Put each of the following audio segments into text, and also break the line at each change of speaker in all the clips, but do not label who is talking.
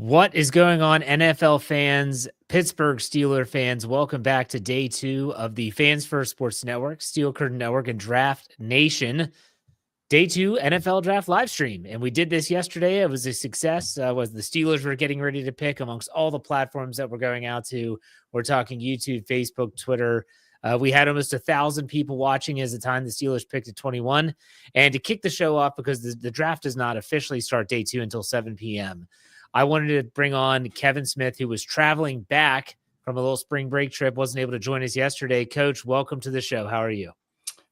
What is going on, NFL fans, Pittsburgh Steelers fans? Welcome back to day 2 of the Fans First Sports Network, Steel Curtain Network, and Draft Nation. Day 2 NFL Draft live stream. And we did this yesterday. It was a success. Was the Steelers were getting ready to pick amongst all the platforms that we're going out to. We're talking YouTube, Facebook, Twitter. We had almost 1,000 people watching as the time the Steelers picked at 21. And to kick the show off, because the draft does not officially start day 2 until 7 p.m., I wanted to bring on Kevin Smith, who was traveling back from a little spring break trip, wasn't able to join us yesterday. Coach, welcome to the show. How are you?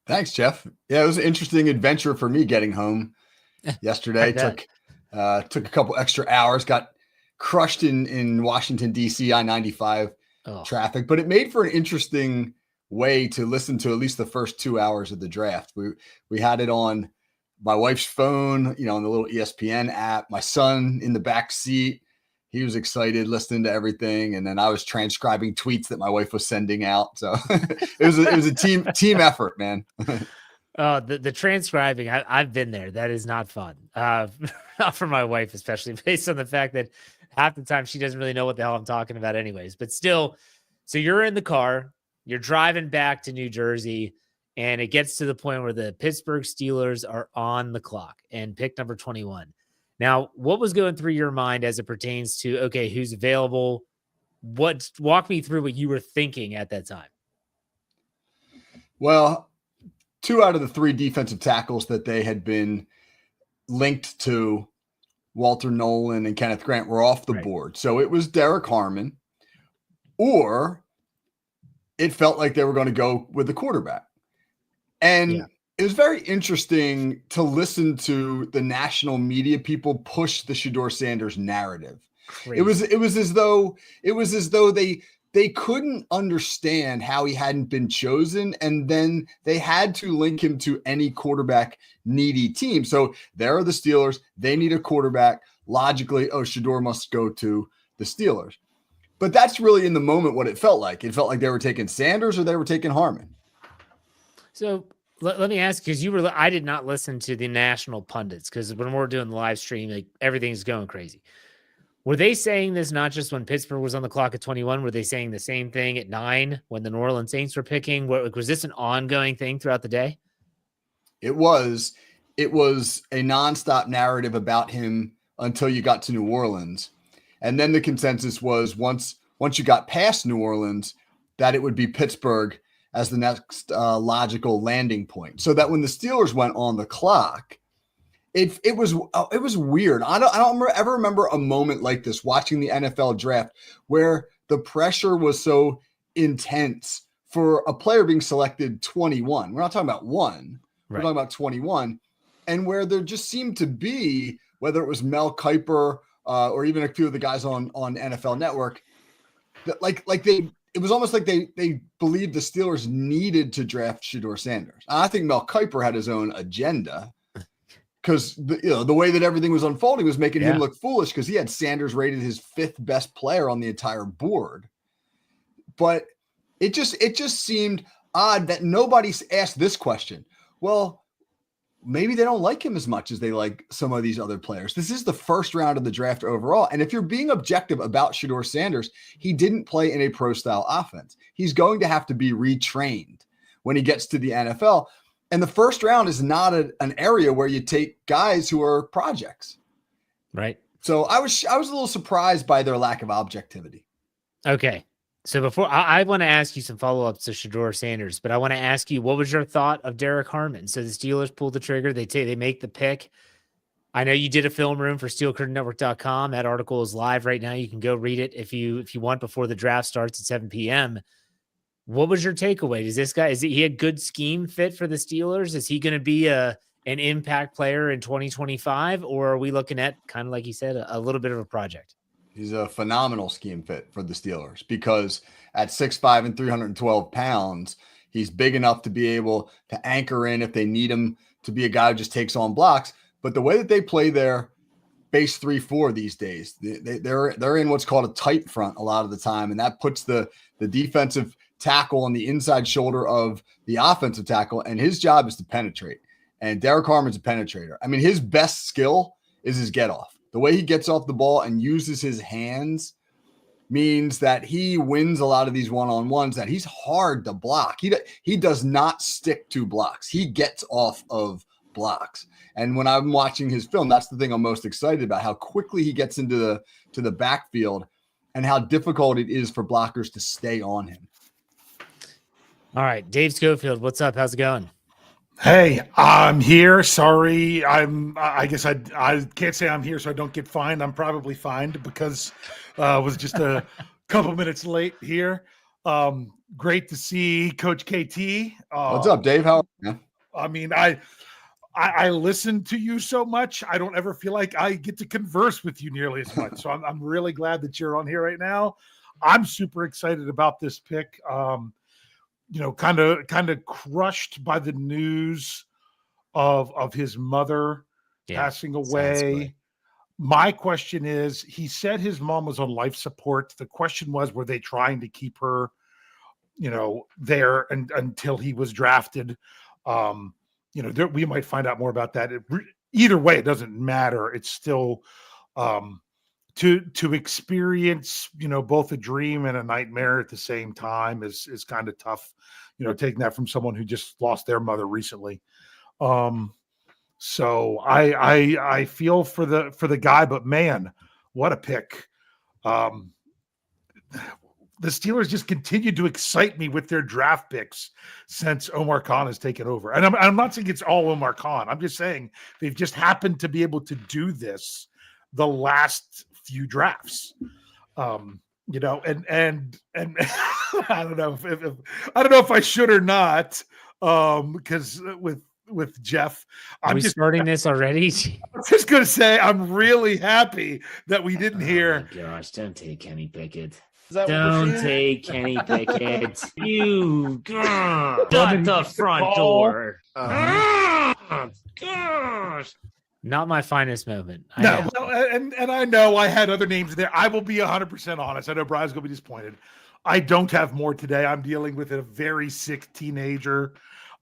Thanks, Jeff. Yeah, it was an interesting adventure for me getting home yesterday. took a couple extra hours, got crushed in Washington, D.C., I-95 traffic, but it made for an interesting way to listen to at least the first 2 hours of the draft. We had it on my wife's phone, on the little ESPN app, my son in the back seat. He was excited listening to everything. And then I was transcribing tweets that my wife was sending out. So it was a team effort, man.
The transcribing, I've been there. That is not fun. Not for my wife, especially based on the fact that half the time she doesn't really know what the hell I'm talking about anyways. But still, so you're in the car, you're driving back to New Jersey, and it gets to the point where the Pittsburgh Steelers are on the clock and pick number 21. Now, what was going through your mind as it pertains to, okay, who's available? Walk me through what you were thinking at that time.
Well, 2 out of the 3 defensive tackles that they had been linked to, Walter Nolan and Kenneth Grant, were off the board. So it was Derek Harmon, or it felt like they were going to go with the quarterback. And it was very interesting to listen to the national media people push the Shedeur Sanders narrative. Crazy. It was as though they couldn't understand how he hadn't been chosen, and then they had to link him to any quarterback needy team. So there are the Steelers. They need a quarterback. Logically, Shedeur must go to the Steelers. But that's really in the moment what it felt like. It felt like they were taking Sanders or they were taking Harmon.
So let me ask, because I did not listen to the national pundits, because when we're doing the live stream, like, everything's going crazy. Were they saying this not just when Pittsburgh was on the clock at 21? Were they saying the same thing at 9 when the New Orleans Saints were picking? Was this an ongoing thing throughout the day?
It was a nonstop narrative about him until you got to New Orleans. And then the consensus was once you got past New Orleans, that it would be Pittsburgh as the next logical landing point. So that when the Steelers went on the clock, it was weird. I don't ever remember a moment like this watching the NFL draft where the pressure was so intense for a player being selected 21. We're not talking about 1. We're talking about 21. And where there just seemed to be, whether it was Mel Kiper or even a few of the guys on NFL Network, that it was almost like they believed the Steelers needed to draft Shedeur Sanders. I think Mel Kiper had his own agenda, because the way that everything was unfolding was making him look foolish, because he had Sanders rated his 5th best player on the entire board. But it just seemed odd that nobody asked this question. Well, maybe they don't like him as much as they like some of these other players. This is the first round of the draft overall. And if you're being objective about Shedeur Sanders, he didn't play in a pro-style offense. He's going to have to be retrained when he gets to the NFL. And the first round is not an area where you take guys who are projects.
Right.
So I was a little surprised by their lack of objectivity.
Okay. So before I want to ask you some follow-ups to Shedeur Sanders, but I want to ask you, what was your thought of Derek Harmon? So the Steelers pull the trigger. They make the pick. I know you did a film room for SteelCurtainNetwork.com. That article is live right now. You can go read it if you want before the draft starts at 7 p.m. What was your takeaway? Is he a good scheme fit for the Steelers? Is he going to be an impact player in 2025, or are we looking at, kind of like you said, a little bit of a project?
He's a phenomenal scheme fit for the Steelers, because at 6'5" and 312 pounds, he's big enough to be able to anchor in if they need him to be a guy who just takes on blocks. But the way that they play their base 3-4 these days, they're in what's called a tight front a lot of the time, and that puts the defensive tackle on the inside shoulder of the offensive tackle, and his job is to penetrate. And Derek Harmon's a penetrator. I mean, his best skill is his get off. The way he gets off the ball and uses his hands means that he wins a lot of these one-on-ones, that he's hard to block. He does not stick to blocks. He gets off of blocks. And when I'm watching his film, that's the thing I'm most excited about, how quickly he gets into the backfield and how difficult it is for blockers to stay on him.
All right, Dave Schofield, what's up? How's it going?
Hey, I'm here. Sorry, I guess I can't say I'm here so I don't get fined. I'm probably fined because I was just a couple minutes late here. Great to see Coach KT.
What's up, Dave? How are you?
I mean, I listen to you so much. I don't ever feel like I get to converse with you nearly as much. So I'm really glad that you're on here right now. I'm super excited about this pick. Kind of crushed by the news of his mother passing away. My question is, he said his mom was on life support. The question was, were they trying to keep her, there until he was drafted? We might find out more about that. Either way, it doesn't matter. It's still to experience, both a dream and a nightmare at the same time is kind of tough, taking that from someone who just lost their mother recently. So I feel for the guy, but man, what a pick. The Steelers just continued to excite me with their draft picks since Omar Khan has taken over. And I'm not saying it's all Omar Khan. I'm just saying they've just happened to be able to do this the last few drafts. And I don't know if I should or not, because with Jeff,
I'm just starting this already.
I'm just gonna say I'm really happy that we didn't hear.
Oh my gosh, don't take Kenny Pickett. Don't take Kenny Pickett. You shut the front door. Gosh.
Not my finest moment.
And I know I had other names there. I will be 100% honest. I know Brian's going to be disappointed. I don't have more today. I'm dealing with a very sick teenager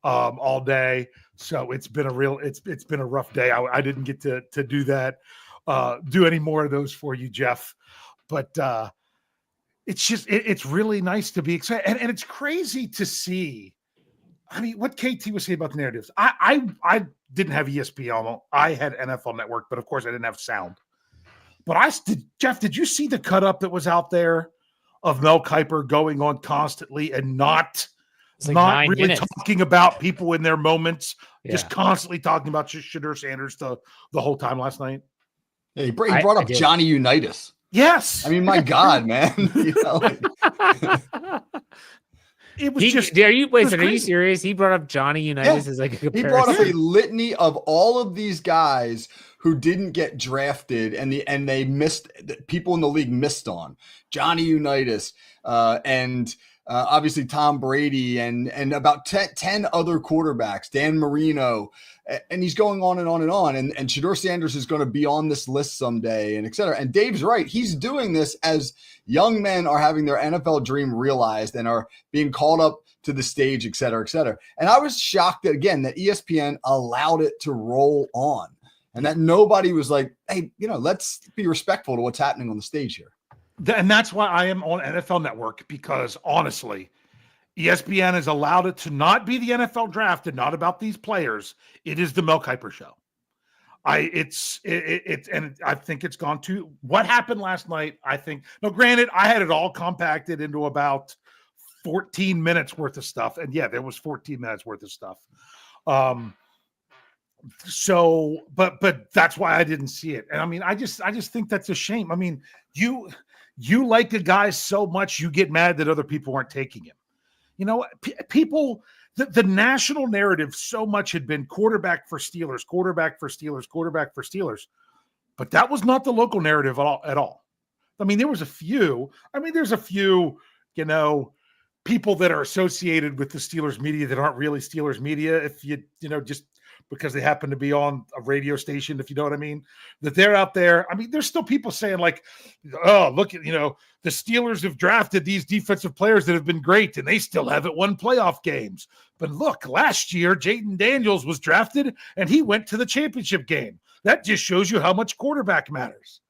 all day. So it's been a rough day. I didn't get to do that, do any more of those for you, Jeff. But it's really nice to be excited. And it's crazy to see. I mean, what KT was saying about the narratives. I didn't have ESPN. I had NFL Network, but of course I didn't have sound. But Jeff, did you see the cut up that was out there of Mel Kiper going on constantly and not really
minutes.
talking about people in their moments, just constantly talking about Shadur Sanders the whole time last night?
Yeah, he brought up Johnny Unitas.
Yes.
I mean, my God, man.
It was
are you serious? He brought up Johnny Unitas as like a comparison.
He brought up a litany of all of these guys who didn't get drafted and they missed, people in the league missed on. Johnny Unitas and obviously Tom Brady and about 10 other quarterbacks, Dan Marino, and he's going on and on and on. And Shadur Sanders is going to be on this list someday, and et cetera. And Dave's right. He's doing this as young men are having their NFL dream realized and are being called up to the stage, et cetera, et cetera. And I was shocked that ESPN allowed it to roll on and that nobody was like, hey, let's be respectful to what's happening on the stage here.
And that's why I am on NFL Network, because honestly, ESPN has allowed it to not be the NFL draft and not about these players. It is the Mel Kiper show. And I think it's gone to what happened last night. Granted, I had it all compacted into about 14 minutes worth of stuff. And there was 14 minutes worth of stuff. But that's why I didn't see it. And I mean, I just think that's a shame. I mean, you like a guy so much, you get mad that other people aren't taking him. People, the national narrative so much had been quarterback for Steelers. But that was not the local narrative at all. I mean, there's a few, people that are associated with the Steelers media that aren't really Steelers media. If just because they happen to be on a radio station, if you know what I mean, that they're out there. I mean, there's still people saying like, oh, look at, the Steelers have drafted these defensive players that have been great and they still haven't won playoff games. But look, last year, Jayden Daniels was drafted and he went to the championship game. That just shows you how much quarterback matters.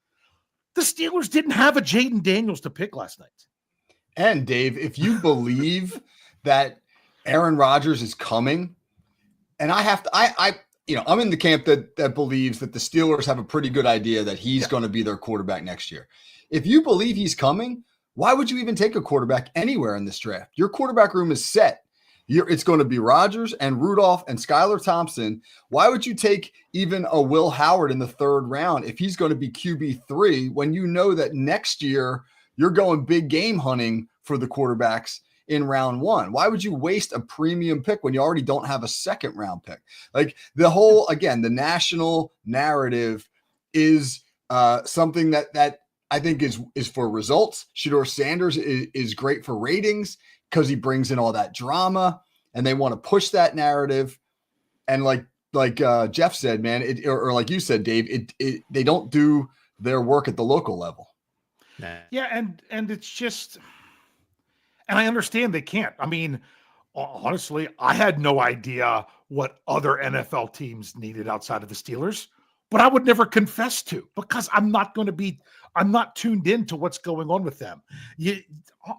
The Steelers didn't have a Jaden Daniels to pick last night.
And Dave, if you believe that Aaron Rodgers is coming, and I'm in the camp that believes that the Steelers have a pretty good idea that he's going to be their quarterback next year. If you believe he's coming, why would you even take a quarterback anywhere in this draft? Your quarterback room is set. It's going to be Rodgers and Rudolph and Skylar Thompson. Why would you take even a Will Howard in the 3rd round if he's going to be QB3 when you know that next year you're going big game hunting for the quarterbacks in round 1? Why would you waste a premium pick when you already don't have a 2nd round pick? Like the national narrative is something that I think is for results. Shedeur Sanders is great for ratings because he brings in all that drama, and they want to push that narrative. And like Jeff said, man, or like you said, Dave, they don't do their work at the local level.
Yeah, and it's just, and I understand they can't. I mean, honestly, I had no idea what other NFL teams needed outside of the Steelers, but I would never confess to because I'm not tuned into what's going on with them.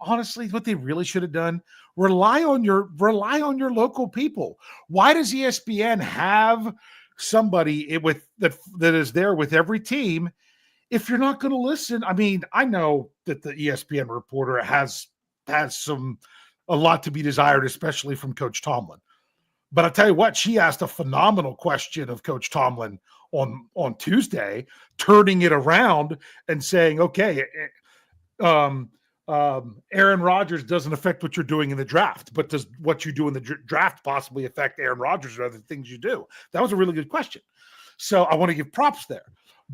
Honestly, what they really should have done, rely on your local people. Why does ESPN have somebody that is there with every team? If you're not going to listen, I mean, I know that the ESPN reporter has a lot to be desired, especially from Coach Tomlin. But I'll tell you what, she asked a phenomenal question of Coach Tomlin on Tuesday, turning it around and saying, okay, Aaron Rodgers doesn't affect what you're doing in the draft, but does what you do in the draft possibly affect Aaron Rodgers or other things you do? That was a really good question. So I want to give props there.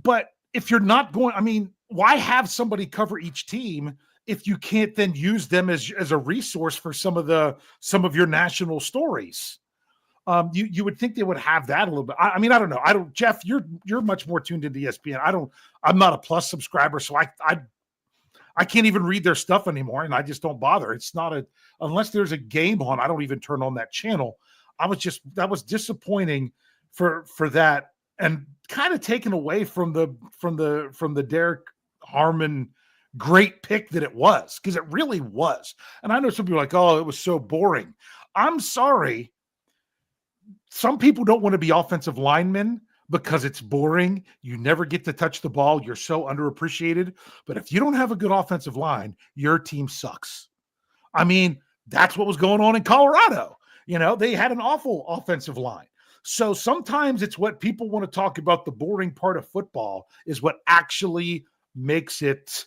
But if you're not going, I mean, why have somebody cover each team if you can't then use them as a resource for some of your national stories? You would think they would have that a little bit. I mean, I don't know. Jeff, you're much more tuned into ESPN. I'm not a Plus subscriber, so I can't even read their stuff anymore, and I just don't bother. It's not unless there's a game on, I don't even turn on that channel. That was disappointing for that, and kind of taken away from the Derek Harmon great pick that it was, because it really was. And I know some people are like, oh, it was so boring. I'm sorry. Some people don't want to be offensive linemen because it's boring. You never get to touch the ball. You're so underappreciated. But if you don't have a good offensive line, your team sucks. I mean, that's what was going on in Colorado. They had an awful offensive line. So sometimes it's what people want to talk about, the boring part of football is what actually makes it,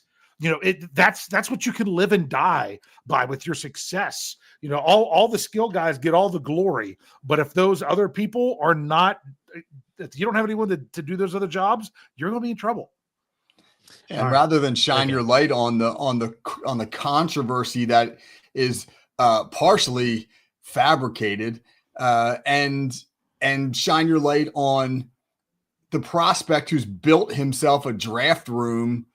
that's what you can live and die by with your success. All the skill guys get all the glory, but if those other people are not, if you don't have anyone to do those other jobs, you're going to be in trouble.
And rather than shine your light on the controversy that is partially fabricated, and shine your light on the prospect who's built himself a draft room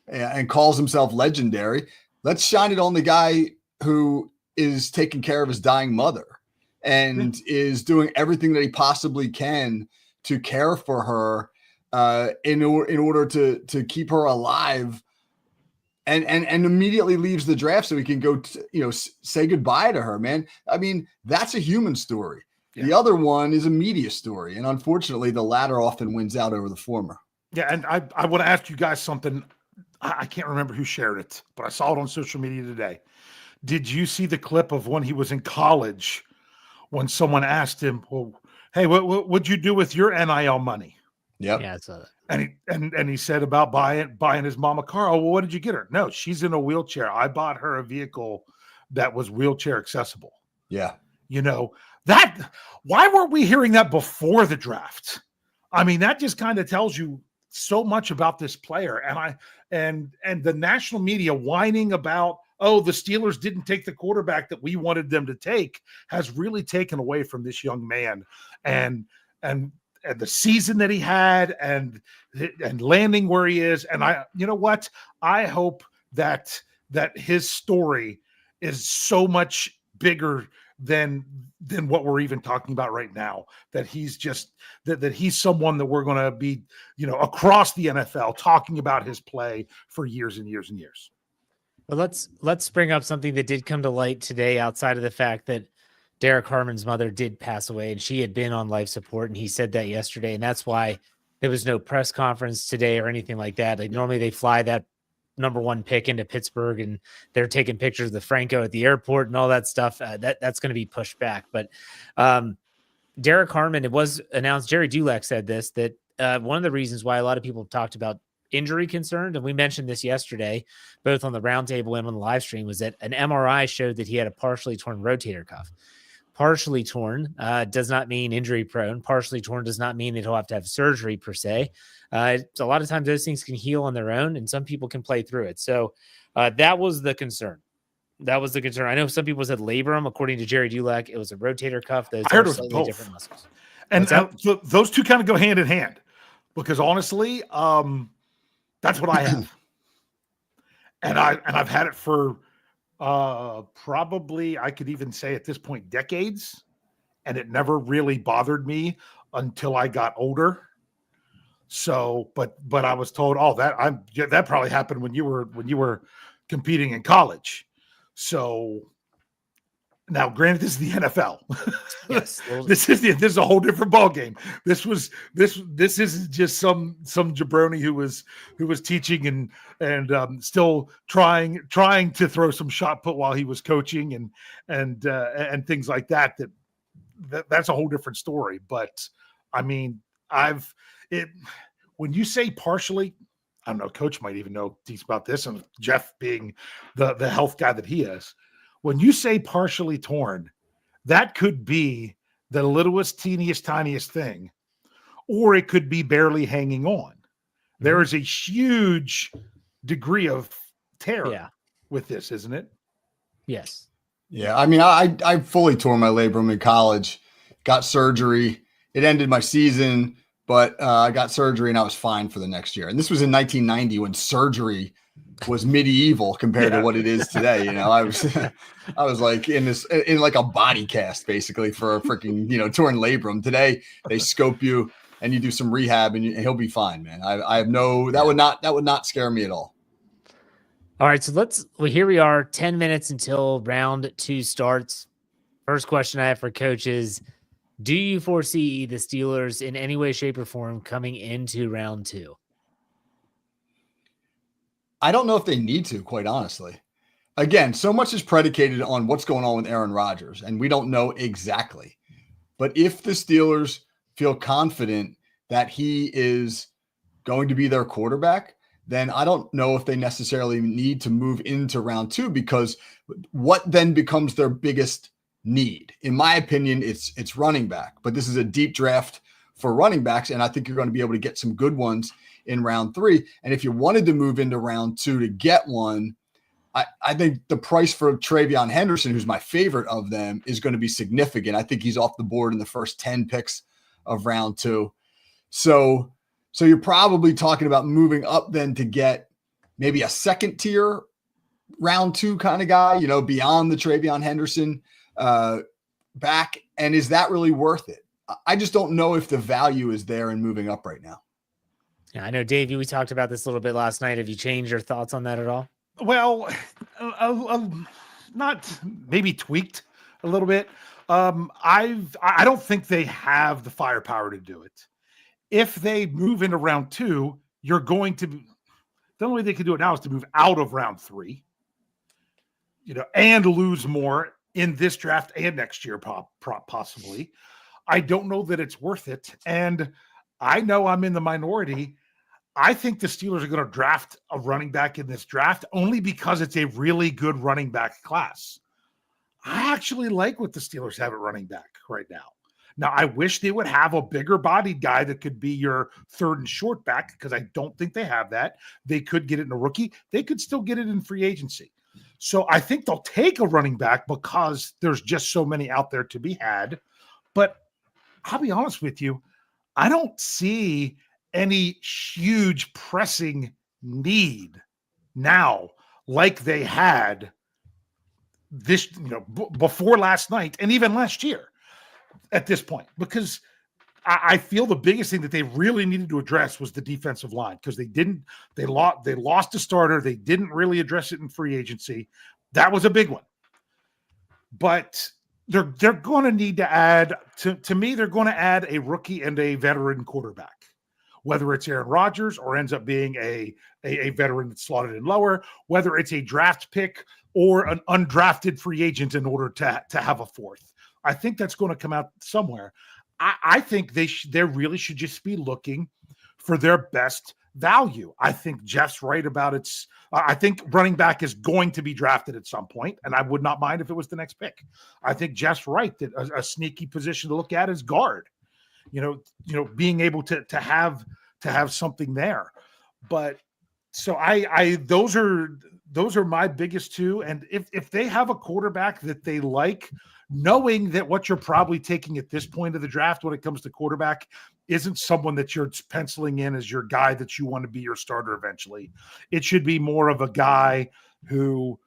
and calls himself legendary, let's shine it on the guy who is taking care of his dying mother and is doing everything that he possibly can to care for her in order to keep her alive, and immediately leaves the draft so he can go say goodbye to her, man. I mean, that's a human story. Yeah. The other one is a media story, and unfortunately the latter often wins out over the former.
Yeah, and I want to ask you guys something. I can't remember who shared it, but I saw it on social media today. Did you see the clip of when he was in college when someone asked him, well, hey, what would you do with your NIL money?
Yep.
Yeah, I saw that.
And he said about buying his mom a car. Oh, well, what did you get her? No, she's in a wheelchair. I bought her a vehicle that was wheelchair accessible.
Yeah.
Why weren't we hearing that before the draft? I mean, that just kind of tells you so much about this player. And the national media whining about, oh, the Steelers didn't take the quarterback that we wanted them to take, has really taken away from this young man and the season that he had and landing where he is. And you know what? I hope that his story is so much bigger than what we're even talking about right now. That he's just that he's someone that we're going to be, across the NFL talking about his play for years and years and years.
Well, let's bring up something that did come to light today outside of the fact that Derek Harmon's mother did pass away and she had been on life support, and he said that yesterday, and that's why there was no press conference today or anything like that. Like normally they fly that number 1 pick into Pittsburgh and they're taking pictures of the Franco at the airport and all that stuff. That's going to be pushed back. But Derek Harmon, it was announced, Jerry Dulac said this, that one of the reasons why a lot of people talked about injury concerns, and we mentioned this yesterday, both on the roundtable and on the live stream, was that an MRI showed that he had a partially torn rotator cuff. Partially torn does not mean injury prone. Partially torn does not mean that he'll have to have surgery per se. A lot of times those things can heal on their own, and some people can play through it. So that was the concern. That was the concern. I know some people said labrum. According to Jerry Dulac, it was a rotator cuff. Those are slightly different muscles.
And so those two kind of go hand in hand, because honestly, that's what I have. And I've had it for probably, I could even say at this point, decades, and it never really bothered me until I got older. So, but I was told, that probably happened when you were competing in college. So now, granted, this is the NFL.
Yes,
this is a whole different ball game. This isn't just some jabroni who was teaching and still trying to throw some shot put while he was coaching and things like that. That's a whole different story. But I mean, when you say partially, I don't know, Coach might even know about this, and Jeff being the health guy that he is. When you say partially torn, that could be the littlest, teeniest, tiniest thing, or it could be barely hanging on. There is a huge degree of terror with this, isn't it?
Yes.
Yeah. I mean, I fully tore my labrum in college, got surgery. It ended my season, but I got surgery and I was fine for the next year. And this was in 1990 when surgery was medieval compared to what it is today. I was like in like a body cast basically for a freaking, torn labrum. Today they scope you and you do some rehab and he'll be fine, man. I have that would not scare me at all.
All right. So here we are 10 minutes until round 2 starts. First question I have for Coach is, do you foresee the Steelers in any way, shape, or form coming into round 2?
I don't know if they need to, quite honestly. Again, so much is predicated on what's going on with Aaron Rodgers, and we don't know exactly. But if the Steelers feel confident that he is going to be their quarterback, then I don't know if they necessarily need to move into round 2, because what then becomes their biggest need? In my opinion, it's running back. But this is a deep draft for running backs, and I think you're going to be able to get some good ones in round 3. And if you wanted to move into round 2 to get one, I think the price for Travion Henderson, who's my favorite of them, is going to be significant. I think he's off the board in the first 10 picks of round 2. So you're probably talking about moving up then to get maybe a second tier round 2 kind of guy, beyond the Travion Henderson back. And is that really worth it? I just don't know if the value is there in moving up right now.
Yeah, I know, Dave, we talked about this a little bit last night. Have you changed your thoughts on that at all?
Well, not maybe tweaked a little bit. I don't think they have the firepower to do it. If they move into round 2, you're going to the only way they can do it now is to move out of round 3, and lose more in this draft and next year, possibly. I don't know that it's worth it. And I know I'm in the minority. I think the Steelers are going to draft a running back in this draft only because it's a really good running back class. I actually like what the Steelers have at running back right now. Now, I wish they would have a bigger bodied guy that could be your third and short back, because I don't think they have that. They could get it in a rookie. They could still get it in free agency. So I think they'll take a running back because there's just so many out there to be had. But I'll be honest with you, I don't see any huge pressing need now like they had this, before last night and even last year at this point, because I feel the biggest thing that they really needed to address was the defensive line, because they lost a starter. They didn't really address it in free agency. That was a big one. But they're going to need to add, to me, they're going to add a rookie and a veteran quarterback, whether it's Aaron Rodgers or ends up being a veteran that's slotted in lower, whether it's a draft pick or an undrafted free agent in order to have a fourth. I think that's going to come out somewhere. I think they really should just be looking for their best value. I think Jeff's right about its. I think running back is going to be drafted at some point, and I would not mind if it was the next pick. I think Jeff's right that a sneaky position to look at is guard. Being able to have something there. But so those are my biggest two. And if they have a quarterback that they like, knowing that what you're probably taking at this point of the draft when it comes to quarterback isn't someone that you're penciling in as your guy that you want to be your starter eventually. It should be more of a guy who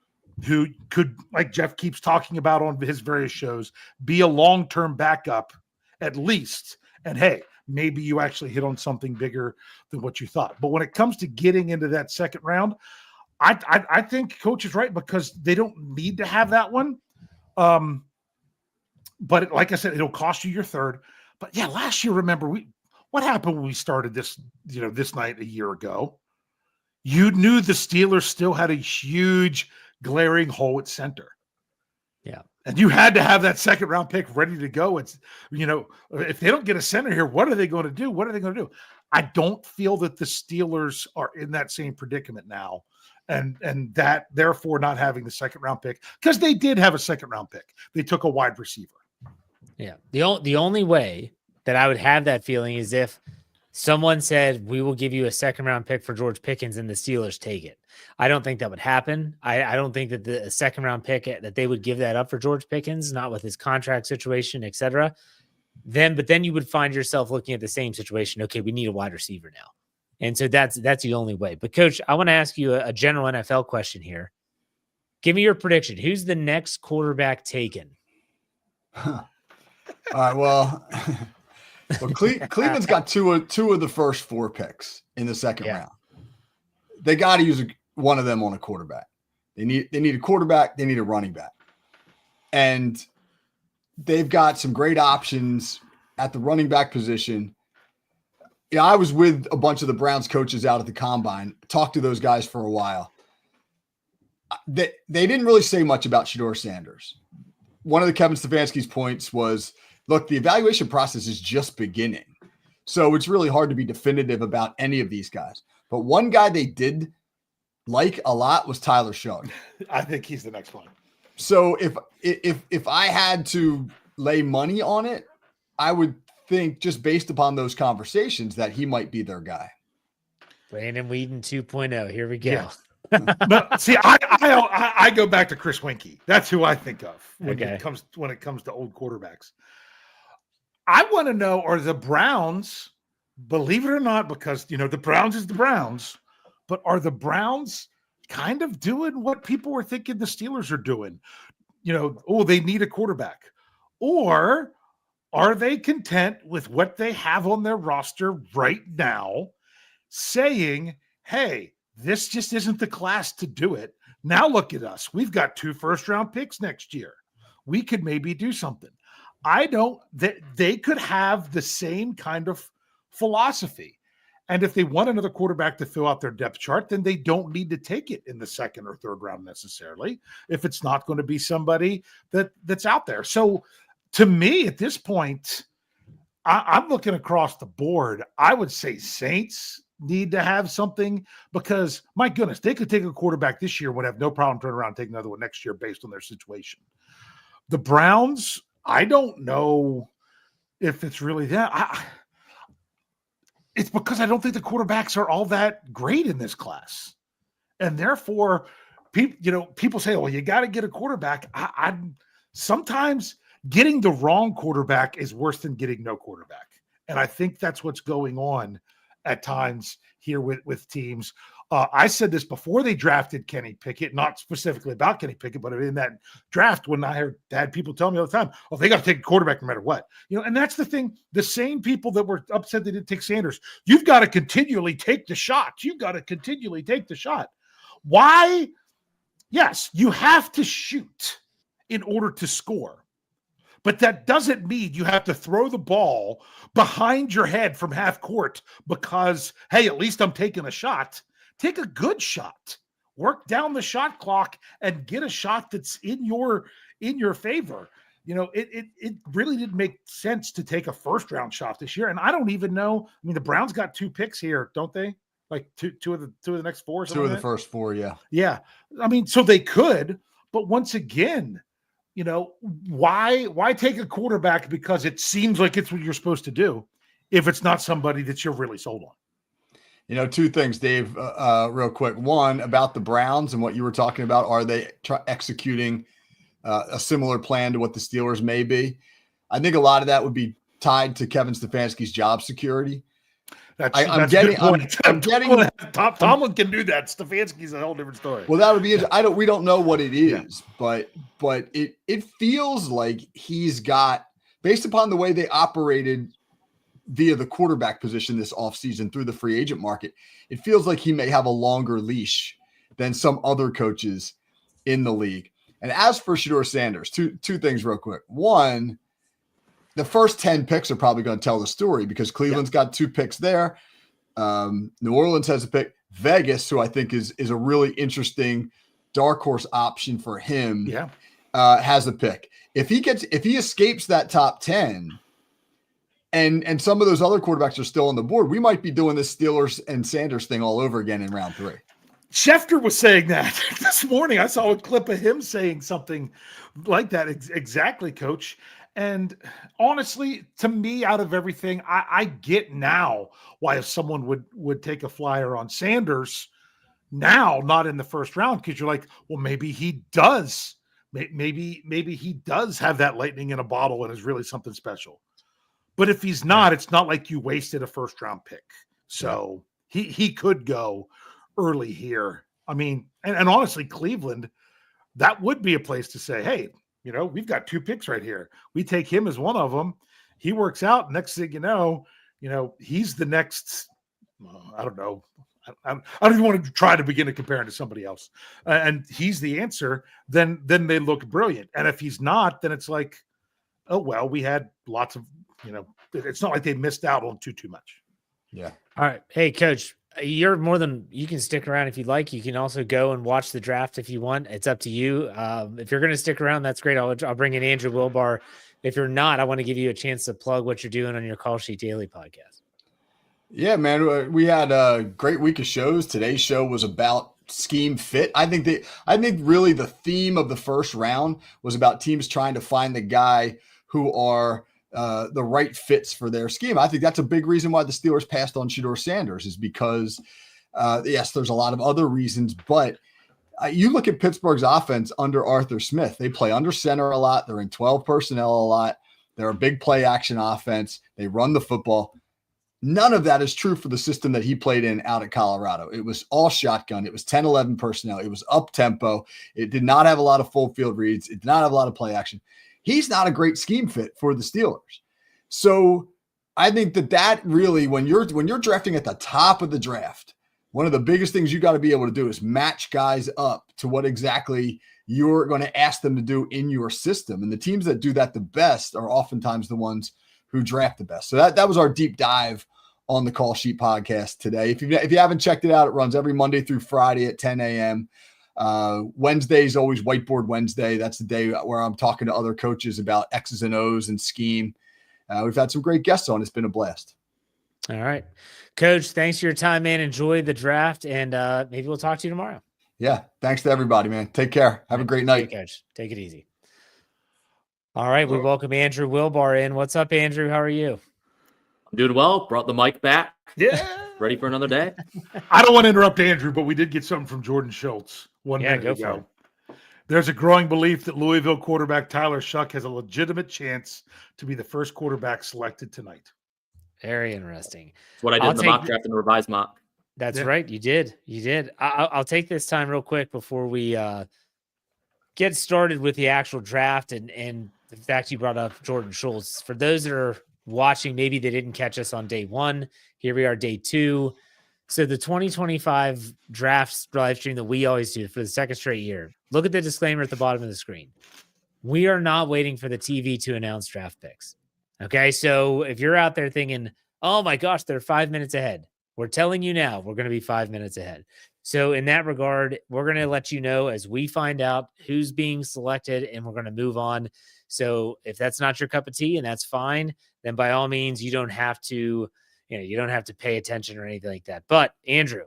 could, like Jeff keeps talking about on his various shows, be a long-term backup at least. And hey, maybe you actually hit on something bigger than what you thought. But when it comes to getting into that second round, I think Coach is right, because they don't need to have that one. But like I said, it'll cost you your third. But yeah, last year, remember, what happened when we started this, this night a year ago? You knew the Steelers still had a huge glaring hole at center.
Yeah.
And you had to have that second round pick ready to go. It's, if they don't get a center here, what are they going to do? What are they going to do? I don't feel that the Steelers are in that same predicament now. And that therefore not having the second round pick, because they did have a second round pick. They took a wide receiver.
Yeah. The only way that I would have that feeling is if someone said, we will give you a second round pick for George Pickens, and the Steelers take it. I don't think that would happen. I don't think that the second round pick, that they would give that up for George Pickens, not with his contract situation, et cetera. But then you would find yourself looking at the same situation. Okay, we need a wide receiver now. And so that's the only way. But Coach, I want to ask you a general NFL question here. Give me your prediction. Who's the next quarterback taken?
All right. Well, Cleveland's got two of the first 4 picks in the second round. They got to use one of them on a quarterback. They need a quarterback. They need a running back, and they've got some great options at the running back position. Yeah, I was with a bunch of the Browns coaches out at the combine, talked to those guys for a while. They didn't really say much about Shedeur Sanders. One of the Kevin Stefanski's points was, look, the evaluation process is just beginning. So it's really hard to be definitive about any of these guys. But one guy they did like a lot was Tyler Shough.
I think he's the next one.
So if I had to lay money on it, I would think, just based upon those conversations, that he might be their guy.
Brandon Weeden 2.0. Here we go.
Yeah. But see, I go back to Chris Winkie. That's who I think of when it comes to old quarterbacks. I want to know, are the Browns, believe it or not, because the Browns is the Browns, but are the Browns kind of doing what people were thinking the Steelers are doing? They need a quarterback, or are they content with what they have on their roster right now, saying, hey, this just isn't the class to do it. Now look at us. We've got 2 first-round picks next year. We could maybe do something. They could have the same kind of philosophy. And if they want another quarterback to fill out their depth chart, then they don't need to take it in the second or third round necessarily, if it's not going to be somebody that's out there. So to me, at this point, I'm looking across the board. I would say Saints need to have something, because my goodness, they could take a quarterback this year, would have no problem turning around and taking another one next year based on their situation. The Browns, I don't know if it's really that. It's because I don't think the quarterbacks are all that great in this class. And therefore, people say, well, you got to get a quarterback. Sometimes getting the wrong quarterback is worse than getting no quarterback. And I think that's what's going on at times here with teams. I said this before they drafted Kenny Pickett, not specifically about Kenny Pickett, but in that draft when I had people tell me all the time, oh, they got to take a quarterback no matter what. And that's the thing. The same people that were upset they didn't take Sanders, you've got to continually take the shots. You've got to continually take the shot. Why? Yes, you have to shoot in order to score. But that doesn't mean you have to throw the ball behind your head from half court because, hey, at least I'm taking a shot. Take a good shot. Work down the shot clock and get a shot that's in your favor. It really didn't make sense to take a first-round shot this year. And I don't even know. I mean, the Browns got 2 picks here, don't they? Like two of the next 4.
2 of the first 4, yeah.
Yeah. I mean, so they could, but once again, why take a quarterback because it seems like it's what you're supposed to do if it's not somebody that you're really sold on?
2 things, Dave, real quick. One, about the Browns and what you were talking about. Are they executing a similar plan to what the Steelers may be? I think a lot of that would be tied to Kevin Stefanski's job security.
I'm getting Tomlin can do that. Stefanski's a whole different story.
Well, that would be we don't know what it is, but it feels like he's got, based upon the way they operated via the quarterback position this offseason through the free agent market, it feels like he may have a longer leash than some other coaches in the league. And as for Shedeur Sanders, two things real quick. One, the first 10 picks are probably going to tell the story because Cleveland's got 2 picks there. New Orleans has a pick. Vegas, who I think is a really interesting dark horse option for him, has a pick. If he escapes that top 10, and some of those other quarterbacks are still on the board, we might be doing this Steelers and Sanders thing all over again in round 3.
Schefter was saying that this morning. I saw a clip of him saying something like that. Exactly, Coach. And honestly, to me, out of everything, I get now why if someone would take a flyer on Sanders now, not in the first round, because you're like, well, maybe he does. Maybe he does have that lightning in a bottle and is really something special. But if he's not, it's not like you wasted a first-round pick. So he could go early here. I mean, and honestly, Cleveland, that would be a place to say, hey, we've got 2 picks right here. We take him as one of them. He works out. Next thing you know, he's the next, I don't know. I don't even want to try to begin to compare him to somebody else. And he's the answer. Then they look brilliant. And if he's not, then it's like, oh, well, we had lots of, it's not like they missed out on too much.
Yeah.
All right. Hey, Coach, you're more than, you can stick around if you'd like. You can also go and watch the draft if you want. It's up to you. If you're going to stick around, that's great. I'll bring in Andrew Wilbar. If you're not, I want to give you a chance to plug what you're doing on your Call Sheet Daily podcast.
Yeah, man, we had a great week of shows. Today's show was about scheme fit. I think really the theme of the first round was about teams trying to find the guy who are the right fits for their scheme. I think that's a big reason why the Steelers passed on Shedeur Sanders is because, yes, there's a lot of other reasons, but you look at Pittsburgh's offense under Arthur Smith. They play under center a lot. They're in 12 personnel a lot. They're a big play action offense. They run the football. None of that is true for the system that he played in out at Colorado. It was all shotgun. It was 10, 11 personnel. It was up tempo. It did not have a lot of full field reads. It did not have a lot of play action. He's not a great scheme fit for the Steelers. So I think that really, when you're drafting at the top of the draft, one of the biggest things you got to be able to do is match guys up to what exactly you're going to ask them to do in your system. And the teams that do that the best are oftentimes the ones who draft the best. So that was our deep dive on the Call Sheet podcast today. If you haven't checked it out, it runs every Monday through Friday at 10 a.m. Wednesday is always Whiteboard Wednesday. That's the day where I'm talking to other coaches about X's and O's and scheme. We've had some great guests on. It's been a blast.
All right. Coach, thanks for your time, man. Enjoy the draft, and maybe we'll talk to you tomorrow.
Yeah. Thanks to everybody, man. Take care. Have a great night.
Okay, Coach. Take it easy. All right. We welcome Andrew Wilbar in. What's up, Andrew? How are you?
I'm doing well. Brought the mic back.
Yeah.
Ready for another day.
I don't want to interrupt Andrew, but we did get something from Jordan Schultz one minute
go
ago.
for it.
There's a growing belief that Louisville quarterback Tyler Shuck has a legitimate chance to be the first quarterback selected tonight.
Very interesting.
It's what I did
I'll
in the
take
mock draft and the revised mock.
That's
Yeah.
right. You did. You did. I'll take this time real quick before we get started with the actual draft and the fact you brought up Jordan Schultz. For those that are watching, maybe they didn't catch us on day one. Here we are, day two. So the 2025 drafts live stream that we always do for the second straight year. Look at the disclaimer at the bottom of the screen. We are not waiting for the TV to announce draft picks. Okay. So if you're out there thinking, oh my gosh, they're 5 minutes ahead, we're telling you now, we're going to be 5 minutes ahead. So in that regard, we're going to let you know as we find out who's being selected and we're going to move on. So if that's not your cup of tea and that's fine, then by all means, you don't have to, you don't have to pay attention or anything like that. But Andrew,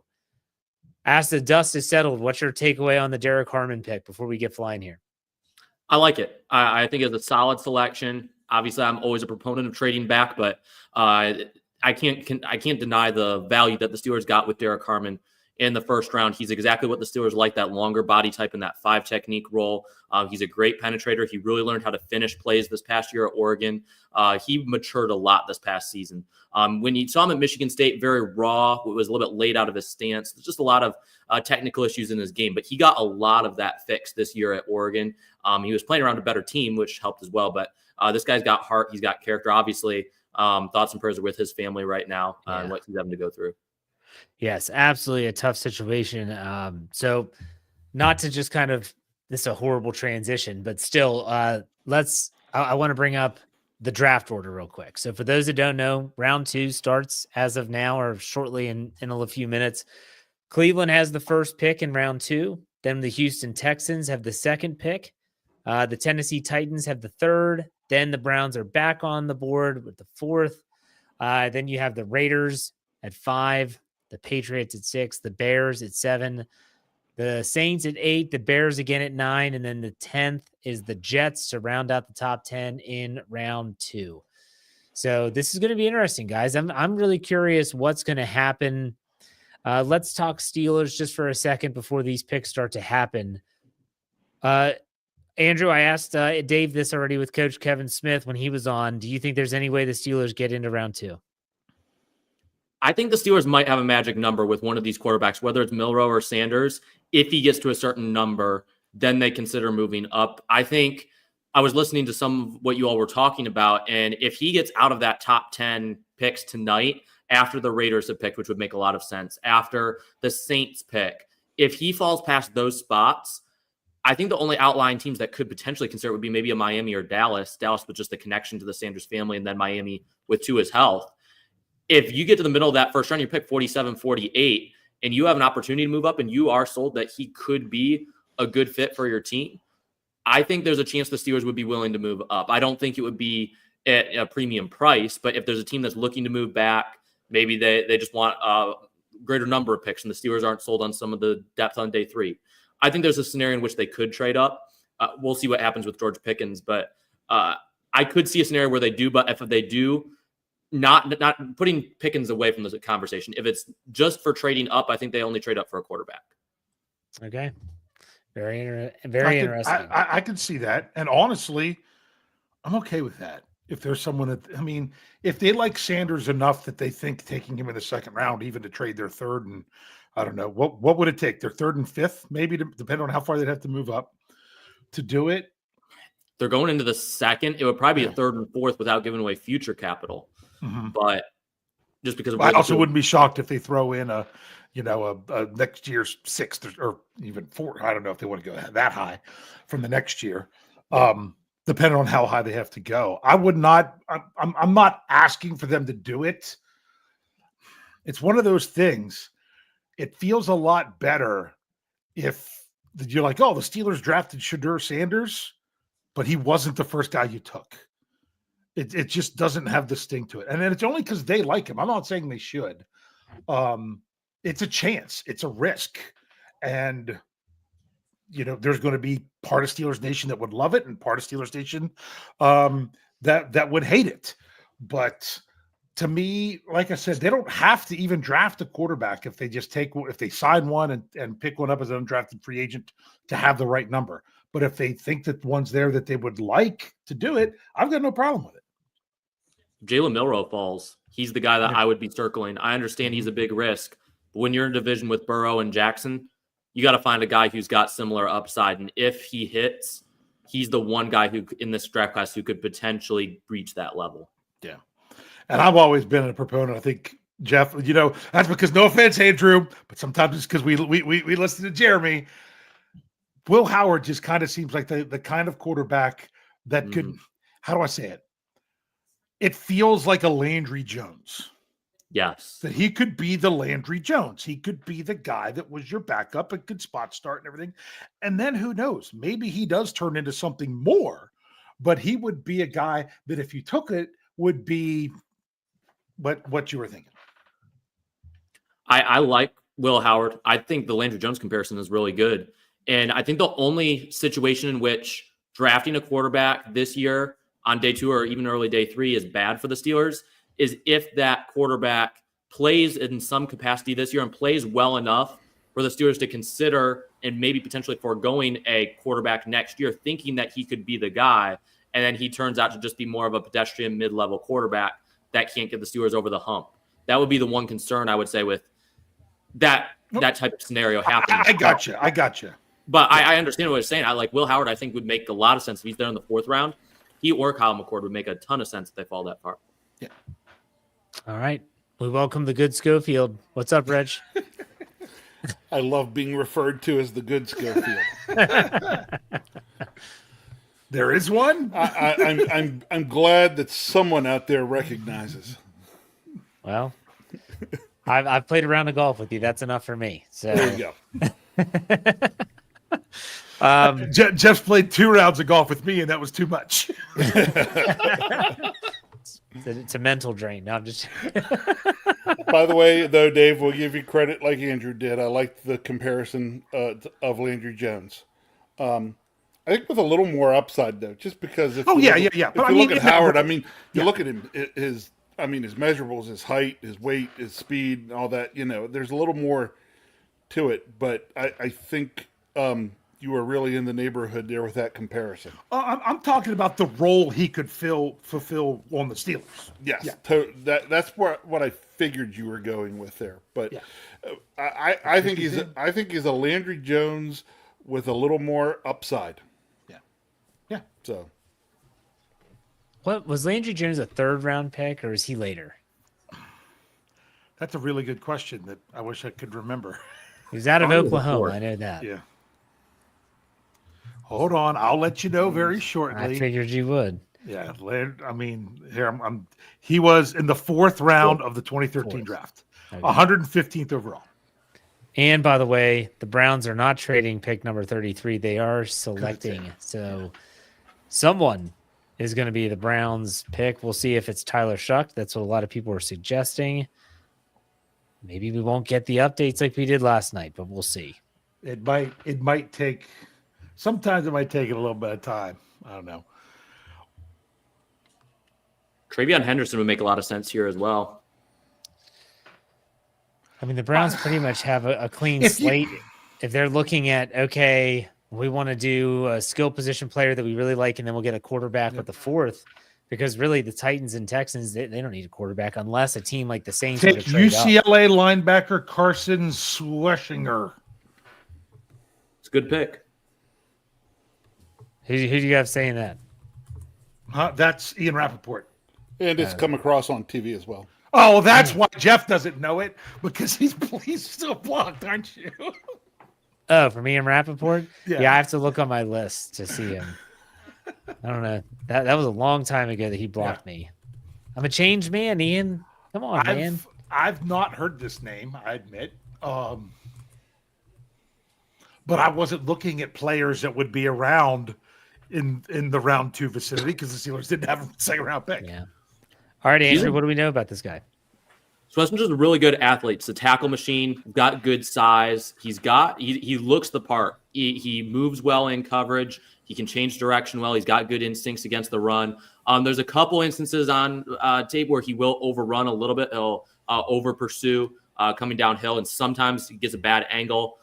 as the dust is settled, what's your takeaway on the Derek Harmon pick before we get flying here?
I like it. I think it's a solid selection. Obviously, I'm always a proponent of trading back, but I can't deny the value that the Steelers got with Derek Harmon in the first round. He's exactly what the Steelers like, that longer body type and that 5 technique role. He's a great penetrator. He really learned how to finish plays this past year at Oregon. He matured a lot this past season. When you saw him at Michigan State, very raw, it was a little bit late out of his stance. There's just a lot of technical issues in his game, but he got a lot of that fixed this year at Oregon. He was playing around a better team, which helped as well. But this guy's got heart. He's got character. Obviously, thoughts and prayers are with his family right now and what he's having to go through.
Yes, absolutely a tough situation. So not to just kind of, this is a horrible transition, but still, I want to bring up the draft order real quick. So for those that don't know, round 2 starts as of now or shortly in a few minutes. Cleveland has the first pick in round 2. Then the Houston Texans have the second pick. The Tennessee Titans have the third. Then the Browns are back on the board with the fourth. Then you have the Raiders at 5, the Patriots at 6, the Bears at 7, the Saints at 8, the Bears again at 9, and then the 10th is the Jets to round out the top 10 in round 2. So this is going to be interesting, guys. I'm really curious what's going to happen. Let's talk Steelers just for a second before these picks start to happen. Andrew, I asked Dave this already with Coach Kevin Smith when he was on. Do you think there's any way the Steelers get into round 2?
I think the Steelers might have a magic number with one of these quarterbacks, whether it's Milroe or Sanders. If he gets to a certain number, then they consider moving up. I think I was listening to some of what you all were talking about, and if he gets out of that top 10 picks tonight, after the Raiders have picked, which would make a lot of sense, after the Saints pick, if he falls past those spots, I think the only outlying teams that could potentially consider it would be maybe a Miami or Dallas with just the connection to the Sanders family, and then Miami with Tua's health. If you get to the middle of that first round, you pick 47, 48, and you have an opportunity to move up and you are sold that he could be a good fit for your team, I think there's a chance the Steelers would be willing to move up. I don't think it would be at a premium price, but if there's a team that's looking to move back, maybe they just want a greater number of picks and the Steelers aren't sold on some of the depth on day 3. I think there's a scenario in which they could trade up. We'll see what happens with George Pickens, but I could see a scenario where they do, but if they do, not putting Pickens away from this conversation. If it's just for trading up, I think they only trade up for a quarterback.
Okay. Very interesting.
I can see that. And honestly, I'm okay with that. If there's someone that, if they like Sanders enough that they think taking him in the second round, even to trade their third, and I don't know, what would it take? Their third and fifth, maybe, depending on how far they'd have to move up to do it.
They're going into the second. It would probably be a third and fourth without giving away future capital. Mm-hmm. But just because
I also wouldn't be shocked if they throw in a next year's sixth or even fourth. I don't know if they want to go that high from the next year, depending on how high they have to go. I would not. I'm not asking for them to do it. It's one of those things. It feels a lot better if you're like, oh, the Steelers drafted Shedeur Sanders, but he wasn't the first guy you took. It just doesn't have the sting to it. And then it's only because they like him. I'm not saying they should. It's a chance. It's a risk. And, there's going to be part of Steelers Nation that would love it and part of Steelers Nation that would hate it. But to me, like I said, they don't have to even draft a quarterback if they sign one and pick one up as an undrafted free agent to have the right number. But if they think that one's there that they would like to do it, I've got no problem with it.
Jalen Milroe falls. He's the guy that I would be circling. I understand he's a big risk, but when you're in a division with Burrow and Jackson, you got to find a guy who's got similar upside. And if he hits, he's the one guy who in this draft class who could potentially reach that level.
Yeah. And I've always been a proponent. I think, Jeff, that's because, no offense, Andrew, but sometimes it's because we listen to Jeremy. Will Howard just kind of seems like the kind of quarterback that could, how do I say it? It feels like a Landry Jones.
Yes.
That he could be the Landry Jones. He could be the guy that was your backup and could spot start and everything. And then who knows? Maybe he does turn into something more, but he would be a guy that if you took it would be what you were thinking.
I like Will Howard. I think the Landry Jones comparison is really good. And I think the only situation in which drafting a quarterback this year on day 2 or even early day 3 is bad for the Steelers is if that quarterback plays in some capacity this year and plays well enough for the Steelers to consider and maybe potentially foregoing a quarterback next year, thinking that he could be the guy. And then he turns out to just be more of a pedestrian mid-level quarterback that can't get the Steelers over the hump. That would be the one concern I would say with that type of scenario happening.
I got you.
But I understand what you're saying. I like Will Howard. I think would make a lot of sense if he's there in the 4th round. He or Kyle McCord would make a ton of sense if they fall that far.
Yeah.
All right. We welcome the good Schofield. What's up, Reg?
I love being referred to as the good Schofield.
There is one.
I'm glad that someone out there recognizes.
Well, I've played a round of golf with you. That's enough for me. So
There you go.
Jeff's played 2 rounds of golf with me, and that was too much.
It's a mental drain. No, I'm just.
By the way, though, Dave, we'll give you credit like Andrew did. I liked the comparison of Landry Jones. I think with a little more upside, though, just because if
But
you look at
it-
Howard, you look at him, his measurables, his height, his weight, his speed, and all that, there's a little more to it. But I think you were really in the neighborhood there with that comparison.
I'm talking about the role he could fulfill on the Steelers.
Yes,
Yeah.
that's what I figured you were going with there. But I think he's a Landry Jones with a little more upside.
Yeah.
So,
What was Landry Jones a 3rd round pick or is he later?
That's a really good question that I wish I could remember.
He was out of
Probably
Oklahoma.
before.
I know that.
Yeah. Hold on, I'll let you know very
I
shortly.
figured you would.
Yeah, he was in the 4th round of the 2013
Fourth.
draft,
Okay.
115th overall.
And by the way, the Browns are not trading pick number 33. They are selecting. So someone is going to be the Browns pick. We'll see if it's Tyler Shuck. That's what a lot of people are suggesting. Maybe we won't get the updates like we did last night, but we'll see.
It might take. Sometimes it might take it a little bit of time. I don't know.
Travion Henderson would make a lot of sense here as well.
I mean, the Browns pretty much have a clean slate. If they're looking at, okay, we want to do a skill position player that we really like, and then we'll get a quarterback with the 4th, because really the Titans and Texans, they don't need a quarterback unless a team like the Saints
Take
were to trade up.
UCLA linebacker Carson Schlesinger.
It's a good pick.
Who do you have saying that?
That's Ian Rappaport.
and it's come across on TV as well.
Oh, that's why Jeff doesn't know it, because he's still blocked, aren't you?
Oh, from Ian Rappaport?
Yeah.
I have to look on my list to see him. I don't know. That was a long time ago that he blocked me. I'm a changed man, Ian. Come on, man.
I've not heard this name, I admit. But I wasn't looking at players that would be around in the round 2 vicinity because the Steelers didn't have a second round pick.
Yeah. All right, Andrew, what do we know about this guy?
So Weston's a really good athlete. It's a tackle machine, got good size. He looks the part. He moves well in coverage. He can change direction well. He's got good instincts against the run. There's a couple instances on tape where he will overrun a little bit. He'll over pursue coming downhill, and sometimes he gets a bad angle.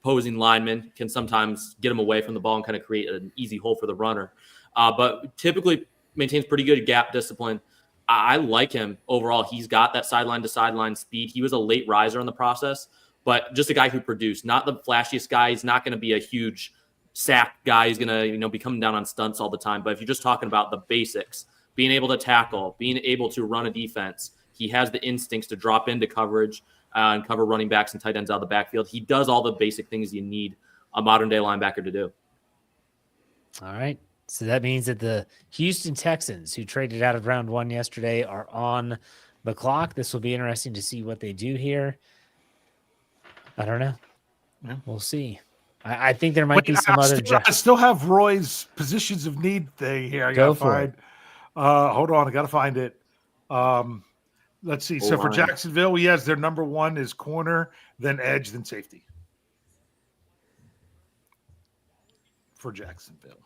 Opposing linemen can sometimes get him away from the ball and kind of create an easy hole for the runner. But typically maintains pretty good gap discipline. I like him overall. He's got that sideline to sideline speed. He was a late riser in the process, but just a guy who produced, not the flashiest guy. He's not going to be a huge sack guy. He's going to, be coming down on stunts all the time. But if you're just talking about the basics, being able to tackle, being able to run a defense, he has the instincts to drop into coverage and cover running backs and tight ends out of the backfield. He does all the basic things you need a modern day linebacker to do.
All right. So that means that the Houston Texans, who traded out of round 1 yesterday, are on the clock. This will be interesting to see what they do here. I don't know.
Yeah.
We'll see. I think there might be some other.
I still have Roy's positions of need thing here. I
Go
gotta
for
find. Hold on, I gotta find it. Let's see. So for Jacksonville, he has their number 1 is corner, then edge, then safety. For Jacksonville.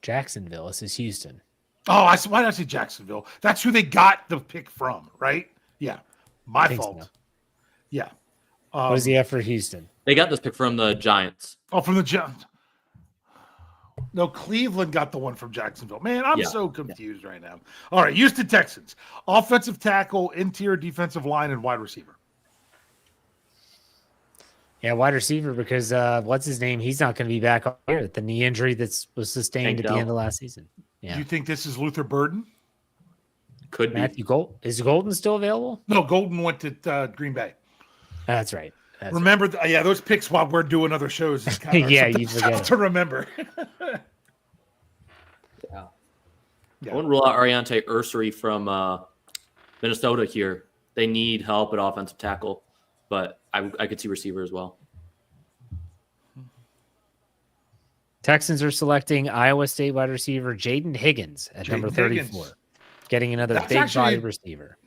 This is Houston.
Oh, why did I say Jacksonville? That's who they got the pick from, right? Yeah, my fault.
So.
Yeah.
What does he have for Houston?
They got this pick from the Giants.
Oh, from the Giants. No, Cleveland got the one from Jacksonville. Man, I'm so confused right now. All right, Houston Texans. Offensive tackle, interior defensive line, and wide receiver.
Yeah, wide receiver, because what's his name? He's not going to be back here with the knee injury that was sustained at the end of last season. Yeah.
Do you think this is Luther Burden?
Could
Matthew Golden. Is Golden still available?
No, Golden went to Green Bay.
That's right.
Remember, those picks while we're doing other shows. Is kind of
you forget
to remember.
I wouldn't rule out Ariante Ursary from Minnesota here. They need help at offensive tackle, but I could see receiver as well.
Texans are selecting Iowa State wide receiver Jaden Higgins at number 34, getting another big-body receiver.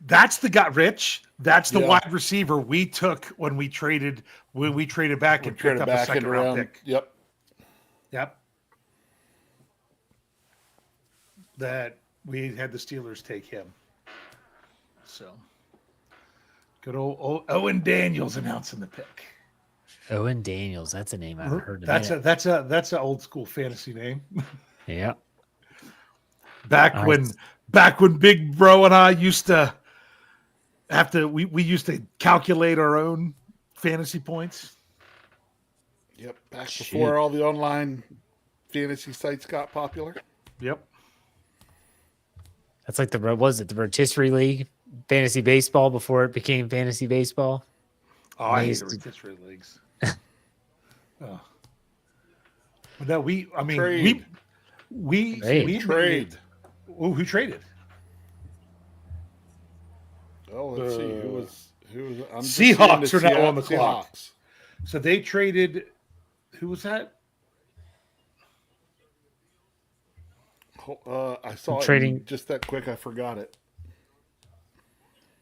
That's the guy, Rich. That's the wide receiver we took when we traded back and picked up a second-round pick. Yep. That we had the Steelers take him. So, good old Owen Daniels announcing the pick.
Owen Daniels, that's a name I've heard.
That's an old school fantasy name.
Yeah.
Back when Big Bro and I used to we used to calculate our own fantasy points.
Yep, back before all the online fantasy sites got popular.
Yep.
That's like the rotisserie league, fantasy baseball before it became fantasy baseball.
Oh, I hate the rotisserie leagues. Oh. But no, we trade. Oh, who traded?
Oh, let's see. Who was I'm
Seahawks are now on the clock. So they traded. Who was that?
I saw
trading
it just that quick. I forgot it.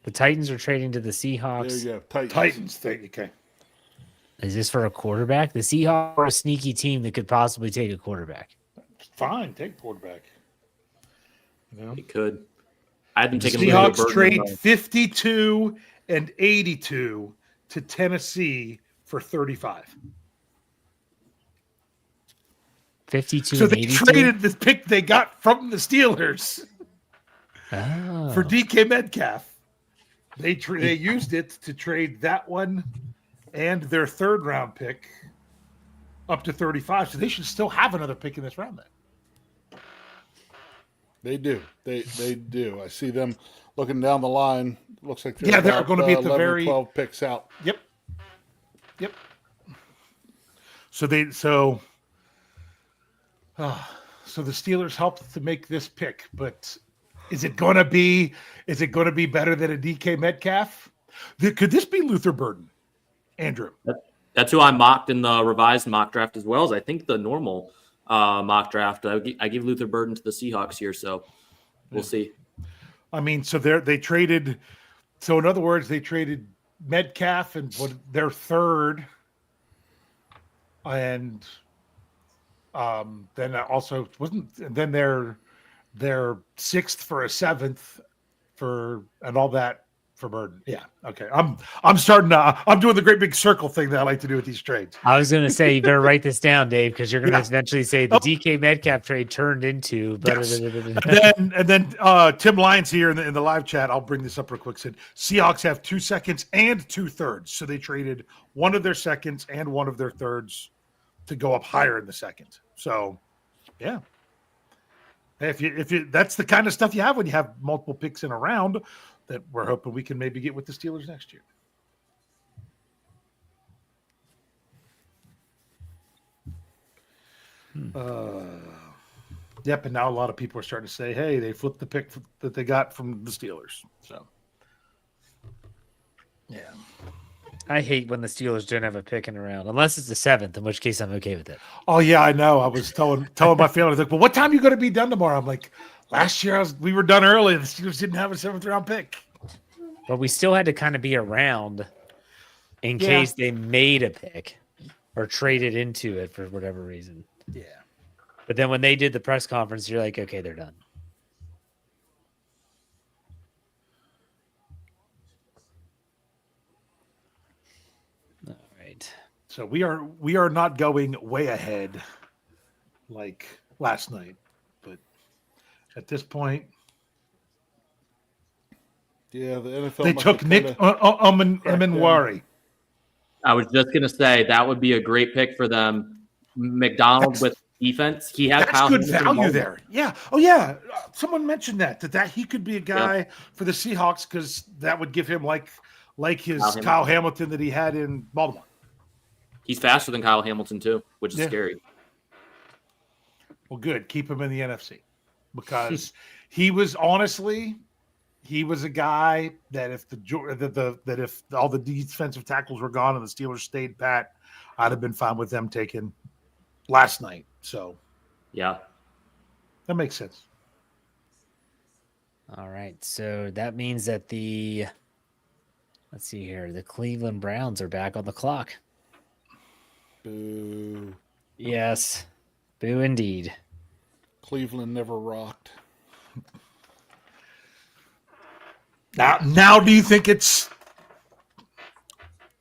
The Titans are trading to the Seahawks.
There you go.
Titans. Okay.
Is this for a quarterback? The Seahawks are a sneaky team that could possibly take a quarterback.
Fine, take quarterback.
It could. I've been taking
Seahawks trade 52 and 82 to Tennessee for 35.
52.
So they traded the pick they got from the Steelers for DK Metcalf. They used it to trade that one and their third round pick up to 35. So they should still have another pick in this round then.
They do. They do. I see them looking down the line. Looks like
they're going to be at the very
12 picks out.
Yep. So the Steelers helped to make this pick, but is it going to be better than a DK Metcalf? Could this be Luther Burden, Andrew?
That's who I mocked in the revised mock draft as well as I think the normal mock draft. I give Luther Burden to the Seahawks here, so we'll see.
I mean, so they traded. So in other words, they traded Metcalf and their third, and then also wasn't. And then their sixth for a seventh and all that for Burden. Yeah. Okay. I'm starting to. I'm doing the great big circle thing that I like to do with these trades.
I was going to say, you better write this down, Dave, because you're going to
Yeah.
eventually say the DK Metcalf trade turned into.
Yes. and then Tim Lyons here in the live chat. I'll bring this up real quick. Said Seahawks have 2 seconds and 2 thirds, so they traded one of their seconds and one of their thirds to go up higher in the second. So, yeah. If you that's the kind of stuff you have when you have multiple picks in a round that we're hoping we can maybe get with the Steelers next year. Yep, and now a lot of people are starting to say, hey, they flipped the pick that they got from the Steelers. So, yeah.
I hate when the Steelers don't have a pick in a round, unless it's the 7th, in which case I'm okay with it.
Oh, yeah, I know. I was telling my family, like, well, what time are you going to be done tomorrow? I'm like, last year we were done early. The Steelers didn't have a 7th round pick.
But we still had to kind of be around in case they made a pick or traded into it for whatever reason.
Yeah.
But then when they did the press conference, you're like, okay, they're done. All right.
So we are not going way ahead like last night, but at this point,
Yeah, the NFL.
they took Nick Emenwari.
I was just gonna say that would be a great pick for them. McDonald with defense. He has
That's good value there. Yeah. Oh yeah. Someone mentioned that he could be a guy for the Seahawks because that would give him like his Kyle Hamilton that he had in Baltimore.
He's faster than Kyle Hamilton too, which is scary.
Well, good. Keep him in the NFC because he was honestly. He was a guy that if if all the defensive tackles were gone and the Steelers stayed pat, I'd have been fine with them taking last night. So,
yeah,
that makes sense.
All right. So that means that let's see here, the Cleveland Browns are back on the clock.
Boo.
Yes. Boo indeed.
Cleveland never rocked.
Now, do you think it's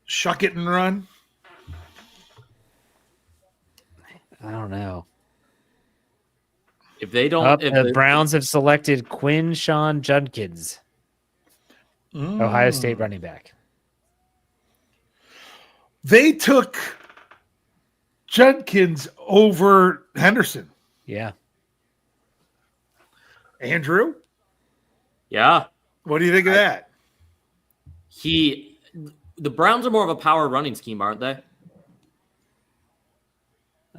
shuck it and run?
I don't know.
If they don't,
The Browns have selected Quinn Judkins, Ohio State running back.
They took Judkins over Henderson.
Yeah.
Andrew?
Yeah.
What do you think of that?
The Browns are more of a power running scheme, aren't they?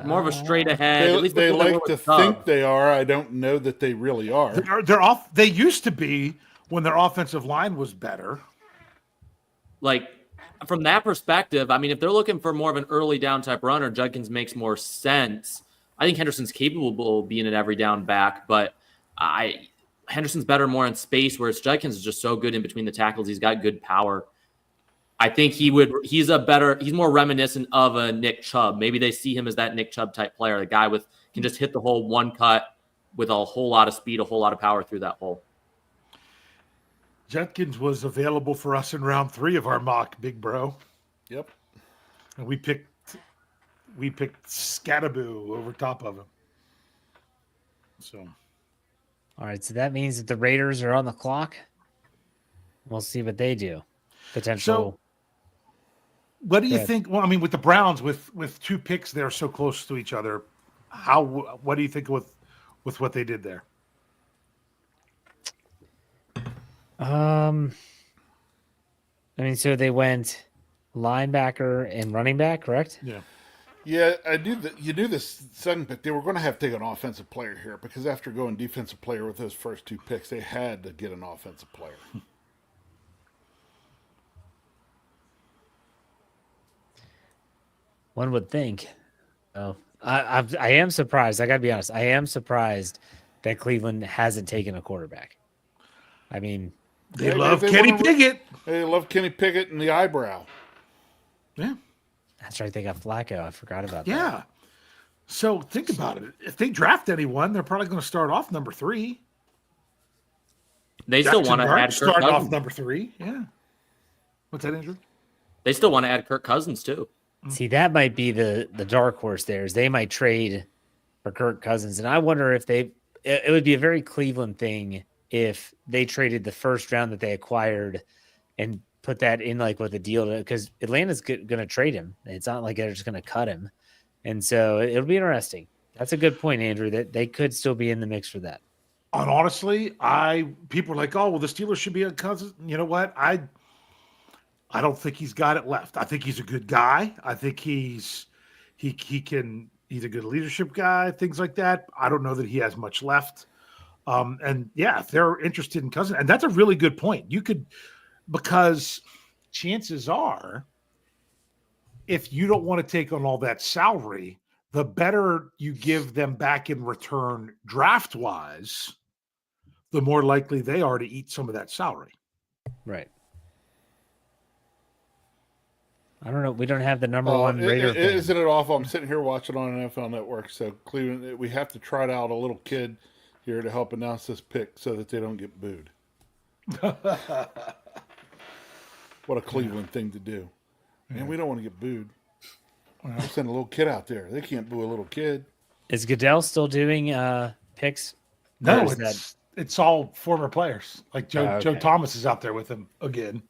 More of a straight ahead. At least
they like to think they are. I don't know that they really are.
They're off. They used to be when their offensive line was better.
Like from that perspective, I mean, if they're looking for more of an early down type runner, Judkins makes more sense. I think Henderson's capable of being an every down back, but Henderson's better more in space, whereas Judkins is just so good in between the tackles. He's got good power. I think he's more reminiscent of a Nick Chubb. Maybe they see him as that Nick Chubb type player, the guy can just hit the hole one cut with a whole lot of speed, a whole lot of power through that hole.
Judkins was available for us in round 3 of our mock, big bro.
Yep.
And we picked Scattaboo over top of him. So,
all right, so that means that the Raiders are on the clock. We'll see what they do. Potential.
So, what do you think? Well, I mean, with the Browns, with 2 picks, they're so close to each other. What do you think with what they did there?
I mean, so they went linebacker and running back, correct?
Yeah.
Yeah, I knew that you knew this second pick. They were going to have to take an offensive player here because after going defensive player with those first 2 picks, they had to get an offensive player.
One would think. Oh, I am surprised. I got to be honest. I am surprised that Cleveland hasn't taken a quarterback. I mean,
they love Kenny Pickett.
They love Kenny Pickett and the eyebrow.
Yeah.
That's right. They got Flacco. I forgot about that.
Yeah. So think about it. If they draft anyone, they're probably going to start off number 3.
They still want to add Kirk
starting off
Cousins.
number 3. Yeah. What's that, Andrew?
They still want to add Kirk Cousins too.
See, that might be the dark horse there, is they might trade for Kirk Cousins. And I wonder if it would be a very Cleveland thing if they traded the first round that they acquired and put that in like with a deal, because Atlanta's going to trade him. It's not like they're just going to cut him. And so it'll be interesting. That's a good point, Andrew, that they could still be in the mix for that.
And honestly, people are like, oh, well, the Steelers should be on Cousins. You know what? I don't think he's got it left. I think he's a good guy. I think he's a good leadership guy, things like that. I don't know that he has much left. And yeah, if they're interested in Cousins, and that's a really good point. You could, because chances are, if you don't want to take on all that salary, the better you give them back in return draft-wise, the more likely they are to eat some of that salary.
Right. I don't know. We don't have the number one Raider fan.
Isn't it awful? I'm sitting here watching on NFL Network. So Cleveland, we have to trot out a little kid here to help announce this pick so that they don't get booed. What a Cleveland thing to do. Man, we don't want to get booed. We'll send a little kid out there. They can't boo a little kid.
Is Goodell still doing picks?
No, it's all former players. Like Joe Thomas is out there with him again.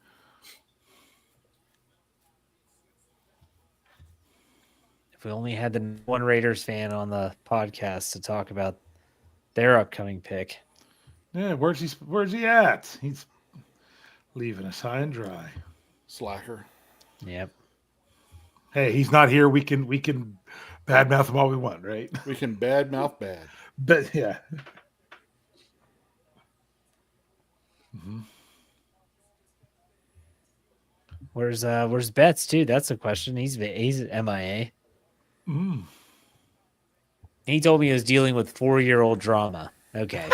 If we only had the one Raiders fan on the podcast to talk about their upcoming pick.
Yeah, where's he at? He's leaving us high and dry.
Slacker.
Yep.
Hey, he's not here. We can badmouth him all we want, right?
We can badmouth bad.
But yeah. Mm-hmm.
Where's Betts too? That's the question. He's MIA.
Mm.
He told me he was dealing with 4-year-old drama. Okay.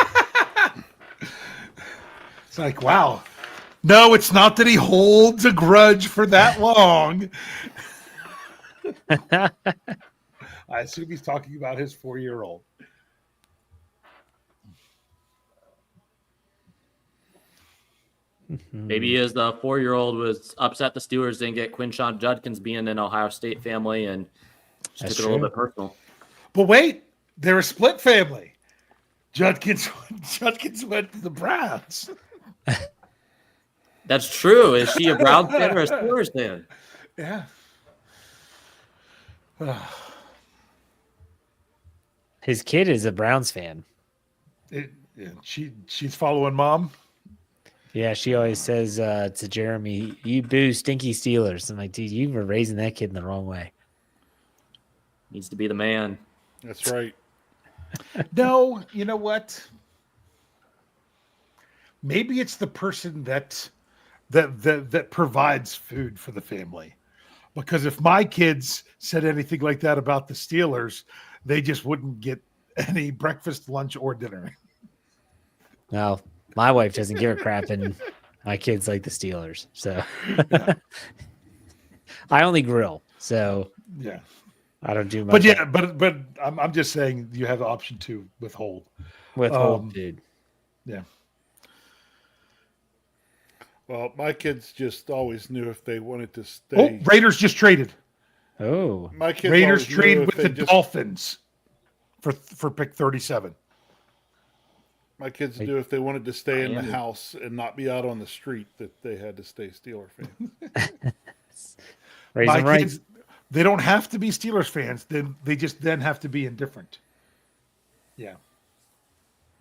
It's like, wow. No, it's not that he holds a grudge for that long. I assume he's talking about his 4-year-old.
Maybe his 4-year-old was upset the Steelers didn't get Quinshon Judkins being an Ohio State family and took it a little bit personal.
But wait, they're a split family. Judkins went to the Browns.
That's true. Is she a Browns fan or a Steelers fan?
Yeah.
His kid is a Browns fan.
She's following mom.
Yeah, she always says to Jeremy, "You boo stinky Steelers." I'm like, dude, you were raising that kid in the wrong way.
Needs to be the man.
That's right.
No, you know what? Maybe it's the person that provides food for the family. Because if my kids said anything like that about the Steelers, they just wouldn't get any breakfast, lunch, or dinner.
No, my wife doesn't give a crap, and my kids like the Steelers. So
Yeah.
I only grill. So
Yeah.
I don't do much.
But yeah, but I'm just saying you have the option to withhold.
Dude.
Yeah.
Well, my kids just always knew if they wanted to stay.
Oh, Raiders just traded.
Oh.
My kids
Raiders
always knew
trade
if
with
they
the
just-
Dolphins for pick 37.
My kids knew if they wanted to stay in the
Miami.
house and not be out on the street that they had to stay Steeler fans.
Raise
My
them right.
kids, they don't have to be Steelers fans. They just have to be indifferent. Yeah.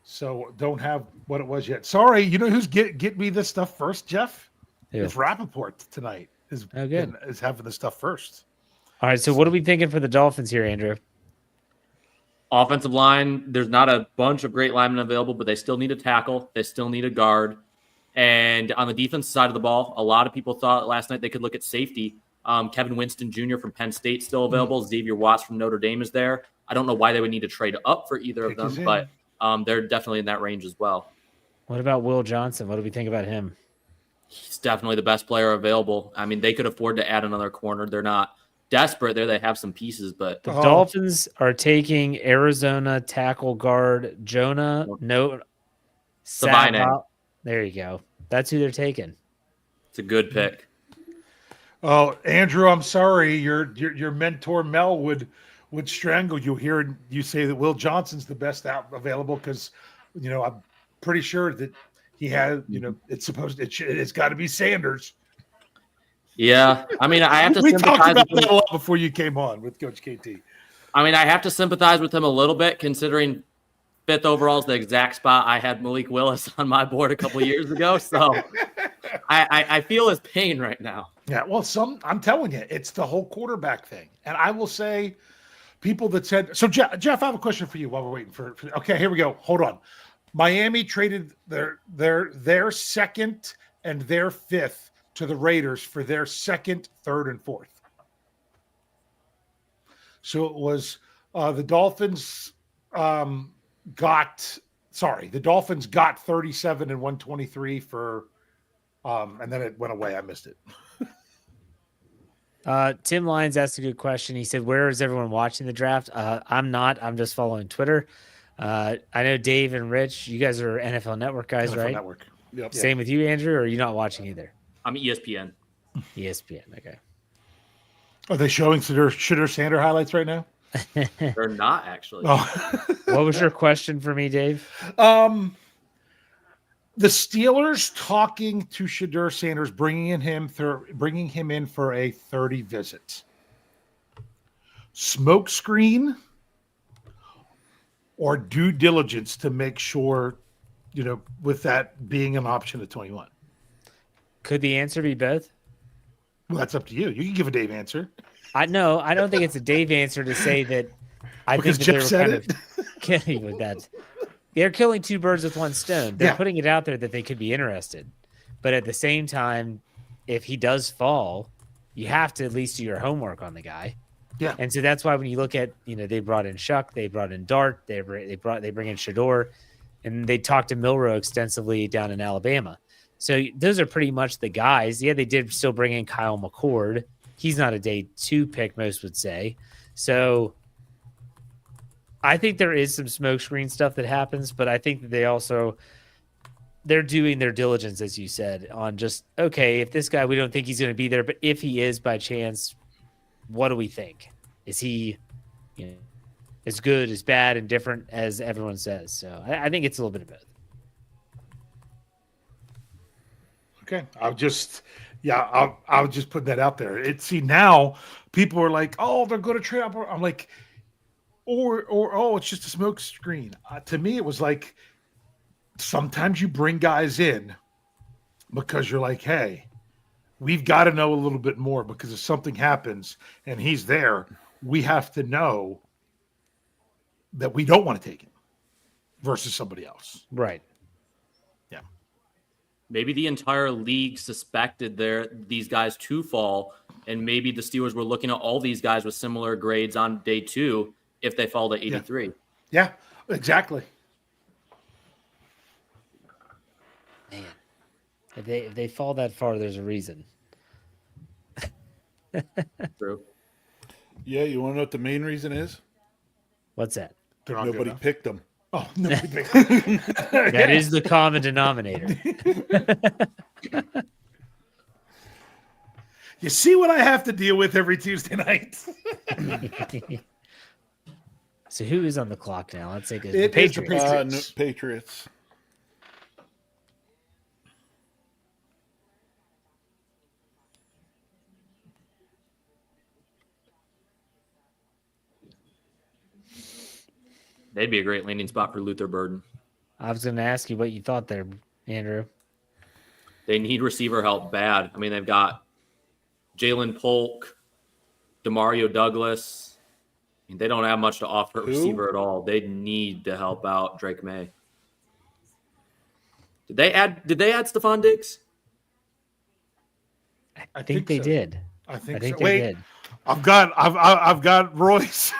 So don't have what it was yet. Sorry, you know who's get me this stuff first, Jeff?
Who?
It's Rappaport tonight. Is having the stuff first.
All right, so what are we thinking for the Dolphins here, Andrew?
Offensive line, there's not a bunch of great linemen available, but they still need a tackle. They still need a guard. And on the defense side of the ball, a lot of people thought last night they could look at safety. Kevin Winston Jr. from Penn State still available. Xavier Watts from Notre Dame is there. I don't know why they would need to trade up for either of them, but they're definitely in that range as well.
What about Will Johnson? What do we think about him?
He's definitely the best player available. I mean, they could afford to add another corner. They're not desperate there. They have some pieces, but
The Dolphins are taking Arizona tackle guard Jonah
Savine.
There you go. That's who they're taking.
It's a good pick.
Oh, Andrew, I'm sorry. Your mentor Mel would strangle you here. You say that Will Johnson's the best out available because, I'm pretty sure that he has. It's got to be Sanders.
Yeah, I mean, I have to.
We talked about
with
that a lot before you came on with Coach KT.
I mean, I have to sympathize with him a little bit, considering 5th overall is the exact spot I had Malik Willis on my board a couple years ago. So I feel his pain right now.
Yeah, well, I'm telling you, it's the whole quarterback thing. And I will say, people that said, so Jeff, I have a question for you while we're waiting for okay, here we go. Hold on. Miami traded their second and their 5th to the Raiders for their 2nd, 3rd, and 4th. So it was the Dolphins got 37 and 123 for and then it went away. I missed it.
Tim Lyons asked a good question. He said, where is everyone watching the draft? I'm not. I'm just following Twitter. I know Dave and Rich, you guys are NFL Network guys,
NFL
right?
Network. Yep.
Same with you, Andrew, or are you not watching either?
I'm ESPN.
ESPN, okay.
Are they showing Shitter Sander highlights right now?
They're not actually.
Oh.
What was your question for me, Dave?
The Steelers talking to Shadur Sanders, bringing him in for a 30 visit. Smoke screen or due diligence to make sure, with that being an option at 21.
Could the answer be both?
Well, that's up to you. You can give a Dave answer.
I don't think it's a Dave answer to say that. I
Because
think that
Jeff said it.
Kidding with that. They're killing 2 birds with 1 stone. They're
Yeah.
putting it out there that they could be interested. But at the same time, if he does fall, you have to at least do your homework on the guy.
Yeah.
And so that's why when you look at, they brought in Shuck, they brought in Dart, they bring in Shador, and they talked to Milroe extensively down in Alabama. So those are pretty much the guys. Yeah, they did still bring in Kyle McCord. He's not a day 2 pick, most would say. So I think there is some smokescreen stuff that happens, but I think that they're doing their diligence, as you said, on just, okay, if this guy, we don't think he's going to be there, but if he is by chance, what do we think? Is he as good, as bad, and different as everyone says? So I think it's a little bit of both.
Okay. I'll just put that out there. Now people are like, oh, they're going to trade up. I'm like, or it's just a smoke screen. To me, it was like sometimes you bring guys in because you're like, hey, we've got to know a little bit more because if something happens and he's there, we have to know that we don't want to take him versus somebody else.
Right.
Yeah.
Maybe the entire league suspected these guys to fall, and maybe the Steelers were looking at all these guys with similar grades on day 2 if they fall to 83.
Yeah, exactly.
Man, if they fall that far, there's a reason.
True.
Yeah, you want to know what the main reason is?
What's that?
They're not good
Nobody
enough.
picked them.
Oh, no.
That is the common denominator.
You see what I have to deal with every Tuesday night?
So who is on the clock now? Let's say the
It is the
Patriots.
Patriots.
Patriots.
They'd be a great landing spot for Luther Burden.
I was going to ask you what you thought there, Andrew.
They need receiver help bad. I mean, they've got Jalen Polk, Demario Douglas. I mean, they don't have much to offer at receiver at all. They need to help out Drake May. Did they add Stephon Diggs?
I think they
so.
did.
I think
so.
so.
They
Wait,
did.
I've got Roy's.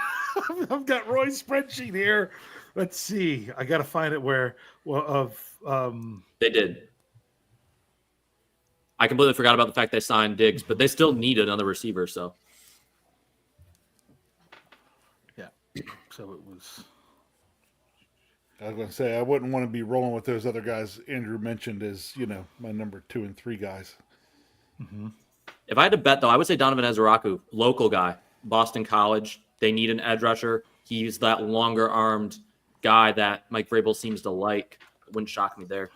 I've got Roy's spreadsheet here. Let's see. I got to find it
They did. I completely forgot about the fact they signed Diggs, but they still need another receiver. So,
yeah. So it was.
I was going to say I wouldn't want to be rolling with those other guys Andrew mentioned as my number 2 and 3 guys.
Mm-hmm.
If I had to bet, though, I would say Donovan Ezeraku, local guy, Boston College. They need an edge rusher. He's that longer-armed guy that Mike Vrabel seems to like. It wouldn't shock me there.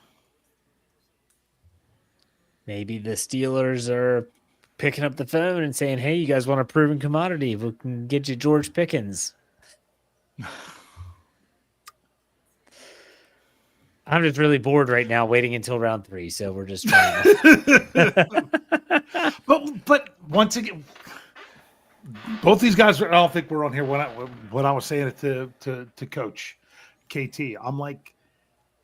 Maybe the Steelers are picking up the phone and saying, hey, you guys want a proven commodity? We can get you George Pickens. I'm just really bored right now waiting until round 3, so we're just trying to...
But once again, both these guys, I don't think we're on here when I was saying it to Coach KT. I'm like,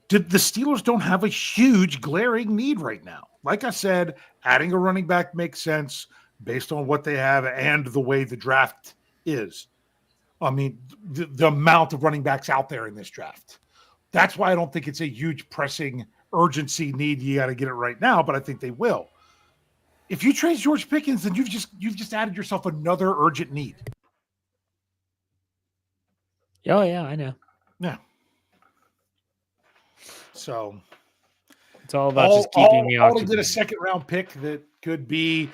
the Steelers don't have a huge glaring need right now. Like I said, adding a running back makes sense based on what they have and the way the draft is. I mean, the amount of running backs out there in this draft. That's why I don't think it's a huge pressing urgency need. You got to get it right now, but I think they will. If you trade George Pickens, then you've just added yourself another urgent need.
Oh yeah, I know.
Yeah. So
it's all about just keeping me
occupied. To get a second round pick that could be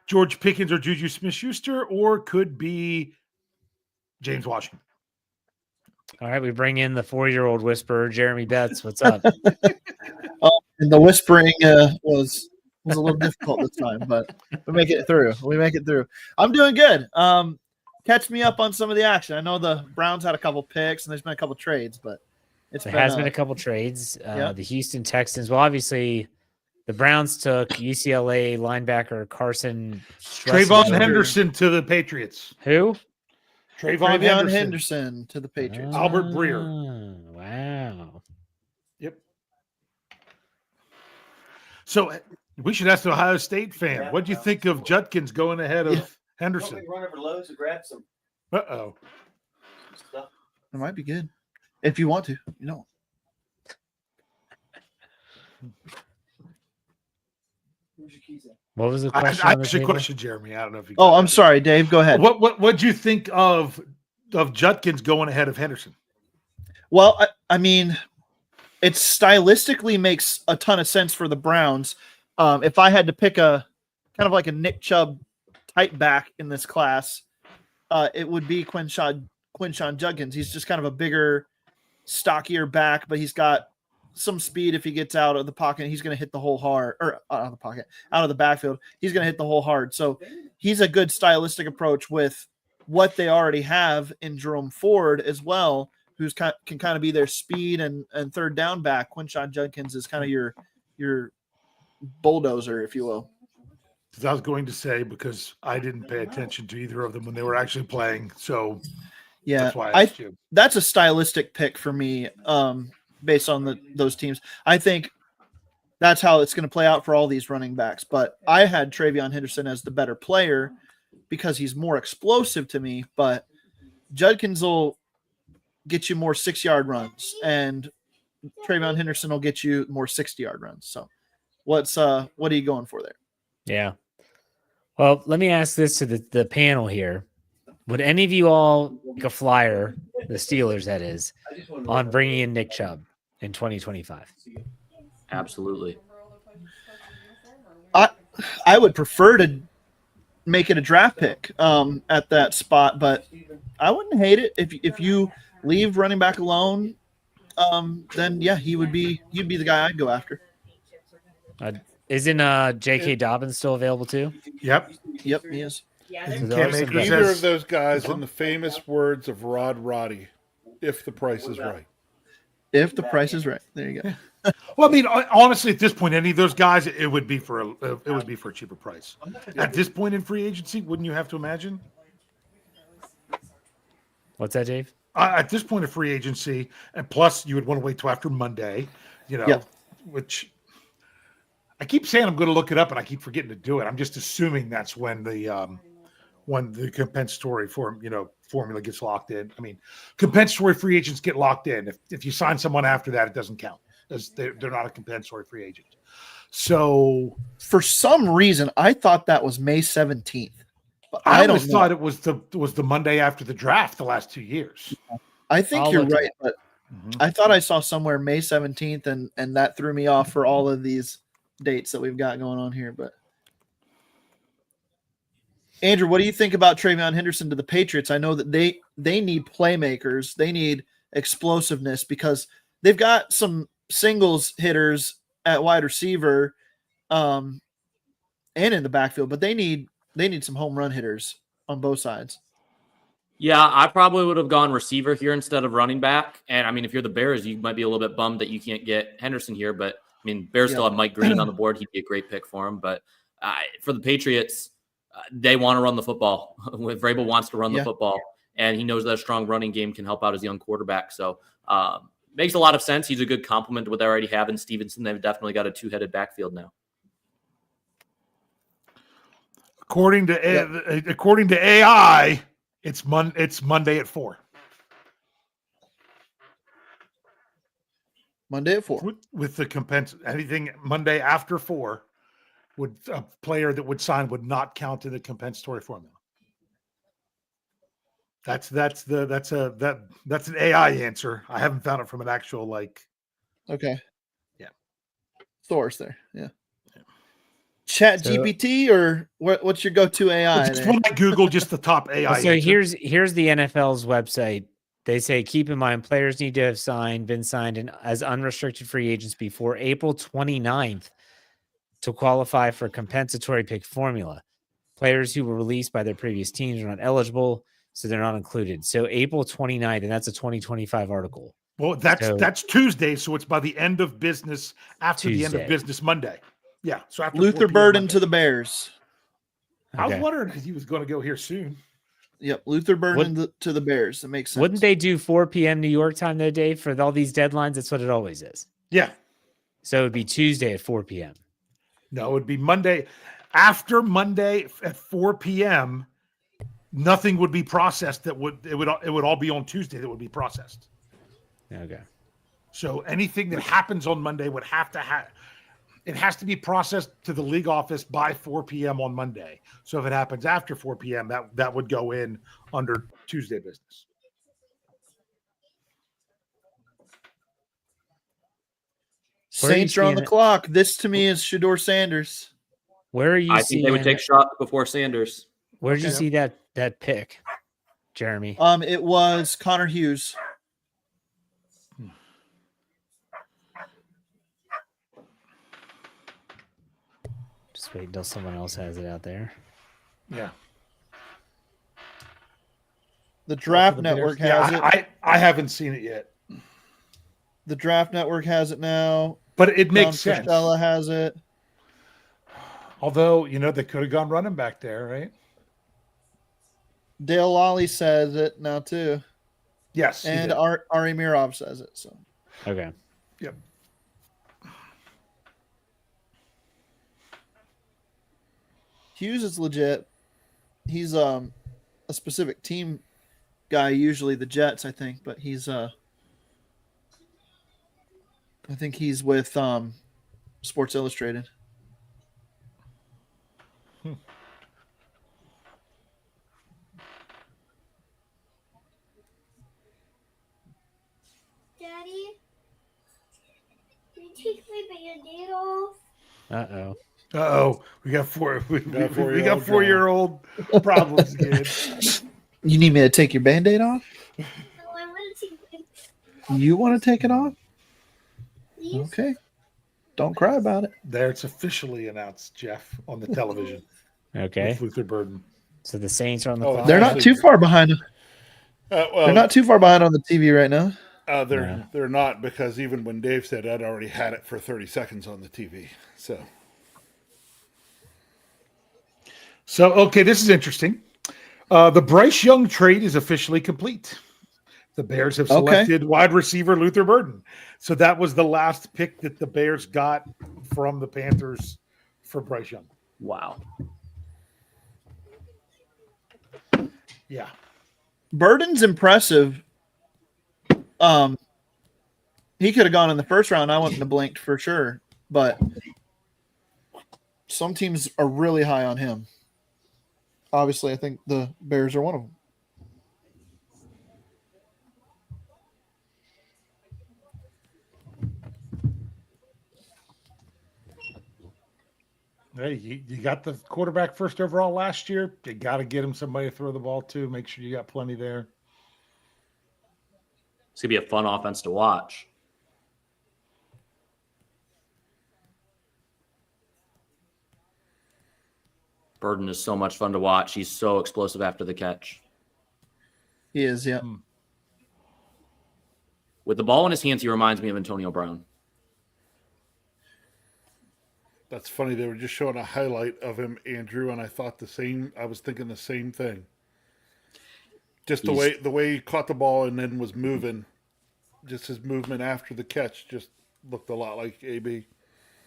George Pickens or Juju Smith-Schuster, or could be James Washington.
All right, we bring in the 4-year-old whisperer, Jeremy Betts. What's up?
And the whispering was a little difficult this time, but we make it through. I'm doing good. Catch me up on some of the action. I know the Browns had a couple picks and there's been a couple trades, but
there has been a couple trades.
Yeah.
The Houston Texans. Well, obviously, the Browns took UCLA linebacker Carson
Trayvon Henderson to the Patriots.
Who?
Trayvon Henderson to the Patriots.
Albert Breer.
Wow.
Yep. So we should ask the Ohio State fan. What do you think of Judkins going ahead of Henderson?
Run over Lowe's to grab some.
Uh-oh.
Stuff.
It might be good if you want to.
Where's your keys at?
What was the question?
I actually questioned Jeremy. I don't know if you.
Oh, I'm sorry, Dave. Go ahead.
What do you think of Judkins going ahead of Henderson?
Well, I mean, it stylistically makes a ton of sense for the Browns. If I had to pick a kind of like a Nick Chubb type back in this class, it would be Quinshon Judkins. He's just kind of a bigger, stockier back, but he's got some speed. If he gets out of the pocket, he's going to hit the hole hard, or out of the pocket, out of the backfield, he's going to hit the hole hard. So he's a good stylistic approach with what they already have in Jerome Ford as well, who's can kind of be their speed and third down back. Quinshon Judkins is kind of your bulldozer, if you will.
I was going to say, because I didn't pay attention to either of them when they were actually playing. So
yeah,
that's why I asked you.
That's a stylistic pick for me. Based on those teams, I think that's how it's going to play out for all these running backs. But I had Trayvon Henderson as the better player because he's more explosive to me. But Judkins will get you more 6-yard runs, and Trayvon Henderson will get you more 60-yard runs. So, what are you going for there?
Yeah. Well, let me ask this to the panel here. Would any of you all make a flyer, the Steelers that is, on bringing in Nick Chubb in 2025?
Absolutely.
I would prefer to make it a draft pick at that spot, but I wouldn't hate it if you leave running back alone. Then yeah, you'd be the guy I'd go after.
Isn't J.K. Dobbins still available too?
Yep,
he is.
Neither of those guys, in the famous words of Rod Roddy, if the price is right.
If the price is right, there you go.
Well, I mean, honestly, at this point, any of those guys, it would be for a cheaper price. At this point in free agency, wouldn't you have to imagine?
What's that, Dave?
At this point of free agency, and plus you would want to wait till after Monday, which I keep saying I'm going to look it up, and I keep forgetting to do it. I'm just assuming that's when the compensatory formula gets locked in. I mean, compensatory free agents get locked in. If you sign someone after that, it doesn't count, because they're not a compensatory free agent. So
for some reason, I thought that was May 17th. But
I thought it was the Monday after the draft the last 2 years.
I think you're right, but I thought I saw somewhere May 17th, and that threw me off for all of these dates that we've got going on here. But Andrew, what do you think about Travion Henderson to the Patriots? I know that they need playmakers, they need explosiveness because they've got some singles hitters at wide receiver, and in the backfield, but they need some home run hitters on both sides.
Yeah, I probably would have gone receiver here instead of running back. And I mean, if you're the Bears, you might be a little bit bummed that you can't get Henderson here. But I mean, Bears still have Mike Green on the board. He'd be a great pick for him. But for the Patriots, they want to run the football. Vrabel wants to run the football, and he knows that a strong running game can help out his young quarterback. So makes a lot of sense. He's a good complement to what they already have in Stevenson. They've definitely got a two-headed backfield now.
According to AI, it's Monday at 4.
Monday at 4.
With the anything Monday after 4 would a player that would sign would not count in the compensatory formula. That's an AI answer. I haven't found it from an actual
Okay.
Yeah.
Source there. Yeah. Chat GPT or what's your go-to AI?
Just when I Google just the top AI.
So here's the NFL's website. They say, keep in mind, players need to have been signed as unrestricted free agents before April 29th to qualify for compensatory pick formula. Players who were released by their previous teams are not eligible, so they're not included. So April 29th, and that's a 2025 article.
Well, that's Tuesday, so it's by the end of business after the end of business Monday. Yeah. So after
Luther Burden to the Bears.
Okay. I was wondering because he was going to go here soon.
Yep, Luther Burden to the Bears. That makes sense.
Wouldn't they do 4 p.m. New York time that day for all these deadlines? That's what it always is.
Yeah.
So it would be Tuesday at 4 p.m.
No, it would be Monday. After Monday at 4 p.m., nothing would be processed. It would all be on Tuesday that would be processed.
Okay.
So anything that happens on Monday would have to it has to be processed to the league office by 4 p.m. on Monday. So if it happens after 4 p.m., that would go in under Tuesday business.
Saints are on the clock. This to me is Shedeur Sanders.
Where are you?
I think they would take Shaw before Sanders.
Where did you see that pick, Jeremy?
It was Connor Hughes.
Just wait until someone else has it out there.
Yeah.
The Draft Network has it.
I haven't seen it yet.
The Draft Network has it now.
But it makes sense.
Costello has it.
Although, they could have gone running back there, right?
Dale Lally says it now too.
Yes.
And Ari Mirov says it. So
okay.
Yep.
Hughes is legit. He's a specific team guy, usually the Jets, I think, but he's I think he's with Sports Illustrated.
Daddy, can you take my Band-Aid off?
Uh-oh. We got 4-year-old problems again.
You need me to take your Band-Aid off?
No, I want to take it.
You want to take it off?
Please?
Okay. Don't cry about it.
There, it's officially announced, Jeff, on the television.
Okay.
With Luther Burden.
So the Saints are on the clock.
They're not too far behind.
Well,
they're not too far behind on the TV right now.
They're not, because even when Dave said I'd already had it for 30 seconds on the TV. So
okay, this is interesting. The Bryce Young trade is officially complete. The Bears have selected wide receiver Luther Burden. So that was the last pick that the Bears got from the Panthers for Bryce Young.
Wow.
Yeah.
Burden's impressive. He could have gone in the first round. I wouldn't have blinked for sure. But some teams are really high on him. Obviously, I think the Bears are one of them.
Hey, you got the quarterback first overall last year. You got to get him somebody to throw the ball to. Make sure you got plenty there.
It's gonna be a fun offense to watch. Burden is so much fun to watch. He's so explosive after the catch.
He is, yeah.
With the ball in his hands, he reminds me of Antonio Brown.
That's funny. They were just showing a highlight of him, Andrew, and I thought the same. I was thinking the same thing. Just the way he caught the ball and then was moving, just his movement after the catch just looked a lot like AB.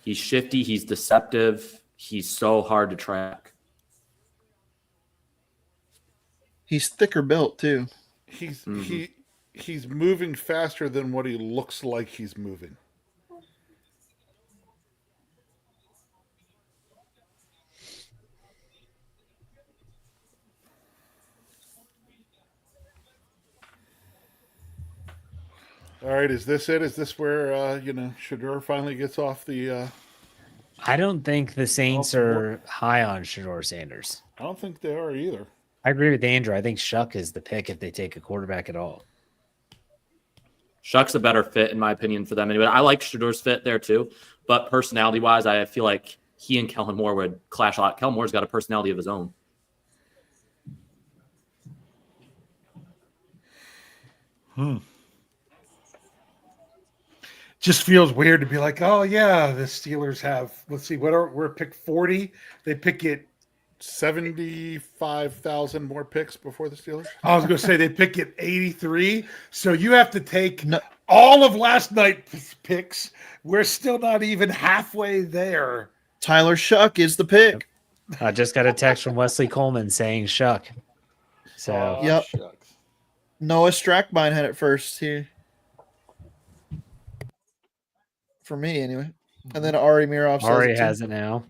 He's shifty. He's deceptive. He's so hard to track.
He's thicker built too.
He's moving faster than what he looks like he's moving. All right, is this it? Is this where Shedeur finally gets off the?
I don't think the Saints are high on Shedeur Sanders.
I don't think they are either.
I agree with Andrew. I think Shuck is the pick if they take a quarterback at all.
Shuck's a better fit, in my opinion, for them anyway. I like Shadeur's fit there too, but personality-wise, I feel like he and Kellen Moore would clash a lot. Kellen Moore's got a personality of his own.
Just feels weird to be like, oh yeah, the Steelers have. Let's see, we're pick 40. They pick it
75,000 more picks before the Steelers.
I was going to say they pick it 83. So you have to take all of last night's picks. We're still not even halfway there.
Tyler Shuck is the pick.
I just got a text from Wesley Coleman saying Shuck. So
Yep.
Shucks.
Noah Strackbine had it first here. For me, anyway. And then Ari Mirov says
Ari
it too.
has it now.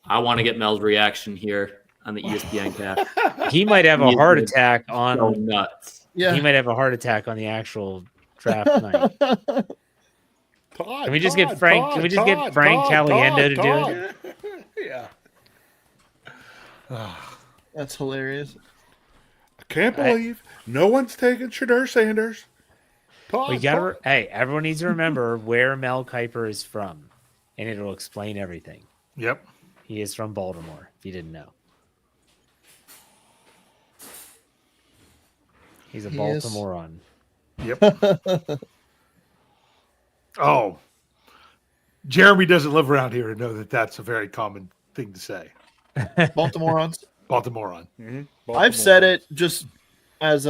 I want to get Mel's reaction here on the ESPN cast.
He might have a heart attack on.
So nuts.
Yeah.
He might have a heart attack on the actual draft night. Can we just get Frank? Can we just get Frank Caliendo to do it?
Yeah.
That's hilarious.
I can't believe no one's taking Shedeur Sanders.
We got to. Hey, everyone needs to remember where Mel Kiper is from, and it'll explain everything.
Yep.
He is from Baltimore, if you didn't know. He's a Baltimorean.
Yep. Oh. Jeremy doesn't live around here to know that that's a very common thing to say.
Baltimoreans.
Baltimorean.
Mm-hmm.
I've said it just as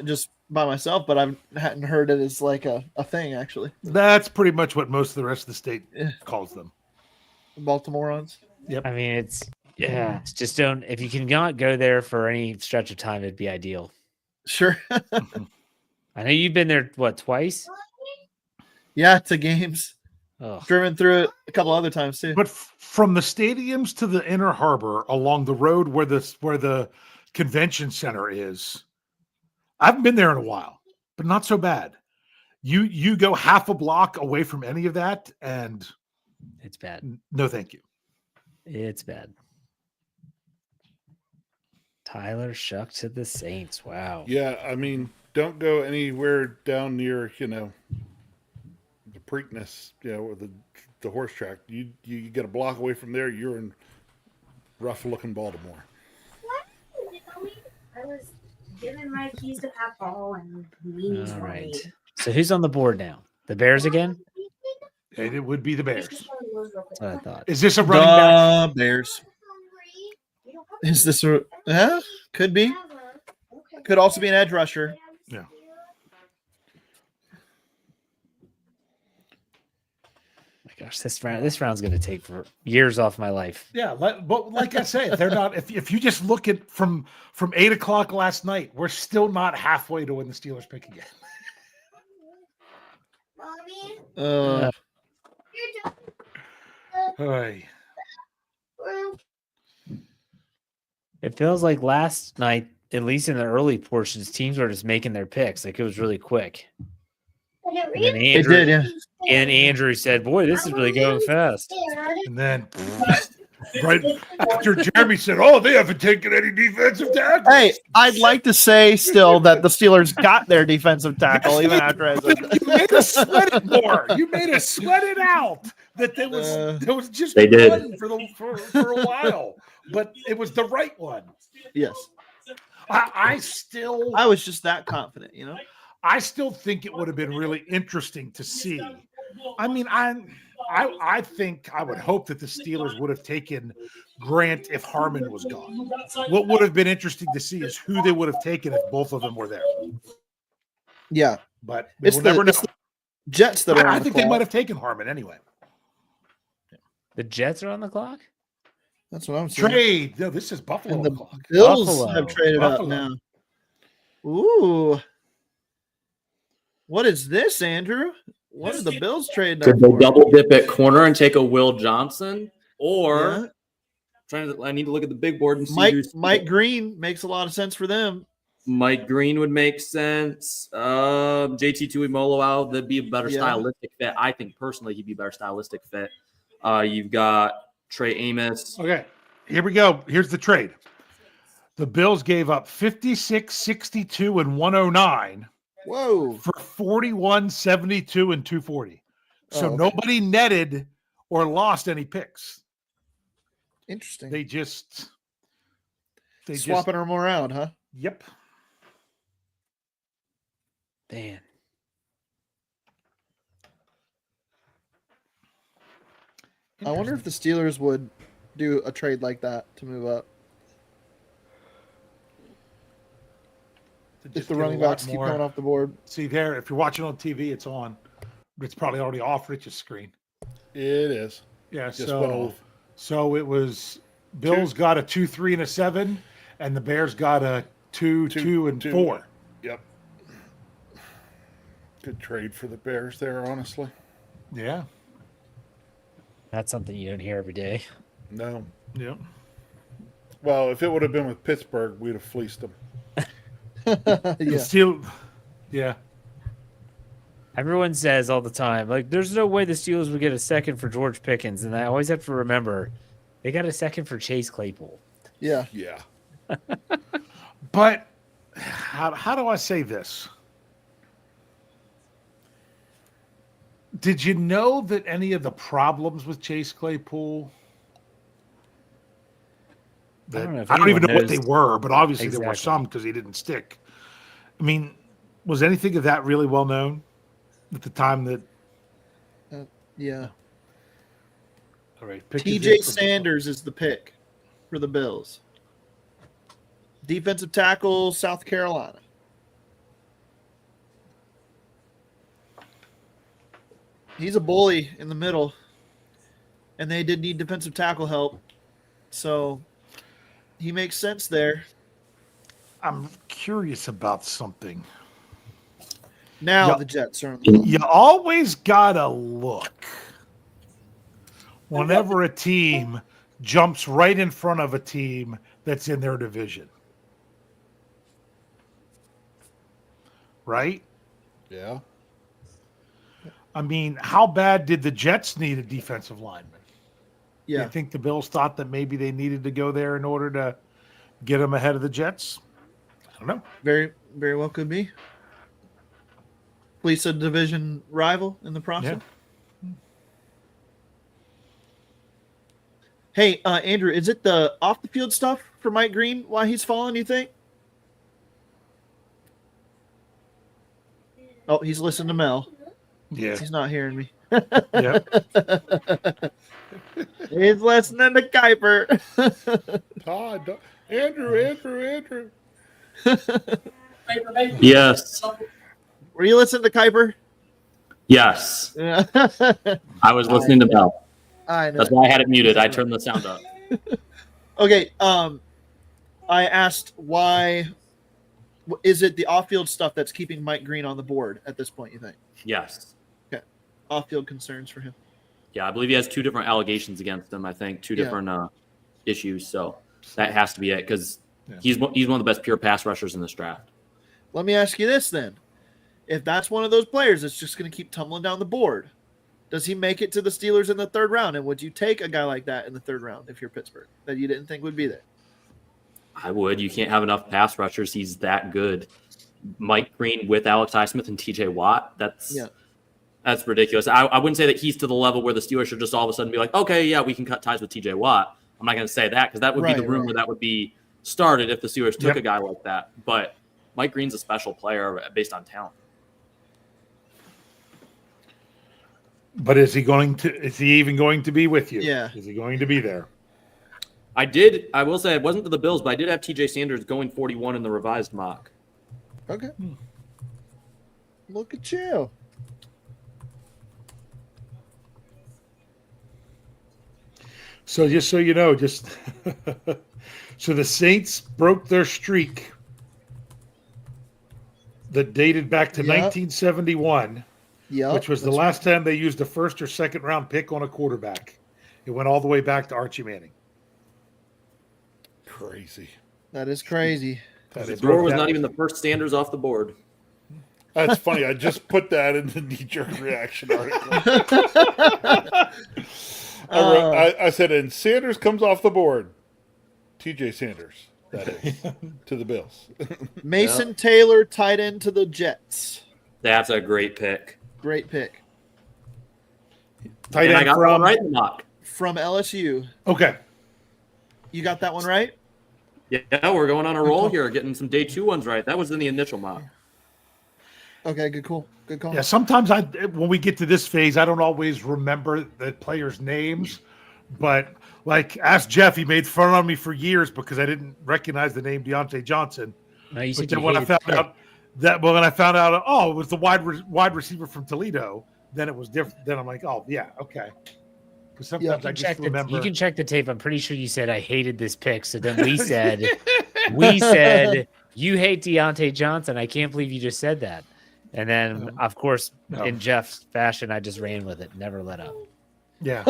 just by myself, but I hadn't heard it as like a thing, actually.
That's pretty much what most of the rest of the state calls them.
Baltimoreans.
Yep.
I mean, it's just don't. If you can not go there for any stretch of time, it'd be ideal.
Sure.
I know you've been there, what, twice?
Yeah, to games.
Oh,
Driven through it a couple other times too.
But from the stadiums to the inner harbor along the road where the convention center is, I haven't been there in a while, but not so bad. You go half a block away from any of that, and
it's bad.
No, thank you.
It's bad. Tyler Shuck to the Saints. Wow.
Yeah, I mean, don't go anywhere down near, the Preakness, or the horse track. You get a block away from there, you're in rough looking Baltimore.
I was given my keys to Paul and we
All right. So who's on the board now? The Bears again?
And it would be the Bears.
That's what I thought.
Is this a running back?
The Bears. Is this a? Could be. Could also be an edge rusher.
Yeah.
My gosh, this round's going to take for years off my life.
Yeah, but like I say, they're not. If you just look at from 8:00 last night, we're still not halfway to when the Steelers pick again.
Mommy,
Hey.
It feels like last night, at least in the early portions, teams were just making their picks. Like it was really quick. And
It did, yeah.
And Andrew said, "Boy, this is really going fast."
And then right after Jeremy said, "Oh, they haven't taken any defensive tackles."
Hey, I'd like to say still that the Steelers got their defensive tackle even after I said
You made us sweat it more. You made us sweat it out. That there was just
They did.
one for a while, but it was the right one.
yes.
I
was just that confident, you know.
I still think it would have been really interesting to see. I mean, I think I would hope that the Steelers would have taken Grant if Harmon was gone. What would have been interesting to see is who they would have taken if both of them were there.
Yeah,
but we'll never know.
It's the Jets that are.
I think they might have taken Harmon anyway.
The Jets are on the clock.
That's what I'm saying.
Trade. No, this is Buffalo.
And the
clock.
Bills
Buffalo.
have traded up now. Ooh. What is this, Andrew? What are the Bills trading
Could
up
they
for?
double dip at corner and take a Will Johnson? Or I need to look at the big board and see
Mike Green makes a lot of sense for them.
Mike Green would make sense. JT Tuimoloau, that'd be a better stylistic fit. I think personally he'd be a better stylistic fit. You've got Trey Amos.
Okay, here we go. Here's the trade. The Bills gave up 56, 62, and 109.
Whoa.
For 41, 72, and 240. So nobody netted or lost any picks.
Interesting.
They just
swapping them around, huh?
Yep.
Man.
I wonder if the Steelers would do a trade like that to move up. If the running backs keep coming off the board.
See there, if you're watching on TV, it's on. But it's probably already off Rich's screen.
It is.
Yeah,
Just went off.
So it was Bills got a 2, 3, and a 7, and the Bears got a 2, 2, and 4.
Yep. Good trade for the Bears there, honestly.
Yeah.
That's something you don't hear every day.
No.
Yep.
Well, if it would have been with Pittsburgh, we'd have fleeced them.
Yeah.
Everyone says all the time, like, there's no way the Steelers would get a second for George Pickens. And I always have to remember, they got a second for Chase Claypool.
Yeah.
Yeah.
But how do I say this? Did you know that any of the problems with Chase Claypool?
I don't know if
I don't even know
anyone
what they
knows.
were, but obviously there were
Exactly.
some because he didn't stick. I mean, was anything of that really well known at the time that?
Yeah.
All right, pick
TJ Sanders is the pick for the Bills. Defensive tackle, South Carolina. He's a bully in the middle, and they did need defensive tackle help, so he makes sense there.
I'm curious about something.
Now the Jets are on the
You always gotta look whenever a team jumps right in front of a team that's in their division. Right?
Yeah.
I mean, how bad did the Jets need a defensive lineman?
Yeah.
I think the Bills thought that maybe they needed to go there in order to get them ahead of the Jets. I don't know.
Very, very well could be. At least a division rival in the process.
Yeah.
Hey, Andrew, is it the off the field stuff for Mike Green? Why he's falling? You think? Oh, he's listening to Mel.
Yeah.
He's not hearing me.
Yeah.
He's listening to Kuiper.
Todd, Andrew.
Yes.
Were you listening to Kuiper?
Yes.
Yeah.
I was listening to Mel.
I know.
That's why I had it muted. I turned the sound up.
Okay. I asked why. Is it the off-field stuff that's keeping Mike Green on the board at this point? You think?
Yes.
Okay. Off-field concerns for him.
Yeah, I believe he has 2 different allegations against him. I think 2 different issues. So that has to be it because he's one of the best pure pass rushers in this draft.
Let me ask you this then: if that's one of those players that's just going to keep tumbling down the board, does he make it to the Steelers in the third round? And would you take a guy like that in the third round if you're Pittsburgh that you didn't think would be there?
I would. You can't have enough pass rushers. He's that good. Mike Green with Alex Highsmith and TJ Watt. That's ridiculous. I wouldn't say that he's to the level where the Steelers should just all of a sudden be like, okay, yeah, we can cut ties with TJ Watt. I'm not going to say that because that would be the rumor that would be started if the Steelers took a guy like that. But Mike Green's a special player based on talent.
But is he even going to be with you?
Yeah.
Is he going to be there?
I will say it wasn't to the Bills, but I did have TJ Sanders going 41 in the revised mock.
Okay. Look at you.
So just so you know, so the Saints broke their streak that dated back to 1971, which was the last time they used a first or second round pick on a quarterback. It went all the way back to Archie Manning.
Crazy.
That is crazy.
The door was not even the first Sanders off the board.
That's funny. I just put that in the knee-jerk reaction article. I said, and Sanders comes off the board. TJ Sanders, that is, to the Bills.
Mason Taylor, tight end to the Jets.
That's a great pick.
Great pick.
Tight end
I got one right in the mock.
From LSU.
Okay.
You got that one right?
Yeah, we're going on a roll here, getting some day 2 ones right. That was in the initial mock.
Okay, good call. Good call.
Yeah, sometimes when we get to this phase, I don't always remember the players' names, but like ask Jeff, he made fun of me for years because I didn't recognize the name Deontay Johnson.
No, you said
but then when I found out, oh, it was the wide receiver from Toledo, then it was different. Then I'm like, oh yeah, okay. Because sometimes I just remember.
You can check the tape. I'm pretty sure you said I hated this pick. So then we said, you hate Deontay Johnson. I can't believe you just said that. And then, of course, in Jeff's fashion, I just ran with it. Never let up.
Yeah.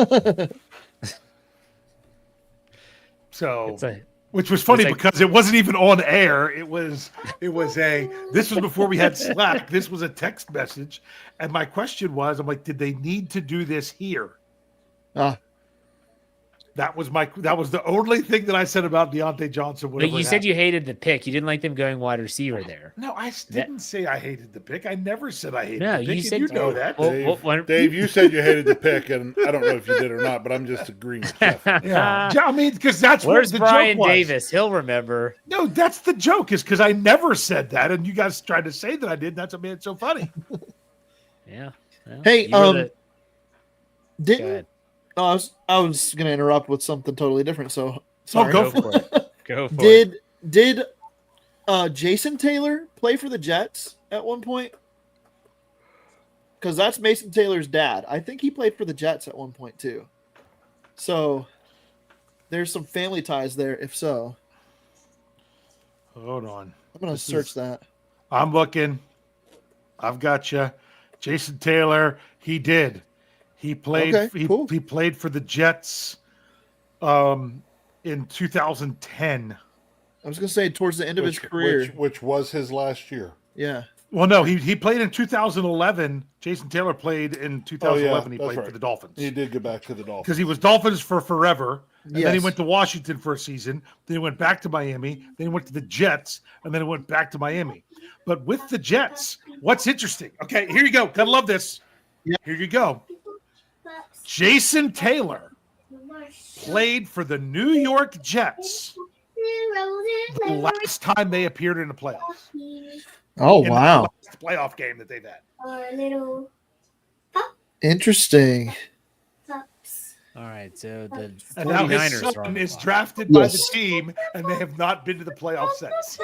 So, which was funny because it wasn't even on air. This was before we had Slack. This was a text message. And my question was, I'm like, did they need to do this here? That was the only thing that I said about Deontay Johnson.
But you said you hated the pick. You didn't like them going wide receiver there.
No, I didn't say I hated the pick. I never said I hated the pick.
You said
you know that.
Dave, you said you hated the pick, and I don't know if you did or not, but I'm just agreeing with Jeff.
Yeah, I mean, because that's
where's
what the
Brian
joke was.
Davis? He'll remember.
No, that's the joke. Is because I never said that, and you guys tried to say that I did. That's what made it so funny.
Yeah. Well,
hey,
didn't.
I was going to interrupt with something totally different. So sorry.
Go for it.
Go for it.
Did Jason Taylor play for the Jets at one point? Because that's Mason Taylor's dad. I think he played for the Jets at one point too. So there's some family ties there. If so,
hold on.
I'm going to search that.
I'm looking. I've got you. Jason Taylor. He did. He played.
Okay, cool.
He played for the Jets in 2010.
I was going to say towards the end of his career,
which was his last year.
Yeah.
Well, no, he played in 2011. Jason Taylor played in 2011. He played for the Dolphins.
He did go back to the Dolphins
because he was Dolphins for forever. And then he went to Washington for a season. Then he went back to Miami. Then he went to the Jets, and then he went back to Miami. But with the Jets, what's interesting? Okay, here you go. Gotta love this.
Yeah.
Here you go. Jason Taylor played for the New York Jets the last time they appeared in the playoffs.
Oh, wow.
The last playoff game that they've had.
Interesting.
All right, so the 49ers
and now his son is drafted by the team, and they have not been to the playoffs since.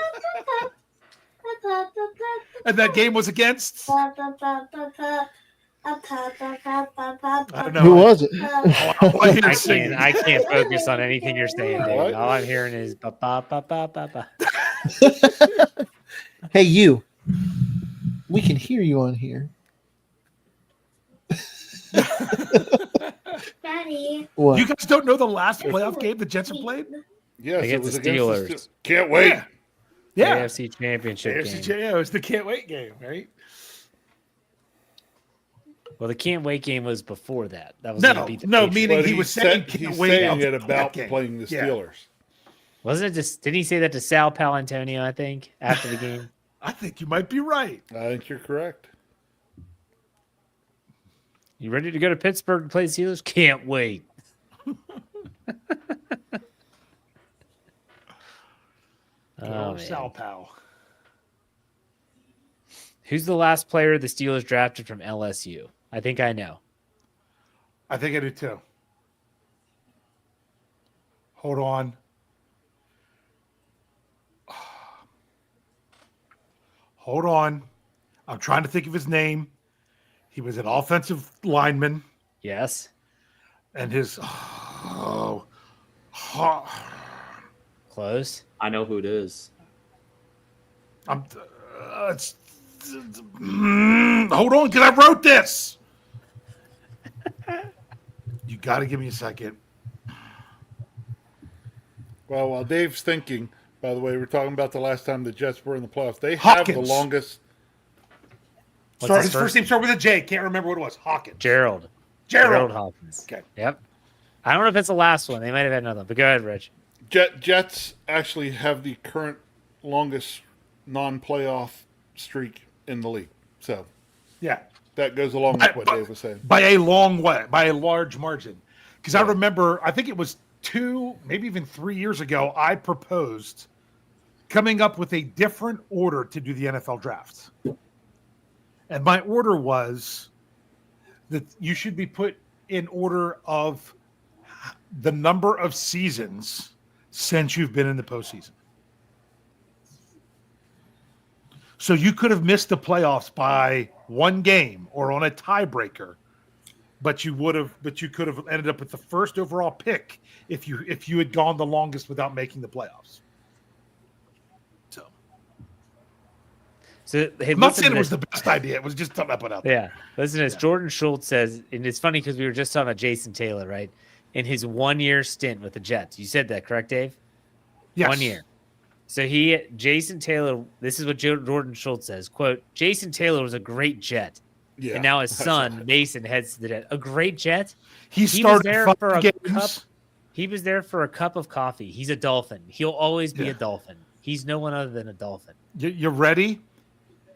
And that game was against? I don't know.
Who was it?
I can't focus on anything you're saying, David. All I'm hearing is ba ba ba ba ba ba.
Hey, you. We can hear you on here.
Daddy.
What?
You guys don't know the last playoff game the Jets have played?
Yes,
Against
it was
the
against
Steelers.
Can't wait.
Yeah.
AFC Championship game.
Yeah, it was the can't wait game, right?
Well, the can't wait game was before that. That was gonna beat the Patriots.
meaning
But
he was saying
he's
can't wait
saying it
about
about
that game.
playing the
Yeah.
Steelers.
Wasn't it just? Didn't he say that to Sal Palantonio? I think after the game.
I think you might be right.
I think you're correct.
You ready to go to Pittsburgh to play the Steelers? Can't wait.
Good
Oh,
old
man.
Sal Pal.
Who's the last player the Steelers drafted from LSU? I think I know.
I think I do too. Hold on. Hold on. I'm trying to think of his name. He was an offensive lineman,
Yes.
and his
Close.
I know who it is.
hold on, because I wrote this. You got to give me a second.
Well, while Dave's thinking, by the way, we're talking about the last time the Jets were in the playoffs. They have the
Hawkins.
longest.
His first name started with a J. Can't remember what it was. Hawkins.
Gerald Hawkins.
Okay.
Yep. I don't know if it's the last one. They might have had another. But go ahead, Rich.
Jets actually have the current longest non-playoff streak in the league. So
Yeah.
that goes along with what Dave was saying.
By a long way, by a large margin. Because I remember, I think it was 2, maybe even 3 years ago, I proposed coming up with a different order to do the NFL draft. And my order was that you should be put in order of the number of seasons since you've been in the postseason. So you could have missed the playoffs by one game or on a tiebreaker, but you could have ended up with the first overall pick if you had gone the longest without making the playoffs.
So hey,
I'm not
listen
saying
to
it was
this.
the best idea. It was just something I put out there.
Yeah. Listen to this. Jordan Schultz says, and it's funny because we were just talking about Jason Taylor, right? In his 1-year stint with the Jets. You said that, correct, Dave?
Yes.
1 year. So Jason Taylor, this is what Jordan Schultz says, quote, Jason Taylor was a great Jet.
Yeah.
And now his son, Mason, heads to the Jet. A great Jet?
He
was
started
there
5
for a
games.
cup. He was there for a cup of coffee. He's a Dolphin. He'll always be a Dolphin. He's no one other than a Dolphin.
You ready?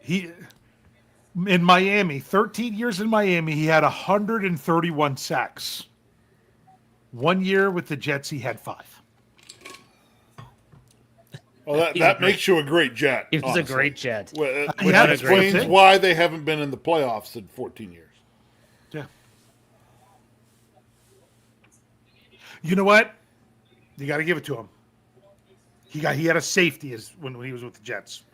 In Miami, 13 years in Miami, he had 131 sacks. 1 year with the Jets, he had 5.
Well, that makes you a great Jet.
He was
honestly.
a great Jet.
Which
Yeah, that's
explains
great.
why they haven't been in the playoffs in 14 years.
Yeah. You know what? You got to give it to him. He had a safety when he was with the Jets.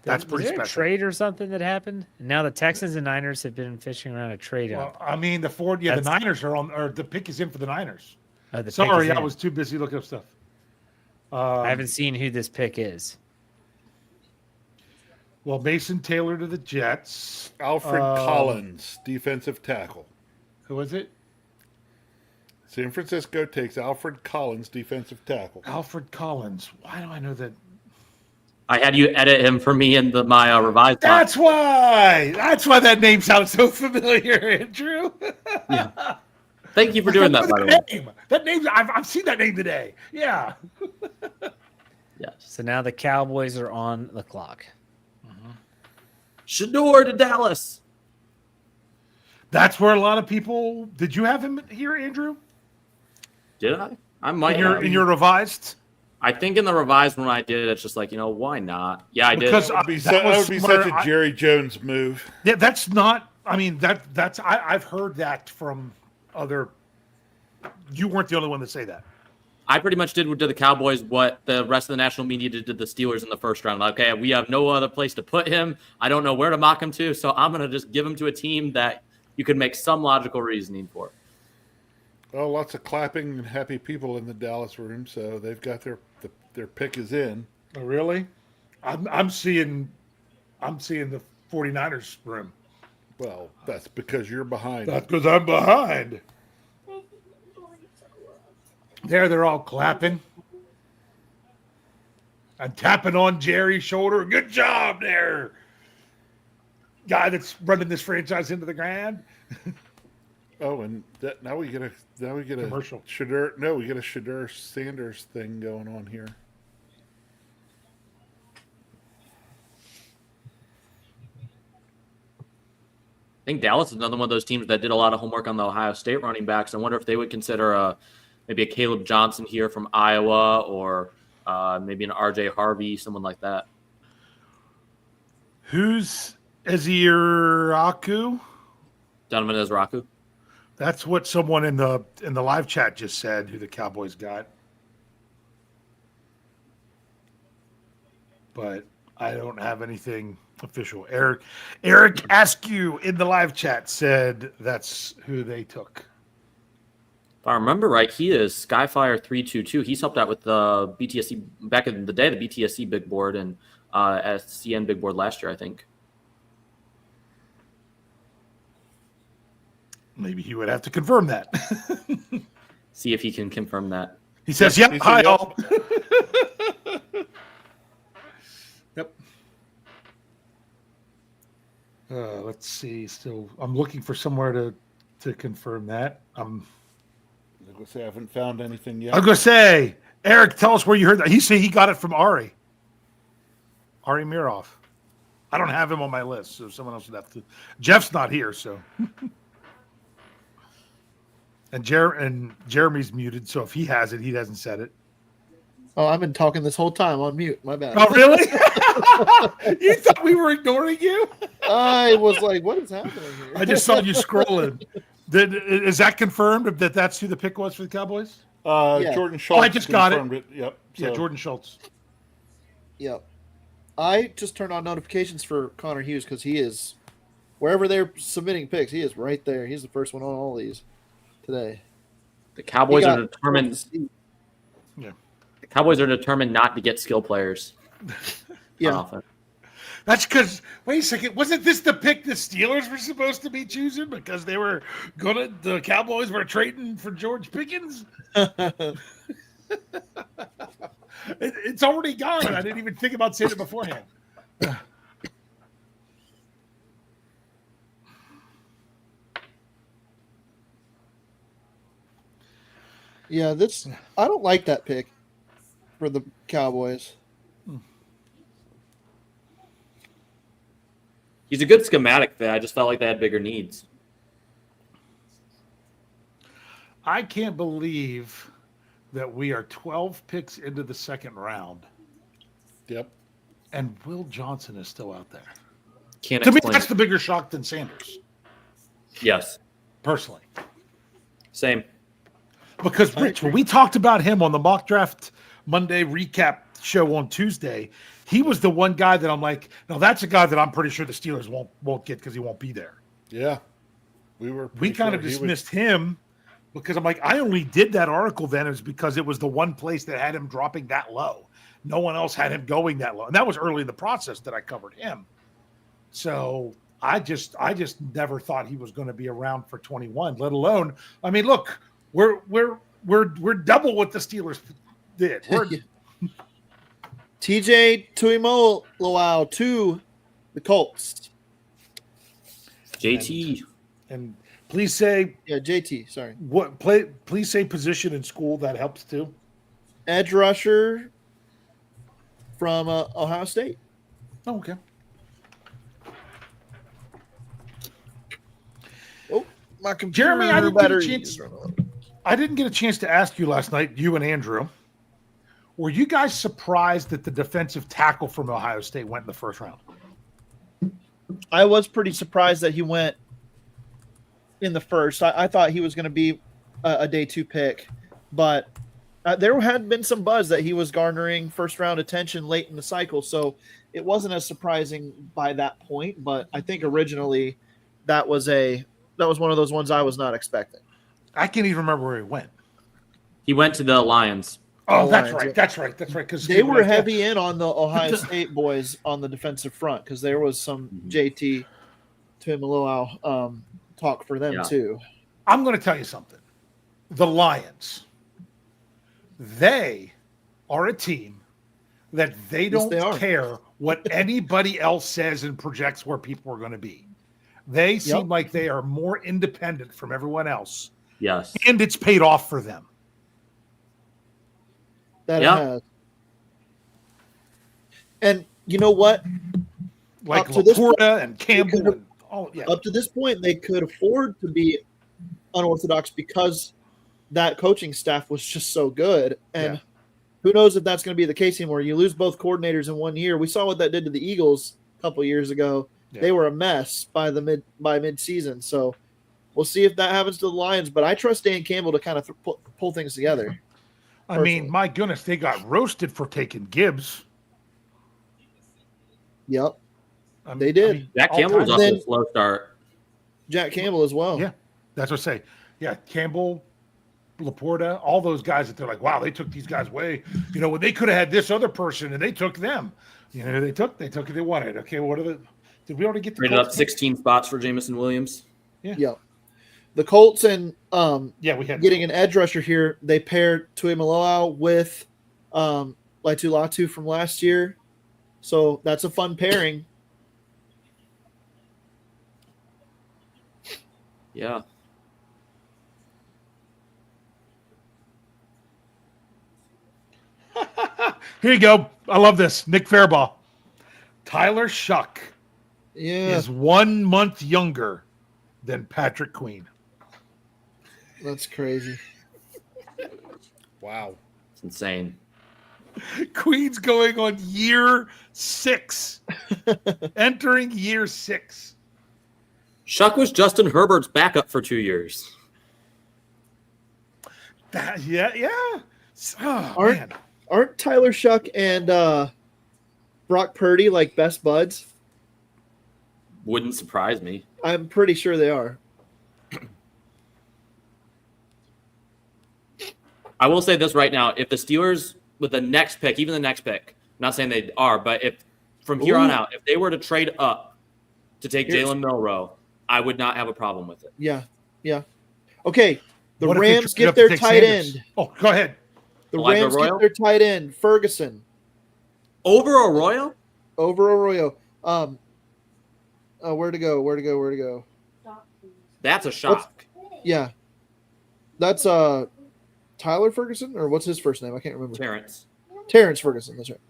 That's
Was
pretty
there a
special.
trade or something that happened? And now the Texans and Niners have been fishing around a trade
Well,
up.
I mean, the Niners are on, or the pick is in for the Niners.
The pick is
Sorry, I
in.
was too busy looking up stuff.
I haven't seen who this pick is.
Well, Mason Taylor to the Jets.
Alfred Collins, defensive tackle.
Who was it?
San Francisco takes Alfred Collins, defensive tackle.
Alfred Collins. Why do I know that?
I had you edit him for me in my revised.
That's why. That's why that name sounds so familiar, Andrew.
Yeah. Thank you for doing that, by the way.
Name. That name. I've seen that name today. Yeah.
Yes.
So now the Cowboys are on the clock.
Shador to Dallas.
That's where a lot of people. Did you have him here, Andrew?
Did I? I might
In your revised.
I think in the revised one I did, it's just like, why not? Yeah, I did.
Because
That would be,
that was
such
where
a Jerry Jones move.
Yeah, that's not. I mean, that's. I've heard that from other. You weren't the only one to say that.
I pretty much did to the Cowboys what the rest of the national media did to the Steelers in the first round. Okay, we have no other place to put him. I don't know where to mock him to, so I'm going to just give him to a team that you could make some logical reasoning for.
Oh, lots of clapping and happy people in the Dallas room, so they've got their pick is in.
Oh, really? I'm seeing the 49ers room.
Well, that's because you're behind.
That's because I'm behind. They're all clapping and tapping on Jerry's shoulder. Good job there, guy that's running this franchise into the ground.
Oh, and now we get a
Commercial.
Shadur. No, we get a Shadur Sanders thing going on here.
I think Dallas is another one of those teams that did a lot of homework on the Ohio State running backs. I wonder if they would consider maybe a Caleb Johnson here from Iowa, or maybe an RJ Harvey, someone like that.
Who's Eziraku?
Donovan Ezraku.
That's what someone in the live chat just said, who the Cowboys got. But I don't have anything official. Eric Askew in the live chat said that's who they took.
If I remember right, he is Skyfire 322. He's helped out with the BTSC back in the day, the BTSC big board and SCN big board last year, I think.
Maybe he would have to confirm that.
See if he can confirm that.
He says, "Yep, hi all." Yep. Let's see. Still, I'm looking for somewhere to confirm that.
I was gonna say I haven't found anything yet.
I was gonna say, Eric, tell us where you heard that. He said he got it from Ari Miroff. I don't have him on my list, so someone else would have to. Jeff's not here, so. And Jeremy's muted, so if he has it, he hasn't said it.
Oh, I've been talking this whole time on mute. My bad.
Oh, really? You thought we were ignoring you?
I was like, what is happening here?
I just saw you scrolling. Is that confirmed that that's who the pick was for the Cowboys?
Yeah.
Jordan Schultz.
I just got it.
Yep.
Yeah,
So-
Jordan Schultz.
Yep. I just turned on notifications for Connor Hughes because he is, wherever they're submitting picks, he is right there. He's the first one on all these today.
The Cowboys are determined.
Yeah.
The Cowboys are determined not to get skill players.
Yeah.
on offense.
That's because, wait a second, wasn't this the pick the Steelers were supposed to be choosing because the Cowboys were trading for George Pickens? It's already gone. I didn't even think about saying it beforehand.
Yeah, I don't like that pick for the Cowboys.
He's a good schematic fit. I just felt like they had bigger needs.
I can't believe that we are 12 picks into the second round.
Yep.
And Will Johnson is still out there.
Can't
To me,
explain.
that's the bigger shock than Sanders,
Yes.
personally.
Same.
Because, Rich, when we talked about him on the Mock Draft Monday recap show on Tuesday, he was the one guy that I'm like, no, that's a guy that I'm pretty sure the Steelers won't get because he won't be there.
Yeah.
We kind of dismissed him because I'm like, I only did that article then is because it was the one place that had him dropping that low. No one else had him going that low. And that was early in the process that I covered him. So I just never thought he was going to be around for 21, let alone, I mean, look, we're double what the Steelers did.
TJ Tuimoloau to the Colts.
JT.
And please say
JT, sorry.
Please say position in school. That helps too.
Edge rusher from Ohio State.
Oh, okay.
Oh, my computer
Jeremy, I
battery.
I didn't get a chance to ask you last night, you and Andrew. Were you guys surprised that the defensive tackle from Ohio State went in the first round?
I was pretty surprised that he went in the first. I thought he was going to be a day 2 pick, but there had been some buzz that he was garnering first round attention late in the cycle, so it wasn't as surprising by that point. But I think originally that was one of those ones I was not expecting.
I can't even remember where he went.
He went to the Lions.
Oh,
The
that's
Lions,
right. That's right. That's right. Because
they were heavy in on the Ohio State boys on the defensive front because there was some JT Tuimoloau talk for them too.
I'm going to tell you something. The Lions, they are a team that they don't care what anybody else says and projects where people are going to be. They seem like they are more independent from everyone else,
Yes.
and it's paid off for them.
That
Yeah.
it has. And you know what?
Like
Up to this point,
Laporta and Campbell.
could've-
And, oh, yeah.
Up to this point, they could afford to be unorthodox because that coaching staff was just so good. And who knows if that's going to be the case anymore. You lose both coordinators in 1 year. We saw what that did to the Eagles a couple years ago.
Yeah.
They were a mess by mid-season. So we'll see if that happens to the Lions. But I trust Dan Campbell to kind of pull things together.
I mean, my goodness, they got roasted for taking Gibbs.
Yep. They did.
Jack Campbell was off to a slow start.
Jack Campbell as well.
Yeah, that's what I say. Yeah, Campbell, Laporta, all those guys that they're like, wow, they took these guys away. You know, when they could have had this other person and they took them. You know, they took it they wanted. Okay, what are the? Did we already get the
Traded up 16 spots for Jamison Williams?
Yeah. The Colts and
we had
getting an edge rusher here. They paired Tuimoloau with Latu Latu from last year. So that's a fun pairing.
Yeah.
Here you go. I love this. Nick Fairbaugh. Tyler Shuck is 1 month younger than Patrick Queen.
That's crazy.
Wow.
It's insane.
Queen's going on year 6. Entering year 6.
Shuck was Justin Herbert's backup for 2 years.
Yeah. Oh, man.
Aren't Tyler Shuck and Brock Purdy like best buds?
Wouldn't surprise me.
I'm pretty sure they are.
I will say this right now. If the Steelers, with the next pick, even the next pick, I'm not saying they are, but if from here on out, if they were to trade up to take Jalen Milroe, I would not have a problem with it.
Yeah. Okay, the
What if they
Rams
trade
get
up to
their
take
tight
Sanders?
end.
Oh, go ahead.
The
Elijah
Rams
Arroyo?
get their tight end, Ferguson,
Over Arroyo?
over Arroyo. Where to go?
That's a shock.
Yeah. That's Tyler Ferguson, or what's his first name? I can't remember. Terrence Ferguson, that's right.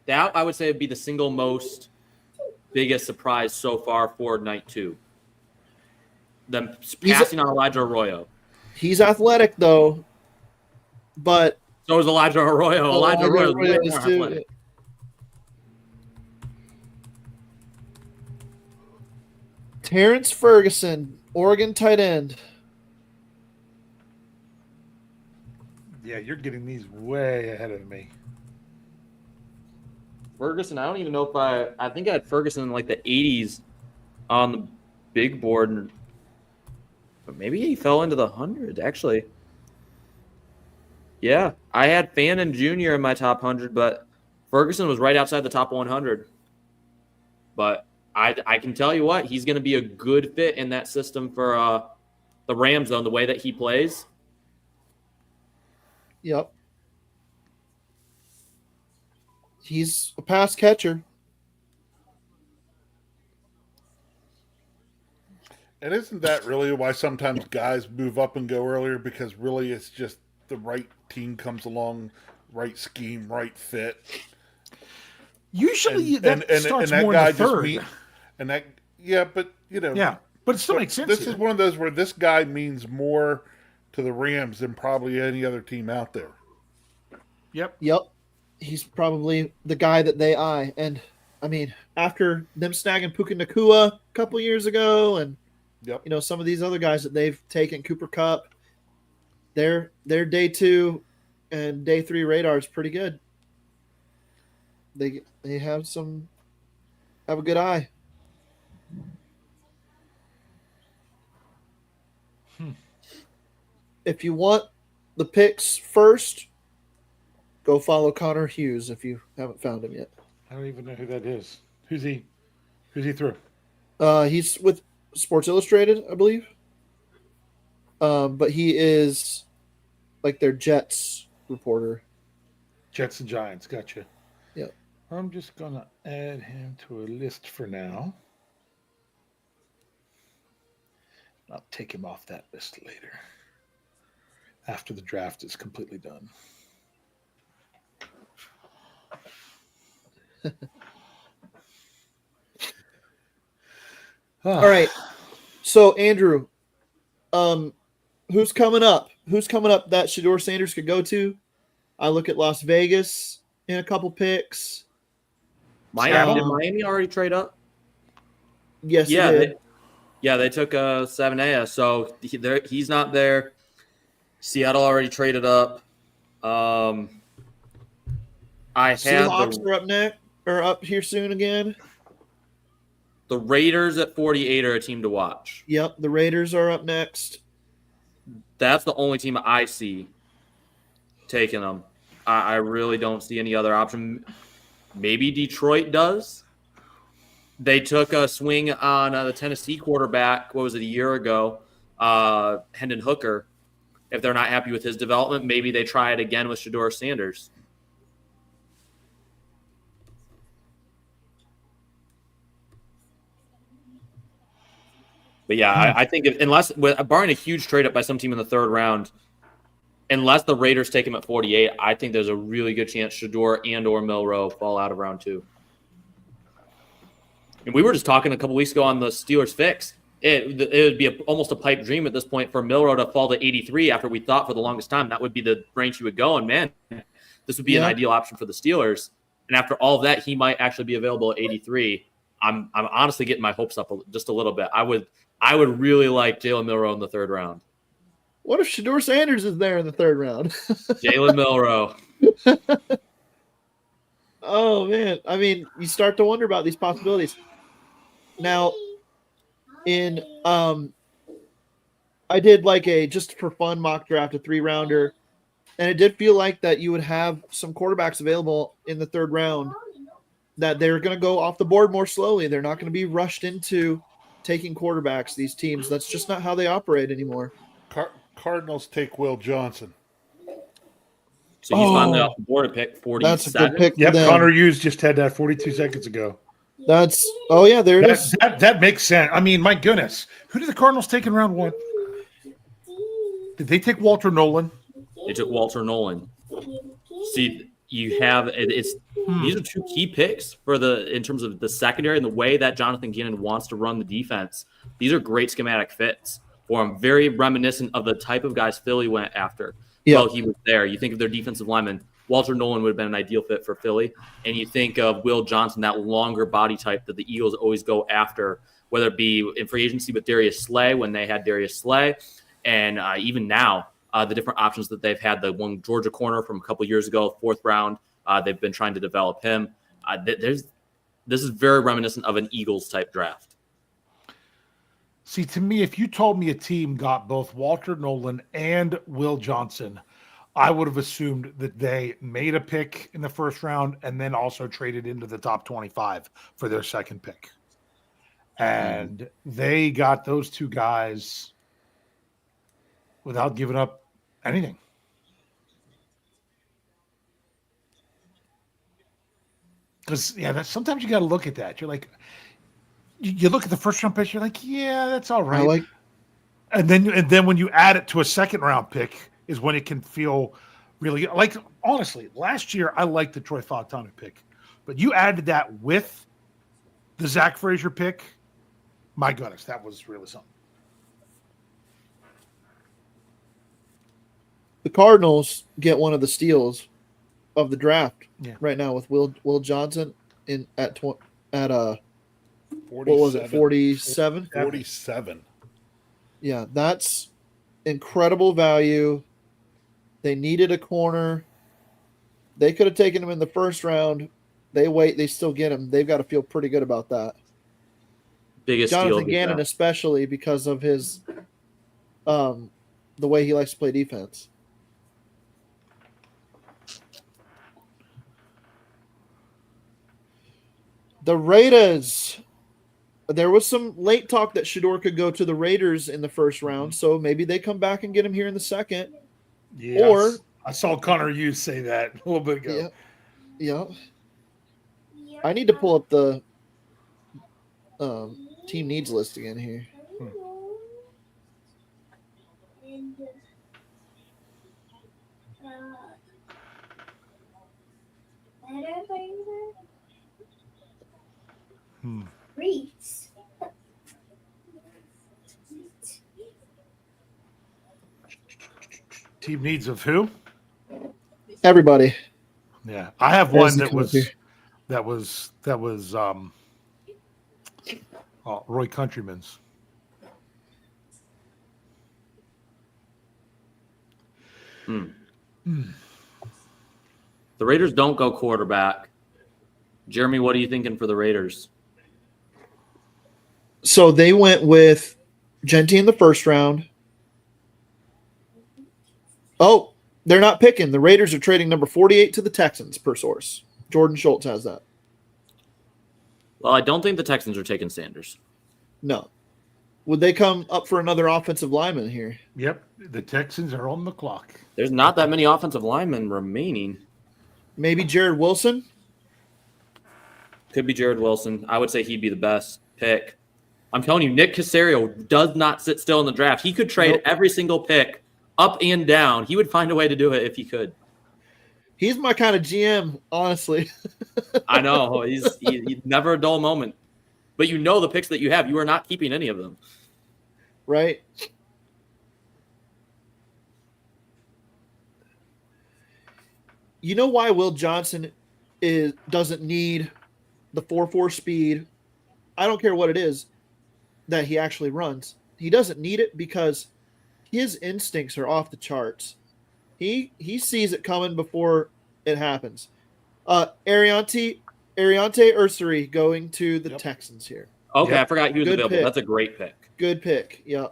That, I would say, would be the single most biggest surprise so far for night 2. Them passing on Elijah Arroyo.
He's athletic, though, but
So is Elijah Arroyo. Elijah Arroyo is way
is
more
too.
athletic.
Terrence Ferguson, Oregon tight end.
Yeah, you're getting these way ahead of me.
Ferguson, I don't even know if I think I had Ferguson in like the 80s on the big board. But maybe he fell into the 100s, actually. Yeah, I had Fannin Jr. in my top 100, but Ferguson was right outside the top 100. But I can tell you what, he's going to be a good fit in that system for the Rams, though, in the way that he plays.
Yep. He's a pass catcher.
And isn't that really why sometimes guys move up and go earlier? Because really it's just the right team comes along, right scheme, right fit.
Usually that starts
that
more
guy
in the third.
But you know.
Yeah, but it still makes sense.
This is one of those where this guy means more to the Rams than probably any other team out there.
Yep.
He's probably the guy that they eye. And, I mean, after them snagging Puka Nacua a couple years ago and, some of these other guys that they've taken, Cooper Kupp, their day 2 and day 3 radar is pretty good. They have a good eye. If you want the picks first, go follow Connor Hughes if you haven't found him yet.
I don't even know who that is. Who's he through?
He's with Sports Illustrated, I believe. But he is like their Jets reporter.
Jets and Giants, gotcha.
Yep.
I'm just gonna add him to a list for now. I'll take him off that list later after the draft is completely done.
All right. So Andrew, who's coming up? Who's coming up that Shedeur Sanders could go to? I look at Las Vegas in a couple picks.
Miami, did Miami already trade up?
Yes, they did.
They took 7A, so he's not there. Seattle already traded up.
Seahawks are up next or up here soon again.
The Raiders at 48 are a team to watch.
Yep, the Raiders are up next.
That's the only team I see taking them. I really don't see any other option. Maybe Detroit does. They took a swing on the Tennessee quarterback, what was it, a year ago, Hendon Hooker. If they're not happy with his development, maybe they try it again with Shedeur Sanders. But yeah, I think barring a huge trade up by some team in the third round, unless the Raiders take him at 48, I think there's a really good chance Shedeur and or Milroe fall out of round 2. And we were just talking a couple weeks ago on the Steelers fix. It would be almost a pipe dream at this point for Milroe to fall to 83 after we thought for the longest time that would be the range he would go. And man, this would be an ideal option for the Steelers. And after all of that, he might actually be available at 83. I'm honestly getting my hopes up just a little bit. I would really like Jalen Milroe in the third round.
What if Shedeur Sanders is there in the third round?
Jalen Milroe.
Oh man, I mean, you start to wonder about these possibilities. Now, I did like a just for fun mock draft, a 3-rounder, and it did feel like that you would have some quarterbacks available in the third round that they're going to go off the board more slowly. They're not going to be rushed into taking quarterbacks. These teams, that's just not how they operate anymore.
Cardinals take Will Johnson.
So he's finally off the board at pick 47.
That's a good pick.
Yep, Connor Hughes just had that 42 seconds ago.
There it is.
That makes sense. I mean, my goodness. Who did the Cardinals take in round 1? Did they take Walter Nolan?
They took Walter Nolan. See, you have these are 2 key picks in terms of the secondary and the way that Jonathan Gannon wants to run the defense. These are great schematic fits for him. Very reminiscent of the type of guys Philly went after.
Yeah.
Well, he was there. You think of their defensive lineman. Walter Nolan would have been an ideal fit for Philly. And you think of Will Johnson, that longer body type that the Eagles always go after, whether it be in free agency with Darius Slay when they had Darius Slay, and even now, the different options that they've had. The one Georgia corner from a couple years ago, 4th round, they've been trying to develop him. This is very reminiscent of an Eagles-type draft.
See, to me, if you told me a team got both Walter Nolan and Will Johnson, I would have assumed that they made a pick in the first round and then also traded into the top 25 for their second pick. And they got those 2 guys without giving up anything. Because, sometimes you got to look at that. You're like, you look at the first round pick, you're like, yeah, that's all right. And then when you add it to a second round pick is when it can feel really like, honestly, last year I liked the Troy Fautanu pick, but you added that with the Zach Frazier pick. My goodness, that was really something.
The Cardinals get one of the steals of the draft right now with Will Johnson at what was it, 47?
47.
Yeah, that's incredible value. They needed a corner. They could have taken him in the first round. They wait. They still get him. They've got to feel pretty good about that.
Biggest
Jonathan Gannon, especially because of his the way he likes to play defense. The Raiders. There was some late talk that Shedeur could go to the Raiders in the first round, so maybe they come back and get him here in the second.
Yeah,
or
I saw Connor Hughes say that a little bit ago.
Yeah. I need to pull up the team needs list again here.
Reese.
Team needs of who?
Everybody.
Yeah, I have
As
one
he
that
come up here.
was Roy Countryman's.
The Raiders don't go quarterback. Jeremy, what are you thinking for the Raiders?
So they went with Genty in the first round. Oh, they're not picking. The Raiders are trading number 48 to the Texans, per source. Jordan Schultz has that.
Well, I don't think the Texans are taking Sanders.
No. Would they come up for another offensive lineman here?
Yep, the Texans are on the clock.
There's not that many offensive linemen remaining.
Maybe Jared Wilson?
Could be Jared Wilson. I would say he'd be the best pick. I'm telling you, Nick Caserio does not sit still in the draft. He could trade every single pick up and down. He would find a way to do it if he could.
He's my kind of GM, honestly.
I know. He's never a dull moment. But you know the picks that you have. You are not keeping any of them.
Right? You know why Will Johnson doesn't need the 4.4 speed? I don't care what it is that he actually runs. He doesn't need it because his instincts are off the charts. He sees it coming before it happens. Ariante Ursary going to the Texans here.
Okay,
Yep.
I forgot he was
Good
available.
pick.
That's a great pick.
Good pick. Yeah,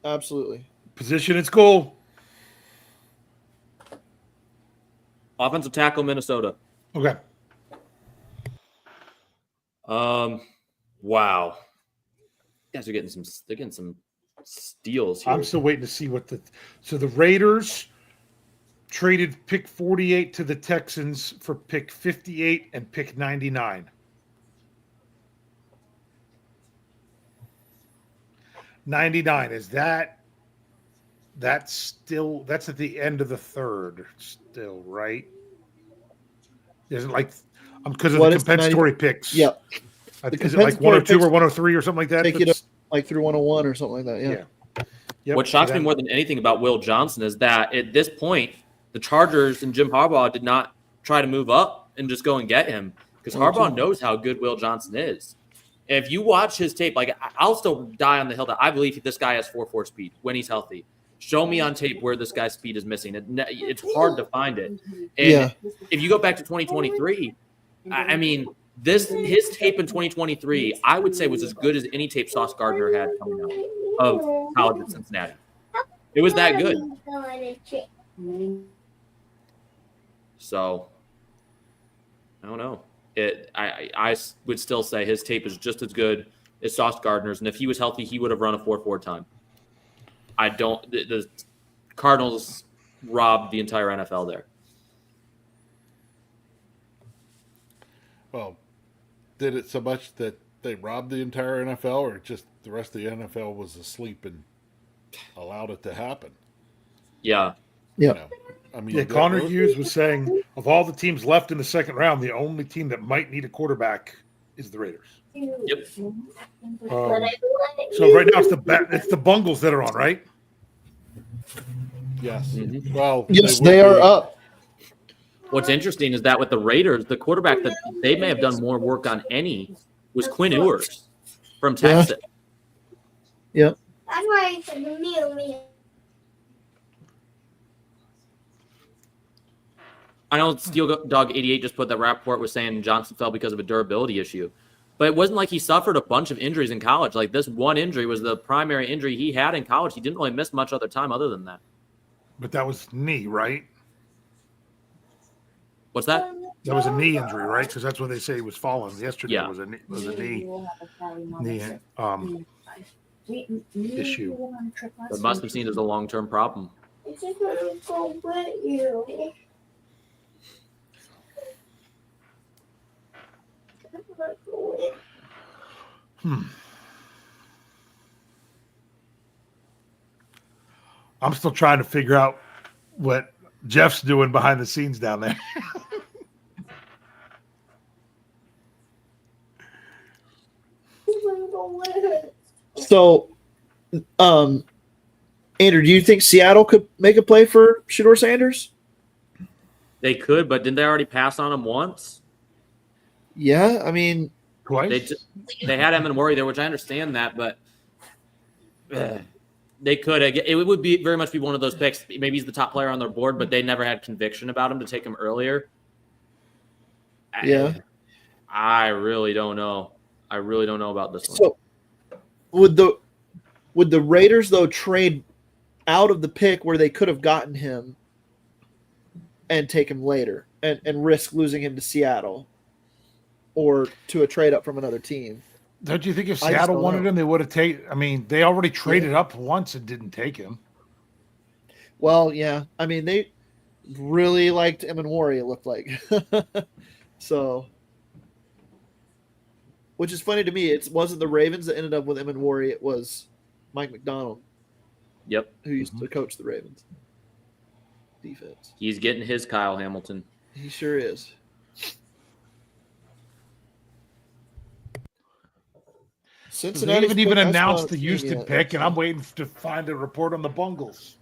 absolutely.
Position at school.
Offensive tackle, Minnesota.
Okay.
Wow. You guys are getting some steals here.
I'm still waiting to see what the Raiders traded pick 48 to the Texans for pick 58 and pick 99. 99, is that's at the end of the third still, right? Isn't like because of
What
the
is the
compensatory picks.
Yep.
Is it like
compensatory
102 or
picks
103 or something like that?
take you to like through 101 or something like that. Yeah.
Yep.
What shocks me more than anything about Will Johnson is that at this point, the Chargers and Jim Harbaugh did not try to move up and just go and get him because Harbaugh knows how good Will Johnson is. If you watch his tape, like I'll still die on the hill that I believe this guy has 4.4 speed when he's healthy. Show me on tape where this guy's speed is missing. It's hard to find it. And if you go back to 2023, I mean, his tape in 2023, I would say was as good as any tape Sauce Gardner had coming out of college at Cincinnati. It was that good. So I don't know. I would still say his tape is just as good as Sauce Gardner's, and if he was healthy, he would have run a 4.4 time. The Cardinals robbed the entire NFL there.
Well, did it so much that they robbed the entire NFL, or just the rest of the NFL was asleep and allowed it to happen?
Yeah.
Yeah.
You know, I mean,
Connor Hughes was saying of all the teams left in the second round, the only team that might need a quarterback is the Raiders.
Yep.
So right now it's the Bungles that are on, right?
Yes.
Mm-hmm.
Well,
Yes, they are up.
What's interesting is that with the Raiders, the quarterback that they may have done more work on was Quinn Ewers from Texas.
Yeah.
That's why I said the meal.
I know Steel Dog 88 just put that Rappaport was saying Johnson fell because of a durability issue. But it wasn't like he suffered a bunch of injuries in college. Like this one injury was the primary injury he had in college. He didn't really miss much other time other than that.
But that was knee, right?
What's that?
That was a knee injury, right? Because that's what they say he was falling yesterday.
Yeah.
Was a knee issue.
But must have seen it as a long-term problem.
It's just gonna go with you.
I'm still trying to figure out what Jeff's doing behind the scenes down there.
So, Andrew, do you think Seattle could make a play for Shedeur Sanders?
They could, but didn't they already pass on him once?
Yeah, I mean,
Twice.
They had Amenwari there, which I understand that, but they could. It would be very much be one of those picks. Maybe he's the top player on their board, but they never had conviction about him to take him earlier.
yeah.
I really don't know. I really don't know about this one.
So, would the Raiders though trade out of the pick where they could have gotten him and take him later and risk losing him to Seattle or to a trade up from another team?
Don't you think if
I just
Seattle
don't
wanted
know.
him, they would have taken? I mean, they already traded up once and didn't take him.
Well, yeah. I mean, they really liked Amenwari, it looked like. So, which is funny to me. It wasn't the Ravens that ended up with Amenwari. It was Mike McDonald,
Yep,
who used to coach the Ravens defense.
he's getting his Kyle Hamilton.
He sure is.
They
Cincinnati's
haven't even
pick, I
announced
still
the
haven't seen
Houston
yet.
pick, and I'm waiting to find a report on the Bungles.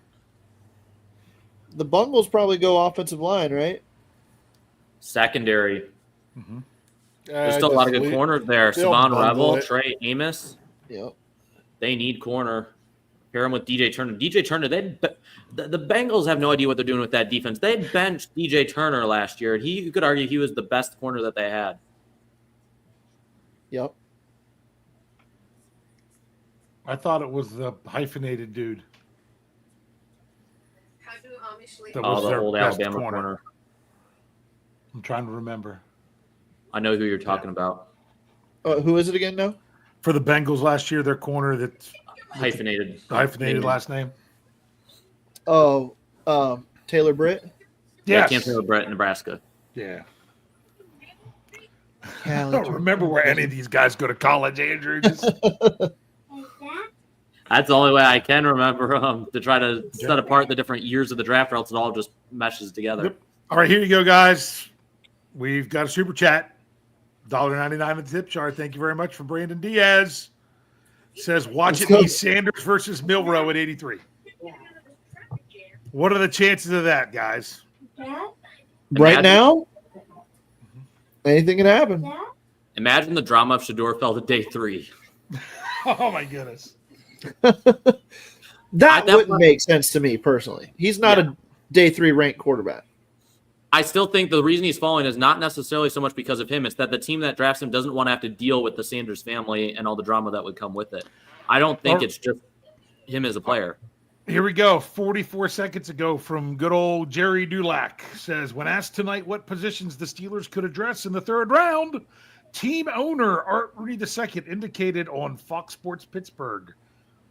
The Bungles probably go offensive line, right?
Secondary.
Mm-hmm.
There's still a lot of good corners there.
they'll
Savon
bundle
Revel,
it.
Trey Amos.
Yep.
They need corner. Pair him with DJ Turner. DJ Turner, the Bengals have no idea what they're doing with that defense. They benched DJ Turner last year, and you could argue he was the best corner that they had.
Yep.
I thought it was the hyphenated dude. That
Oh,
was
the
their
old
best
Alabama corner.
I'm trying to remember.
I know who you're talking about.
Who is it again now?
For the Bengals last year, their corner that's
Hyphenated.
the hyphenated last name.
Oh, Taylor Britt.
Yeah,
Yes.
Cam Taylor Brett, Nebraska.
Yeah. I don't remember where any of these guys go to college, Andrew. Just-
That's the only way I can remember to try to set apart the different years of the draft, or else it all just meshes together.
Yep. All right, here you go, guys. We've got a super chat. $1.99 at the tip jar. Thank you very much from Brandon Diaz. Says, watch it be Sanders versus Milrow at 83. What are the chances of that, guys?
Right now, anything can happen.
Imagine the drama if Shedeur fell to day 3.
Oh, my goodness.
That wouldn't make sense to me personally. He's not a day 3 ranked quarterback.
I still think the reason he's falling is not necessarily so much because of him. It's that the team that drafts him doesn't want to have to deal with the Sanders family and all the drama that would come with it. I don't think it's just him as a player.
Here we go. 44 seconds ago from good old Jerry Dulac says, when asked tonight what positions the Steelers could address in the 3rd round, team owner Art Rooney II indicated on Fox Sports Pittsburgh.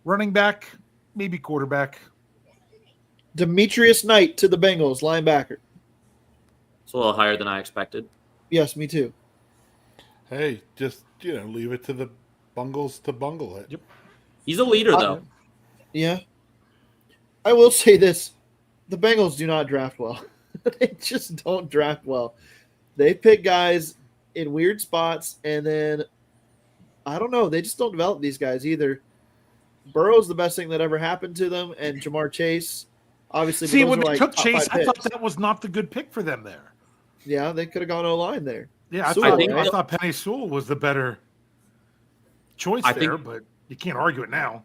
Running back, maybe quarterback.
Demetrius Knight to the Bengals, linebacker.
It's a little higher than I expected.
Yes, me too.
Hey, just leave it to the Bungles to bungle it.
Yep.
He's a leader, though.
Yeah. I will say this. The Bengals do not draft well. They just don't draft well. They pick guys in weird spots, and then, I don't know, they just don't develop these guys either. Burrow's the best thing that ever happened to them, and Jamar Chase, obviously.
See,
but
when
those
they
are
took
top
Chase,
5
I thought
picks.
that was not the good pick for them there.
Yeah, they could have gone O-line there.
Yeah,
Sewell,
I
right?
thought Penny Sewell was the better choice there, but you can't argue it now.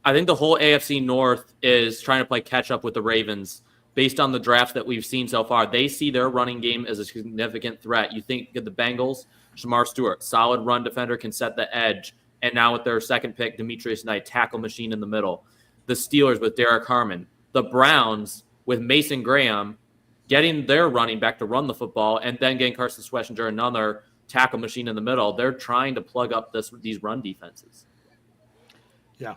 I think the whole AFC North is trying to play catch up with the Ravens based on the drafts that we've seen so far. They see their running game as a significant threat. You think of the Bengals, Shamar Stewart, solid run defender, can set the edge. And now with their second pick, Demetrius Knight, tackle machine in the middle. The Steelers with Derek Harmon. The Browns with Mason Graham getting their running back to run the football and then getting Carson Schlesinger, another tackle machine in the middle. They're trying to plug up these run defenses.
Yeah.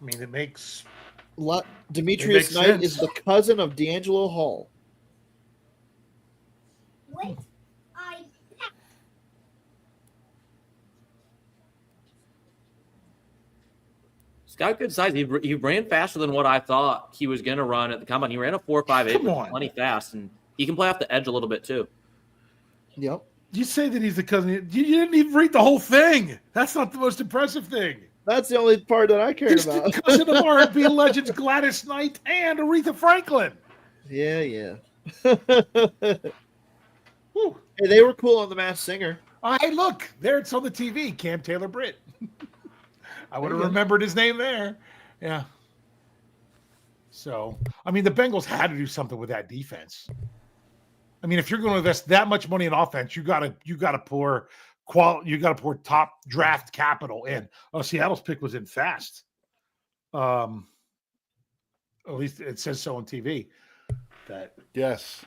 I mean, it makes
Demetrius
It makes
Knight
sense.
is the cousin of D'Angelo Hall.
Wait,
He's got good size. He ran faster than what I thought he was going to run at the combine. He ran a 4.58,
Come
which
on.
is plenty fast, and he can play off the edge a little bit too.
Yep.
You say that he's the cousin. You didn't even read the whole thing. That's not the most impressive thing.
That's the only part that I cared
He's
about.
the cousin of R&B legends Gladys Knight and Aretha Franklin.
Yeah.
Whew.
Hey, they were cool on The Masked Singer.
Hey, look, there it's on the TV. Cam Taylor Britt. I would have
There you go.
remembered his name there. Yeah. So, I mean, the Bengals had to do something with that defense. I mean, if you're going to invest that much money in offense, you gotta pour top draft capital in. Oh, Seattle's pick was in fast. At least it says so on TV.
Yes,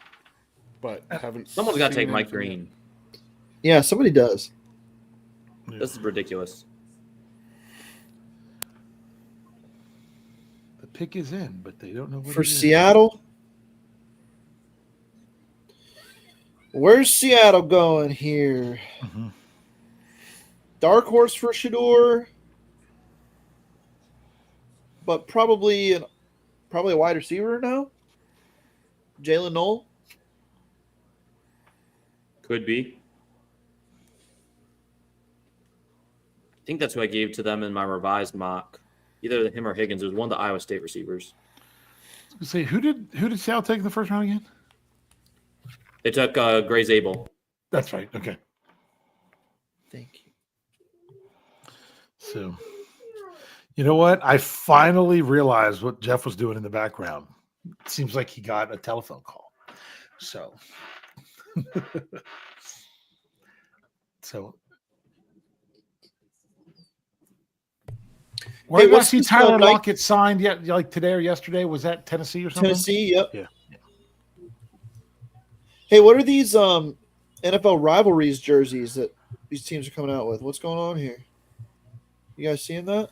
but haven't.
Someone's got to
seen
take Mike
anything.
Green.
Yeah, somebody does.
This is ridiculous.
The pick is in, but they don't know what
For
it is.
Seattle, where's Seattle going here?
Mm-hmm.
Dark horse for Shador, but probably a wide receiver now. Jalen Knoll.
Could be. I think that's who I gave to them in my revised mock. Either him or Higgins. It was one of the Iowa State receivers.
Say who did Seattle take in the first round again?
They took Gray Zabel.
That's right. Okay.
Thank you.
So, you know what? I finally realized what Jeff was doing in the background. It seems like he got a telephone call. So, where did I see Tyler Lockett signed yet? Like today or yesterday? Was that Tennessee or something?
Tennessee, yep.
Yeah.
Hey, what are these NFL rivalries jerseys that these teams are coming out with? What's going on here? You guys seeing that?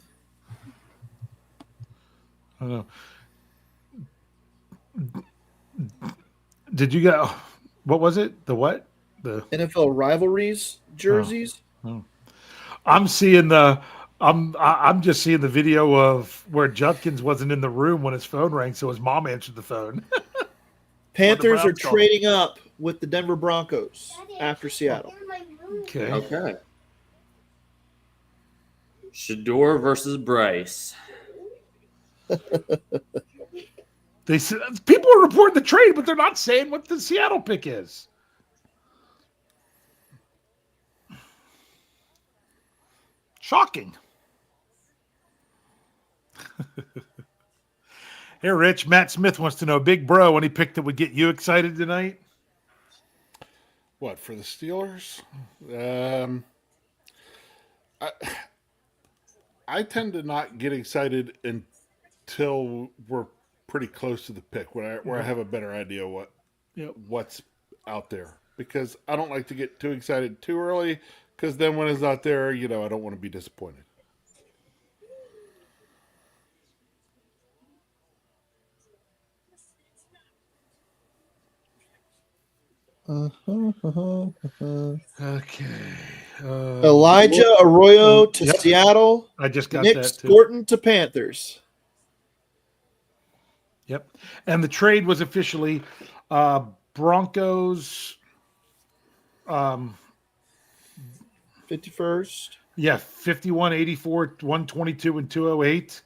I don't know. Did you get what was it? The what? The
NFL rivalries jerseys?
I'm just seeing the video of where Judkins wasn't in the room when his phone rang, so his mom answered the phone.
Panthers are
Browns call.
trading up with the Denver Broncos after Seattle.
Okay.
Shador versus Bryce.
They said people are reporting the trade, but they're not saying what the Seattle pick is. Shocking. Here, Rich, Matt Smith wants to know, Big Bro, any pick that would get you excited tonight?
What, for the Steelers? I tend to not get excited until we're pretty close to the pick, where I have a better idea what's out there. Because I don't like to get too excited too early, because then when it's not there, I don't want to be disappointed.
Okay.
Elijah Arroyo to
Yep.
Seattle.
I just got
Nick
that too.
Scorton to Panthers.
Yep. And the trade was officially Broncos.
51st.
Yeah, 51, 84, 122, and 208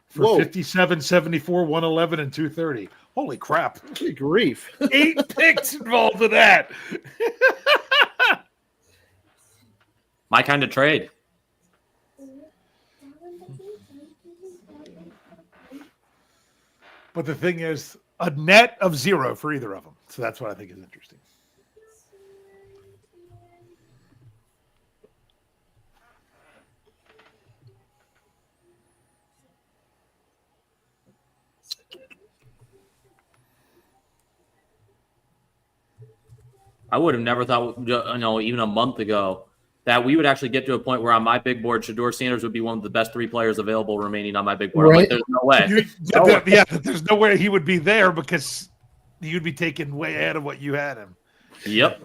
for
Whoa.
57, 74, 111, and 230. Holy crap.
Good grief.
8 picks involved in that.
My kind of trade.
But the thing is, a net of 0 for either of them. So that's what I think is interesting.
I would have never thought, even a month ago, that we would actually get to a point where on my big board, Shador Sanders would be one of the best 3 players available remaining on my big board. I'm like, there's no way.
There's no way he would be there because you'd be taken way ahead of what you had him.
Yep.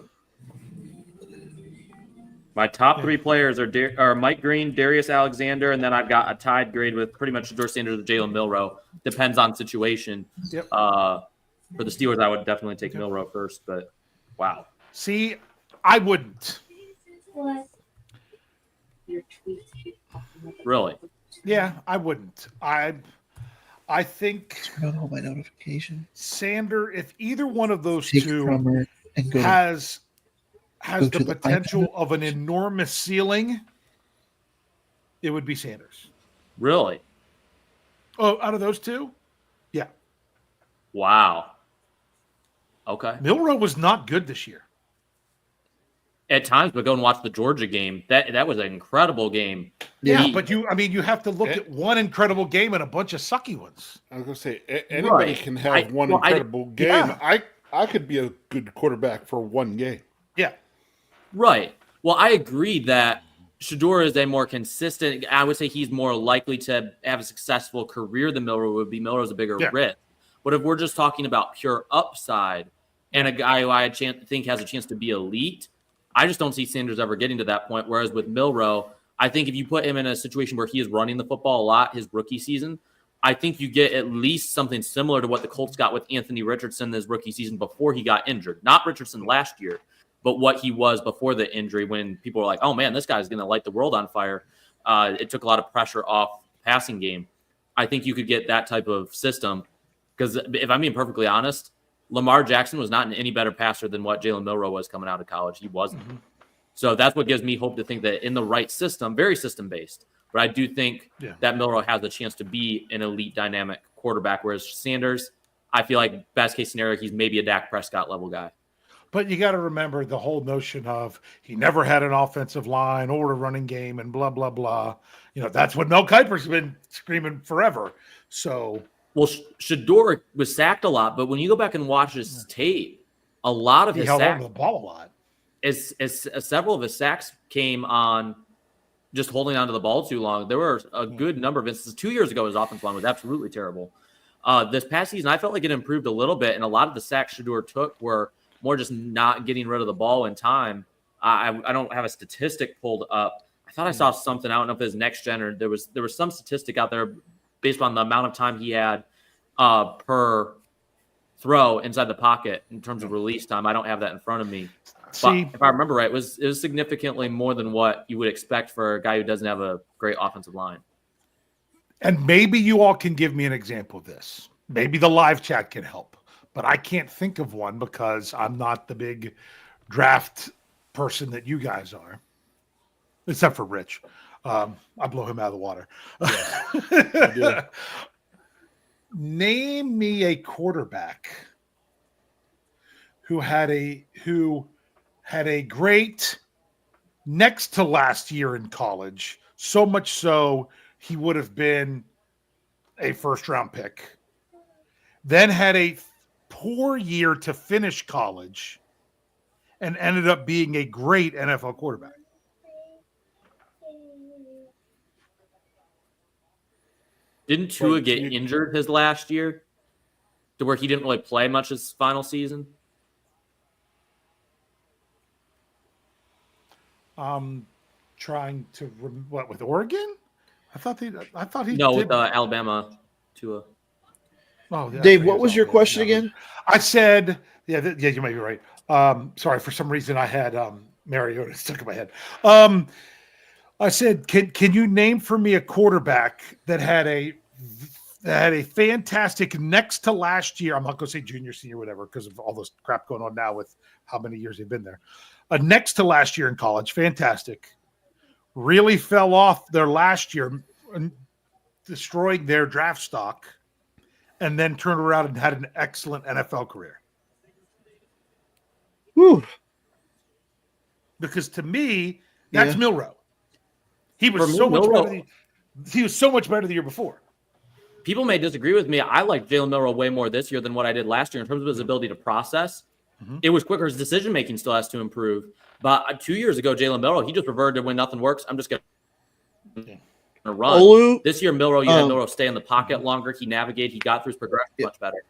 My top 3 players are Mike Green, Darius Alexander, and then I've got a tied grade with pretty much Shador Sanders or Jalen Milroe. Depends on situation.
Yep.
For the Steelers, I would definitely take Milroe first, but wow.
See, I wouldn't.
What?
Really?
Yeah, I wouldn't. I think
Turn on all my notifications.
Sander, if either one of those
Take
two
from her and go.
has
go
the
to the
potential of an enormous ceiling, it would be Sanders.
Really?
Oh, out of those two? Yeah.
Wow. Okay.
Milroe was not good this year.
At times, but go and watch the Georgia game. That was an incredible game.
Yeah,
He-
but you have to look at one incredible game and a bunch of sucky ones.
I was gonna say anybody
Right.
can have one
well, I-
incredible game.
yeah.
I could be a good quarterback for one game.
Yeah.
Right. Well, I agree that Shador is a more consistent. I would say he's more likely to have a successful career than Milroe would be. Milroe's a bigger risk. But if we're just talking about pure upside and a guy who I think has a chance to be elite, I just don't see Sanders ever getting to that point. Whereas with Milroe, I think if you put him in a situation where he is running the football a lot his rookie season, I think you get at least something similar to what the Colts got with Anthony Richardson his rookie season before he got injured. Not Richardson last year, but what he was before the injury when people were like, oh, man, this guy's going to light the world on fire. It took a lot of pressure off the passing game. I think you could get that type of system because if I'm being perfectly honest, Lamar Jackson was not any better passer than what Jalen Milroe was coming out of college. He wasn't. Mm-hmm. So that's what gives me hope to think that in the right system, very system-based, but I do think that Milroe has the chance to be an elite dynamic quarterback, whereas Sanders, I feel like best case scenario, he's maybe a Dak Prescott level guy.
But you got to remember the whole notion of he never had an offensive line or a running game and blah, blah, blah. That's what Mel Kiper's been screaming forever. So...
Well, Shador was sacked a lot, but when you go back and watch his tape, a lot of his
held
sacks,
on to the ball a lot.
As several of his sacks came on just holding on to the ball too long. There were a good number of instances. 2 years ago, his offensive line was absolutely terrible. This past season, I felt like it improved a little bit, and a lot of the sacks Shador took were more just not getting rid of the ball in time. I don't have a statistic pulled up. I thought I saw something. I don't know if it was next gen or there was some statistic out there based on the amount of time he had per throw inside the pocket in terms of release time. I don't have that in front of me. But if I remember right, it was significantly more than what you would expect for a guy who doesn't have a great offensive line.
And maybe you all can give me an example of this. Maybe the live chat can help. But I can't think of one because I'm not the big draft person that you guys are, except for Rich. I blow him out of the water. Yeah, name me a quarterback who had a great next to last year in college, so much so he would have been a first-round pick, then had a poor year to finish college, and ended up being a great NFL quarterback.
Didn't Tua get injured his last year to where he didn't really play much his final season?
Trying to what with Oregon? I thought he
no
did.
With Alabama Tua.
Oh, yeah,
Dave, what was your question again?
I said, you might be right. Sorry, for some reason I had Mariota stuck in my head. I said, can you name for me a quarterback that had a fantastic next to last year? I'm not going to say junior, senior, whatever, because of all this crap going on now with how many years they've been there. Next to last year in college, fantastic. Really fell off their last year, destroying their draft stock, and then turned around and had an excellent NFL career.
Whew.
Because to me, that's Milroe. He was he was so much better the year before.
People may disagree with me. I like Jalen Milroe way more this year than what I did last year in terms of his ability to process. Mm-hmm. It was quicker. His decision making still has to improve. But 2 years ago, Jalen Milroe, he just reverted to when nothing works. I'm just going to run. This year, Milroe, you had Milroe stay in the pocket longer. He navigated. He got through his progression much better.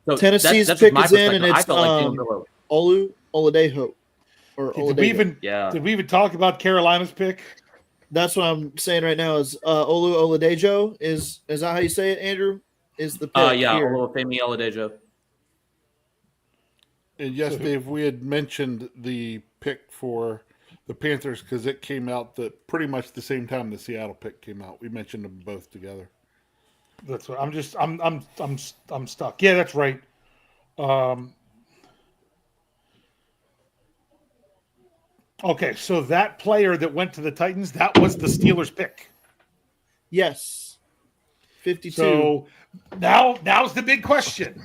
So
Tennessee's pick is in, and it's Olu Oladejo.
Did we even talk about Carolina's pick?
That's what I'm saying right now. Is Olu Oladejo is that how you say it, Andrew? Is the pick
Olufemi Oladejo.
And yes, Dave, we had mentioned the pick for the Panthers because it came out pretty much the same time the Seattle pick came out. We mentioned them both together.
That's what I'm stuck. Yeah, that's right. Okay, so that player that went to the Titans, that was the Steelers pick.
Yes. 52.
So now's the big question.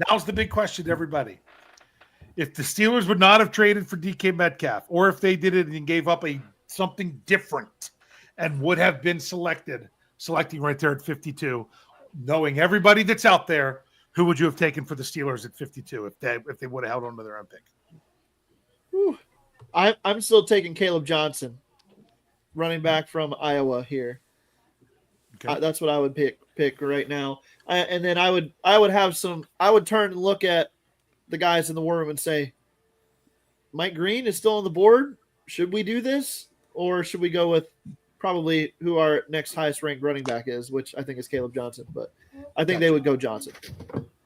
Now's the big question to everybody. If the Steelers would not have traded for DK Metcalf, or if they did it and gave up something different and would have been selecting right there at 52, knowing everybody that's out there, who would you have taken for the Steelers at 52 if they would have held on to their own pick?
Whew. I'm still taking Caleb Johnson, running back from Iowa here.
Okay.
That's what I would pick right now. And then I would turn and look at the guys in the war room and say, Mike Green is still on the board. Should we do this? Or should we go with probably who our next highest ranked running back is, which I think is Caleb Johnson. But I think they would go Johnson.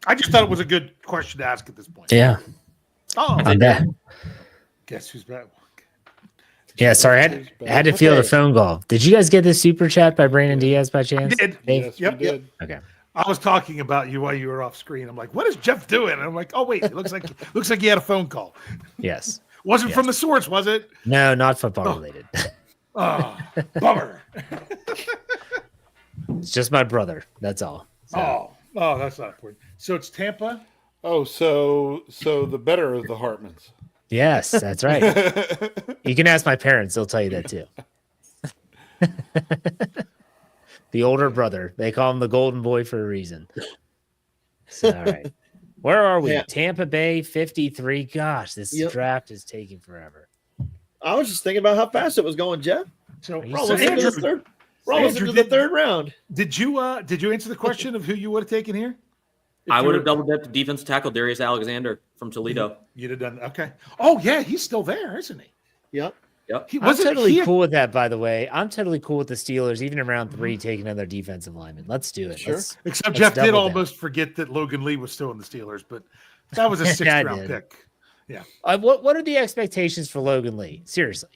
I just thought it was a good question to ask at this point.
Yeah.
Oh,
I'm back.
Guess who's back?
Yeah, sorry. I had to field a phone call. Did you guys get this super chat by Brandon Diaz by chance?
Did.
Dave?
Yes,
Yep.
we did.
Okay.
I was talking about you while you were off screen. I'm like, what is Jeff doing? And I'm like, oh wait, it looks like he had a phone call.
Yes.
Wasn't from the source, was it?
No, not football related.
Oh, bummer.
It's just my brother. That's all. So,
Oh, that's not important. So it's Tampa.
Oh, so the better of the Hartmans.
yes, that's right. You can ask my parents. They'll tell you that too. The older brother. They call him the golden boy for a reason. So, all right. Where are we?
Yeah.
Tampa Bay, 53. Gosh, this draft is taking forever.
I was just thinking about how fast it was going, Jeff.
So
you
We're almost into
Andrew,
the third. We're almost
Andrew,
into the third round.
did you answer the question of who you would have taken here?
I would have double dipped defense tackle Darius Alexander from Toledo.
You'd have done okay. Oh yeah, he's still there, isn't he?
Yep.
Yep.
He
I'm
wasn't
totally cool with that, by the way. I'm totally cool with the Steelers, even in round 3, taking another defensive lineman. Let's do it.
Sure.
Except
let's
Jeff did
double
almost forget that Logan Lee was still in the Steelers, but that was a 6th
I
round
did.
pick. Yeah.
What are the expectations for Logan Lee? Seriously.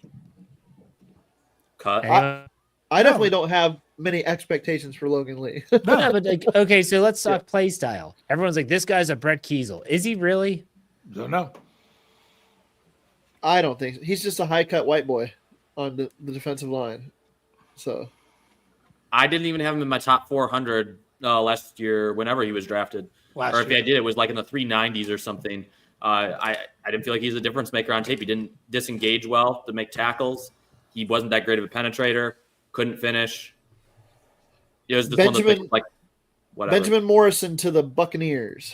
Cut.
Anyone?
I definitely don't have many expectations for Logan Lee.
No, but like, okay, so let's talk play style. Everyone's like, this guy's a Brett Kiesel. Is he really?
Don't know.
I don't think so. He's just a high cut white boy on the defensive line. So
I didn't even have him in my top 400 last year whenever he was drafted. Or if I did, it was like in the 390s or something. I didn't feel like he's a difference maker on tape. He didn't disengage well to make tackles. He wasn't that great of a penetrator. Couldn't finish. It was just one of those things, like whatever.
Benjamin Morrison to the Buccaneers.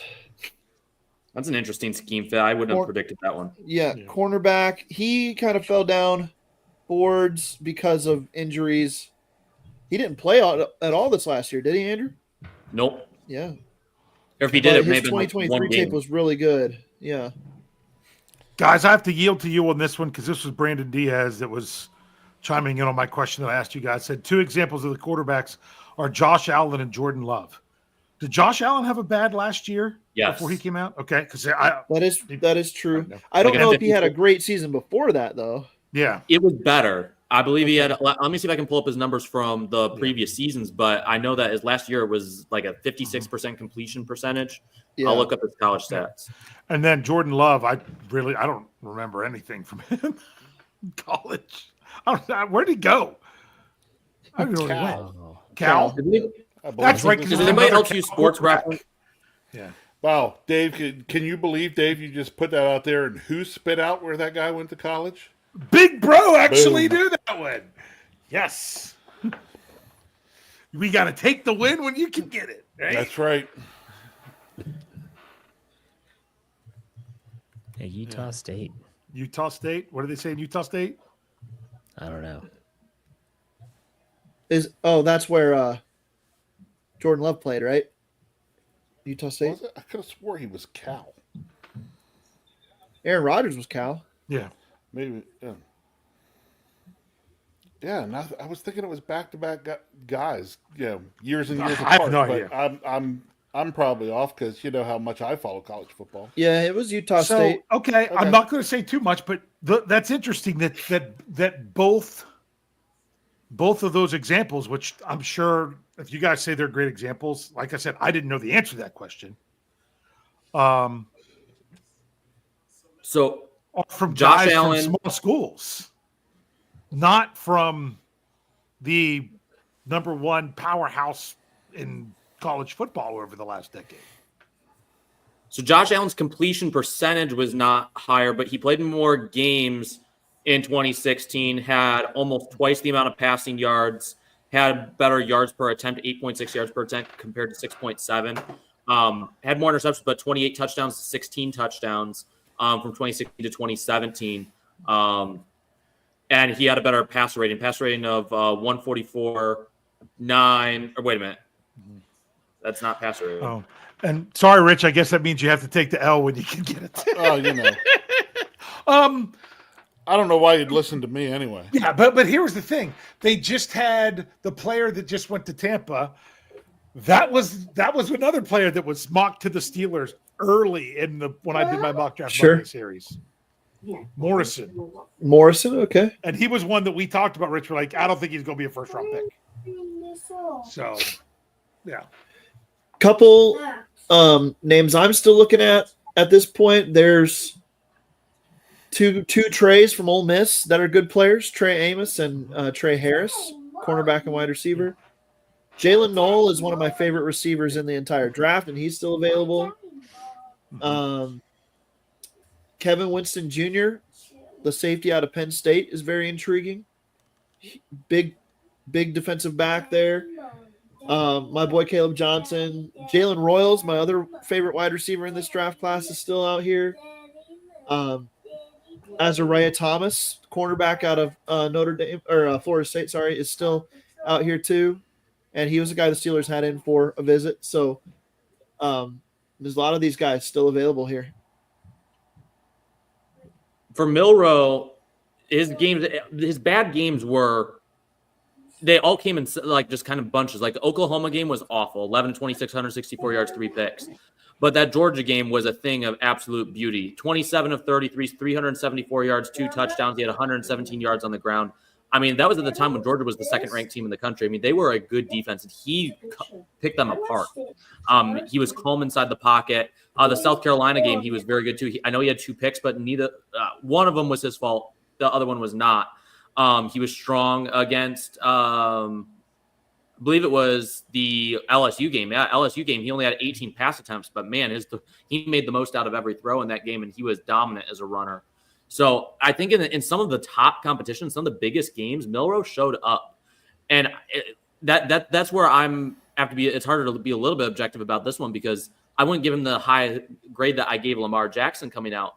That's an interesting scheme fit. I wouldn't have predicted that one.
Yeah, cornerback. He kind of fell down boards because of injuries. He didn't play at all this last year, did he, Andrew?
Nope.
Yeah.
Or if he did,
But
it may
his
have been like
2023
one
tape
game.
was really good. Yeah.
Guys, I have to yield to you on this one because this was Brandon Diaz that was chiming in on my question that I asked you guys. Said 2 examples of the quarterbacks are Josh Allen and Jordan Love. Did Josh Allen have a bad last year before he came out? Okay, because
that is true. I don't know if he had a great season before that though.
Yeah,
it was better. I believe he had. Let me see if I can pull up his numbers from the previous seasons, but I know that his last year was like a 56% completion percentage.
Yeah.
I'll look up his college stats.
And then Jordan Love, I don't remember anything from him in college. Where'd he go? I don't know where he went. Cal? That's right.
Does anybody else use sports reference?
Yeah.
Wow, Dave, can you believe, Dave, you just put that out there and who spit out where that guy went to college?
Big Bro actually
Boom.
knew that one. Yes. We got to take the win when you can get it. Right?
That's right.
Yeah, Utah State.
Utah State? What do they say in Utah State?
I don't know.
That's where Jordan Love played, right? Utah State.
Was it? I could have swore he was Cal.
Aaron Rodgers was Cal.
Yeah.
Maybe. Yeah, and I was thinking it was back-to-back guys. Yeah, years and years
I have
apart.
no
but
idea.
I'm I'm probably off because you know how much I follow college football.
Yeah, it was Utah State.
Okay, I'm not going to say too much, but that's interesting that both of those examples, which I'm sure if you guys say they're great examples, like I said, I didn't know the answer to that question.
So
from
Josh
guys
Allen,
from small schools, not from the number one powerhouse in college football over the last decade.
So Josh Allen's completion percentage was not higher, but he played more games in 2016, had almost twice the amount of passing yards, had better yards per attempt, 8.6 yards per attempt compared to 6.7. Had more interceptions, but 28 touchdowns to 16 touchdowns from 2016 to 2017. And he had a better passer rating of 144.9. Or wait a minute. That's not passer rating.
Oh, and sorry, Rich, I guess that means you have to take the L when you can get it.
Oh, you know. I don't know why you'd listen to me anyway.
Yeah, but here's the thing. They just had the player that just went to Tampa. That was another player that was mocked to the Steelers early when I did my mock draft Monday series. Morrison,
okay.
And he was one that we talked about, Rich. We're like, I don't think he's going to be a first round pick. So, yeah.
Couple names I'm still looking at this point. There's two Treys from Ole Miss that are good players, Trey Amos and Trey Harris, cornerback and wide receiver. Jalen Knoll is one of my favorite receivers in the entire draft, and he's still available. Kevin Winston Jr., the safety out of Penn State, is very intriguing. Big defensive back there. My boy Caleb Johnson. Jalen Royals, my other favorite wide receiver in this draft class, is still out here. Azariah Thomas, cornerback out of Notre Dame or Florida State, is still out here too. And he was the guy the Steelers had in for a visit. So there's a lot of these guys still available here.
For Milroe, his bad games they all came in like just kind of bunches. Like the Oklahoma game was awful, 11 26, 164 yards, 3 picks. But that Georgia game was a thing of absolute beauty. 27 of 33, 374 yards, 2 touchdowns. He had 117 yards on the ground. I mean, that was at the time when Georgia was the second-ranked team in the country. I mean, they were a good defense, and he picked them apart. He was calm inside the pocket. The South Carolina game, he was very good too. I know he had 2 picks, but neither one of them was his fault. The other one was not. He was strong against, I believe it was the LSU game. Yeah, LSU game. He only had 18 pass attempts, but man, he made the most out of every throw in that game, and he was dominant as a runner. So I think in some of the top competitions, some of the biggest games, Milroe showed up, and that's where I'm have to be. It's harder to be a little bit objective about this one because I wouldn't give him the high grade that I gave Lamar Jackson coming out,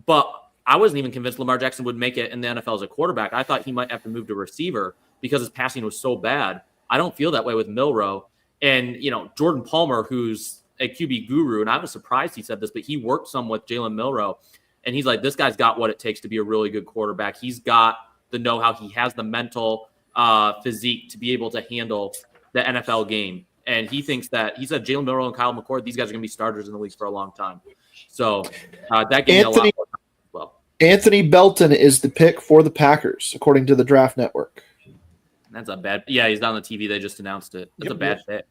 but I wasn't even convinced Lamar Jackson would make it in the NFL as a quarterback. I thought he might have to move to receiver because his passing was so bad. I don't feel that way with Milroe. And, Jordan Palmer, who's a QB guru, and I was surprised he said this, but he worked some with Jalen Milroe. And he's like, this guy's got what it takes to be a really good quarterback. He's got the know-how. He has the mental physique to be able to handle the NFL game. And he said Jalen Milroe and Kyle McCord, these guys are going to be starters in the league for a long time. So that gave me a lot more time as well. Anthony
Belton is the pick for the Packers, according to the Draft Network.
That's a bad – yeah, he's on the TV. They just announced it. That's a bad pick.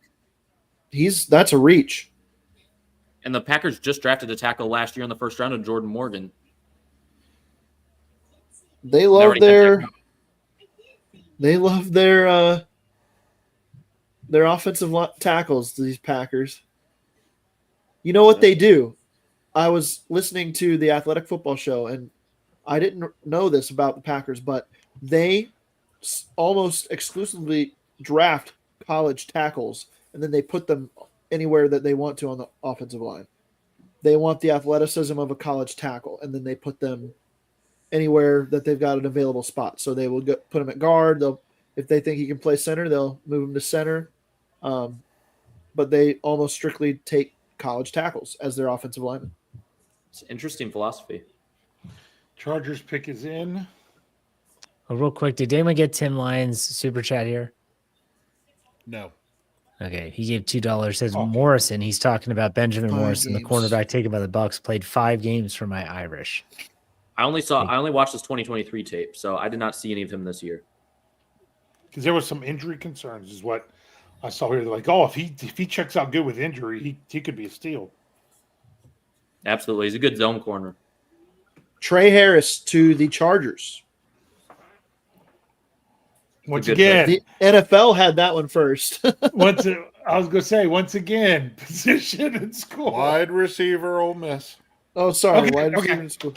That's a reach.
And the Packers just drafted a tackle last year in the first round of Jordan Morgan.
They love their offensive tackles, these Packers. You know what they do? I was listening to the Athletic Football Show, and I didn't know this about the Packers, but they almost exclusively draft college tackles, and then they put them anywhere that they want to on the offensive line. They want the athleticism of a college tackle, and then they put them anywhere that they've got an available spot. So they will put him at guard. If they think he can play center, they'll move him to center. But they almost strictly take college tackles as their offensive linemen.
It's an interesting philosophy.
Chargers pick is in.
Oh, real quick, did anyone get Tim Lyons' super chat here?
No.
Okay, he gave $2. Says
Oh.
Morrison. He's talking about Benjamin
5
Morrison, the
games.
cornerback taken by the Bucks. Played 5 games for my Irish.
I only watched his 2023 tape, so I did not see any of him this year.
Because there was some injury concerns, is what I saw here. They're like, oh, if he checks out good with injury, he could be a steal.
Absolutely, he's a good zone corner.
Trey Harris to the Chargers.
Once
good
again,
The NFL had that one first.
I was going to say, once again, position in school.
Wide receiver, Ole Miss.
Oh, sorry.
Okay,
Wide
okay.
receiver in school.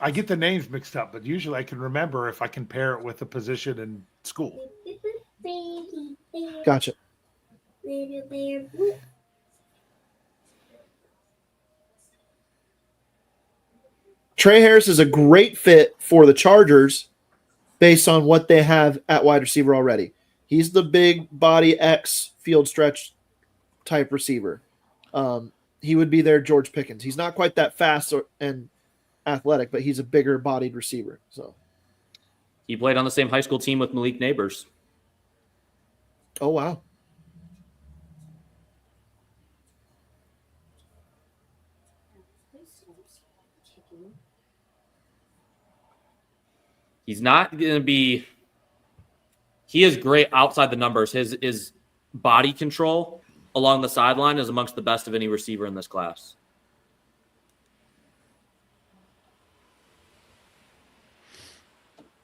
I get the names mixed up, but usually I can remember if I compare it with a position in school.
Gotcha. Trey Harris is a great fit for the Chargers based on what they have at wide receiver already. He's the big body X field stretch type receiver. He would be their George Pickens. He's not quite that fast and athletic, but he's a bigger bodied receiver. So
He played on the same high school team with Malik Neighbors.
oh wow.
He's not going to be. He is great outside the numbers. His body control along the sideline is amongst the best of any receiver in this class.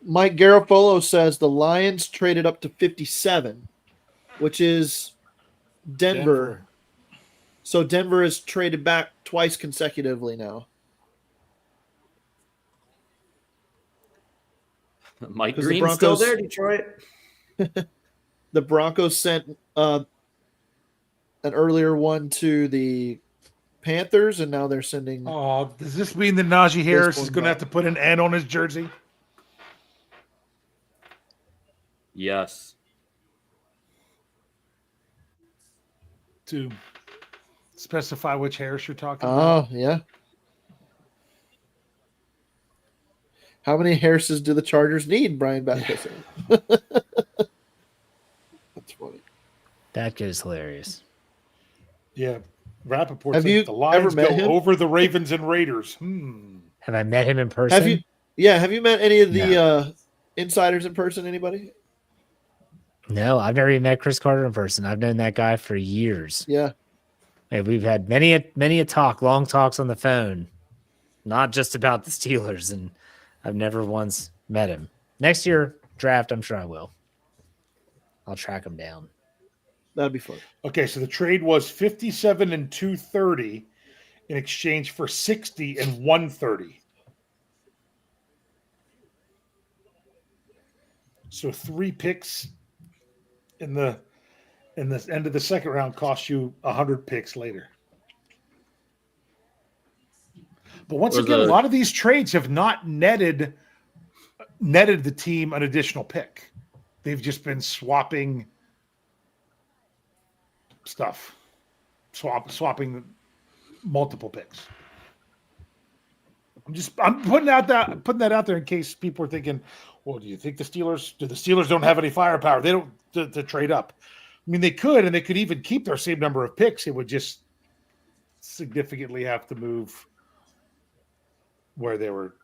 Mike Garofolo says the Lions traded up to 57, which is Denver. So Denver has traded back twice consecutively now.
Mike
'Cause the
Green's still
Broncos-
there, Detroit.
The Broncos sent an earlier one to the Panthers, and now they're sending.
Oh, does this mean that Najee Harris is
one
going to
back.
have to put an N on his jersey?
Yes.
To specify which Harris you're talking about.
Oh, yeah. How many Harrises do the Chargers need, Brian Baptist? That's funny.
That goes hilarious.
Yeah. Rappaport
Have
said
you
the Lions
ever met
go
him?
over the Ravens and Raiders.
Have I met him in person?
Have you met any of the insiders in person? Anybody?
No, I've never even met Chris Carter in person. I've known that guy for years.
Yeah.
Hey, we've had many a talk, long talks on the phone, not just about the Steelers, and I've never once met him. Next year draft, I'm sure I will. I'll track him down.
That'd be fun.
Okay, so the trade was 57 and 230 in exchange for 60 and 130. So 3 picks in the end of the second round cost you 100 picks later. But once again, a lot of these trades have not netted the team an additional pick. They've just been swapping stuff, swapping multiple picks. I'm putting that out there in case people are thinking, well, do the Steelers don't have any firepower? They don't to trade up. I mean, they could, and they could even keep their same number of picks. It would just significantly have to move where they were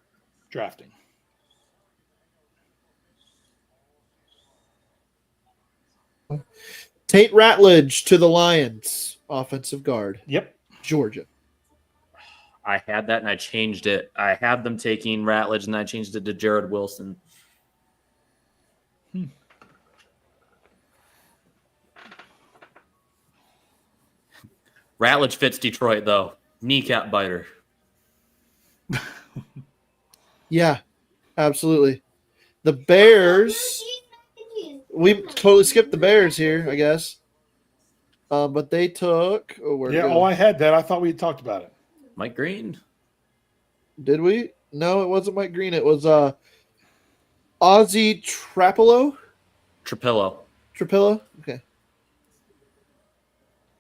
drafting.
Tate Ratledge to the Lions, offensive guard.
Yep.
Georgia.
I had that and I changed it. I had them taking Ratledge and I changed it to Jared Wilson. Ratledge fits Detroit, though. Kneecap biter.
Yeah, absolutely. The Bears. We totally skipped the Bears here, I guess. But they took.
I had that. I thought we had talked about it.
Mike Green.
Did we? No, it wasn't Mike Green. It was Ozzie Trapillo.
Trapillo.
Okay.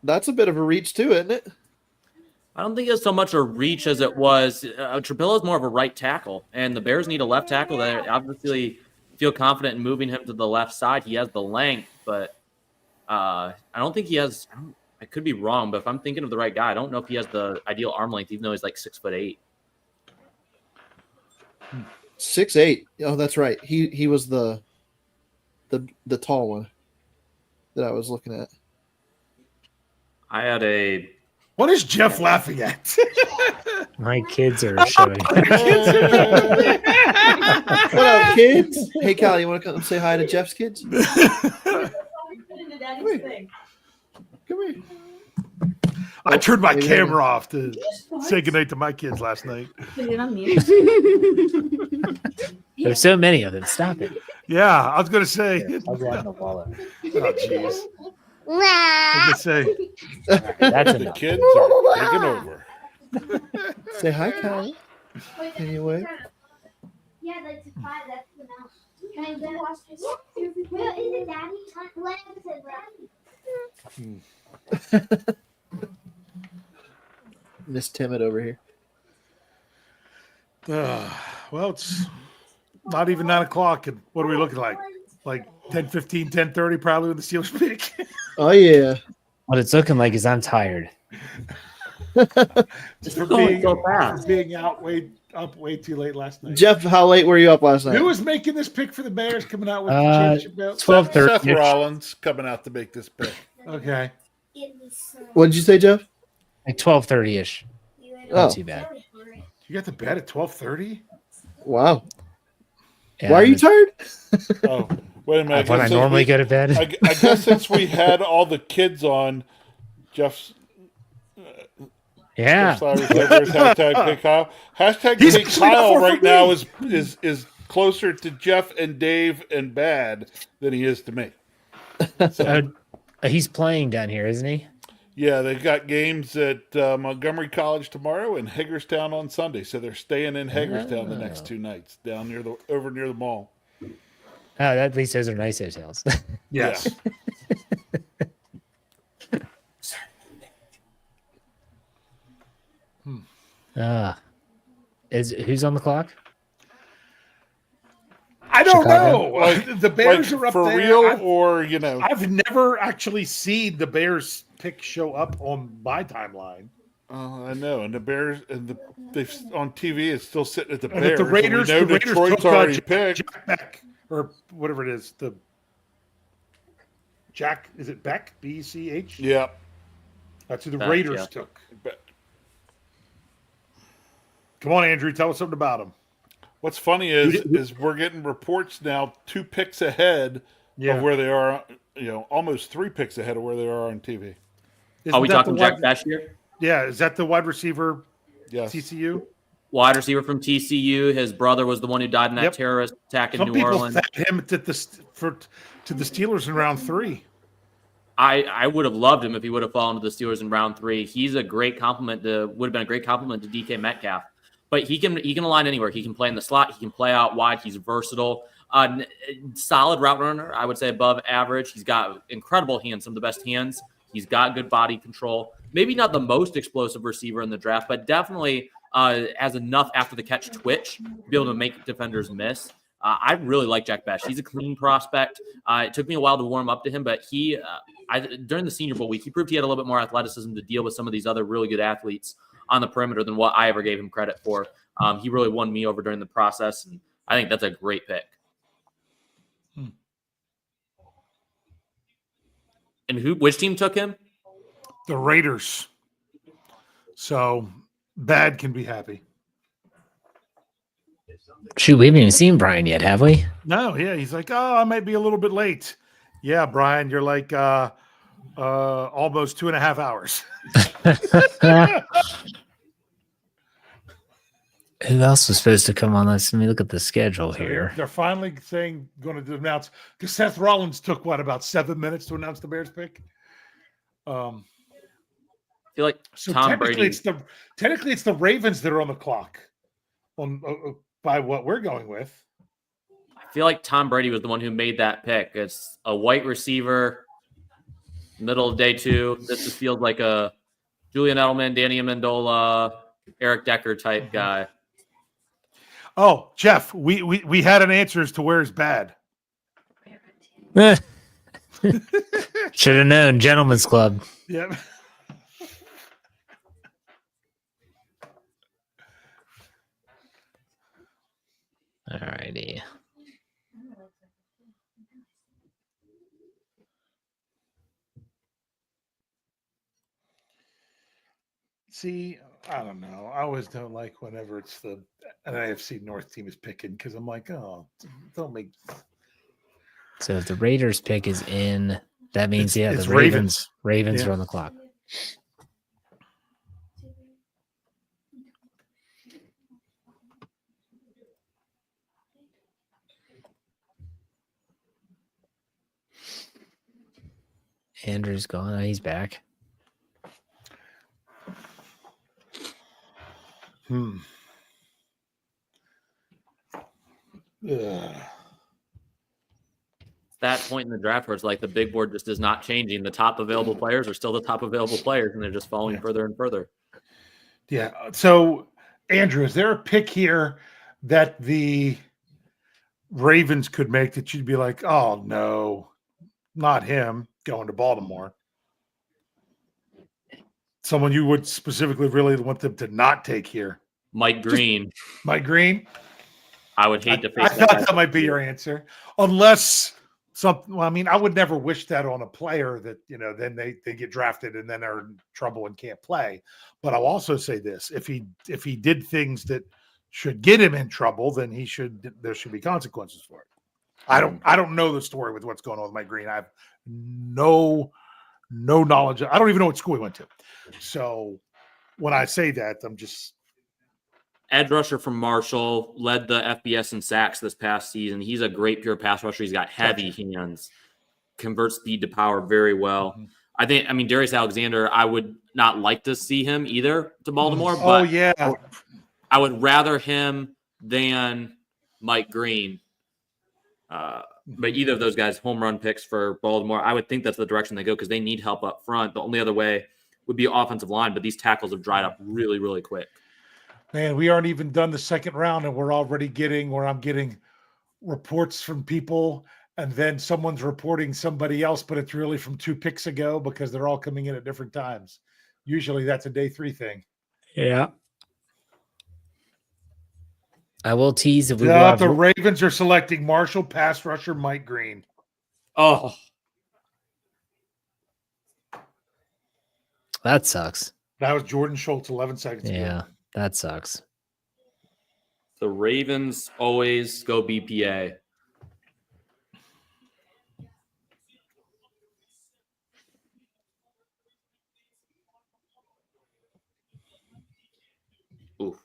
That's a bit of a reach too, isn't it?
I don't think it's so much a reach as it was. Trapillo is more of a right tackle, and the Bears need a left tackle that obviously feel confident in moving him to the left side. He has the length, but I don't think he has. I could be wrong, but if I'm thinking of the right guy, I don't know if he has the ideal arm length, even though he's like 6'8".
6'8". Oh, that's right. He was the tall one that I was looking at.
I had a.
What is Jeff laughing at?
My kids are showing.
What up, kids? Hey, Callie, you want to come say hi to Jeff's kids? Come here.
I turned my
Maybe
camera off to say goodnight to my kids last night.
There's so many of them. Stop it.
Yeah, I was going to say.
I'll grab the wallet.
Oh, jeez. I was going to say.
That's
The
enough.
kids are taking over.
Say hi, Callie. Anyway.
Yeah, like to 5. That's the amount. Can I go watch this? Well, is it Daddy? What episode, Daddy?
Miss Timid over here.
Well, it's not even 9 o'clock. And what are we looking like? Like 10:15, 10:30, probably with the Steelers pick.
Oh, yeah.
What it's looking like is I'm tired.
for
going so fast.
being up way too late last night.
Jeff, how late were you up last night?
Who was making this pick for the Bears coming out with the championship belt?
12:30.
Seth Rollins coming out to make this pick.
Okay.
What did you say, Jeff?
Like 12:30ish.
Oh.
Not too bad.
You got the bet at 12:30?
Wow.
Yeah,
Why are you tired?
Oh, wait a minute.
When I
guess
normally
since
go to bed.
I guess since we had all the kids on, Jeff's
Yeah.
hashtag pick Kyle. Hashtag
He's
pick
actually not
Kyle
far from
right now
me.
is closer to Jeff and Dave and Bad than he is to me. So,
He's playing down here, isn't he?
yeah, they've got games at Montgomery College tomorrow and Hagerstown on Sunday. So they're staying in Hagerstown the next 2 nights down near the mall.
Oh, at least those are nice hotels.
Yes.
Who's on the clock?
I don't
Chicago?
know. The Bears are up
for
there.
real,
I've,
or
I've never actually seen the Bears pick show up on my timeline.
I know, and the Bears and they on TV it's still sitting at the
And
Bears.
if the Raiders,
and we know
the Raiders
Detroit's
took,
already
Jack
picked.
Beck, or whatever it is. The Jack, is it Beck? B-E-C-H?
Yeah,
That's who the
Beck,
Raiders
yeah.
took.
but
Come on, Andrew, tell us something about him.
what's funny is we're getting reports now 2 picks ahead
Yeah.
of where they are. Almost 3 picks ahead of where they are on TV.
Are we
Isn't that
talking
the
Jack
wide-
Bash here?
Yeah, is that the wide receiver
Yes,
TCU?
Wide receiver from TCU. His brother was the one who died in that
Yep.
terrorist attack in
Some
New
people
Orleans.
bet him to the Steelers in round 3.
I would have loved him if he would have fallen to the Steelers in round 3. He's a great compliment would have been a great compliment to DK Metcalf. But he can align anywhere. He can play in the slot. He can play out wide. He's versatile. Solid route runner. I would say above average. He's got incredible hands, some of the best hands. He's got good body control. Maybe not the most explosive receiver in the draft, but definitely has enough after the catch twitch to be able to make defenders miss. I really like Jack Bash. He's a clean prospect. It took me a while to warm up to him, but during the Senior Bowl week, he proved he had a little bit more athleticism to deal with some of these other really good athletes on the perimeter than what I ever gave him credit for. He really won me over during the process, and I think that's a great pick. And which team took him?
The Raiders. So Bad can be happy.
Shoot, we haven't even seen Brian yet, have we?
No, yeah, he's like, oh, I might be a little bit late. Yeah, Brian, you're like almost 2.5 hours.
Who else was supposed to come on? Let me look at the schedule here.
They're finally going to announce, because Seth Rollins took about 7 minutes to announce the Bears pick.
I feel like
So
Tom
technically,
Brady.
it's the Ravens that are on the clock, by what we're going with.
I feel like Tom Brady was the one who made that pick. It's a white receiver, middle of day 2. This just feels like a Julian Edelman, Danny Amendola, Eric Decker type guy.
Oh, Jeff, we had an answer as to where's bad.
Should have known. Gentlemen's Club.
Yeah.
All righty.
See, I don't know. I always don't like whenever it's an AFC North team is picking because I'm like, oh, don't make.
So if the Raiders pick is in, that means
It's
the Ravens
Yeah.
are on the clock. Andrew's gone. He's back.
That point in the draft where it's like the big board just is not changing. The top available players are still the top available players, and they're just falling further and further.
Yeah. So, Andrew, is there a pick here that the Ravens could make that you'd be like, oh, no, not him going to Baltimore? Someone you would specifically really want them to not take here?
Mike Green.
Mike Green?
I would hate to face
I
that.
thought that might be your answer. Unless something, well, I mean, I would never wish that on a player that, then they get drafted and then are in trouble and can't play. But I'll also say this, if he did things that should get him in trouble, then there should be consequences for it. I don't know the story with what's going on with Mike Green. I have no knowledge. I don't even know what school he went to. So when I say that, I'm just
edge rusher from Marshall, led the FBS in sacks this past season. He's a great pure pass rusher. He's got heavy hands, converts speed to power very well. Mm-hmm. Darius Alexander, I would not like to see him either to Baltimore, but I would rather him than Mike Green. But either of those guys, home run picks for Baltimore, I would think that's the direction they go because they need help up front. The only other way would be offensive line, but these tackles have dried up really, really quick.
Man, we aren't even done the second round, and we're already I'm getting reports from people, and then someone's reporting somebody else, but it's really from 2 picks ago because they're all coming in at different times. Usually that's a day 3 thing.
Yeah. I will tease if
the Ravens are selecting Marshall pass rusher Mike Green.
Oh.
That sucks.
That was Jordan Schultz 11 seconds ago.
Yeah, that sucks.
The Ravens always go BPA. Oof.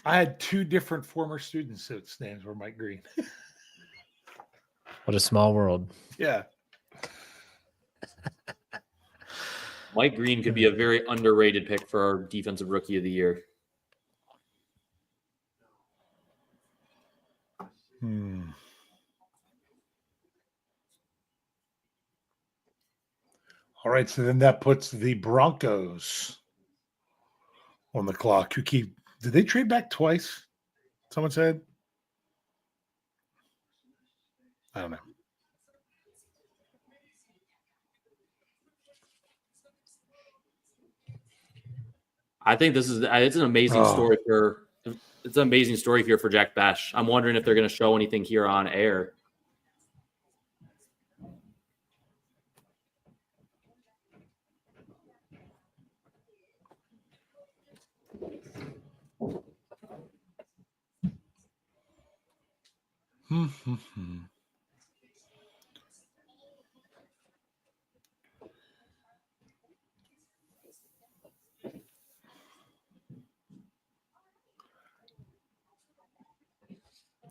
I had 2 different former students whose names were Mike Green.
What a small world.
Yeah.
Mike Green could be a very underrated pick for our defensive rookie of the year.
All right, so then that puts the Broncos on the clock. Did they trade back twice? Someone said? I don't know.
I think it's an amazing story it's an amazing story here for Jack Bash. I'm wondering if they're going to show anything here on air.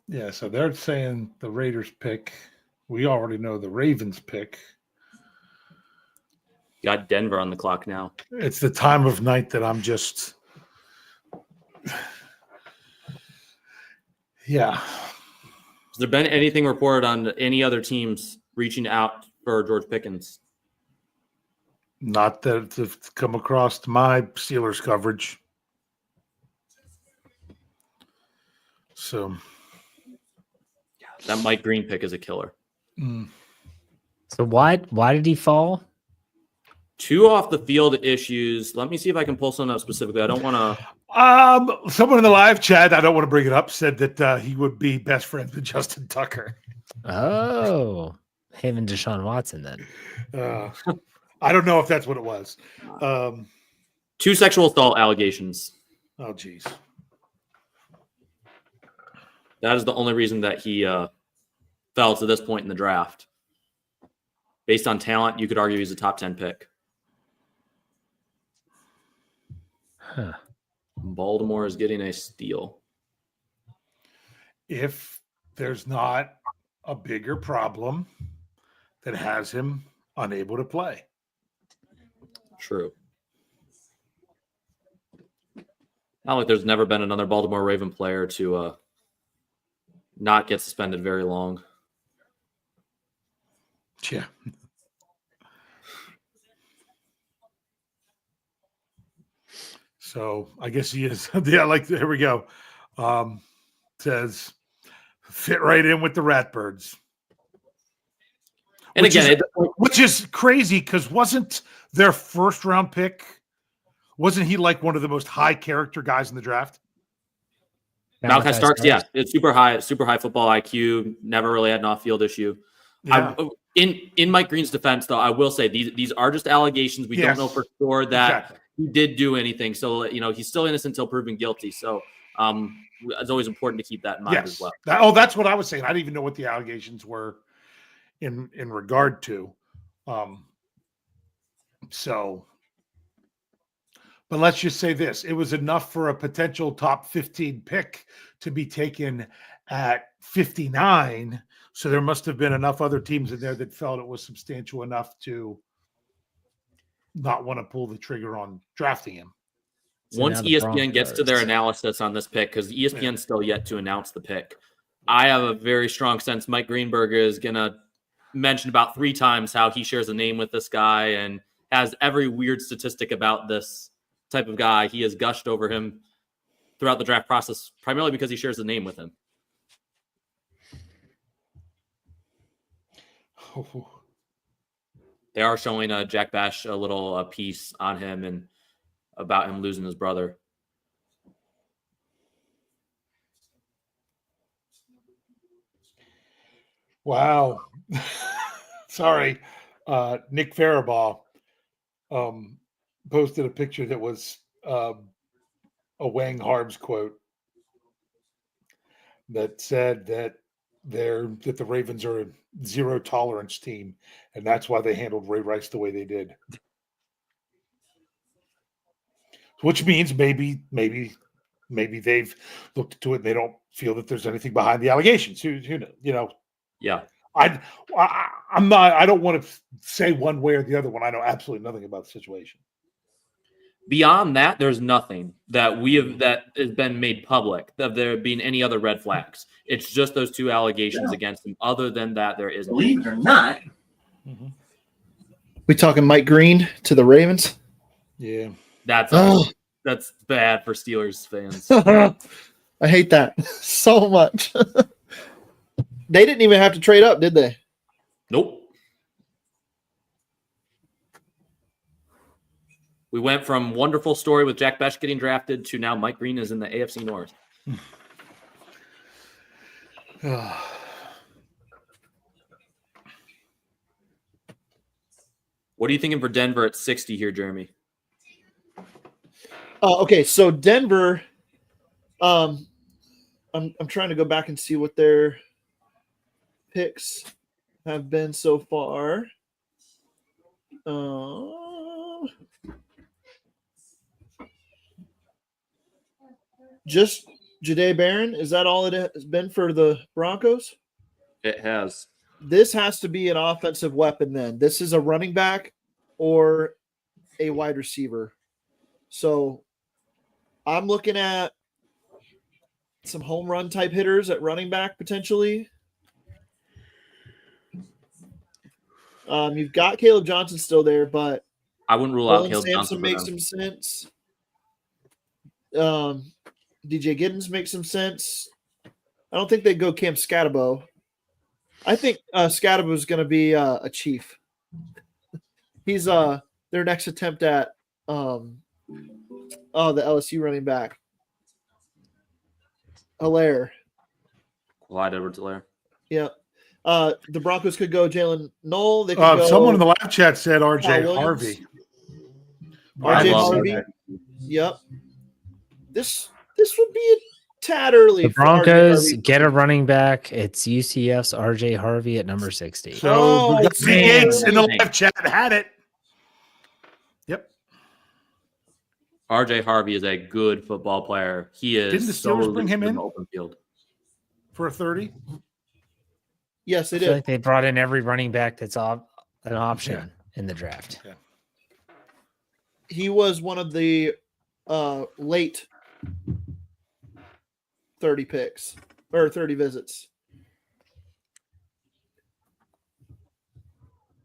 Yeah, so they're saying the Raiders pick. We already know the Ravens pick.
Got Denver on the clock now.
It's the time of night that I'm just... Yeah.
Has there been anything reported on any other teams reaching out for George Pickens?
Not that it's come across my Steelers coverage. So
That Mike Green pick is a killer.
So why did he fall?
2 off the field issues. Let me see if I can pull something up specifically. I don't want to.
someone in the live chat, I don't want to bring it up, said that he would be best friends with Justin Tucker.
Oh, him and Deshaun Watson then.
I don't know if that's what it was.
2 sexual assault allegations.
Oh, geez.
That is the only reason that he fell to this point in the draft. Based on talent, you could argue he's a top 10 pick.
Huh.
Baltimore is getting a steal.
If there's not a bigger problem that has him unable to play.
True. Not like there's never been another Baltimore Raven player to not get suspended very long.
Yeah. So I guess he is. Yeah, like here we go. Says fit right in with the Ratbirds.
And again,
which is crazy because wasn't their first round pick? Wasn't he like one of the most high character guys in the draft?
Malachi Starks, yeah, it's super high football IQ. Never really had an off-field issue.
Yeah.
In Mike Green's defense, though, I will say these are just allegations. We don't know for sure that he did do anything. So he's still innocent until proven guilty. So it's always important to keep that in mind as well.
That's what I was saying. I didn't even know what the allegations were in regard to. But let's just say this. It was enough for a potential top 15 pick to be taken at 59. So there must have been enough other teams in there that felt it was substantial enough to not want to pull the trigger on drafting him.
So
once ESPN gets to their analysis on this pick, because ESPN's still yet to announce the pick, I have a very strong sense Mike Greenberg is going to mention about 3 times how he shares a name with this guy and has every weird statistic about this type of guy. He has gushed over him throughout the draft process, primarily because he shares a name with him. They are showing Jack Bash a little piece on him and about him losing his brother.
Wow. Sorry. Nick Faribaugh posted a picture that was a Wang Harbs quote that said that the Ravens are a zero tolerance team, and that's why they handled Ray Rice the way they did. Which means maybe they've looked into it and they don't feel that there's anything behind the allegations. Who knows?
Yeah.
I don't want to say one way or the other when I know absolutely nothing about the situation.
Beyond that, there's nothing that has been made public of there being any other red flags. It's just those 2 allegations against him. Other than that, there isn't.
Believe it or not.
Mm-hmm.
We talking Mike Green to the Ravens?
Yeah.
That's bad for Steelers fans.
I hate that so much. They didn't even have to trade up, did they?
Nope. We went from wonderful story with Jack Bash getting drafted to now Mike Green is in the AFC North. What are you thinking for Denver at 60 here, Jeremy?
Okay, so Denver, I'm trying to go back and see what their picks have been so far. Just Jahdae Barron, is that all it has been for the Broncos?
It has.
This has to be an offensive weapon then. This is a running back or a wide receiver. So I'm looking at some home run type hitters at running back potentially. You've got Caleb Johnson still there, but
I wouldn't rule out
Dylan
Caleb
Sampson
Johnson.
makes some sense. DJ Giddens makes some sense. I don't think they'd go Cam Scatabo. I think Scatabo is going to be a Chief. He's their next attempt at the LSU running back. Hilaire.
Clyde Edwards-Helaire.
Yeah. The Broncos could go Jalen Knoll. They could go
Someone in the live chat said
Kyle
R.J.
Williams.
Harvey.
R.J.
love
Harvey.
that.
Yep. This would be a tad early.
The Broncos get a running back. It's UCF's RJ Harvey at number 60.
So
Oh,
the Gates in the
man.
live chat had it. Yep.
RJ Harvey is a good football player. He is.
Didn't the Steelers bring him
good
in?
the open field.
For a 30.
Yes, they
I feel
did.
like they brought in every running back that's an option in the draft.
He was one of the late 30 picks or 30 visits.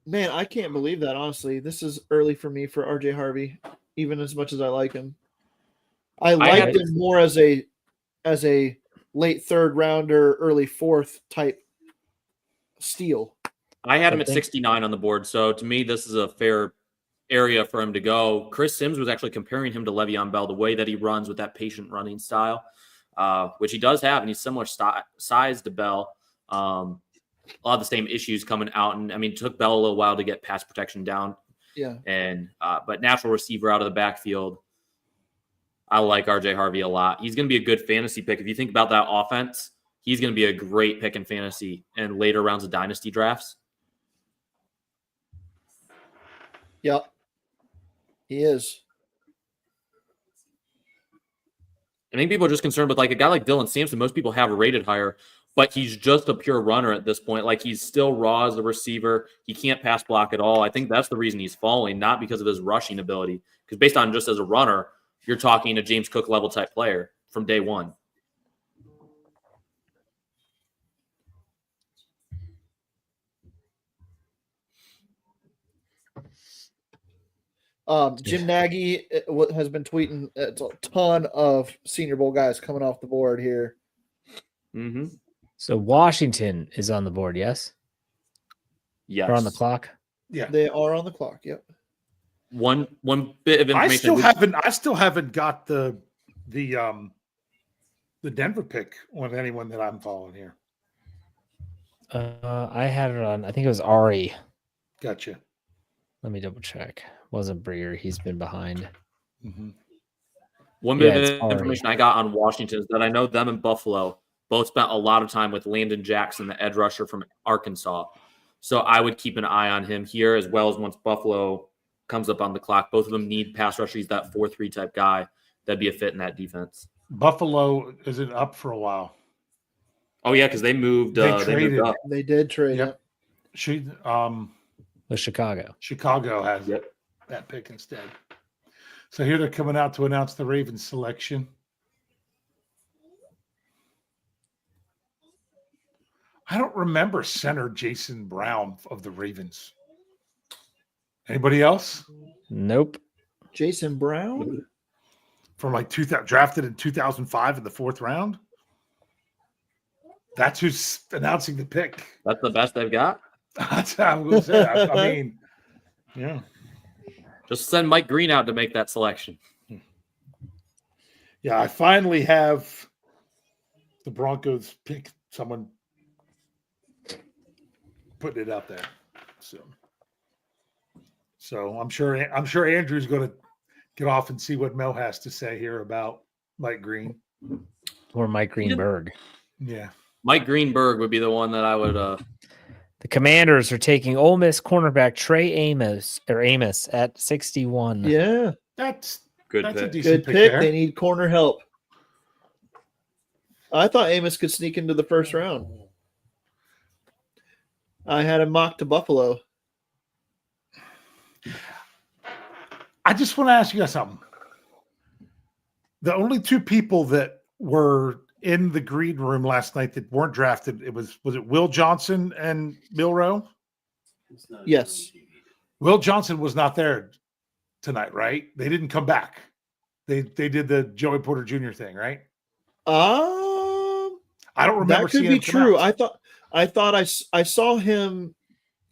Man, I can't believe that, honestly. This is early for me for RJ Harvey, even as much as I like him. I liked him more as a late third rounder, early fourth type steal.
I had him at 69 on the board. So to me, this is a fair area for him to go. Chris Sims was actually comparing him to Le'Veon Bell, the way that he runs with that patient running style, which he does have, and he's similar size to Bell. A lot of the same issues coming out, and I mean, it took Bell a little while to get pass protection down.
Yeah,
and but natural receiver out of the backfield. I like RJ Harvey a lot. He's going to be a good fantasy pick. If you think about that offense, he's going to be a great pick in fantasy and later rounds of dynasty drafts.
Yep, he is.
I think people are just concerned with like a guy like Dylan Sampson. Most people have rated higher, but he's just a pure runner at this point. Like he's still raw as a receiver. He can't pass block at all. I think that's the reason he's falling, not because of his rushing ability. Because based on just as a runner, you're talking a James Cook level type player from day one.
Jim Nagy has been tweeting a ton of Senior Bowl guys coming off the board here.
Mm-hmm.
So Washington is on the board, yes?
Yes.
Or on the clock?
Yeah.
They are on the clock. Yep.
One bit of information.
I still haven't got the Denver pick on anyone that I'm following here.
I had it on, I think it was Ari.
Gotcha.
Let me double check. Wasn't Breer. He's been behind.
Mm-hmm.
One bit
Yeah,
of
it's Ari.
information I got on Washington is that I know them and Buffalo both spent a lot of time with Landon Jackson, the edge rusher from Arkansas. So I would keep an eye on him here, as well as once Buffalo comes up on the clock. Both of them need pass rushers. He's that 4-3 type guy that'd be a fit in that defense.
Buffalo isn't up for a while.
Oh yeah, because they moved.
They
They
traded.
moved up.
They did trade.
Yep.
With Chicago.
Chicago has that pick instead. So here they're coming out to announce the Ravens selection. I don't remember center Jason Brown of the Ravens. Anybody else?
Nope.
Jason Brown
From like 2000, drafted in 2005 in the 4th round? That's who's announcing the pick.
That's the best they've got.
That's what I'm going to say. I mean, yeah.
Just send Mike Green out to make that selection.
Yeah, I finally have the Broncos pick someone putting it out there. So I'm sure Andrew's going to get off and see what Mel has to say here about Mike Green.
Or Mike Greenberg.
Yeah.
Mike Greenberg would be the one that I would.
The Commanders are taking Ole Miss cornerback Trey Amos at 61.
Yeah.
That's
Good
a
pick.
decent
Good pick.
there.
They need corner help. I thought Amos could sneak into the first round. I had him mocked to Buffalo.
I just want to ask you guys something. The only two people that were in the green room last night that weren't drafted, was it Will Johnson and Milroe?
Yes.
Will Johnson was not there tonight, right? They didn't come back. They did the Joey Porter Jr. thing, right?
I
I don't remember
That could
seeing
be
him come
true.
out.
I thought I saw him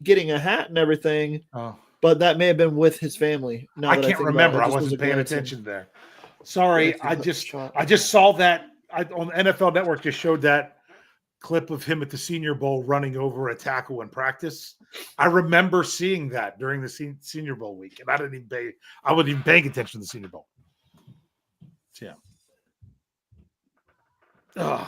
getting a hat and everything,
Oh.
but that may have been with his family. Now
I
that
can't
think
remember.
About it,
I
it just was
wasn't
a
paying
glancing-
attention there. Sorry,
glancing
I
shot.
just saw that on NFL Network. Just showed that clip of him at the Senior Bowl running over a tackle in practice. I remember seeing that during the Senior Bowl week, and I wasn't even paying attention to the Senior Bowl. So, yeah. Ugh.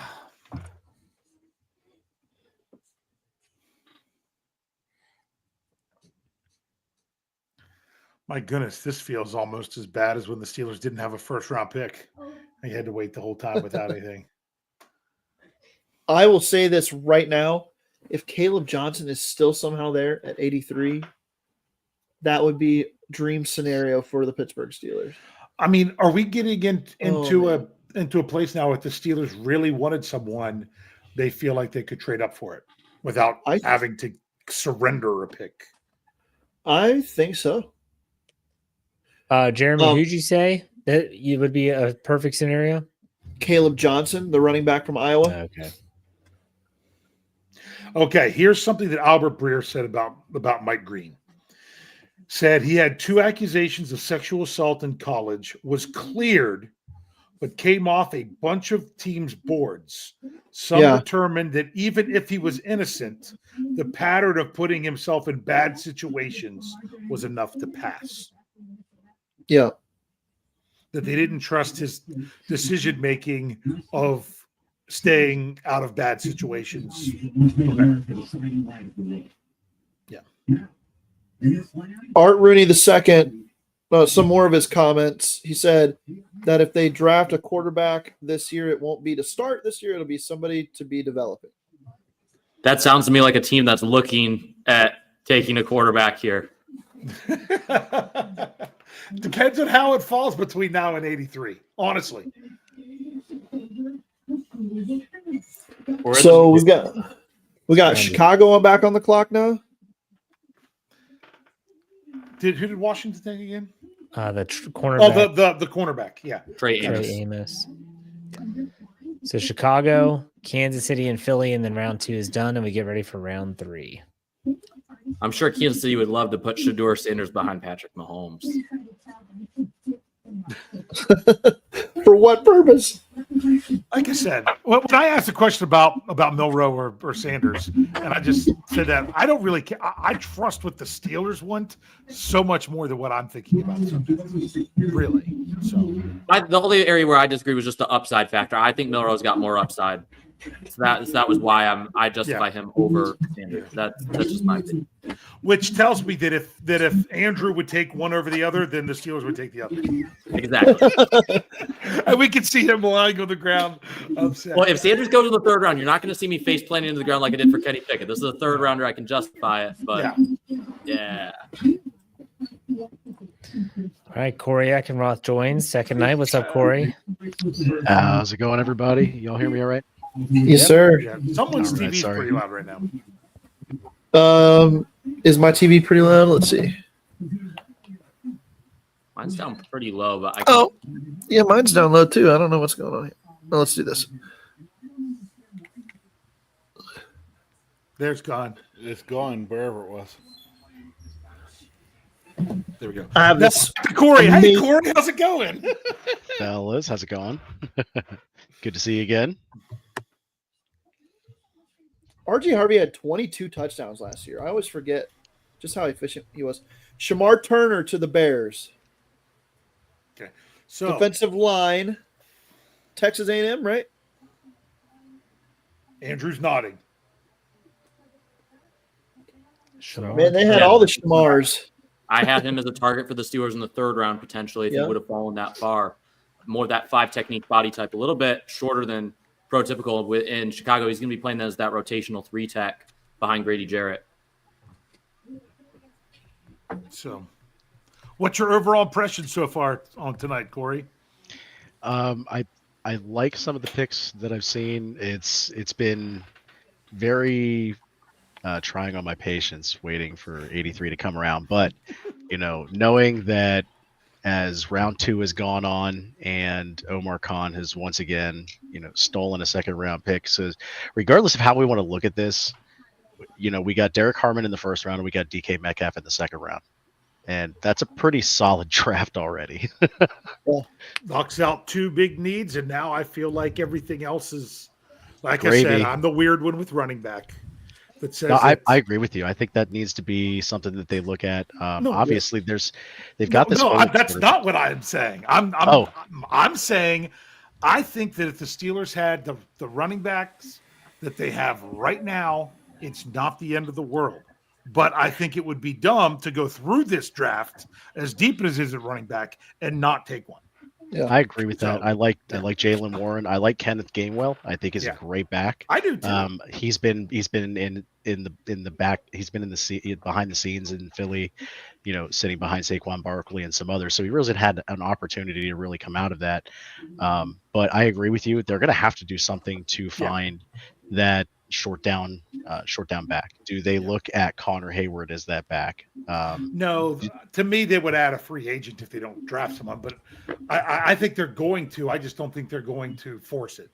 My goodness, this feels almost as bad as when the Steelers didn't have a first-round pick. They had to wait the whole time without anything.
I will say this right now. If Caleb Johnson is still somehow there at 83, that would be dream scenario for the Pittsburgh Steelers.
I mean, are we getting into
man.
a place now if the Steelers really wanted someone, they feel like they could trade up for it without having to surrender a pick?
I think so.
Jeremy, who'd you say that you would be a perfect scenario?
Caleb Johnson, the running back from Iowa.
Okay, here's something that Albert Breer said about Mike Green. Said he had 2 accusations of sexual assault in college, was cleared, but came off a bunch of teams' boards. Some determined that even if he was innocent, the pattern of putting himself in bad situations was enough to pass.
Yeah.
That they didn't trust his decision-making of staying out of bad situations. Yeah.
Art Rooney II, some more of his comments. He said that if they draft a quarterback this year, it won't be to start this year. It'll be somebody to be developing.
That sounds to me like a team that's looking at taking a quarterback here.
Depends on how it falls between now and 83, honestly.
So we got Chicago back on the clock now.
Who did Washington take again?
The cornerback.
Oh, the cornerback. Yeah,
Trey Amos.
So Chicago, Kansas City, and Philly, and then round 2 is done, and we get ready for round 3.
I'm sure Kansas City would love to put Shedeur Sanders behind Patrick Mahomes.
For what purpose?
Like I said, when I asked a question about Milroe or Sanders, and I just said that I don't really care. I trust what the Steelers want so much more than what I'm thinking about. Really. So
The only area where I disagree was just the upside factor. I think Milroe's got more upside. So that was why I justify him over Sanders. That's just my opinion.
Which tells me that if Andrew would take one over the other, then the Steelers would take the other.
Exactly.
And we could see him lying on the ground upset.
Well, if Sanders goes in the 3rd round, you're not going to see me face planting into the ground like I did for Kenny Pickett. This is a 3rd rounder. I can justify it, but yeah.
All right, Corey Eckenroth joins second night. What's up, Corey?
How's it going, everybody? Y'all hear me all right?
Yes, sir.
Yeah. Someone's
All right,
TV is
sorry.
pretty loud right now.
Is my TV pretty loud? Let's see.
Mine's down pretty low, but I can
Yeah, mine's down low too. I don't know what's going on here. Well, let's do this.
There's gone.
It's gone wherever it was.
There we go.
I have this.
Corey. Hey, Corey, how's it going?
Fellas, how's it going? Good to see you again.
RG Harvey had 22 touchdowns last year. I always forget just how efficient he was. Shamar Turner to the Bears.
Okay. So
Defensive line, Texas A&M, right?
Andrew's nodding.
Man, they had all the Shamars.
I had him as a target for the Steelers in the 3rd round potentially if he would have fallen that far. More that 5 technique body type, a little bit shorter than prototypical. In Chicago, he's going to be playing as that rotational 3 tech behind Grady Jarrett.
So, what's your overall impression so far on tonight, Corey?
I like some of the picks that I've seen. It's been very trying on my patience waiting for 83 to come around, but knowing that as round 2 has gone on and Omar Khan has once again, stolen a second round pick. So regardless of how we want to look at this, we got Derek Harmon in the first round and we got DK Metcalf in the second round. And that's a pretty solid draft already.
Knocks out 2 big needs, and now I feel like everything else is, like
Gravy.
I said, I'm the weird one with running back that says
No, I agree with you. I think that needs to be something that they look at. Obviously, they've got this.
No, that's not what I'm saying. I'm saying I think that if the Steelers had the running backs that they have right now, it's not the end of the world. But I think it would be dumb to go through this draft as deep as is at running back and not take one.
Yeah. I agree with that. I like Jalen Warren. I like Kenneth Gainwell. I think he's a great back.
I do too.
He's been in the back. He's been behind the scenes in Philly, sitting behind Saquon Barkley and some others. So he really had an opportunity to really come out of that. But I agree with you. They're going to have to do something to find that short down back. Do they look at Connor Hayward as that back?
No, to me they would add a free agent if they don't draft someone, but I think they're going to. I just don't think they're going to force it.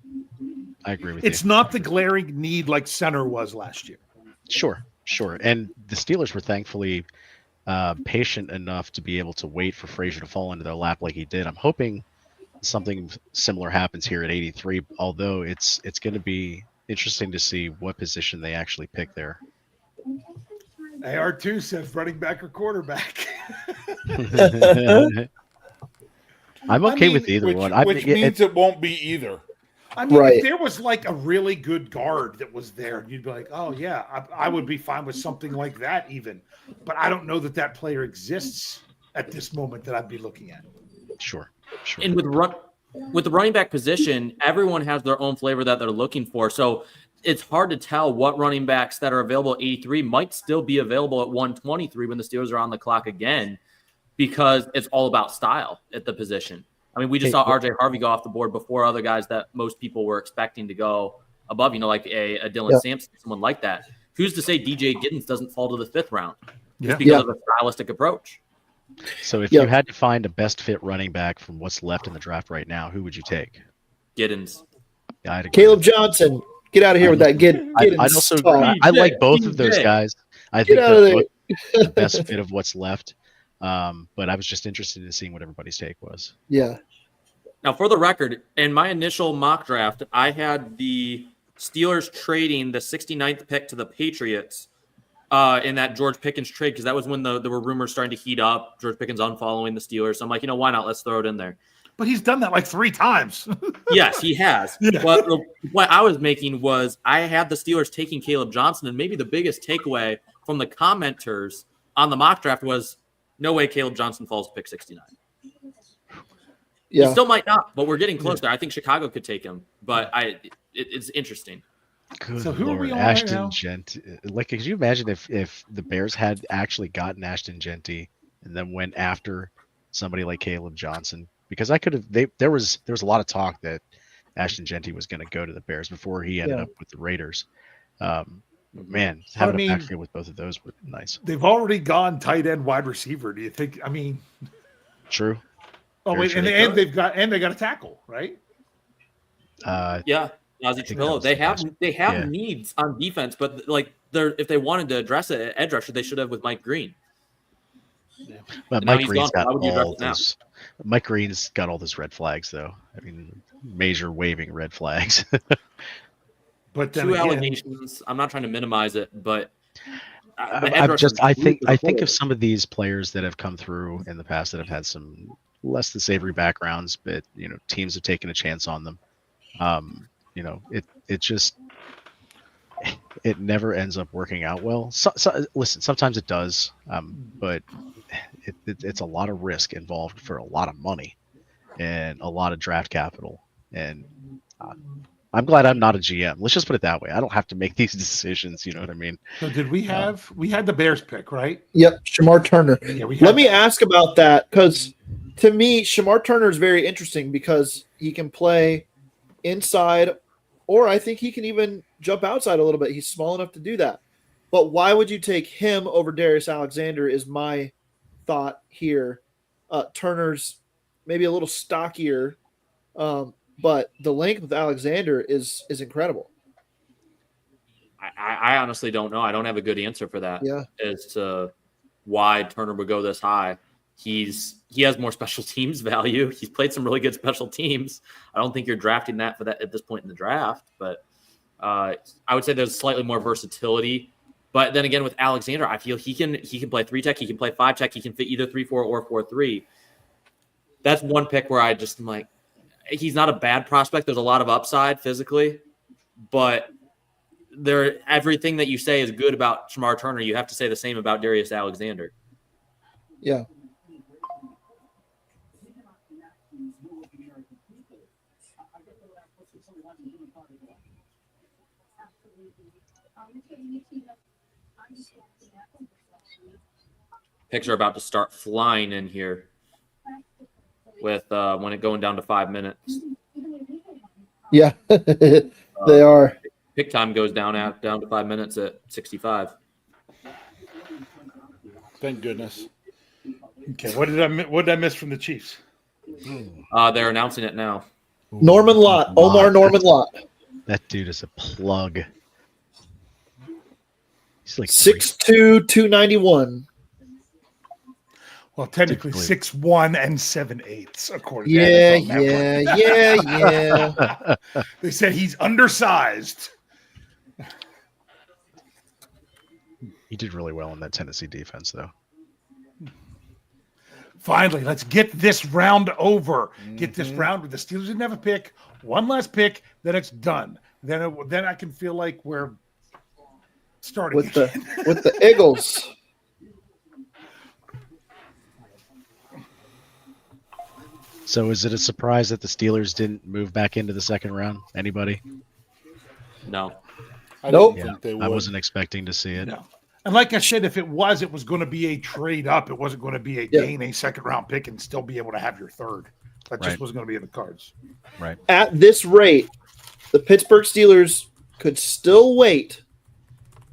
I agree with you.
It's not the glaring need like center was last year.
Sure. And the Steelers were thankfully patient enough to be able to wait for Frazier to fall into their lap like he did. I'm hoping something similar happens here at 83, although it's going to be interesting to see what position they actually pick there.
AR2 says running back or quarterback.
I'm okay with either one.
Which means it won't be either.
I mean, if there was like a really good guard that was there, you'd be like, oh, yeah, I would be fine with something like that even. But I don't know that player exists at this moment that I'd be looking at.
Sure.
And with the running back position, everyone has their own flavor that they're looking for. So it's hard to tell what running backs that are available at 83 might still be available at 123 when the Steelers are on the clock again, because it's all about style at the position. I mean, we just saw RJ Harvey go off the board before other guys that most people were expecting to go above, like a Dylan Sampson, someone like that. Who's to say DJ Giddens doesn't fall to the 5th round just because of a stylistic approach?
So if you had to find a best fit running back from what's left in the draft right now, who would you take?
Giddens.
Caleb Johnson. Get out of here with that. Giddens.
I like both of those guys. I think they're the best fit of what's left. But I was just interested in seeing what everybody's take was.
Yeah.
Now, for the record, in my initial mock draft, I had the Steelers trading the 69th pick to the Patriots in that George Pickens trade, because that was when there were rumors starting to heat up. George Pickens unfollowing the Steelers. So I'm like, why not? Let's throw it in there.
But he's done that like 3 times.
Yes, he has. Yeah. But what I was making was I had the Steelers taking Caleb Johnson, and maybe the biggest takeaway from the commenters on the mock draft was no way Caleb Johnson falls to pick 69.
Yeah.
He still might not, but we're getting close there. I think Chicago could take him, but it's interesting.
Good
so who
Lord,
are we on
Ashton
right now?
Genty. Like, could you imagine if the Bears had actually gotten Ashton Genty and then went after somebody like Caleb Johnson? Because there was a lot of talk that Ashton Genty was going to go to the Bears before he ended up with the Raiders. Man, having a backfield with both of those would be nice.
They've already gone tight end, wide receiver. Do you think? I mean,
true.
Oh wait, and they got a tackle, right?
Yeah, Ozzie Tropillo. They have needs on defense, but if they wanted to address it at edge rusher, they should have with Mike Green.
Yeah. But Mike Green's got Mike Green's got all those red flags, though. I mean, major waving red flags.
But then
2 allegations. I'm not trying to minimize it, but
I think of some of these players that have come through in the past that have had some less than savory backgrounds, but teams have taken a chance on them. It never ends up working out well. So listen, sometimes it does, but it's a lot of risk involved for a lot of money and a lot of draft capital. And I'm glad I'm not a GM. Let's just put it that way. I don't have to make these decisions. You know what I mean?
So did we have we had the Bears pick, right?
Yep, Shamar Turner.
Yeah,
Let me ask about that, because to me, Shamar Turner is very interesting because he can play inside, or I think he can even jump outside a little bit. He's small enough to do that. But why would you take him over Darius Alexander is my thought here. Turner's maybe a little stockier, but the length with Alexander is incredible.
I honestly don't know. I don't have a good answer for that.
Yeah.
As to why Turner would go this high. He has more special teams value. He's played some really good special teams. I don't think you're drafting that for that at this point in the draft, but I would say there's slightly more versatility. But then again, with Alexander, I feel he can play 3-tech, he can play 5-tech, he can fit either 3-4 or 4-3. That's one pick where I just am like, he's not a bad prospect. There's a lot of upside physically, but everything that you say is good about Shamar Turner. You have to say the same about Darius Alexander.
Yeah.
Picks are about to start flying in here with when it going down to 5 minutes.
Yeah, they are.
Pick time goes down to 5 minutes at 65.
Thank goodness.
Okay, what did I miss from the Chiefs?
They're announcing it now.
Norman Lott, Omar Norman Lott.
That dude is a plug. He's like
6'2", 291.
Well, technically 6'1" and 7/8, according to
Yeah,
NFL Network.
yeah.
They said he's undersized.
He did really well in that Tennessee defense, though.
Finally, let's get this round over. Get this round with the Steelers didn't have a pick. One last pick, then it's done. Then I can feel like we're starting
with
again.
with the Eagles.
So is it a surprise that the Steelers didn't move back into the second round? Anybody?
No.
I
Nope.
didn't
Yeah,
think they would.
I wasn't expecting to see it.
No. And like I said, if it was going to be a trade up. It wasn't going to be a gain a second round pick and still be able to have your third. That just was going to be in the cards.
Right.
At this rate, the Pittsburgh Steelers could still wait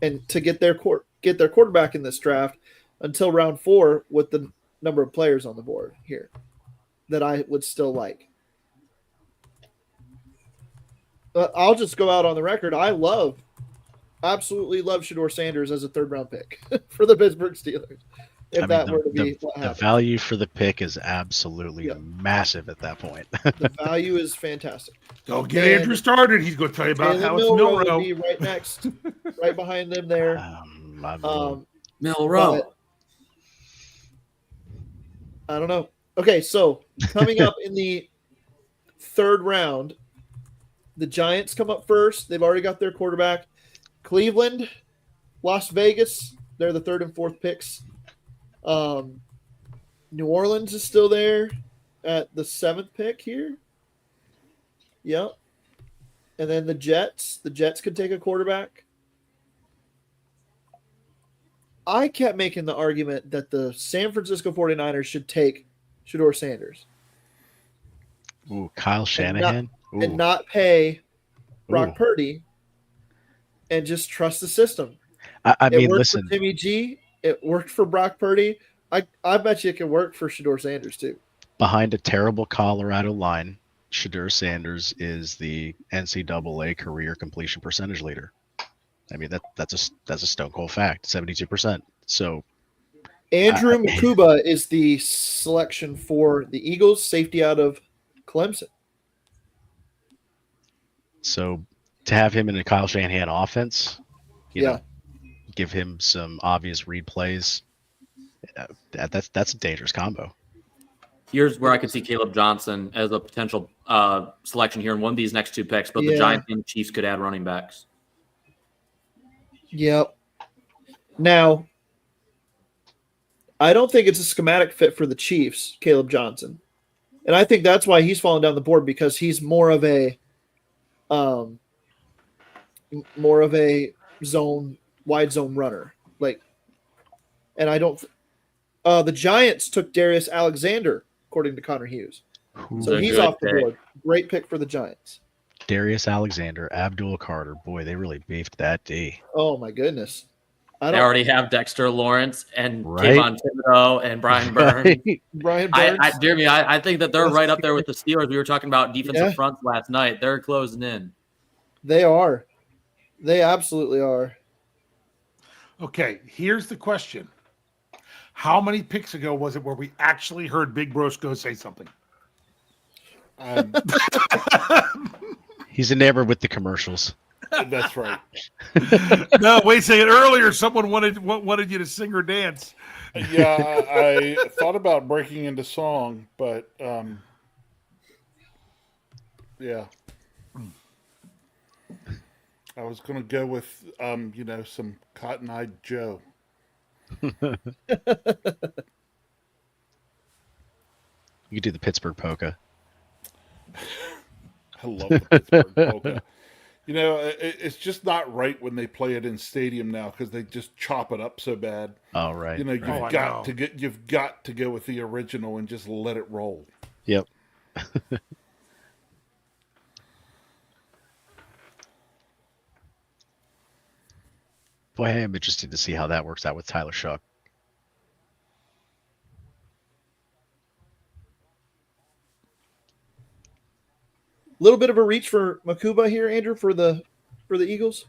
and to get their quarterback in this draft until round 4 with the number of players on the board here that I would still like. But I'll just go out on the record. I absolutely love Shedeur Sanders as a third-round pick for the Pittsburgh Steelers. If that were to be what
the
happened.
value for the pick is absolutely massive at that point.
The value is fantastic.
Don't get Andrew started. He's going to tell you about how it's
Milroe would
Milroe.
be right next, right behind them there.
Milroe.
I don't know. Okay, so coming up in the third round, the Giants come up first. They've already got their quarterback. Cleveland, Las Vegas, they're the third and fourth picks. New Orleans is still there at the 7th pick here. Yep. And then the Jets could take a quarterback. I kept making the argument that the San Francisco 49ers should take Shedeur Sanders.
Ooh, Kyle Shanahan.
And not pay Brock Purdy and just trust the system.
I mean,
it worked
listen.
for Timmy G. It worked for Brock Purdy. I bet you it can work for Shedeur Sanders too.
Behind a terrible Colorado line, Shedeur Sanders is the NCAA career completion percentage leader. I mean, that's a stone cold fact, 72%. So
Andrew Makuba is the selection for the Eagles, safety out of Clemson.
So to have him in a Kyle Shanahan offense, you know, give him some obvious read plays. That's a dangerous combo.
Here's where I could see Caleb Johnson as a potential selection here in one of these next two picks, but the Giants and the Chiefs could add running backs.
Yep. Now, I don't think it's a schematic fit for the Chiefs, Caleb Johnson. And I think that's why he's fallen down the board, because he's more of a wide zone runner. And I don't the Giants took Darius Alexander, according to Connor Hughes. So he's off the board. Great pick for the Giants.
Darius Alexander, Abdul Carter. Boy, they really beefed that D.
Oh my goodness.
They already have Dexter Lawrence and
Right.
Kayvon Thibodeau and Brian Burns.
Brian Burns.
Jeremy, I think that they're right up there with the Steelers. We were talking about defensive
Yeah.
fronts last night. They're closing in.
They are. They absolutely are.
Okay, here's the question. How many picks ago was it where we actually heard Big Brosco say something?
He's enamored with the commercials.
That's right.
No, wait a second. Earlier, someone wanted you to sing or dance.
Yeah, I thought about breaking into song, but yeah. I was going to go with, some Cotton Eye Joe.
You could do the Pittsburgh polka.
I love the Pittsburgh polka. It's just not right when they play it in stadium now because they just chop it up so bad.
Oh, right.
You've
right.
got to go with the original and just let it roll.
Yep. Boy, I am interested to see how that works out with Tyler Shuck.
A little bit of a reach for Makuba here, Andrew, for the Eagles.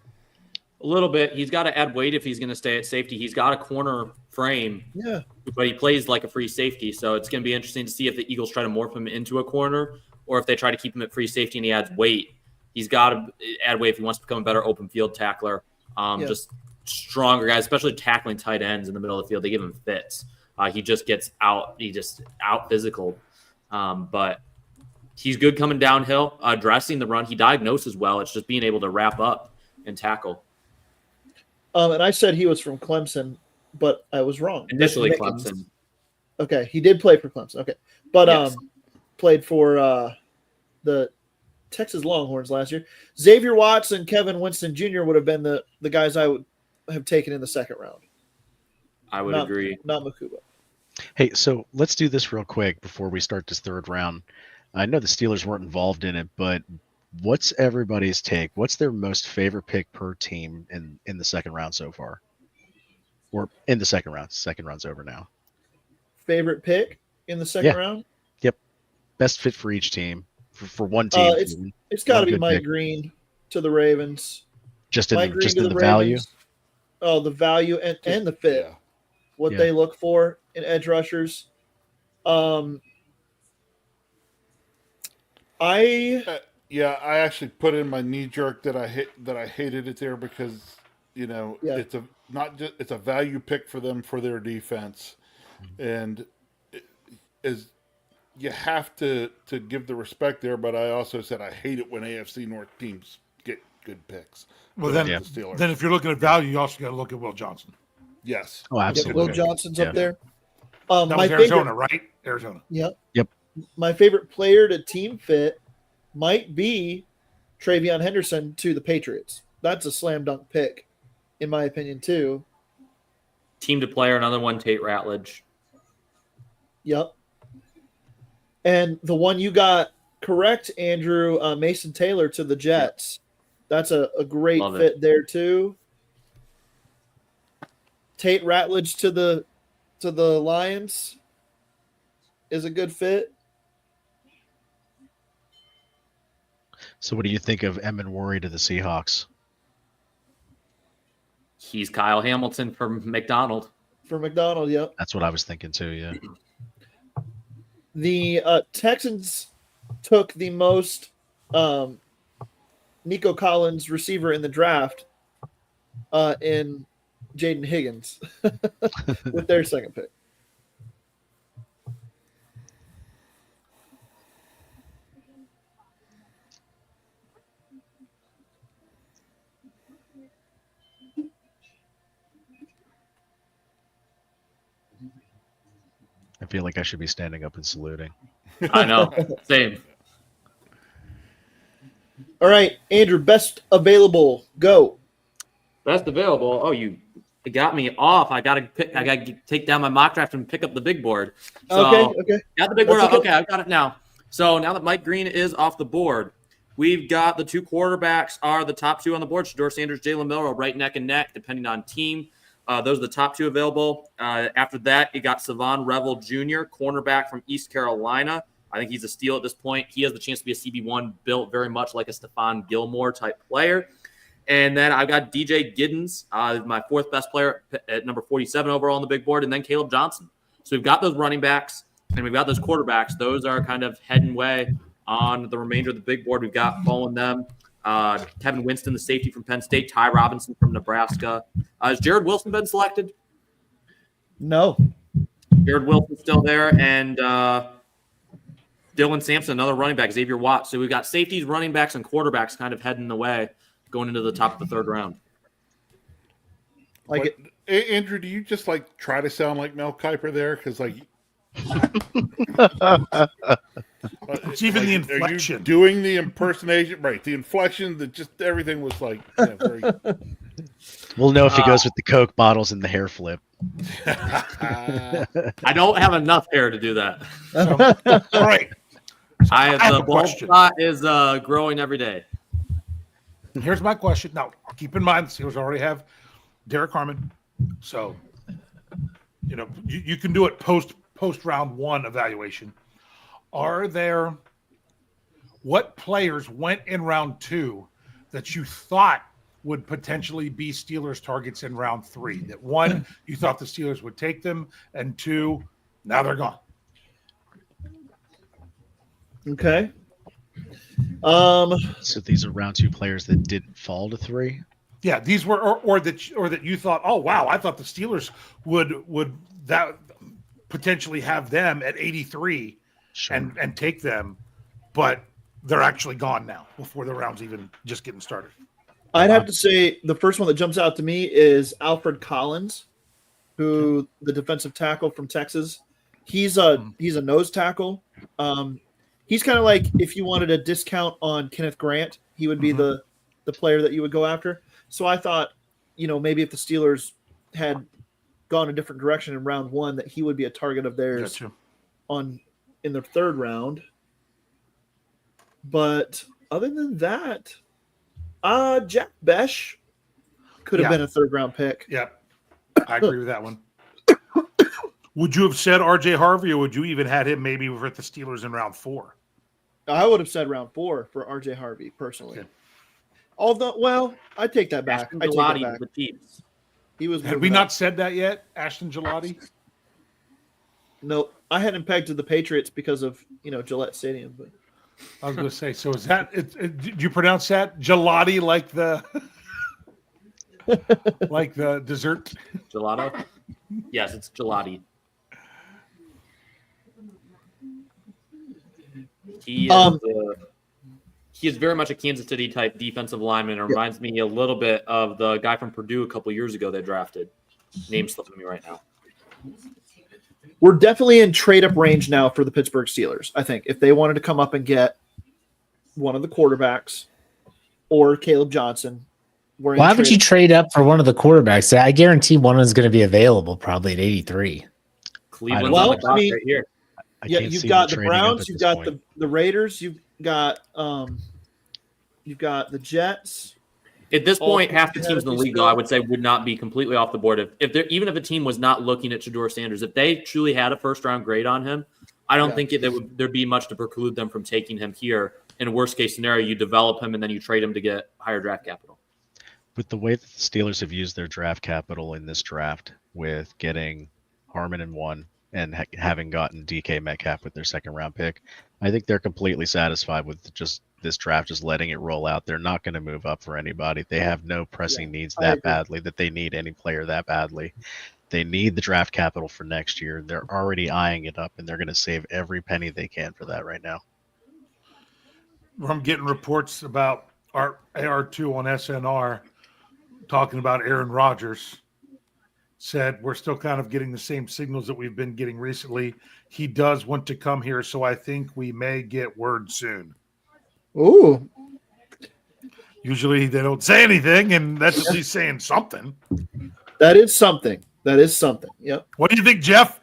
A little bit. He's got to add weight if he's going to stay at safety. He's got a corner frame,
Yeah.
but he plays like a free safety. So it's going to be interesting to see if the Eagles try to morph him into a corner or if they try to keep him at free safety and he adds weight. He's got to add weight if he wants to become a better open field tackler. Just stronger guys, especially tackling tight ends in the middle of the field. They give him fits. He just gets out. He just out physical. But he's good coming downhill, addressing the run. He diagnoses well. It's just being able to wrap up and tackle.
And I said he was from Clemson, but I was wrong.
Initially Clemson.
Okay, he did play for Clemson. Okay, but
Yes.
Played for the Texas Longhorns last year. Xavier Watts and Kevin Winston Jr. would have been the guys I would have taken in the second round.
I would agree.
Not Makuba.
Hey, so let's do this real quick before we start this third round. I know the Steelers weren't involved in it, but what's everybody's take? What's their most favorite pick per team in the second round so far? Or in the second round. Second round's over now.
Favorite pick in the second round?
Yep. Best fit for each team. For one team.
It's got to be
good
Mike
pick.
Green to the Ravens.
Just in
Mike Green to
the value.
Ravens. Oh, the value and the fit.
Yeah.
What
Yeah.
they look for in edge rushers.
I actually put in my knee jerk that I hated it there because it's a value pick for them for their defense, and you have to give the respect there. But I also said I hate it when AFC North teams get good picks.
Well,
But
then,
the Steelers.
then if you're looking at value, you also got to look at Will Johnson.
Yes.
Oh, absolutely.
Will Johnson's
Yeah.
up there.
That
My
was Arizona,
favorite,
right? Arizona.
Yep.
Yep.
My favorite player to team fit might be Travion Henderson to the Patriots. That's a slam dunk pick, in my opinion, too.
Team to player, another one, Tate Ratledge.
Yep. And the one you got correct, Andrew, Mason Taylor to the Jets. That's a great
Love
fit
it.
there, too. Tate Ratledge to the Lions is a good fit.
So what do you think of Emin Worry to the Seahawks?
He's Kyle Hamilton from McDonald.
For McDonald, yep.
That's what I was thinking too, yeah.
The Texans took the most Nico Collins receiver in the draft in Jaden Higgins with their second pick.
I feel like I should be standing up and saluting.
I know. Same.
All right, Andrew, best available. Go.
Best available. Oh, you got me off. I gotta take down my mock draft and pick up the big board. So,
Okay.
got the big board
That's
up.
okay.
Okay, I've got it now. So now that Mike Green is off the board, we've got the two quarterbacks are the top two on the board. Shador Sanders, Jalen Milroe, right neck and neck, depending on team. Those are the top two available. After that, you got Savon Revel Jr., cornerback from East Carolina. I think he's a steal at this point. He has the chance to be a CB1, built very much like a Stephon Gilmore type player. And then I've got DJ Giddens, my fourth best player at number 47 overall on the big board, and then Caleb Johnson. So we've got those running backs and we've got those quarterbacks. Those are kind of heading way on the remainder of the big board. We've got following them Kevin Winston, the safety from Penn State, Ty Robinson from Nebraska. Has Jared Wilson been selected?
No.
Jared Wilson's still there, and Dylan Sampson, another running back, Xavier Watts. So we've got safeties, running backs, and quarterbacks kind of heading the way going into the top of the third round.
Like Andrew, do you just like try to sound like Mel Kiper there? Because like
it's even the inflection.
Are you doing the impersonation, right? The inflection, that just everything was like very.
We'll know if he goes with the Coke bottles and the hair flip.
I don't have enough hair to do that.
All right.
The bald spot is growing every day.
Here's my question. Now, keep in mind, the Steelers already have Derek Harmon, so you can do it post round one evaluation. What players went in round two that you thought would potentially be Steelers targets in round three? That one, you thought the Steelers would take them, and two, now they're gone.
Okay.
So these are round two players that didn't fall to 3.
Yeah, these were or that you thought, oh wow, I thought the Steelers would that potentially have them at 83 and take them, but they're actually gone now before the round's even just getting started.
I'd have to say the first one that jumps out to me is Alfred Collins, who the defensive tackle from Texas. He's a nose tackle. He's kind of like if you wanted a discount on Kenneth Grant, he would be the player that you would go after. So I thought, maybe if the Steelers had gone a different direction in round one, that he would be a target of theirs in the third round. But other than that, Jack Besh could have been a third round pick.
Yep. I agree with that one. Would you have said RJ Harvey, or would you even had him maybe with the Steelers in round 4?
I would have said round 4 for RJ Harvey personally.
Okay.
Although, I take that back.
Ashton Gillotte with the Chiefs.
He was.
Had we not said that yet, Ashton Gillotte?
No, I had him pegged to the Patriots because of Gillette Stadium. But
I was going to say, so is that? Do you pronounce that Gillotte like the like the dessert
gelato? Yes, it's Gillotte. He is very much a Kansas City type defensive lineman. It reminds me a little bit of the guy from Purdue a couple years ago they drafted. Name's slipping me right now.
We're definitely in trade-up range now for the Pittsburgh Steelers. I think if they wanted to come up and get one of the quarterbacks or Caleb Johnson,
why would you trade up for one of the quarterbacks? I guarantee one is going to be available probably at 83.
Cleveland's on the clock right here.
You've got the Browns, you've got the Raiders, you've got the Jets.
At this point, half the teams in the league, though, I would say would not be completely off the board. Even if a team was not looking at Shedeur Sanders, if they truly had a first-round grade on him, I don't think there'd be much to preclude them from taking him here. In a worst-case scenario, you develop him and then you trade him to get higher draft capital.
With the way that the Steelers have used their draft capital in this draft, with getting Harmon in 1 and having gotten DK Metcalf with their second-round pick, I think they're completely satisfied with just this draft, just letting it roll out. They're not going to move up for anybody. They have no pressing needs that badly that they need any player that badly. They need the draft capital for next year. They're already eyeing it up, and they're going to save every penny they can for that right now.
I'm getting reports about our AR2 on SNR talking about Aaron Rodgers. Said we're still kind of getting the same signals that we've been getting recently. He does want to come here, so I think we may get word soon.
Ooh.
Usually they don't say anything, and that's at least saying something.
That is something. Yep.
What do you think, Jeff?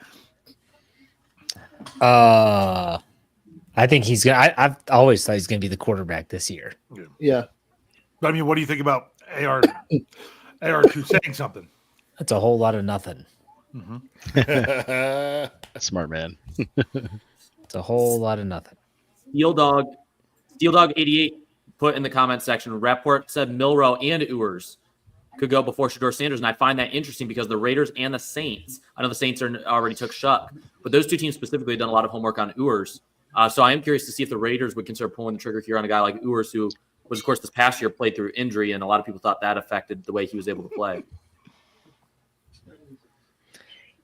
I think he's gonna. I've always thought he's gonna be the quarterback this year.
Yeah.
But I mean, what do you think about AR2 saying something?
That's a whole lot of nothing.
Smart man.
It's a whole lot of nothing.
Steel Dog 88 put in the comment section. Rapport said Milrow and Ewers could go before Shador Sanders, and I find that interesting because the Raiders and the Saints. I know the Saints already took Shuck, but those two teams specifically have done a lot of homework on Ewers. So I am curious to see if the Raiders would consider pulling the trigger here on a guy like Ewers, who was, of course, this past year played through injury, and a lot of people thought that affected the way he was able to play.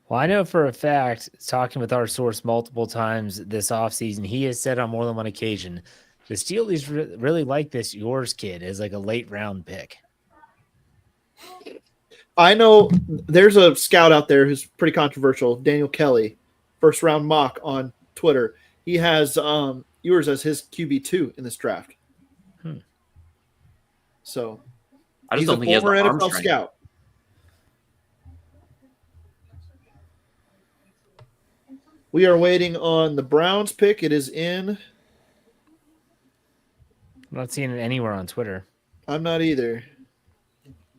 Well, I know for a fact, talking with our source multiple times this offseason, he has said on more than one occasion, the Steelers really like this Ewers kid as like a late round pick.
I know there's a scout out there who's pretty controversial, Daniel Kelly, first round mock on Twitter. He has Ewers as his QB2 in this draft. So
I just
he's
don't
a
think he has the
former
arm
NFL
strength.
scout. We are waiting on the Browns pick. It is in.
I'm not seeing it anywhere on Twitter.
I'm not either.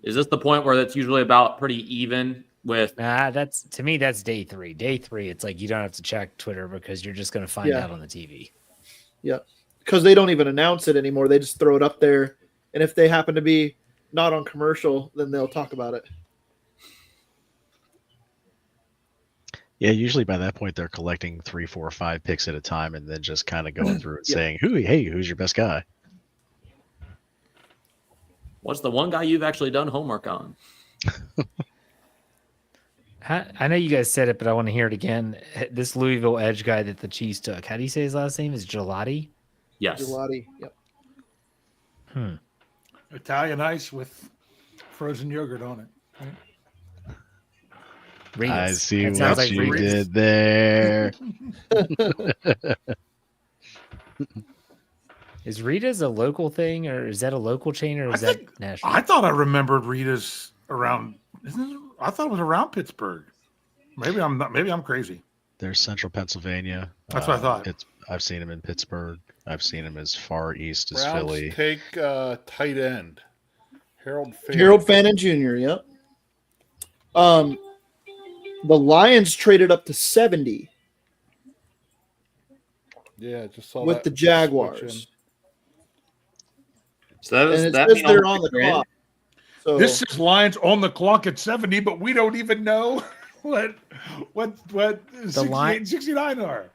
Is this the point where that's usually about pretty even with?
Nah, that's to me, that's day 3. Day 3, it's like you don't have to check Twitter because you're just going to find out on the TV.
Yeah, because they don't even announce it anymore. They just throw it up there. And if they happen to be not on commercial, then they'll talk about it.
Yeah, usually by that point they're collecting 3, 4, 5 picks at a time, and then just kind of going through and saying, who's your best guy?
What's the one guy you've actually done homework on?
I know you guys said it, but I want to hear it again. This Louisville edge guy that the Chiefs took, how do you say his last name? Is Gelati?
Yes.
Gelati, yep.
Italian ice with frozen yogurt on it. Right?
Reedus.
I see
That sounds
what
like
you
Reedus.
did there.
Is Rita's a local thing, or is that a local chain, or is that national?
I thought I remembered Rita's around. I thought it was around Pittsburgh. Maybe I'm not. Maybe I'm crazy.
There's Central Pennsylvania.
That's what I thought.
I've seen him in Pittsburgh. I've seen him as far east as
Browns
Philly.
take tight end Harold
Fannin Jr., yep. The Lions traded up to 70
Yeah, just saw
with
that
the Jaguars.
So that was
And it
that
says
mean
they're
all
on the
grand?
clock. So
This is Lions on the clock at 70, but we don't even know what 68 and 69 are.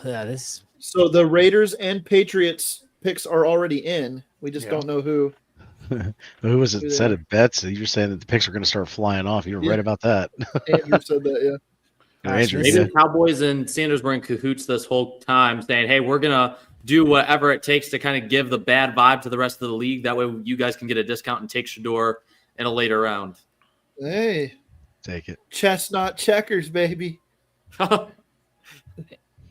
Yeah, this.
So the Raiders and Patriots picks are already in. We just don't know who.
Who was it
Who
said
they-
it? Bets. You were saying that the picks are going to start flying off. You were
Yeah.
right about that.
Andrew said that, yeah.
Andrew,
Maybe
yeah.
the Cowboys and Sanders were in cahoots this whole time, saying, "Hey, we're gonna do whatever it takes to kind of give the bad vibe to the rest of the league. That way, you guys can get a discount and take Shador in a later round."
Hey,
Take it.
chestnut checkers, baby.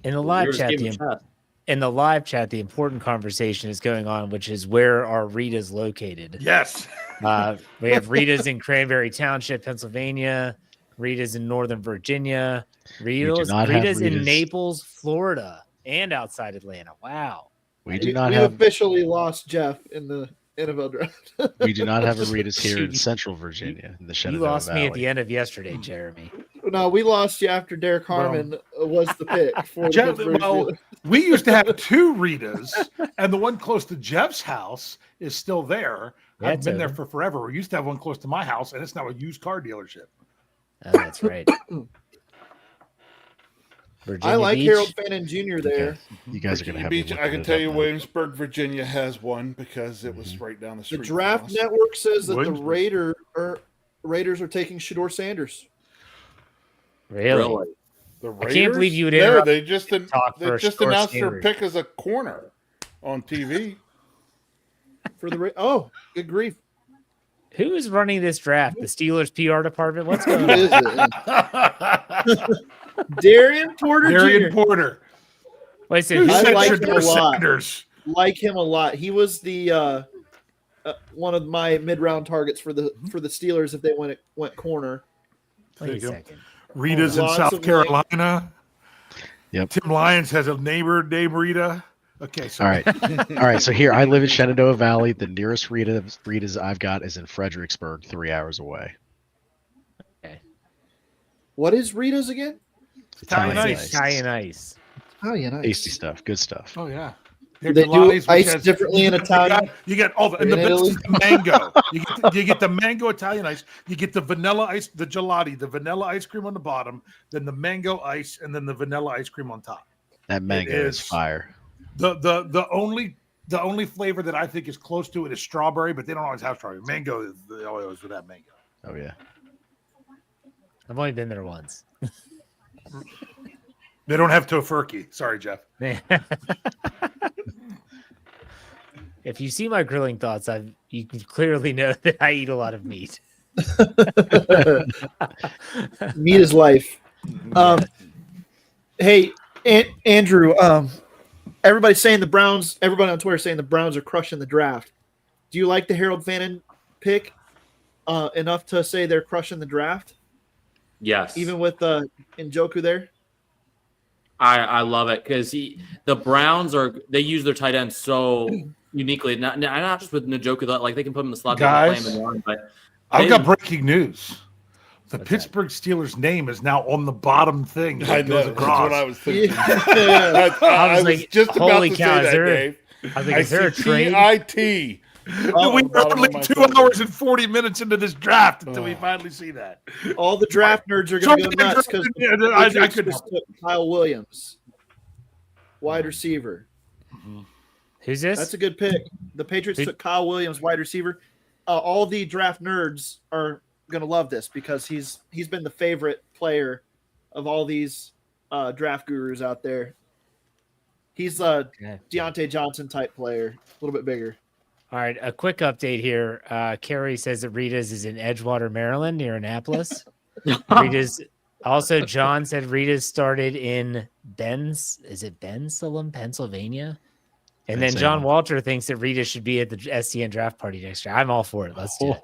In the live
You're just
chat,
giving a shot.
the important conversation is going on, which is where are Rita's located?
Yes.
We have Rita's in Cranberry Township, Pennsylvania. Rita's in Northern Virginia. Rita's
not have
in
Rita's.
Naples, Florida, and outside Atlanta. Wow.
We do not
we
have
officially lost Jeff in the NFL draft.
we do not have a Rita's here in Central Virginia in the
You
Shenandoah
lost
Valley.
me at the end of yesterday, Jeremy.
No, we lost you after Derek Harmon was the pick for the
Jeff,
Pittsburgh
well,
Steelers.
we used to have 2 Ritas, and the one close to Jeff's house is still there.
Yeah,
I've
it's
been there
open.
for forever. We used to have one close to my house, and it's now a used car dealership.
Oh, that's right. Virginia
I like
Beach.
Harold Fannin Jr. there.
Okay. You guys are going to have me
Beach, I
looking
can
it
tell
up
you
now.
Williamsburg, Virginia has one because it was right down the
The
street.
Draft
from us.
Network says that the
Williamsburg.
Raiders are taking Shador Sanders.
Really?
The
I can't believe you would
Yeah,
interrupt
they just
talk for
announced
Shador
their
Sanders.
pick as a corner on TV.
For the oh, good grief!
Who is running this draft? The Steelers PR department? What's going
Who
on?
is it? Darian Porter
Darian
Jr.
Porter.
Wait, so
Who
who
I
said
like him
Shador
a lot.
Sanders?
Like him a lot. He was the one of my mid-round targets for the Steelers if they went corner.
Wait
There
a
you go.
second.
Rita's in
Lots
South
of
Carolina.
Yep.
Tim Lyons has a neighbor named Rita. Okay, so
All right. All right. So here, I live in Shenandoah Valley. The nearest Rita's I've got is in Fredericksburg, 3 hours away.
What is Rita's again?
Italian
Italian
ice.
Italian ice.
Oh, yeah, nice.
Tasty stuff. Good stuff.
Oh yeah.
Do they do ice differently in Italian?
You get all the and the
In
best
Italy?
is the mango. You get the mango Italian ice. You get the vanilla ice, the gelati, the vanilla ice cream on the bottom, then the mango ice, and then the vanilla ice cream on top.
That mango is fire.
The only flavor that I think is close to it is strawberry, but they don't always have strawberry. Mango is always with that mango.
Oh yeah.
I've only been there once.
They don't have tofurkey. Sorry, Jeff.
If you see my grilling thoughts, you can clearly know that I eat a lot of meat.
Meat is life. Hey, Andrew. Everybody's saying the Browns. Everybody on Twitter is saying the Browns are crushing the draft. Do you like the Harold Fannin pick enough to say they're crushing the draft?
Yes.
Even with Njoku there.
I love it because the Browns they use their tight end so uniquely. Not just with Njoku, like they can put him in the slot.
Guys,
play him in one, but
I've got breaking news. The Pittsburgh Steelers name is now on the bottom thing.
I know. That's what I was thinking.
Yeah.
I was
like,
just about
holy
to
cow,
say that, Dave.
I was like, is there a trade?
TIT.
We were only 2 hours and 40 minutes into this draft until we finally see that.
All the draft nerds are going to go nuts because
I could
Kyle Williams, wide receiver.
Who's this?
That's a good pick. The Patriots took Kyle Williams, wide receiver. All the draft nerds are going to love this because he's been the favorite player of all these draft gurus out there. He's a Deontay Johnson type player, a little bit bigger.
All right, a quick update here. Carrie says that Rita's is in Edgewater, Maryland, near Annapolis. Rita's also, John said Rita's started in Bensalem, Pennsylvania. And then John Walter thinks that Rita should be at the SCN draft party next year. I'm all for it. Let's do it.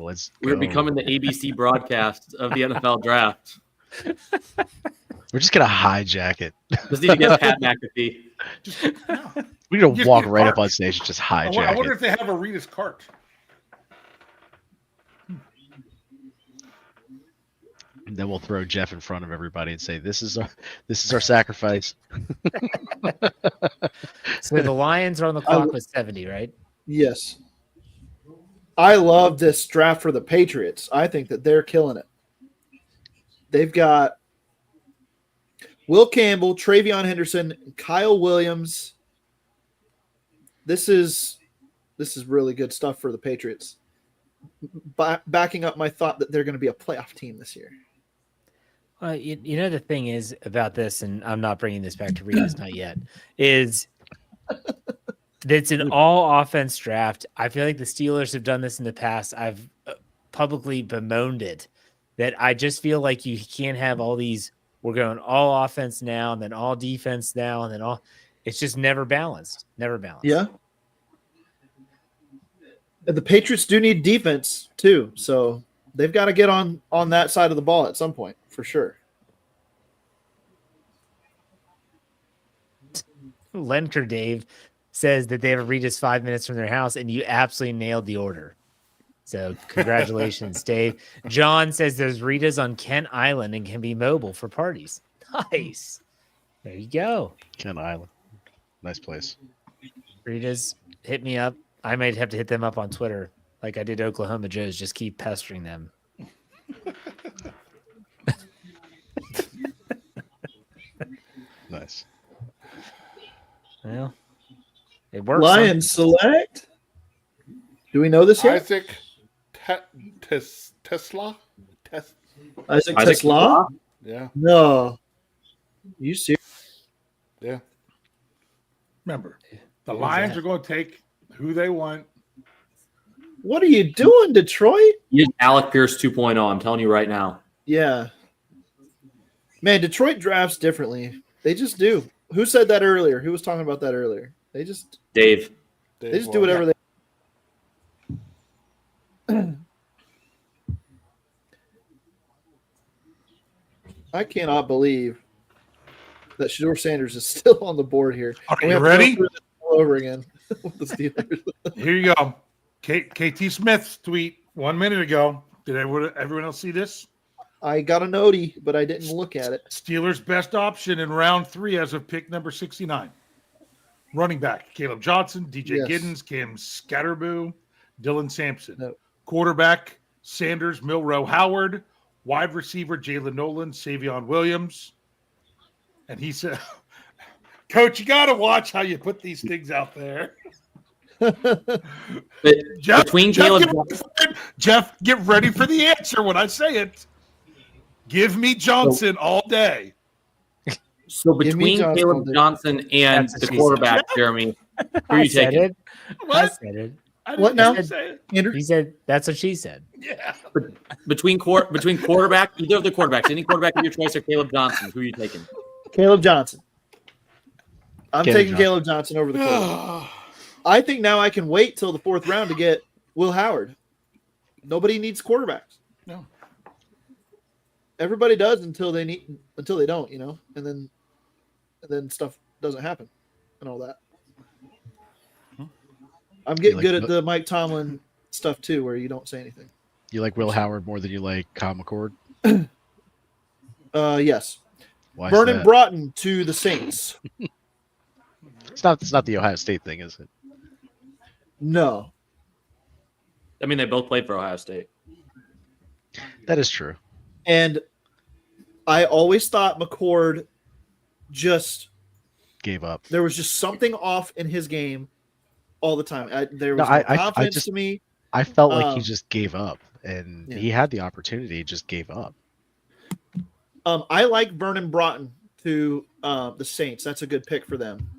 Let's
we're
go.
becoming the ABC broadcast of the NFL draft.
We're just gonna hijack it.
Just need to get Pat McAfee.
We're gonna walk right up on stage and just hijack
I wonder
it.
if they have a Rita's cart.
And then we'll throw Jeff in front of everybody and say, "This is our sacrifice."
So the Lions are on the clock with 70, right?
Yes. I love this draft for the Patriots. I think that they're killing it. They've got Will Campbell, Travion Henderson, Kyle Williams. This is really good stuff for the Patriots. Backing up my thought that they're going to be a playoff team this year.
You know, the thing is about this, and I'm not bringing this back to Rita's not yet, is it's an all offense draft. I feel like the Steelers have done this in the past. I've publicly bemoaned it, that I just feel like you can't have all these, we're going all offense now and then all defense now and then all, it's just never balanced. Never balanced.
Yeah. And the Patriots do need defense too. So they've got to get on that side of the ball at some point, for sure.
Lenker Dave says that they have a Rita's 5 minutes from their house, and you absolutely nailed the order. So congratulations, Dave. John says there's Rita's on Kent Island and can be mobile for parties. Nice. There you go.
Kent Island. Nice place.
Rita's, hit me up. I might have to hit them up on Twitter like I did Oklahoma Joe's. Just keep pestering them.
Nice.
Well, it works.
Lions select. Do we know this yet?
Isaac Tesla?
Isaac Tesla?
Yeah.
No. You see?
Yeah.
Remember, the Lions are going to take who they want.
What are you doing, Detroit?
Use Alec Pierce 2.0. I'm telling you right now.
Yeah. Man, Detroit drafts differently. They just do. Who said that earlier? Who was talking about that earlier? They just
Dave.
They just do whatever they I cannot believe that Shedeur Sanders is still on the board here.
Are
We
you
have to
ready?
go through this all over again with the Steelers.
Here you go. KT Smith's tweet 1 minute ago. Did everyone else see this?
I got a notey, but I didn't look at it.
Steelers' best option in round 3 as of pick number 69. Running back, Caleb Johnson, DJ
Yes.
Giddens, Cam Scatterboo, Dylan Sampson.
No.
Quarterback, Sanders, Milroe Howard. Wide receiver, Jalen Nolan, Savion Williams. And he said, Coach, you got to watch how you put these things out there. Jeff,
Between
Jeff,
Caleb,
Jeff, get ready for the answer when I say it. Give me Johnson all day.
so
Give me
between
Johnson all
Caleb
day.
Johnson and
That's what
the
she said.
quarterback, Jeremy, who are
I
you
said
taking?
it. I
What?
said it.
I
What
didn't
now?
say it.
Andrew?
He said that's what she said.
Yeah.
Between quarterback, either of the quarterbacks, any quarterback of your choice, or Caleb Johnson, who are you taking?
Caleb Johnson. I'm
Caleb
taking
Johnson.
Caleb Johnson over the quarterback. I think now I can wait till the 4th round to get Will Howard. Nobody needs quarterbacks.
No.
Everybody does until they don't, and then stuff doesn't happen and all that. I'm getting
like
good at
Will-
the Mike Tomlin stuff too, where you don't say anything.
You like Will Howard more than you like Kyle McCord?
Yes.
Why is
Vernon
that?
Broughton to the Saints.
It's not the Ohio State thing, is it?
No.
I mean, they both played for Ohio State.
That is true.
And I always thought McCord just
Gave up.
there was just something off in his game all the time. There was
No,
no confidence
just-
to me.
I felt like he
Um,
just gave up, and
yeah.
he had the opportunity, just gave up.
I like Vernon Broughton to the Saints. That's a good pick for them.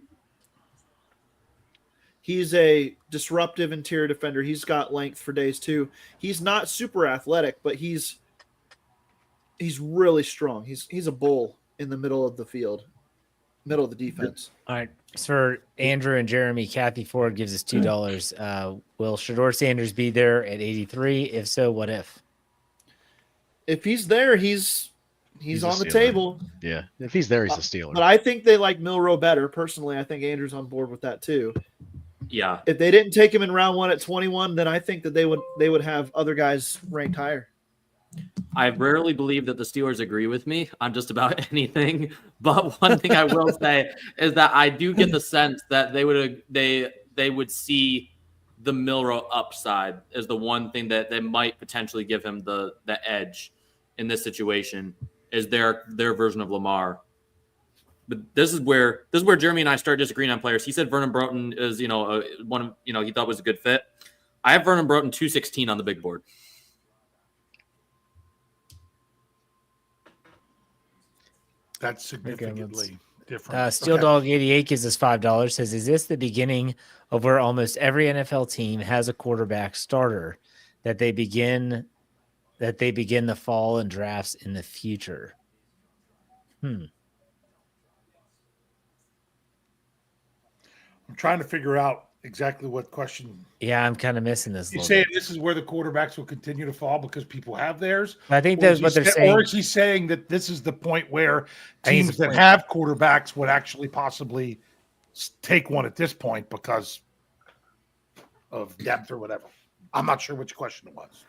He's a disruptive interior defender. He's got length for days too. He's not super athletic, but he's really strong. He's a bull in the middle of the field, middle of the defense.
All right. So for Andrew and Jeremy, Kathy Ford gives us $2. Will Shador Sanders be there at 83? If so, what if?
If he's there, he's
He's a
on the
Steeler.
table.
Yeah, if he's there, he's a Steeler.
But I think they like Milroe better. Personally, I think Andrew's on board with that too.
Yeah.
If they didn't take him in round 1 at 21, then I think that they would have other guys ranked higher.
I rarely believe that the Steelers agree with me on just about anything. But one thing I will say is that I do get the sense that they would see the Milroe upside as the one thing that they might potentially give him the edge in this situation is their version of Lamar. But this is where Jeremy and I start disagreeing on players. He said Vernon Broughton is one of he thought was a good fit. I have Vernon Broughton 216 on the big board.
That's significantly different.
Steel Dog 88 gives us $5. Says, is this the beginning of where almost every NFL team has a quarterback starter that they begin the fall and drafts in the future?
I'm trying to figure out exactly what question.
Yeah, I'm kind of missing this.
You
little
saying
bit.
this is where the quarterbacks will continue to fall because people have theirs?
I think
Or
that's
is he
what they're
sa-
saying.
Or is he saying that this is the point where
I think
teams
it's the
that
point.
have quarterbacks would actually possibly take one at this point because of depth or whatever? I'm not sure which question it was.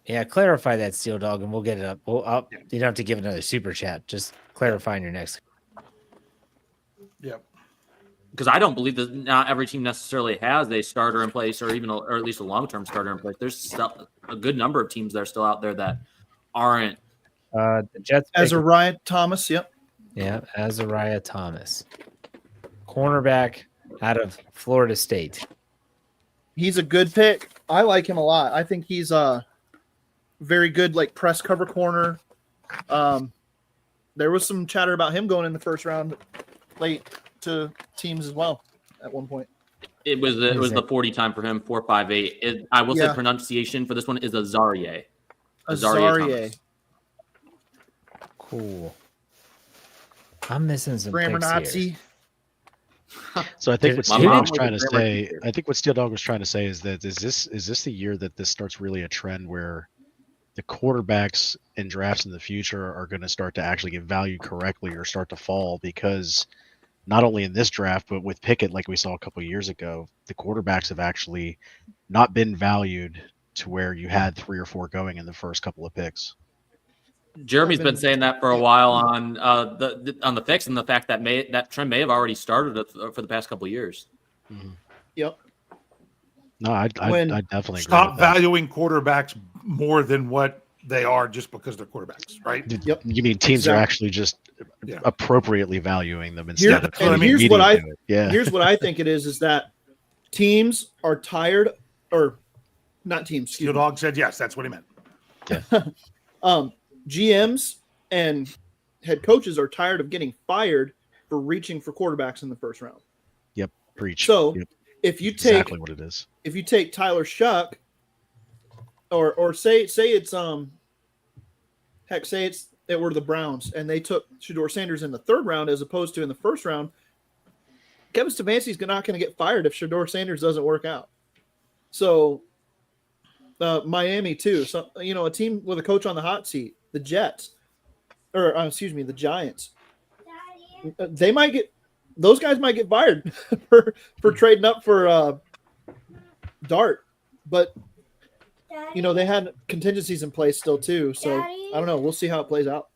Yeah, clarify that, Steel Dog, and we'll get it up. You don't have to give another super chat. Just clarify in your next.
Yeah.
Because I don't believe that not every team necessarily has a starter in place, or at least a long-term starter in place. There's still a good number of teams that are still out there that aren't.
The Jets.
Azariah Thomas, yep.
Yeah, Azariah Thomas, cornerback out of Florida State.
He's a good pick. I like him a lot. I think he's very good, like press cover corner. There was some chatter about him going in the first round late to teams as well at one point.
It was the 40 time for him, 4.58. I will say
Yeah.
pronunciation for this one is Azariah.
Azariah.
Cool. I'm missing some
Grammar
picks here.
Nazi.
So I think what
My
Steel
mom
Dog was
was
trying
a
to
grammar
say,
teacher.
I think what Steel Dog was trying to say is that is this the year that this starts really a trend where the quarterbacks in drafts in the future are going to start to actually get valued correctly or start to fall, because not only in this draft, but with Pickett, like we saw a couple of years ago, the quarterbacks have actually not been valued to where you had 3 or 4 going in the first couple of picks.
Jeremy's
I've
been saying that for a while on the picks, and the fact that that trend may have already started for the past couple of years.
Mhm.
Yep.
No, I
When-
definitely agree
Stop
with that.
valuing quarterbacks more than what they are just because they're quarterbacks, right?
Yep.
You mean teams are
Exactly.
actually just
Yeah.
approprially valuing them
Here-
instead of
that's what I
and
mean.
here's what I
do it. Yeah.
here's what I think it is that teams are tired, or not teams.
Steel
Excuse me.
Dog said yes. That's what he meant.
GMs and head coaches are tired of getting fired for reaching for quarterbacks in the first round.
Preach.
So
Yep.
if you
That's
take
exactly what it is.
if you take Tyler Shuck, or say it's heck, say it were the Browns and they took Shedeur Sanders in the third round as opposed to in the first round, Kevin Stefanski's not going to get fired if Shedeur Sanders doesn't work out. So Miami too. So a team with a coach on the hot seat, the Jets, or excuse me, the Giants. They might get those guys might get fired for trading up for Dart, but they had contingencies in place still too. So I don't know. We'll see how it plays out.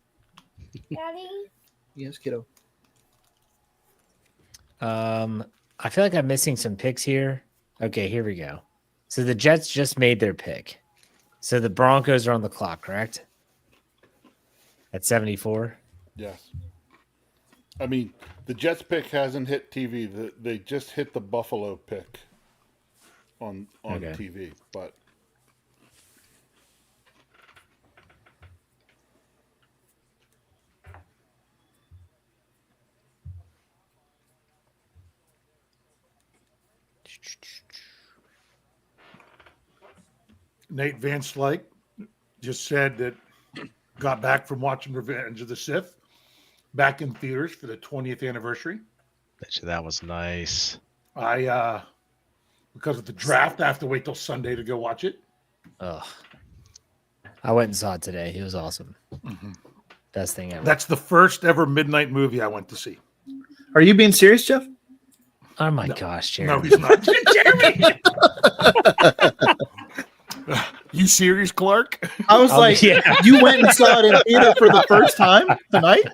Daddy?
Yes, kiddo.
I feel like I'm missing some picks here. Okay, here we go. So the Jets just made their pick. So the Broncos are on the clock, correct? At 74.
Yes. I mean, the Jets pick hasn't hit TV. They just hit the Buffalo pick on
Okay.
TV. But
Nate Van Slyke just said that got back from watching Revenge of the Sith, back in theaters for the 20th anniversary.
Bet you that was nice.
I because of the draft, I have to wait till Sunday to go watch it.
Ugh. I went and saw it today. It was awesome.
Mm-hmm.
Best thing ever.
That's the first ever midnight movie I went to see.
Are you being serious, Jeff?
Oh my
No.
gosh,
No,
Jeremy.
he's not. Jeremy! You serious, Clark?
I was like,
yeah.
you went and saw it in theater for the first time tonight?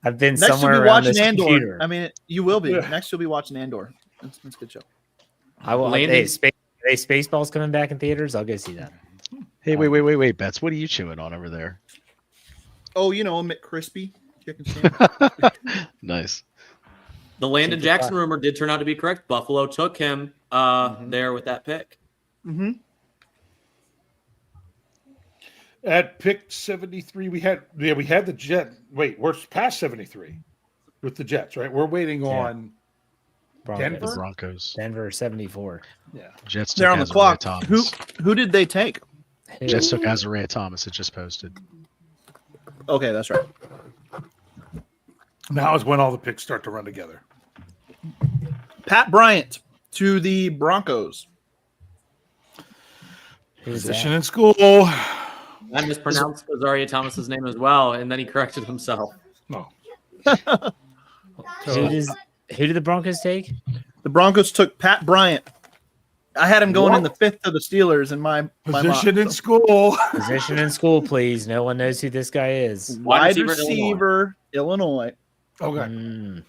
I've been
Next you'll
somewhere
be
around
watching
this
Andor.
computer.
I mean, you will be.
Yeah.
Next you'll be watching Andor. That's a good show.
I will.
Landon-
Hey, Spaceballs coming back in theaters. I'll go see that.
Hey, wait, Bets. What are you chewing on over there?
Oh, a McCrispy chicken sandwich.
Nice.
The Landon
Super
Jackson
fun.
rumor did turn out to be correct. Buffalo took him there with that pick.
Mm-hmm.
At pick 73, we had the Jet. Wait, we're past 73 with the Jets, right? We're waiting on
Broncos.
Denver?
The Broncos.
Denver 74.
yeah.
Jets took
They're on the
Azariah
clock.
Thomas.
Who did they take?
Jets took Azariah Thomas. It just posted.
Okay, that's right.
Now is when all the picks start to run together.
Pat Bryant to the Broncos.
Who's
Position
that?
in school.
I mispronounced Azaria Thomas's name as well, and then he corrected himself.
No.
Who did the Broncos take?
The Broncos took Pat Bryant. I had him going in the 5th to the Steelers in my
Position
mock.
in school.
Position in school, please. No one knows who this guy is.
Wide
receiver,
receiver, Illinois.
Okay.
Mm.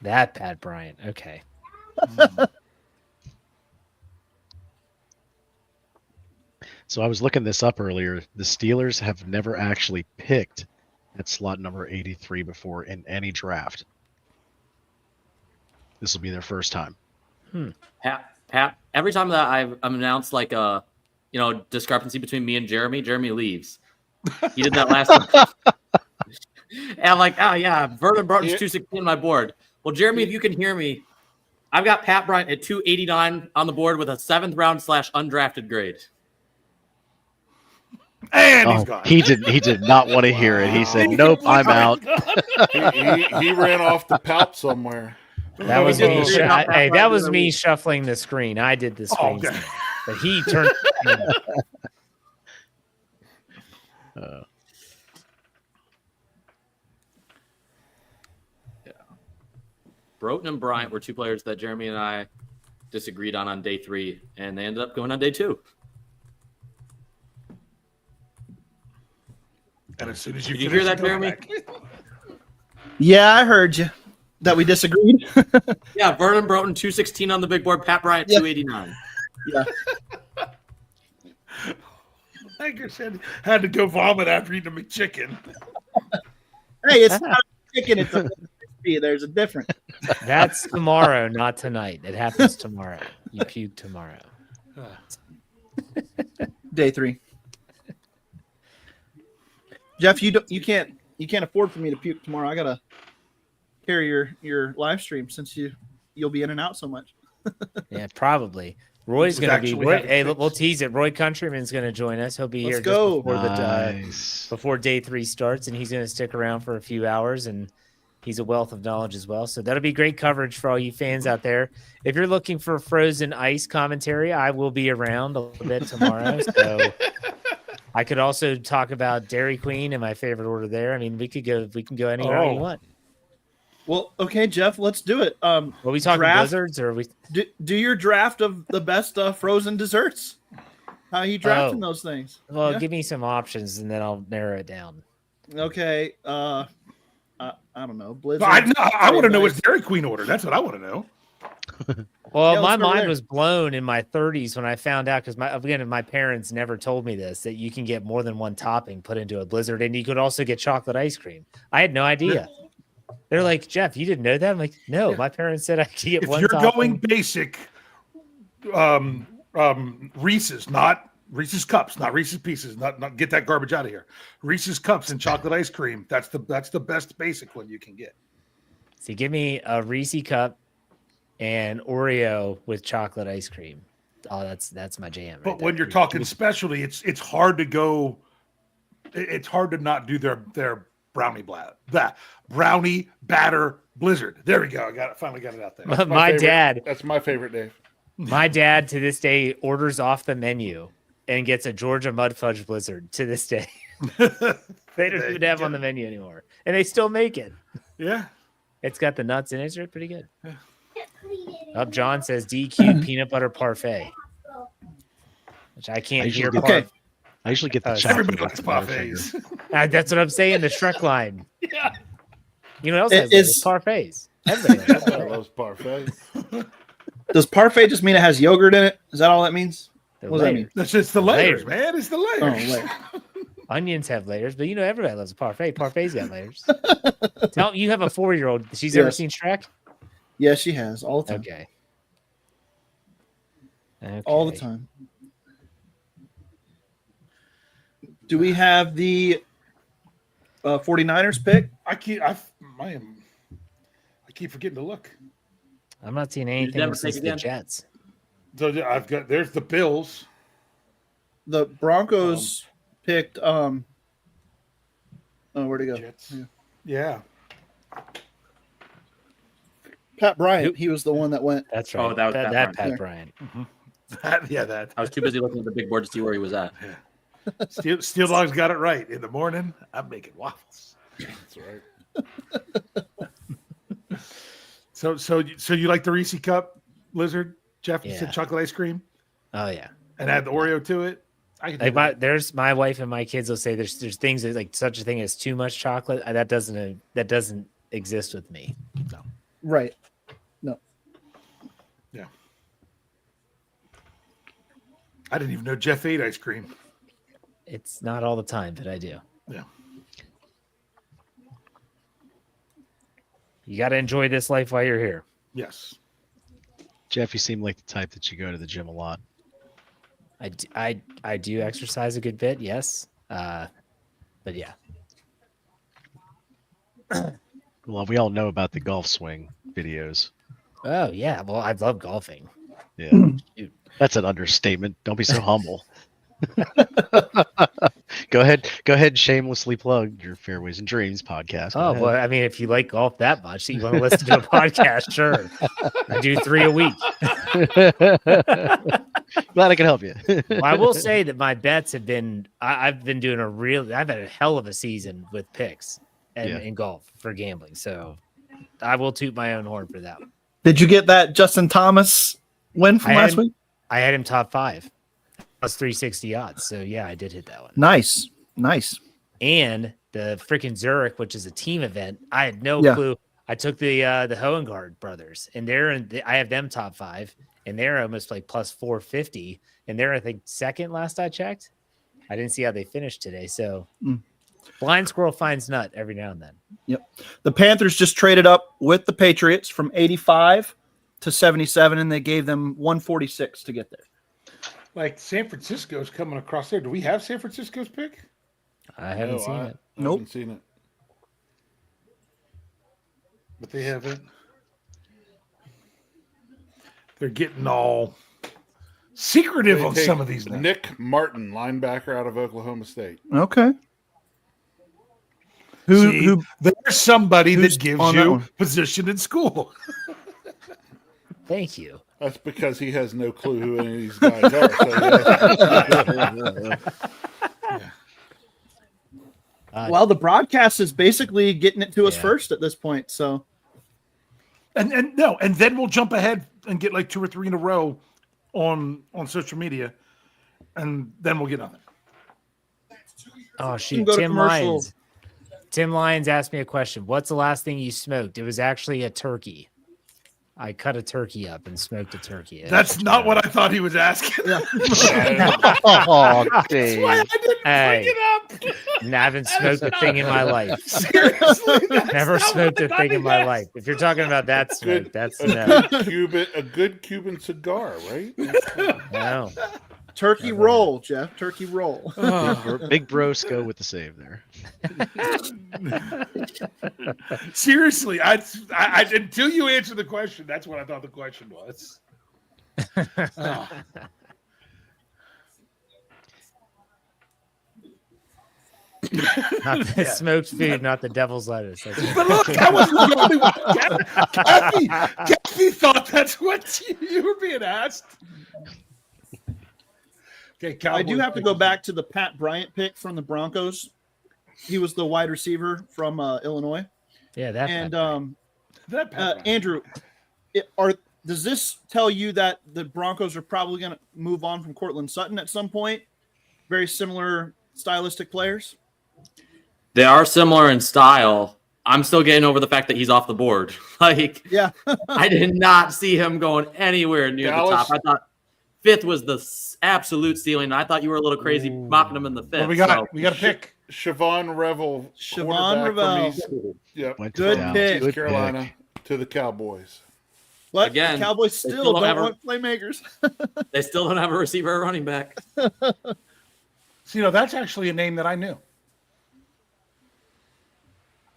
That Pat Bryant. Okay.
So I was looking this up earlier. The Steelers have never actually picked at slot number 83 before in any draft. This will be their first time.
Pat, every time that I've announced like a discrepancy between me and Jeremy leaves. He did that last time. And I'm like, oh yeah, Vernon Broughton's 216 on my board. Well, Jeremy, if you can hear me, I've got Pat Bryant at 289 on the board with a 7th round / undrafted grade.
And he's gone.
He did not want to hear it. He said, "Nope, I'm out."
he ran off to pout somewhere.
That was
did
me.
the screen out
Hey,
back
that
right
was
there.
me shuffling the screen. I did the screen,
okay.
but he turned.
Broughton and Bryant were two players that Jeremy and I disagreed on day 3, and they ended up going on day 2.
And as soon as you
Did you
finish,
hear that,
go
Jeremy?
back.
Yeah, I heard you. That we disagreed.
Yeah, Vernon Broughton 216 on the big board. Pat Bryant
Yeah.
289.
Yeah.
Tiger said had to go vomit after eating a McChicken.
Hey, it's not a chicken. It's a crispy. There's a difference.
That's tomorrow, not tonight. It happens tomorrow. You puke tomorrow.
Day 3. Jeff, you can't afford for me to puke tomorrow. I gotta carry your live stream since you'll be in and out so much.
Yeah, probably. Roy's
Was
going to be.
actually
Roy,
having
hey,
fits.
we'll tease it. Roy Countryman's going to join us. He'll be
Let's
here
go.
just before
Nice.
before day 3 starts, and he's going to stick around for a few hours. And he's a wealth of knowledge as well. So that'll be great coverage for all you fans out there. If you're looking for frozen ice commentary, I will be around a little bit tomorrow. So I could also talk about Dairy Queen and my favorite order there. I mean, we can go anywhere you want.
Well, okay, Jeff, let's do it.
Are we talking blizzards or are we?
Do your draft of the best frozen desserts. How are you drafting those things?
Well,
Yeah?
give me some options and then I'll narrow it down.
Okay. I don't know. Blizzard.
I want to know what's Dairy Queen order. That's what I want to know.
Well,
Yeah,
my
let's go
mind
there.
was blown in my 30s when I found out because my parents never told me this that you can get more than one topping put into a blizzard, and you could also get chocolate ice cream. I had no idea. They're like, Jeff, you didn't know that? I'm like, no, my parents said I could get
If
one
you're
topping.
going basic, Reese's, not Reese's cups, not Reese's pieces, not get that garbage out of here. Reese's cups and chocolate ice cream. That's the best basic one you can get.
So give me a Reese cup and Oreo with chocolate ice cream. Oh, that's my jam.
But
right
when
there.
you're talking specialty, it's hard to go. It's hard to not do their brownie brownie batter blizzard. There we go. Finally got it out there.
my dad.
That's my favorite, Dave.
My dad to this day orders off the menu and gets a Georgia mud fudge blizzard to this day. They don't even have on the menu anymore, and they still make it.
Yeah.
It's got the nuts in it. It's pretty good. John says DQ peanut butter parfait, which I can't hear.
I usually get the
Everybody
chocolate.
likes parfaits.
That's what I'm saying. The Shrek line.
Yeah.
You know what else
It
has those?
is-
Parfaits. Everybody likes
I love parfait.
Does parfait just mean it has yogurt in it? Is that all that means?
the
What does that
layers.
mean?
That's just the layers,
Layers.
man. It's the
Oh,
layers.
wait.
Onions have layers, but everybody loves a parfait. Parfait's got layers. Tell you have a 4-year-old. She's ever
Yes.
seen Shrek?
Yeah, she has all the time.
Okay.
All the time. Do we have the 49ers pick?
I keep forgetting to look.
I'm not seeing
never
anything
take
since
it
the
in?
Jets.
So there's the Bills.
The Broncos picked where'd he go?
Jets. Yeah.
Pat Bryant. He was the one that went.
That's right.
Oh, that was Pat
Pat
Bryant.
Bryant.
That.
I was too busy looking at the big board to see where he was at.
Steel Dogs got it right. In the morning, I'm making waffles.
That's right.
So you like the Reese cup blizzard, Jeff? You
Yeah.
said chocolate ice cream
Oh yeah.
and add the Oreo to it. I can do
Like
that.
there's my wife and my kids will say there's things that like such a thing as too much chocolate. That doesn't exist with me.
Right. No.
Yeah. I didn't even know Jeff ate ice cream.
It's not all the time, but I do.
Yeah.
You got to enjoy this life while you're here.
Yes.
Jeff, you seem like the type that you go to the gym a lot.
I do exercise a good bit, yes. But yeah.
Well, we all know about the golf swing videos.
Oh yeah. Well, I love golfing.
Yeah. That's an understatement. Don't be so humble. Go ahead and shamelessly plug your Fairways and Dreams podcast. Go
Oh,
ahead.
well, I mean, if you like golf that much, you want to listen to a podcast, sure. I do 3 a week.
Glad I can help you.
Well, I will say that my bets have been, I've been doing I've had a hell of a season with picks in golf for gambling. So I will toot my own horn for that one.
Did you get that Justin Thomas win from last week?
I had him top 5 plus 360 odds. So yeah, I did hit that one.
Nice.
and the freaking Zurich, which is a team event. I had no
Yeah.
clue. I took the Hoengard brothers, and I have them top 5, and they're almost like plus 450, and they're, I think, second last I checked. I didn't see how they finished today. So blind squirrel finds nut every now and then.
Yep. The Panthers just traded up with the Patriots from 85 to 77, and they gave them 146 to get there.
Like San Francisco's coming across there. Do we have San Francisco's pick?
I haven't seen it.
I haven't seen it.
But they haven't. They're getting all secretive
They
on
take
some of these names.
Nick Martin, linebacker out of Oklahoma State.
Okay.
See, there's somebody
who's
that gives
on that
you
one?
position in school.
Thank you.
That's because he has no clue who any of these guys are. So
Well, the broadcast is basically getting it to us first at this point. So,
and then we'll jump ahead and get like 2 or 3 in a row on social media, and then we'll get nothing.
Oh shoot,
go to
Tim
commercial.
Lyons. Tim Lyons asked me a question. What's the last thing you smoked? It was actually a turkey. I cut a turkey up and smoked a turkey.
That's not what I thought he was asking.
Oh,
That's why I didn't bring it up.
I haven't smoked a thing in my life.
Seriously, that's
Never
not
smoked a
what I
thing in my
asked.
life. If you're talking about that smoke,
good,
that's
a
no.
good Cuban cigar, right?
No.
turkey roll, Jeff. Turkey roll.
Big bros go with the save there.
Seriously, I until you answer the question, that's what I thought the question was. Oh.
Not the smoked food, not the devil's lettuce. That's
But look, that wasn't the only one. Kathy thought that's what you were being asked. Okay,
I do have to go back to the Pat Bryant pick from the Broncos. He was the wide receiver from Illinois.
yeah, that.
And
That
Andrew, does this tell you that the Broncos are probably going to move on from Cortland Sutton at some point? Very similar stylistic players.
They are similar in style. I'm still getting over the fact that he's off the board. Like,
Yeah.
I did not see him going anywhere near
Dallas-
the top. I thought 5th was the absolute ceiling. I thought you were a little crazy mocking him in the 5th.
well, we got a pick.
Siobhan Revel.
Siobhan
quarterback from
Revel.
Yep.
Went
Good
down.
pick.
East
Good
Carolina
pick.
to the Cowboys.
But
Again,
the Cowboys
they
still
still
don't
don't have a-
want playmakers.
They still don't have a receiver or running back.
So, that's actually a name that I knew.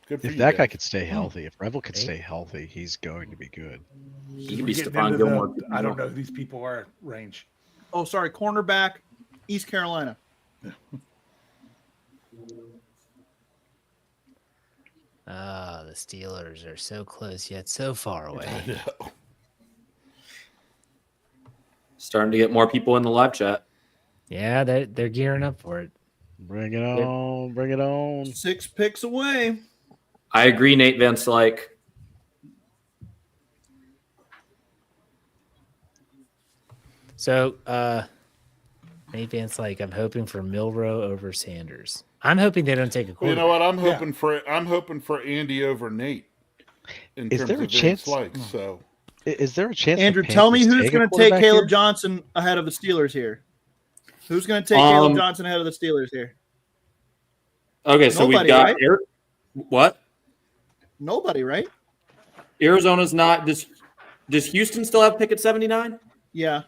Good for
If
you
that guy
guys.
could stay healthy, if Revel could stay healthy, he's going to be good.
He could
We're
be
getting
Stephon
into
Gilmore.
I don't know who these people are at range.
Oh, sorry, cornerback, East Carolina.
The Steelers are so close yet so far away.
Starting to get more people in the live chat.
Yeah, they're gearing up for it.
Bring it on. Bring it on.
6 picks away.
I agree, Nate Vince. Like,
So, Nate Vance, like, I'm hoping for Milrow over Sanders. I'm hoping they don't take a
Well, you
quarterback.
know what? I'm hoping for Andy over Nate. In
Is
terms
there a
of
chance-
Likes, so
Is there a chance?
Andrew,
the
tell me
Panthers
who's
take a
going to take
quarterback
Caleb
here?
Johnson ahead of the Steelers here? Who's going to take Caleb Johnson ahead of the Steelers here?
okay, so
Nobody,
we've got
right?
what?
Nobody, right?
Arizon's not. Does Houston still have pick at 79?
Yeah.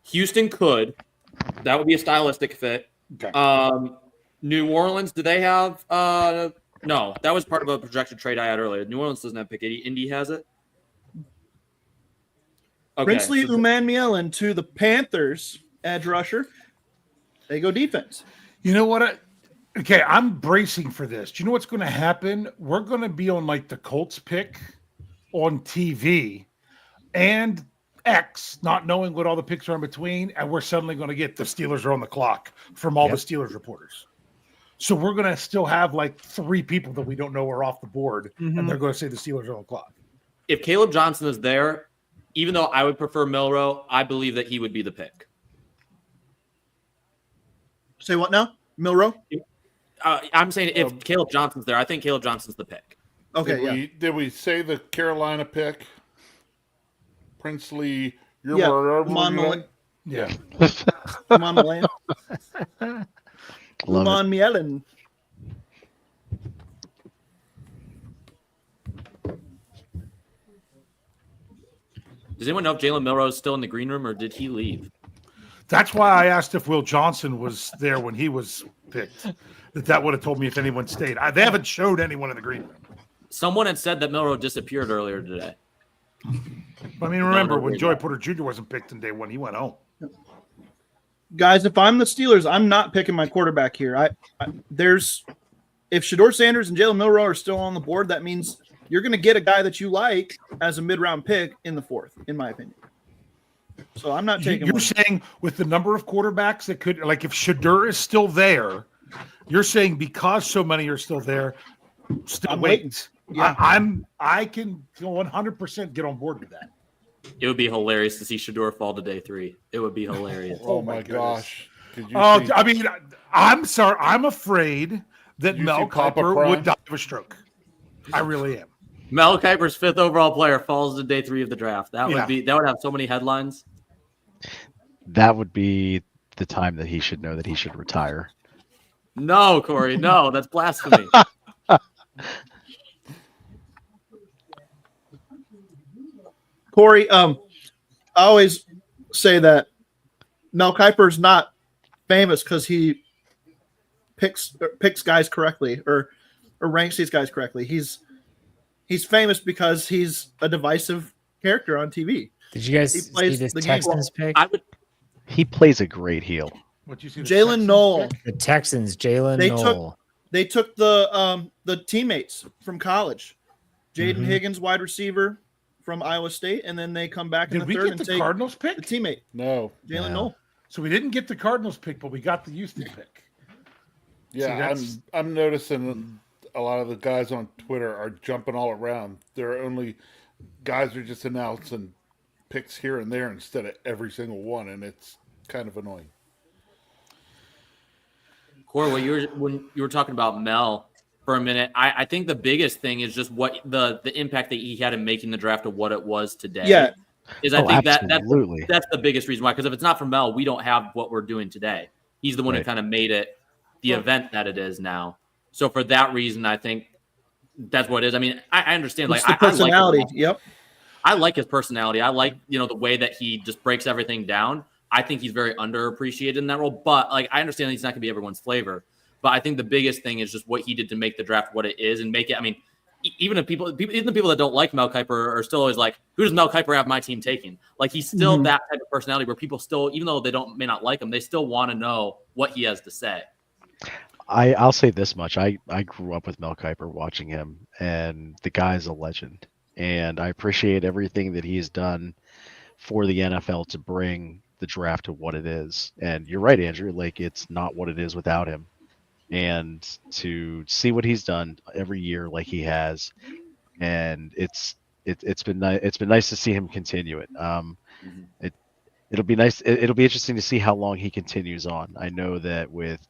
Houston could. That would be a stylistic fit.
Okay.
New Orleans, do they have no, that was part of a projected trade I had earlier. New Orleans doesn't have pick 80. Indy has it. Okay.
Princely
so-
Umanmielen to the Panthers, edge rusher. They go defense.
You know what? Okay, I'm bracing for this. Do you know what's going to happen? We're going to be on like the Colts pick on TV and X, not knowing what all the picks are in between, and we're suddenly going to get the Steelers are on the clock from all the Steelers reporters. So we're going to still have like 3 people that we don't know are off the board, and they're going to say the Steelers are on the clock.
If Caleb Johnson is there, even though I would prefer Milrow, I believe that he would be the pick.
Say what now? Milrow?
I'm saying if Caleb Johnson's there, I think Caleb Johnson's the pick.
Okay,
Did we say the Carolina pick? Princely,
Yeah, Roman Milan.
Yeah.
Roman Milan.
Love
Roman Mielen.
Does anyone know if Jalen Milroe is still in the green room or did he leave?
That's why I asked if Will Johnson was there when he was picked. That would have told me if anyone stayed. They haven't showed anyone in the green room.
Someone had said that Milroe disappeared earlier today.
I mean, remember when Joey Porter Jr. wasn't picked in day one, he went home.
Guys, if I'm the Steelers, I'm not picking my quarterback here. If Shedeur Sanders and Jalen Milroe are still on the board, that means you're going to get a guy that you like as a mid-round pick in the 4th, in my opinion. So I'm not taking.
You're saying with the number of quarterbacks that could, like, if Shedeur is still there, you're saying because so many are still there, still
I'm
wait.
waiting. Yeah.
I can 100% get on board with that.
It would be hilarious to see Shedeur fall to day 3. It would be hilarious.
Oh my gosh!
I mean, I'm sorry. I'm afraid that Mel Kiper would die of a stroke. I really am.
Mel Kiper's 5th overall player falls to day 3 of the draft. That would have so many headlines.
That would be the time that he should know that he should retire.
No, Corey, no, that's blasphemy.
Corey, I always say that Mel Kiper's not famous because he picks guys correctly or ranks these guys correctly. He's famous because he's a divisive character on TV.
Did you guys see this Texans pick?
He plays a great heel.
What you see?
Jalen Knoll.
The Texans, Jalen Knoll.
They took the teammates from college. Jaden Higgins, wide receiver from Iowa State, and then they come back in the 3rd and take
Cardinals pick?
the teammate.
No.
Jalen Knoll.
So we didn't get the Cardinals pick, but we got the Houston pick.
Yeah, I'm noticing a lot of the guys on Twitter are jumping all around. Guys are just announcing picks here and there instead of every single one, and it's kind of annoying.
Corey, when you were talking about Mel for a minute, I think the biggest thing is just what the impact that he had in making the draft of what it was today.
Yeah.
I think that's the biggest reason why. Because if it's not for Mel, we don't have what we're doing today. He's the one who kind of made it the event that it is now. So for that reason, I think that's what it is. I mean, I understand.
It's the personality.
I like his personality. I like, the way that he just breaks everything down. I think he's very underappreciated in that role. But I understand that he's not going to be everyone's flavor. But I think the biggest thing is just what he did to make the draft what it is and make it. I mean, even the people that don't like Mel Kiper are still always like, who does Mel Kiper have my team taking? Like, he's still that type of personality where people still, even though they may not like him, they still want to know what he has to say.
I'll say this much. I grew up with Mel Kiper, watching him, and the guy's a legend. And I appreciate everything that he's done for the NFL to bring the draft to what it is. And you're right, Andrew. Like, it's not what it is without him. And to see what he's done every year, like he has, and it's been nice to see him continue it. It'll be nice. It'll be interesting to see how long he continues on. I know that with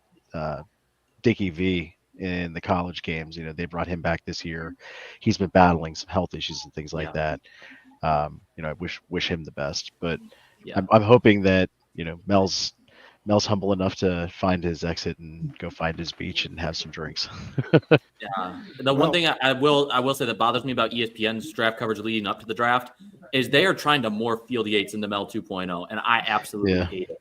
Dickie V in the college games, they brought him back this year. He's been battling some health issues and things like that. I wish him the best, but I'm hoping that Mel's humble enough to find his exit and go find his beach and have some drinks.
The one thing I will say that bothers me about ESPN's draft coverage leading up to the draft is they are trying to morph Field Yates into Mel 2.0, and I absolutely hate it.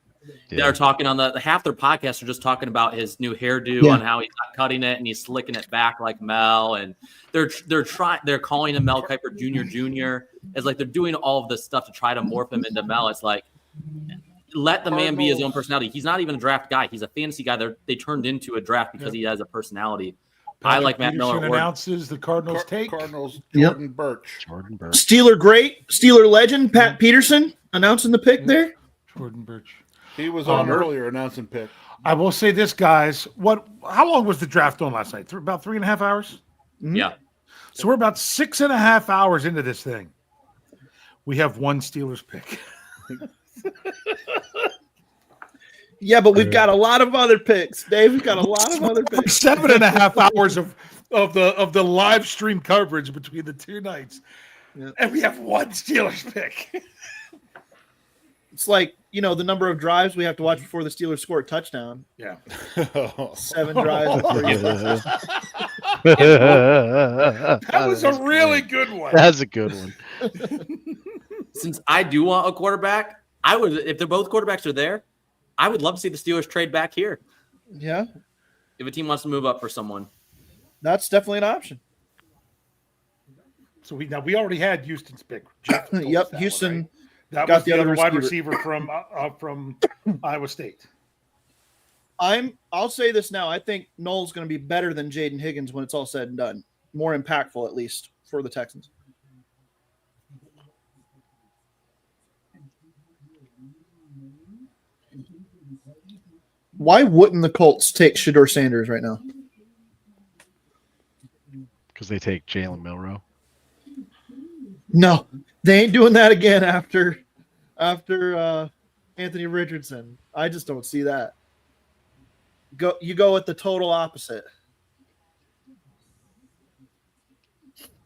Yeah. They're talking on half their podcasts are just talking about his new hairdo and how he's not cutting it and he's slicking it back like Mel, and they're calling him Mel Kiper Jr. It's like they're doing all of this stuff to try to morph him into Mel. It's like, let the man be his own personality. He's not even a draft guy. He's a fantasy guy. They turned into a draft because he has a personality. I like Matt Miller.
Announces the Cardinals take
Jordan Birch.
Steeler legend Pat Peterson announcing the pick there.
Jordan Birch.
He was on earlier announcing pick.
I will say this, guys. How long was the draft on last night? About 3.5 hours?
Yeah.
So we're about 6.5 hours into this thing. We have one Steelers pick.
Yeah, but we've got a lot of other picks, Dave. We've got a lot of other picks.
7.5 hours of the live stream coverage between the two nights, and we have one Steelers pick.
It's like, the number of drives we have to watch before the Steelers score a touchdown.
Yeah.
7 drives.
That was a really good one.
That's a good one.
Since I do want a quarterback, I would, if they're both quarterbacks are there, I would love to see the Steelers trade back here.
Yeah.
If a team wants to move up for someone.
That's definitely an option.
So we already had Houston's pick. Jeff told us
Yep,
that
Houston
one, right? That
got
was
the
the
other
other wide
receiver.
receiver from Iowa State.
I'll say this now. I think Noel's going to be better than Jaden Higgins when it's all said and done. More impactful, at least, for the Texans. Why wouldn't the Colts take Shedeur Sanders right now?
Because they take Jalen Milroe.
No, they ain't doing that again after Anthony Richardson. I just don't see that. You go with the total opposite.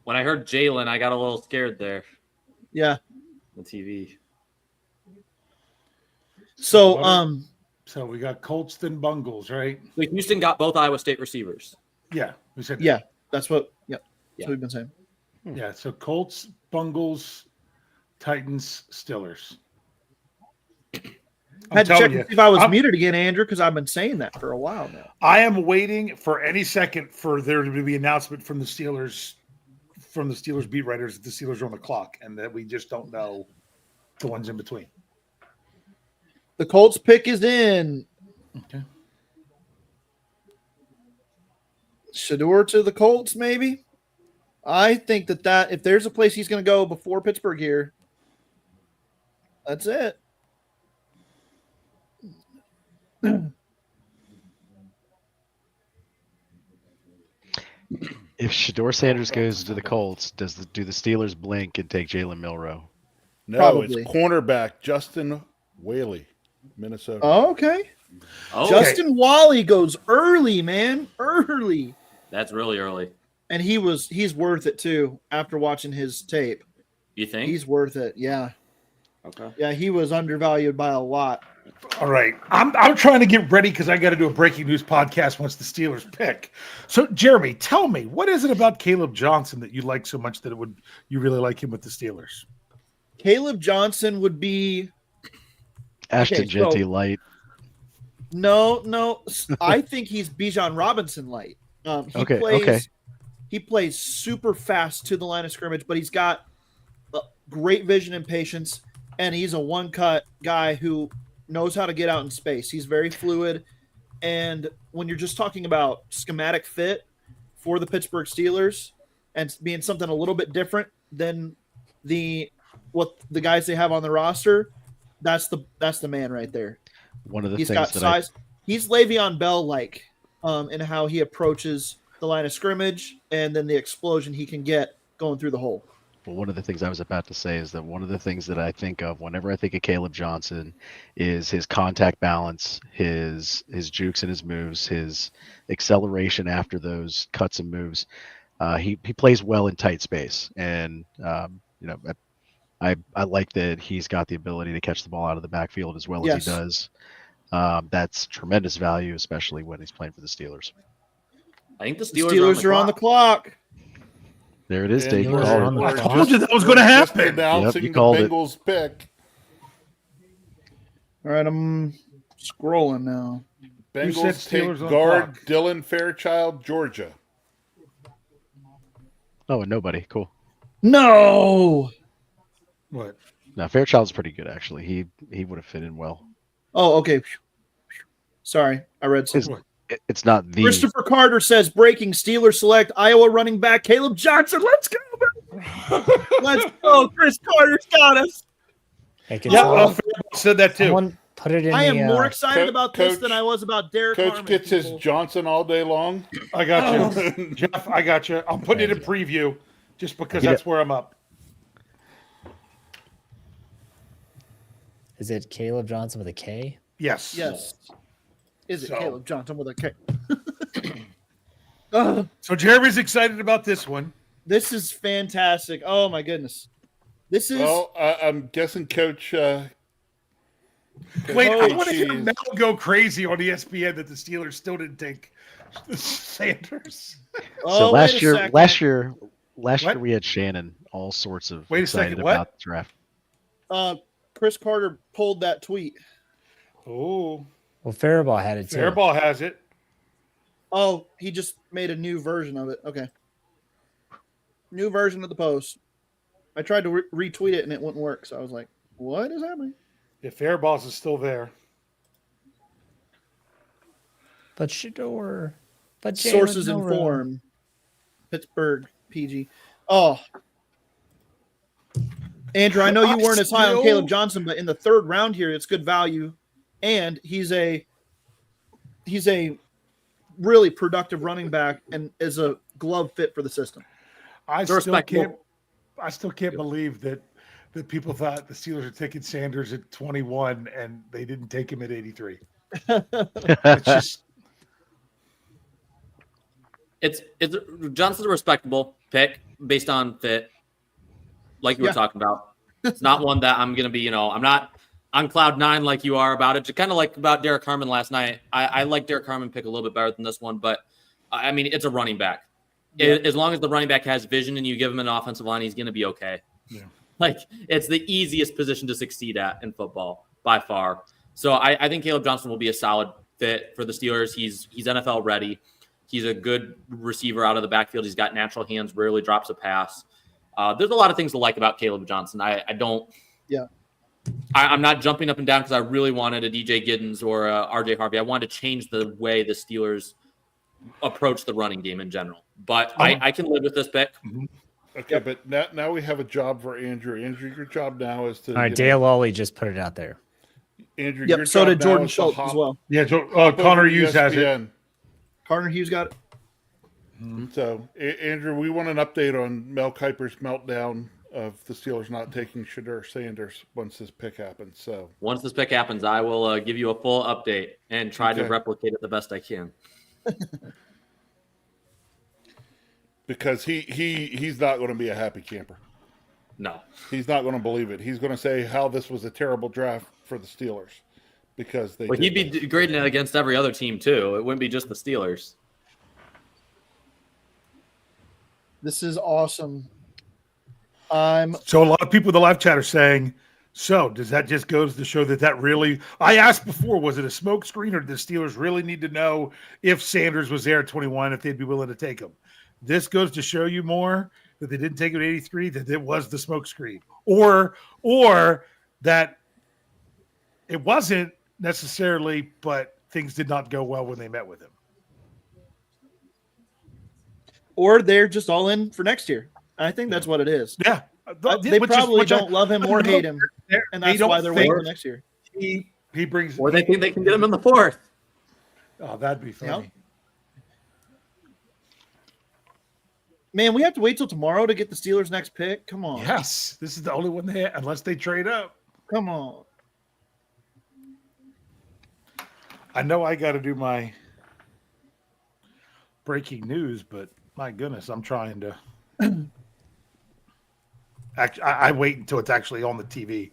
When I heard Jalen, I got a little scared there.
Yeah.
The TV.
So
So we got Colts and Bungles, right?
So Houston got both Iowa State receivers.
Yeah, we said
yeah, that's what
Yeah.
we've been saying.
Yeah, so Colts, Bungles, Titans, Steelers.
I had to check
telling
to
you,
see if I was
I'm-
muted again, Andrew, because I've been saying that for a while now.
I am waiting for any second for there to be announcement from the Steelers beat writers that the Steelers are on the clock and that we just don't know the ones in between.
The Colts pick is in.
Okay.
Shedeur to the Colts, maybe. I think that if there's a place he's going to go before Pittsburgh here, that's it.
If Shedeur Sanders goes to the Colts, do the Steelers blink and take Jalen Milroe?
No,
Probably.
it's cornerback Justin Whaley, Minnesota.
Oh, okay.
Oh,
Justin Wally goes early, man. Early.
that's really early.
And he's worth it too after watching his tape.
You think?
He's worth it. Yeah.
Okay.
Yeah, he was undervalued by a lot.
All right. I'm trying to get ready because I got to do a breaking news podcast once the Steelers pick. So, Jeremy, tell me, what is it about Caleb Johnson that you like so much that you really like him with the Steelers?
Caleb Johnson would be
Ashton
Okay,
Jeanty
so-
light.
no. I think he's Bijan Robinson light. He plays super fast to the line of scrimmage, but he's got great vision and patience, and he's a one-cut guy who knows how to get out in space. He's very fluid, and when you're just talking about schematic fit for the Pittsburgh Steelers and being something a little bit different than what the guys they have on the roster, that's the man right there.
One of the
He's
things
got
that
size. He's Le'Veon Bell-like in how he approaches the line of scrimmage and then the explosion he can get going through the hole.
Well, one of the things I was about to say is that one of the things that I think of whenever I think of Caleb Johnson is his contact balance, his jukes and his moves, his acceleration after those cuts and moves. He plays well in tight space, and I like that he's got the ability to catch the ball out of the backfield as well as he does. That's tremendous value, especially when he's playing for the Steelers.
I think the
The
Steelers,
Steelers are on the clock.
There it is,
And
Dave. You
we're-
called it.
on the
I
clock.
told you that was going to
Just
happen.
announcing
you
the
called it.
Bengals pick.
All right, I'm scrolling now.
said
Bengals take
Steelers on
guard
clock?
Dylan Fairchild, Georgia.
Oh, and nobody. Cool.
No.
What?
Now Fairchild's pretty good actually. He would have fit in well.
Oh, okay. Sorry, I read something.
It's not the
Christopher Carter says breaking Steelers select Iowa running back Caleb Johnson. Let's go. Let's go. Chris Carter's got us.
Hey, can
Yeah,
someone,
said that too.
someone put it in
I am
the,
more excited
Co-
about this
Coach-
than I was about Derek
Coach
Harmon,
gets his
people.
Johnson all day long.
I got you. Jeff, I got you. I'm putting it in preview just because that's where I'm up.
Is it Caleb Johnson with a K?
Yes.
Yes. Is it
So-
Caleb Johnson with a K?
So Jeremy's excited about this one.
This is fantastic. Oh my goodness. This is
Well, I'm guessing Coach.
Wait, I
Coach
want to hear
is-
Mel go crazy on ESPN that the Steelers still didn't take Sanders.
So
wait
last
a
year,
second.
last year
What?
we had Shannon all sorts of
Wait a
excited
second, what?
about the draft.
Chris Carter pulled that tweet.
Oh,
Well, Faribault had it too.
Fairball has it.
Oh, he just made a new version of it. Okay. New version of the post. I tried to retweet it and it wouldn't work. So I was like, what is happening?
If Fairballs is still there.
But Shador. But Jalen
Sources
Milroe.
inform. Pittsburgh PG. Oh. Andrew, I know you weren't as high on Caleb Johnson, but in the third round here, it's good value. And he's a really productive running back and is a glove fit for the system.
I
They're
still can't.
respectable.
I still can't believe that people thought the Steelers were taking Sanders at 21 and they didn't take him at 83. It's just
It's Johnson's a respectable pick based on fit, like you were
Yeah.
talking about. It's not one that I'm gonna be, I'm not on cloud nine like you are about it. Just kind of like about Derek Harmon last night. I like Derek Harmon pick a little bit better than this one, but I mean it's a running back.
Yeah.
As long as the running back has vision and you give him an offensive line, he's gonna be okay.
Yeah.
Like it's the easiest position to succeed at in football by far. So I think Caleb Johnson will be a solid fit for the Steelers. He's NFL ready. He's a good receiver out of the backfield. He's got natural hands, rarely drops a pass. There's a lot of things to like about Caleb Johnson. I don't.
Yeah.
I'm not jumping up and down because I really wanted a DJ Giddens or a RJ Harvey. I wanted to change the way the Steelers approach the running game in general. But I can live with this pick.
Okay, but now we have a job for Andrew. Andrew, your job now is to.
All right, Dale Lawley just put it out there.
Andrew, your
Yep. So
job
did
now
Jordan
is to
Schultz
hop-
as well.
yeah.
hop
Connor
over to
Hughes has it.
ESPN.
Carter Hughes got it.
So, Andrew, we want an update on Mel Kiper's meltdown of the Steelers not taking Shador Sanders once this pick happens. So,
Once this pick happens, I will give you a full update and try to
Okay.
replicate it the best I can.
because he's not going to be a happy camper.
No.
He's not going to believe it. He's going to say how this was a terrible draft for the Steelers because they.
Well, he'd be grading it against every other team too. It wouldn't be just the Steelers.
This is awesome.
So a lot of people in the live chat are saying, so does that just goes to show that really I asked before, was it a smoke screen or did the Steelers really need to know if Sanders was there at 21, if they'd be willing to take him? This goes to show you more that they didn't take him at 83, that it was the smoke screen. Or that it wasn't necessarily, but things did not go well when they met with him.
Or they're just all in for next year. I think that's what it is.
Yeah.
They probably don't love him or hate him, and that's why they're waiting for next year.
He brings,
Or they think they can get him in the fourth.
oh, that'd be funny.
Man, we have to wait till tomorrow to get the Steelers' next pick. Come on.
Yes, this is the only one they have, unless they trade up.
Come on.
I know I got to do my breaking news, but my goodness, I'm trying to. Actually, I wait until it's actually on the TV.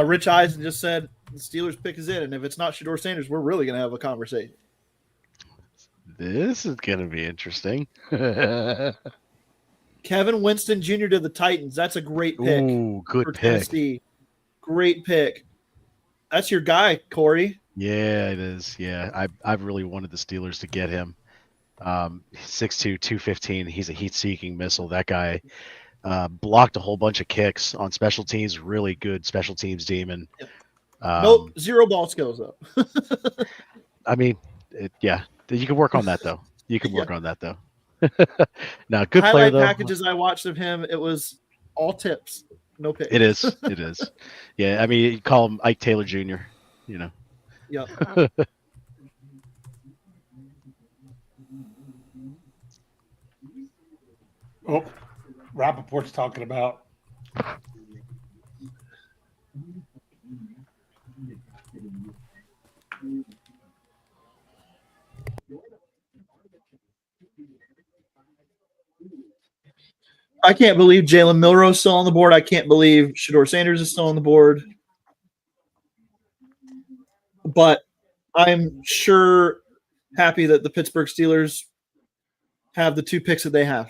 Rich Eisen just said the Steelers pick is in, and if it's not Shador Sanders, we're really going to have a conversation.
This is going to be interesting.
Kevin Winston Jr. to the Titans. That's a great pick.
Ooh, good
for
pick.
Tennessee. Great pick. That's your guy, Corey.
Yeah, it is. Yeah, I've really wanted the Steelers to get him. 6'2", 215. He's a heat-seeking missile. That guy blocked a whole bunch of kicks on special teams. Really good special teams demon.
Nope, zero ball skills though.
I mean, yeah, you can work on that though. You can work on that though. No, good player
Highlight
though.
packages I watched of him, it was all tips, no picks.
It is. It is. Yeah, I mean, you call him Ike Taylor Jr. You know.
Yep.
Oh, Rappaport's talking about.
I can't believe Jalen Milrow is still on the board. I can't believe Shador Sanders is still on the board. But I'm sure happy that the Pittsburgh Steelers have the 2 picks that they have.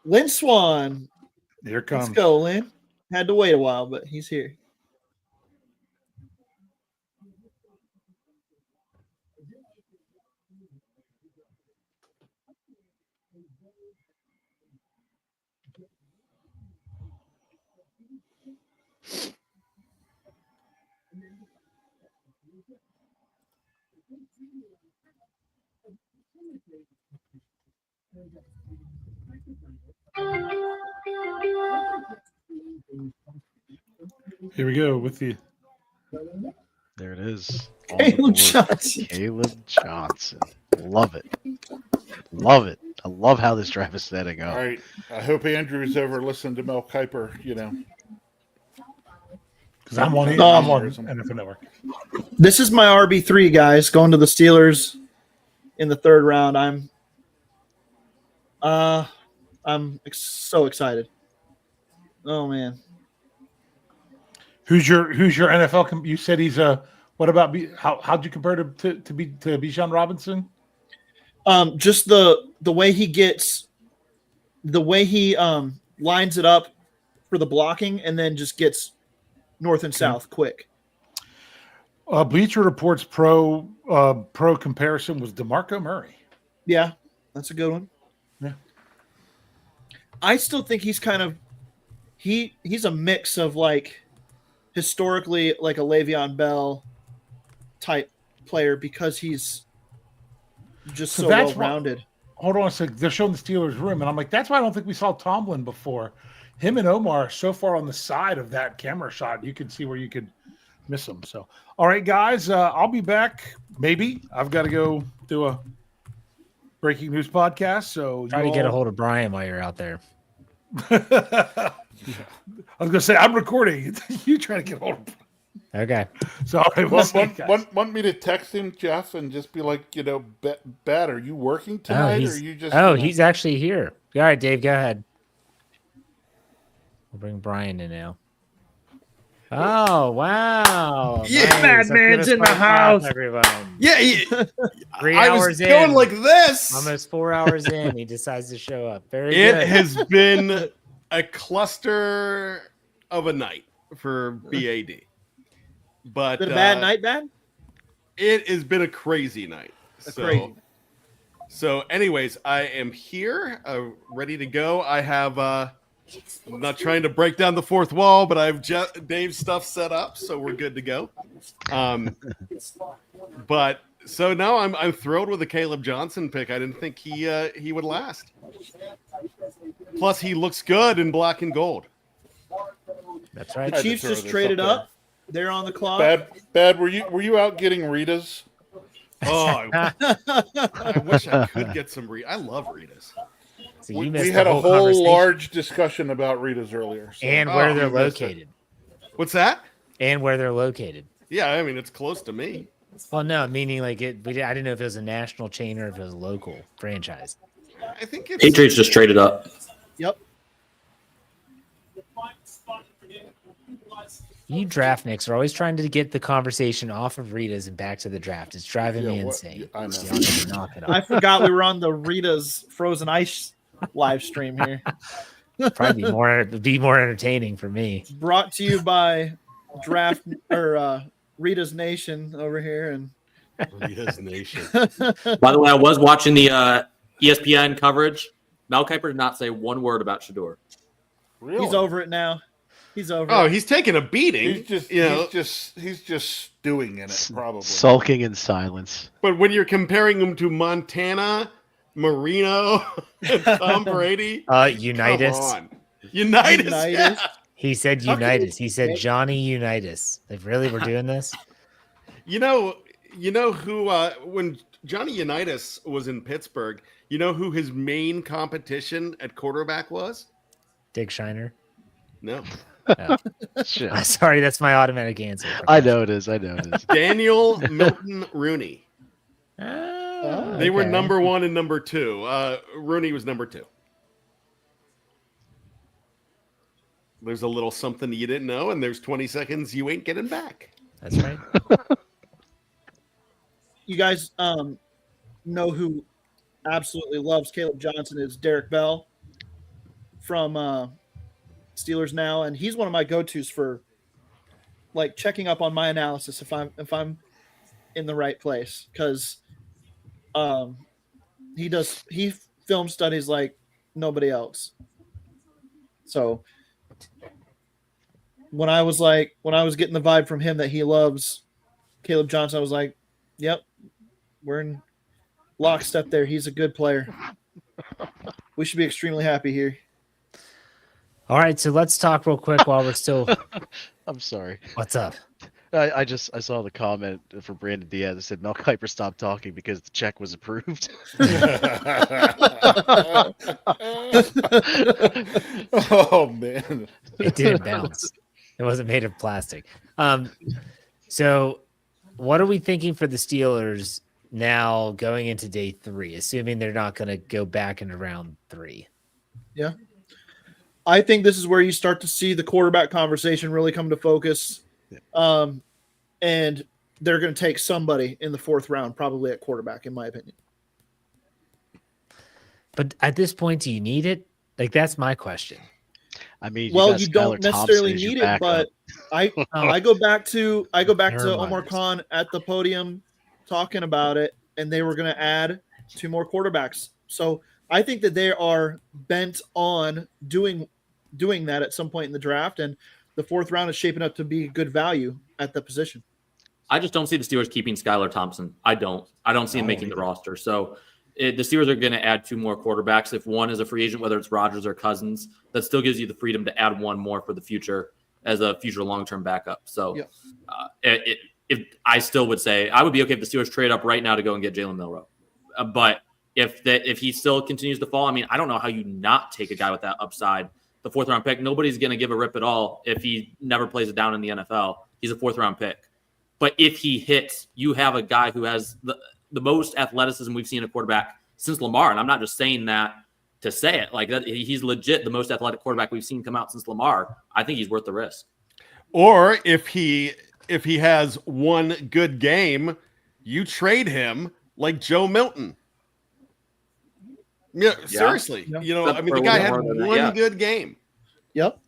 Lynn Swan.
Here comes.
Let's go, Lynn. Had to wait a while, but he's here.
Here we go with the.
There it is.
Caleb Johnson.
Caleb Johnson. Love it. Love it. I love how this draft is setting up.
All right. I hope Andrew's over listening to Mel Kiper,
Because I'm on NFL Network.
This is my RB3, guys, going to the Steelers in the 3rd round. I'm so excited. Oh, man.
Who's your NFL? You said he's a. What about how'd you compare to Bijan Robinson?
Just the way he gets, the way he lines it up for the blocking, and then just gets north and south quick.
Bleacher Report's pro comparison was DeMarco Murray.
Yeah, that's a good one.
Yeah,
I still think he's kind of he's a mix of like historically like a Le'Veon Bell type player because he's just so well rounded.
Hold on a second. They're showing the Steelers room, and I'm like, that's why I don't think we saw Tomlin before. Him and Omar are so far on the side of that camera shot, you can see where you could miss them. So, all right, guys, I'll be back. Maybe I've got to go do a breaking news podcast. So
try to get a hold of Brian while you're out there.
I was gonna say I'm recording. You try to get a hold of Brian.
Okay.
So all right,
want me to text him, Jeff, and just be like, Bet, are you working tonight, or are you just?
He's actually here. All right, Dave, go ahead. We'll bring Brian in now. Oh wow!
Yeah,
nice.
Madman's in the house,
everyone.
Yeah,
3
I
hours
was
in,
going like this.
almost 4 hours in, he decides to show up. Very
It
good.
has been a cluster of a night for BAD, but
Been a bad night, bad.
It has been a crazy night.
Crazy.
So, anyways, I am here, ready to go. I have. I'm not trying to break down the fourth wall, but I've Dave's stuff set up, so we're good to go. But so now I'm thrilled with the Caleb Johnson pick. I didn't think he would last. Plus, he looks good in black and gold.
That's right.
The Chiefs just traded up. They're on the clock.
Bad. Were you out getting Ritas?
Oh, I wish I could get some Ritas. I love Ritas.
So
we had a whole large discussion about Ritas earlier. So.
And where they're located.
What's that?
And where they're located.
Yeah, I mean, it's close to me.
Well, no, meaning like I didn't know if it was a national chain or if it was a local franchise.
I think it's
Patriots just traded up.
Yep.
You draft nicks are always trying to get the conversation off of Rita's and back to the draft. It's driving me insane.
I know.
Y'all need to knock it off.
I forgot we were on the Rita's Frozen Ice live stream here.
Probably be more entertaining for me.
Brought to you by Draft or Rita's Nation over here and
Rita's Nation.
By the way, I was watching the ESPN coverage. Mel Kiper did not say one word about Shador.
Really?
He's over it now. He's over.
Oh,
it.
he's taking a beating.
He's just stewing in it, probably
sulking in silence.
But when you're comparing him to Montana, Marino, and Tom Brady,
Unitas.
Come on. Unitas. Yeah.
He said Unitas. He said Johnny Unitas. Like, really, we're doing this?
You know, You know who, when Johnny Unitas was in Pittsburgh, you know who his main competition at quarterback was?
Dick Shiner.
No.
Shit.
Sorry, that's my automatic answer.
I know it is. I know it is.
Daniel Milton Rooney. They were
Okay.
number 1 and number 2. Rooney was number 2. There's a little something you didn't know, and there's 20 seconds you ain't getting back.
That's right.
You guys know who absolutely loves Caleb Johnson is Derek Bell from Steelers Now, and he's one of my go-tos for like checking up on my analysis if I'm in the right place, because he film studies like nobody else. So when I was getting the vibe from him that he loves Caleb Johnson, I was like, yep, we're in lockstep there. He's a good player. We should be extremely happy here.
All right, so let's talk real quick while we're still.
I'm sorry.
What's up?
I saw the comment for Brandon Diaz that said Mel Kiper stopped talking because the check was approved.
Oh man,
It didn't bounce. It wasn't made of plastic. So what are we thinking for the Steelers now going into day 3, assuming they're not going to go back into round 3?
Yeah. I think this is where you start to see the quarterback conversation really come to focus. And they're going to take somebody in the 4th round, probably at quarterback, in my opinion.
But at this point, do you need it? Like, that's my question.
I mean,
Well, you don't necessarily need it, but I go back to
Never
Omar
mind.
Khan at the podium talking about it, and they were going to add 2 more quarterbacks. So I think that they are bent on doing that at some point in the draft, and the 4th round is shaping up to be good value at the position.
I just don't see the Steelers keeping Skylar Thompson. I don't see him making the roster. So the Steelers are going to add 2 more quarterbacks. If one is a free agent, whether it's Rodgers or Cousins, that still gives you the freedom to add 1 more for the future as a future long-term backup. So if I still would say I would be okay if the Steelers trade up right now to go and get Jalen Milroe. But if he still continues to fall, I mean, I don't know how you not take a guy with that upside. The 4th round pick, nobody's going to give a rip at all if he never plays it down in the NFL. He's a 4th round pick. But if he hits, you have a guy who has the most athleticism we've seen a quarterback since Lamar. And I'm not just saying that to say it. Like that, he's legit the most athletic quarterback we've seen come out since Lamar. I think he's worth the risk.
Or if he has one good game, you trade him like Joe Milton. Yeah, seriously.
Yeah.
You know, I mean, the guy had one good game.
Yep.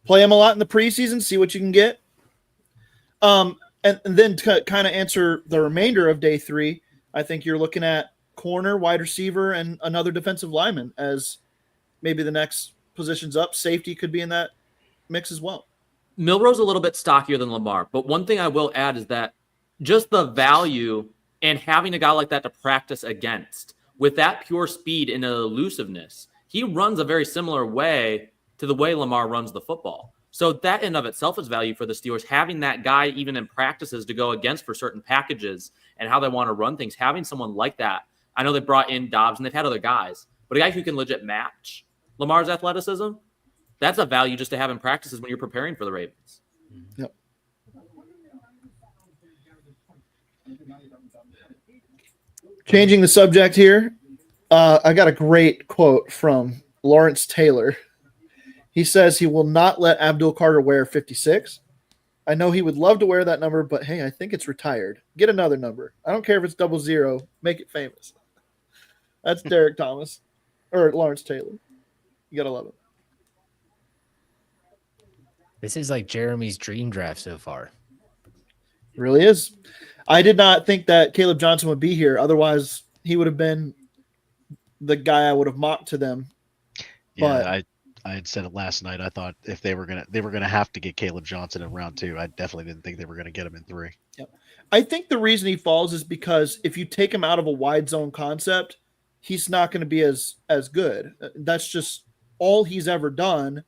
Play him a lot in the preseason, see what you can get. And then to kind of answer the remainder of day 3, I think you're looking at corner, wide receiver, and another defensive lineman as maybe the next positions up. Safety could be in that mix as well.
Milroe's a little bit stockier than Lamar, but one thing I will add is that just the value and having a guy like that to practice against with that pure speed and elusiveness, he runs a very similar way to the way Lamar runs the football. So that in of itself is value for the Steelers, having that guy even in practices to go against for certain packages and how they want to run things, having someone like that. I know they brought in Dobbs and they've had other guys, but a guy who can legit match Lamar's athleticism, that's a value just to have in practices when you're preparing for the Ravens.
Yep. Changing the subject here, I got a great quote from Lawrence Taylor. He says he will not let Abdul Carter wear 56. I know he would love to wear that number, but hey, I think it's retired. Get another number. I don't care if it's 00. Make it famous. That's Derek Thomas or Lawrence Taylor. You got to love it.
This is like Jeremy's dream draft so far.
It really is. I did not think that Caleb Johnson would be here. Otherwise, he would have been the guy I would have mocked to them.
Yeah,
But
I had said it last night. I thought if they were gonna have to get Caleb Johnson in round 2. I definitely didn't think they were gonna get him in 3.
I think the reason he falls is because if you take him out of a wide zone concept, he's not going to be as good. That's just all he's ever done,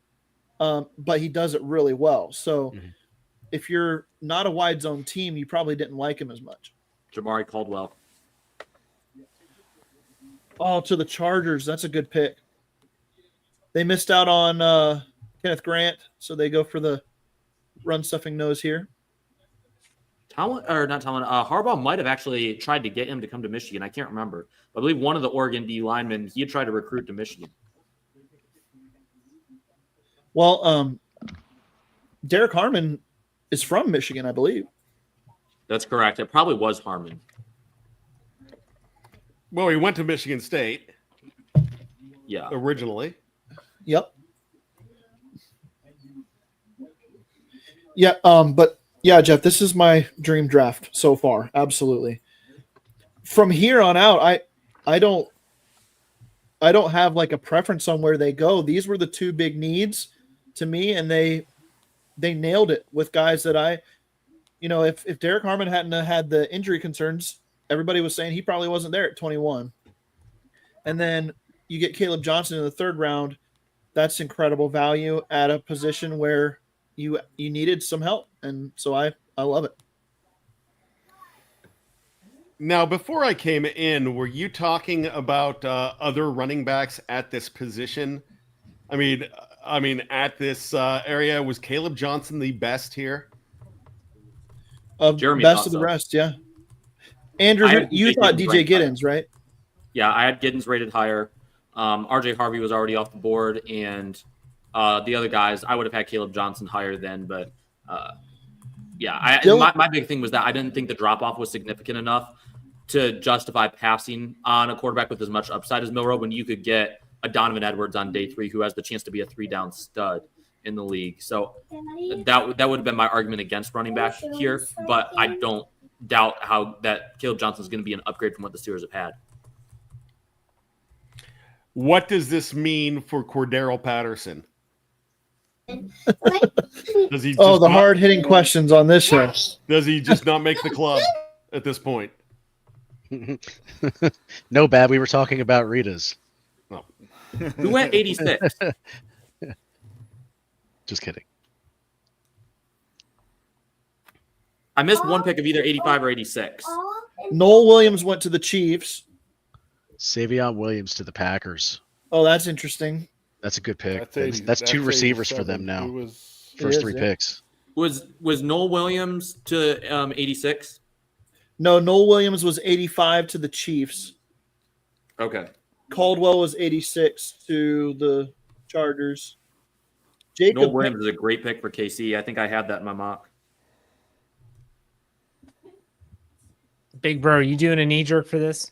but he does it really well. So if you're not a wide zone team, you probably didn't like him as much.
Jamari Caldwell.
Oh, to the Chargers. That's a good pick. They missed out on Kenneth Grant, so they go for the run stuffing nose here.
Harbaugh might have actually tried to get him to come to Michigan. I can't remember. I believe one of the Oregon D linemen, he had tried to recruit to Michigan.
Well, Derek Harmon is from Michigan, I believe.
That's correct. It probably was Harmon.
Well, he went to Michigan State.
Yeah.
Originally.
Yep. Yeah, but yeah, Jeff, this is my dream draft so far. Absolutely. From here on out, I don't have like a preference on where they go. These were the two big needs to me, and they nailed it with guys that if Derek Harmon hadn't had the injury concerns, everybody was saying he probably wasn't there at 21. And then you get Caleb Johnson in the third round. That's incredible value at a position where you needed some help. And so I love it.
Now, before I came in, were you talking about other running backs at this position? I mean, at this area, was Caleb Johnson the best here?
Jeremy
Best
thought
of the
so.
rest, yeah. Andrew, you thought DJ Giddens, right?
Yeah, I had Giddens rated higher. RJ Harvey was already off the board, and the other guys, I would have had Caleb Johnson higher then, but yeah, my big thing was that I didn't think the drop-off was significant enough to justify passing on a quarterback with as much upside as Milroe when you could get a Donovan Edwards on day 3 who has the chance to be a 3-down stud in the league. So that would have been my argument against running back here, but I don't doubt how that Caleb Johnson is going to be an upgrade from what the Steelers have had.
What does this mean for Cordero Patterson? Does he
the hard-hitting questions on this show.
Does he just not make the club at this point?
No, Bab. We were talking about Rita's.
Oh.
Who went 86?
Just kidding.
I missed one pick of either 85 or 86.
Noel Williams went to the Chiefs.
Savion Williams to the Packers.
Oh, that's interesting.
That's a good pick.
That's
That's 2 receivers for
87.
them now.
It was-
First
It is,
3
yeah.
picks.
Was Noel Williams to 86?
No, Noel Williams was 85 to the Chiefs.
Okay.
Caldwell was 86 to the Chargers.
Noel Williams is a great pick for KC. I think I had that in my mock.
Big Bro, are you doing a knee jerk for this?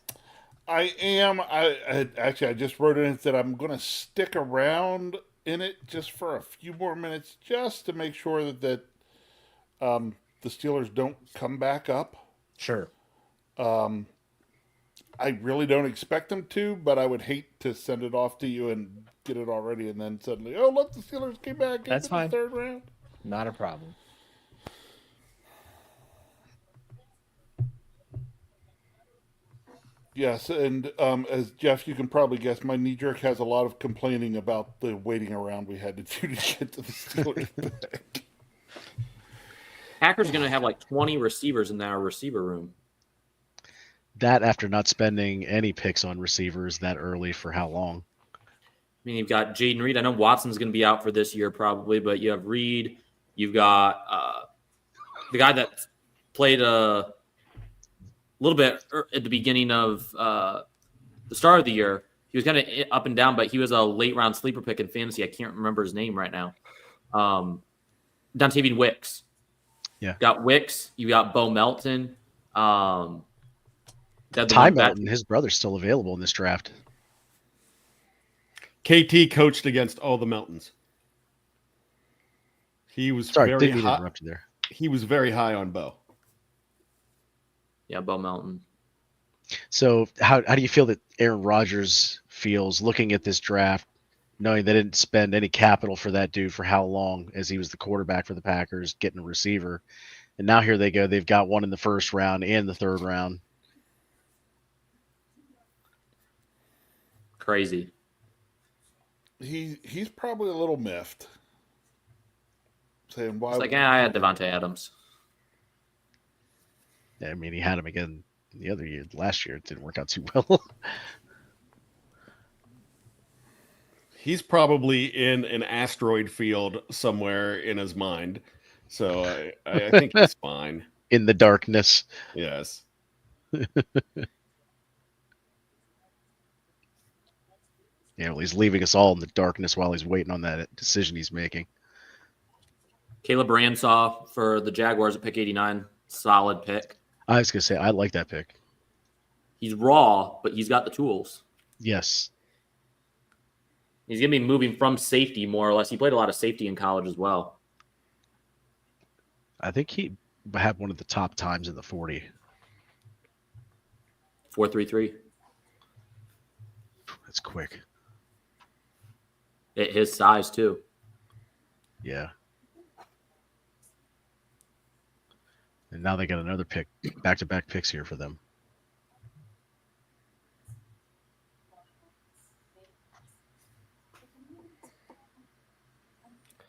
I am. I just wrote in that I'm going to stick around in it just for a few more minutes, just to make sure that the Steelers don't come back up.
Sure.
I really don't expect them to, but I would hate to send it off to you and get it already, and then suddenly, look, the Steelers came back.
That's fine.
The third round.
Not a problem.
Yes, and as Jeff, you can probably guess, my knee jerk has a lot of complaining about the waiting around we had to do to get to the Steelers pick.
Packers are going to have like 20 receivers in their receiver room.
That after not spending any picks on receivers that early for how long?
I mean, you've got Jaden Reed. I know Watson's going to be out for this year probably, but you have Reed. You've got the guy that played a little bit at the beginning of the start of the year. He was kind of up and down, but he was a late-round sleeper pick in fantasy. I can't remember his name right now. Dontavian Wicks.
Yeah.
Got Wicks. You got Bo Melton.
Ty Melton, his brother's still available in this draft.
KT coached against all the Meltons. He was
Sorry,
very
didn't mean to
high.
interrupt you there.
He was very high on Bo.
Yeah, Bo Melton.
So how do you feel that Aaron Rodgers feels looking at this draft, knowing they didn't spend any capital for that dude for how long as he was the quarterback for the Packers, getting a receiver, and now here they go, they've got one in the first round and the third round.
Crazy.
He's probably a little miffed. saying why.
It's like, I had Devontae Adams.
I mean, he had him again the other year. Last year, it didn't work out too well.
He's probably in an asteroid field somewhere in his mind. So I think he's fine.
In the darkness.
Yes.
Yeah, well, he's leaving us all in the darkness while he's waiting on that decision he's making.
Caleb Ransaw for the Jaguars at pick 89. Solid pick.
I was going to say, I like that pick.
He's raw, but he's got the tools.
Yes.
He's going to be moving from safety more or less. He played a lot of safety in college as well.
I think he had one of the top times in the 40.
4.33.
That's quick.
At his size, too.
Yeah. And now they got another pick, back-to-back picks here for them.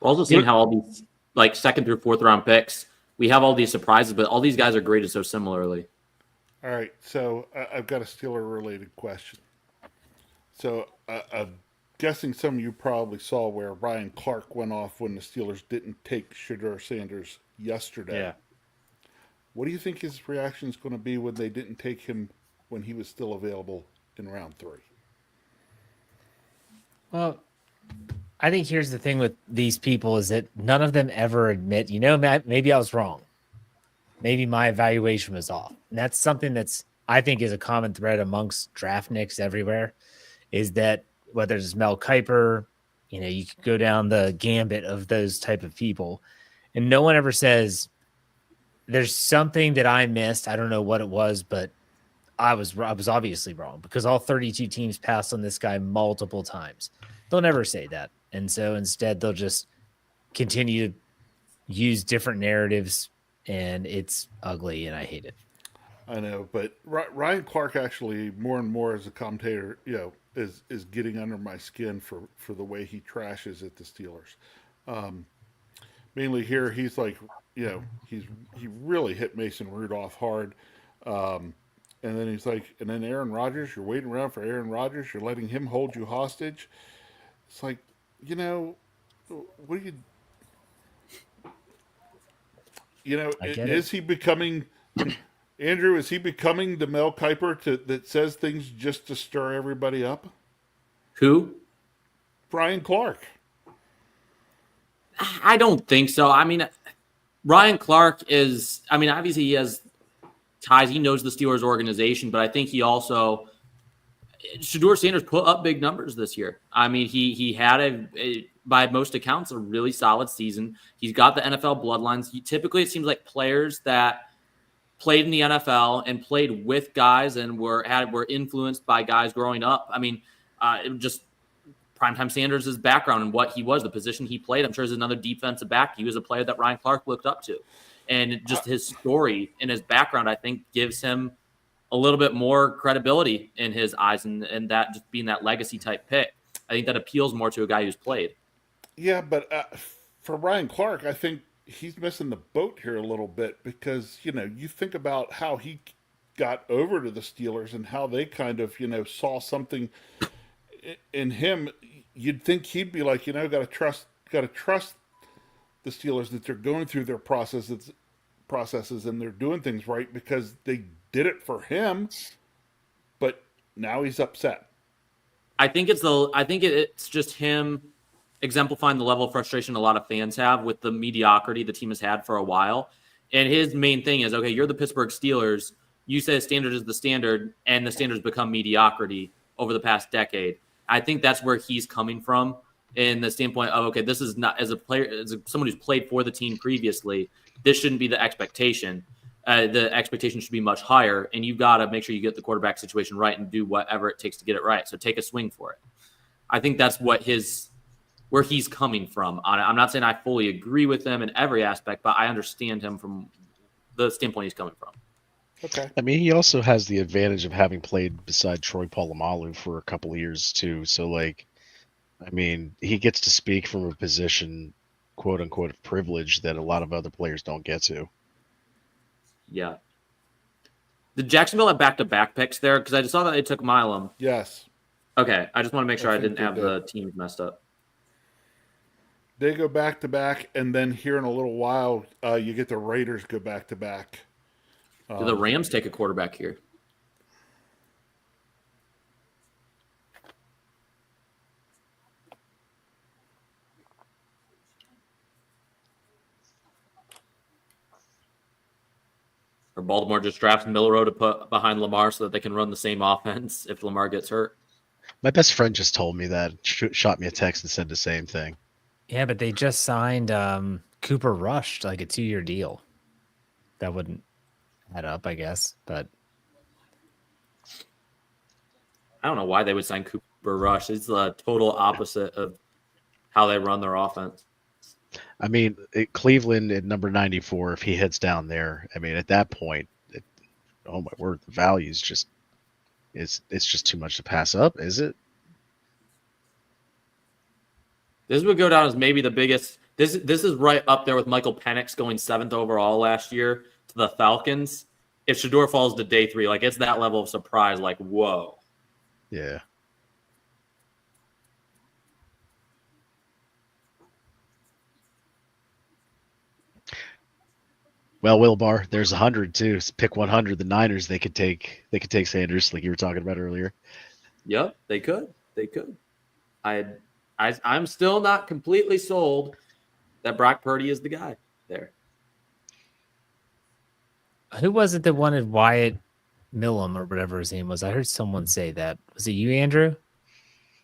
We're also seeing how all these like second through fourth round picks, we have all these surprises, but all these guys are graded so similarly.
All right, so I've got a Steeler-related question. So I'm guessing some of you probably saw where Ryan Clark went off when the Steelers didn't take Shedeur Sanders yesterday.
Yeah.
What do you think his reaction is going to be when they didn't take him when he was still available in round 3?
Well, I think here's the thing with these people is that none of them ever admit, you know, maybe I was wrong. Maybe my evaluation was off. And that's something that's, I think, is a common thread amongst draft nicks everywhere, is that whether it's Mel Kiper, you know, you could go down the gambit of those type of people, and no one ever says, there's something that I missed. I don't know what it was, but I was obviously wrong because all 32 teams passed on this guy multiple times. They'll never say that. And so instead they'll just continue to use different narratives, and it's ugly and I hate it.
I know, but Ryan Clark actually more and more as a commentator, you know, is getting under my skin for the way he trashes at the Steelers. Mainly here, he's like, you know, he really hit Mason Rudolph hard. And then he's like, and then Aaron Rodgers, you're waiting around for Aaron Rodgers. You're letting him hold you hostage. It's like, you know, what do you know, is he becoming, Andrew, is he becoming the Mel Kiper that says things just to stir everybody up?
Who?
Brian Clark.
I don't think so. I mean, Ryan Clark is, I mean, obviously he has ties. He knows the Steelers organization, but I think he also, Shedeur Sanders put up big numbers this year. I mean, he had by most accounts, a really solid season. He's got the NFL bloodlines. Typically, it seems like players that played in the NFL and played with guys and were influenced by guys growing up. I mean, just Primetime Sanders' background and what he was, the position he played. I'm sure there's another defensive back. He was a player that Ryan Clark looked up to. And just his story and his background, I think, gives him a little bit more credibility in his eyes, and that just being that legacy type pick. I think that appeals more to a guy who's played.
Yeah, but for Ryan Clark, I think he's missing the boat here a little bit because, you know, you think about how he got over to the Steelers and how they kind of, you know, saw something in him. You'd think he'd be like, you know, got to trust the Steelers that they're going through their processes and they're doing things right because they did it for him, but now he's upset.
I think it's just him exemplifying the level of frustration a lot of fans have with the mediocrity the team has had for a while. And his main thing is, okay, you're the Pittsburgh Steelers. You say the standard is the standard, and the standards become mediocrity over the past decade. I think that's where he's coming from in the standpoint of, okay, this is not, as a player, as someone who's played for the team previously, this shouldn't be the expectation. The expectation should be much higher, and you've got to make sure you get the quarterback situation right and do whatever it takes to get it right. So take a swing for it. I think that's where he's coming from. I'm not saying I fully agree with him in every aspect, but I understand him from the standpoint he's coming from.
Okay.
I mean, he also has the advantage of having played beside Troy Polamalu for a couple of years too. So, like, I mean, he gets to speak from a position quote unquote privilege that a lot of other players don't get to.
Yeah. Did Jacksonville have back-to-back picks there? Because I just saw that they took Milam.
Yes.
Okay, I just want to make sure I
think
didn't
they
have
did.
the teams messed up.
They go back to back, and then here in a little while, you get the Raiders go back to back.
Do the Rams take a quarterback here? Or Baltimore just drafts Milrow to put behind Lamar so that they can run the same offense if Lamar gets hurt?
My best friend just told me that, shot me a text and said the same thing.
Yeah, but they just signed Cooper Rush to like a 2-year deal. That wouldn't add up, I guess. But
I don't know why they would sign Cooper Rush. It's the total opposite of how they run their offense.
I mean, Cleveland at number 94, if he heads down there, I mean, at that point, oh my word, the value's just, it's just too much to pass up, is it?
This would go down as maybe the biggest. This is right up there with Michael Penix going 7th overall last year to the Falcons. If Shedeur falls to day 3, like it's that level of surprise, like, whoa.
Yeah. Well, Wilbar, there's 100 too. Pick 100. The Niners, they could take Sanders, like you were talking about earlier.
Yep, they could. They could. I'm still not completely sold that Brock Purdy is the guy there.
who was it that wanted Wyatt Millum or whatever his name was? I heard someone say that. Was it you, Andrew?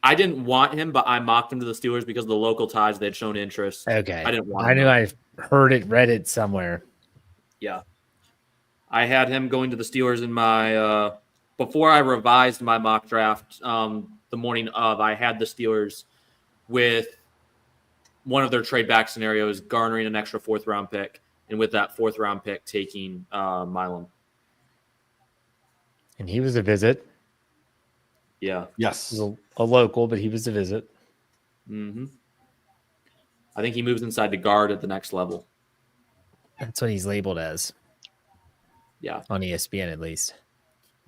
I didn't want him, but I mocked him to the Steelers because of the local ties. They'd shown interest.
Okay.
I didn't want
I
him.
knew I heard it, read it somewhere.
Yeah. I had him going to the Steelers in my before I revised my mock draft the morning of. I had the Steelers with one of their trade back scenarios garnering an extra 4th-round pick, and with that 4th-round pick taking Milam.
And he was a visit.
Yeah.
Yes.
He was a local, but he was a visit.
Mm-hmm. I think he moves inside to guard at the next level.
That's what he's labeled as.
Yeah.
On ESPN, at least.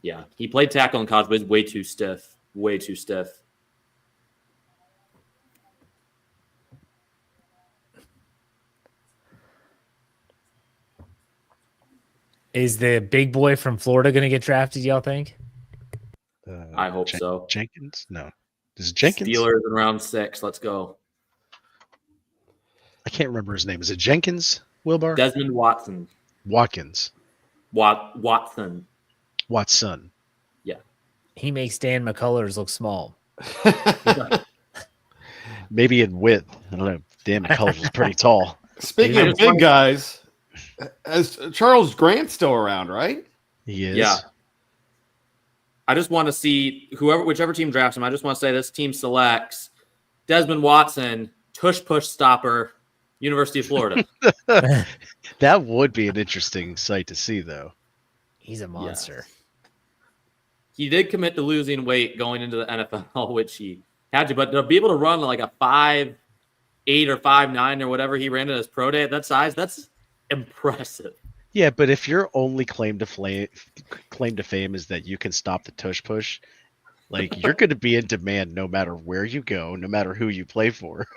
Yeah. He played tackle in college, but he's way too stiff. Way too stiff.
Is the big boy from Florida going to get drafted, y'all think?
I hope so.
Jenkins? No. This is Jenkins?
Steelers in round 6. Let's go.
I can't remember his name. Is it Jenkins, Wilbar?
Desmond Watson.
Watkins.
Watson.
Watson.
Yeah.
He makes Dan McCullers look small.
Maybe in width. I don't know. Dan McCullers was pretty tall.
Speaking of big guys, is Charles Grant still around, right?
He is.
Yeah. I just want to see whichever team drafts him. I just want to say this team selects Desmond Watson, tush push stopper, University of Florida.
That would be an interesting sight to see, though.
He's a monster.
Yes. He did commit to losing weight going into the NFL, which he had to, but to be able to run like a 5'8" or 5'9" or whatever he ran at his pro day at that size, that's impressive.
Yeah, but if your only claim to fame is that you can stop the tush push, like you're going to be in demand no matter where you go, no matter who you play for.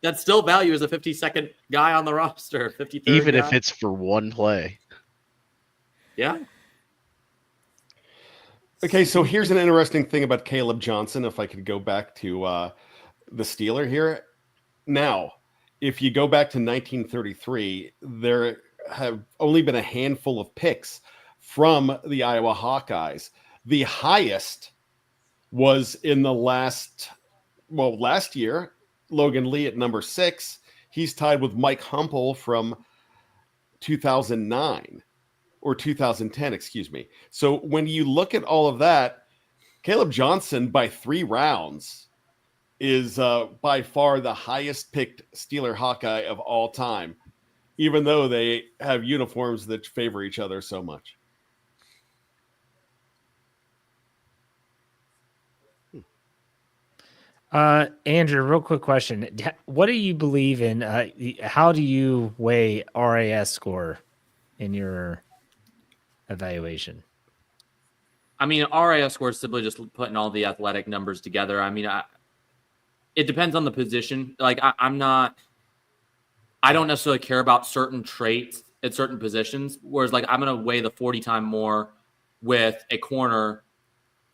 That's still value as a 52nd guy on the roster, 53rd
even
guy.
if it's for one play.
Yeah.
Okay, so here's an interesting thing about Caleb Johnson. If I could go back to the Steeler here. Now, if you go back to 1933, there have only been a handful of picks from the Iowa Hawkeyes. The highest was in the last year, Logan Lee at number 6. He's tied with Mike Humple from 2009 or 2010, excuse me. So when you look at all of that, Caleb Johnson by 3 rounds is by far the highest picked Steeler Hawkeye of all time, even though they have uniforms that favor each other so much.
Andrew, real quick question. What do you believe in? How do you weigh RAS score in your evaluation?
I mean, RAS score is simply just putting all the athletic numbers together. I mean, it depends on the position. Like, I don't necessarily care about certain traits at certain positions. Whereas, like, I'm going to weigh the 40 time more with a corner,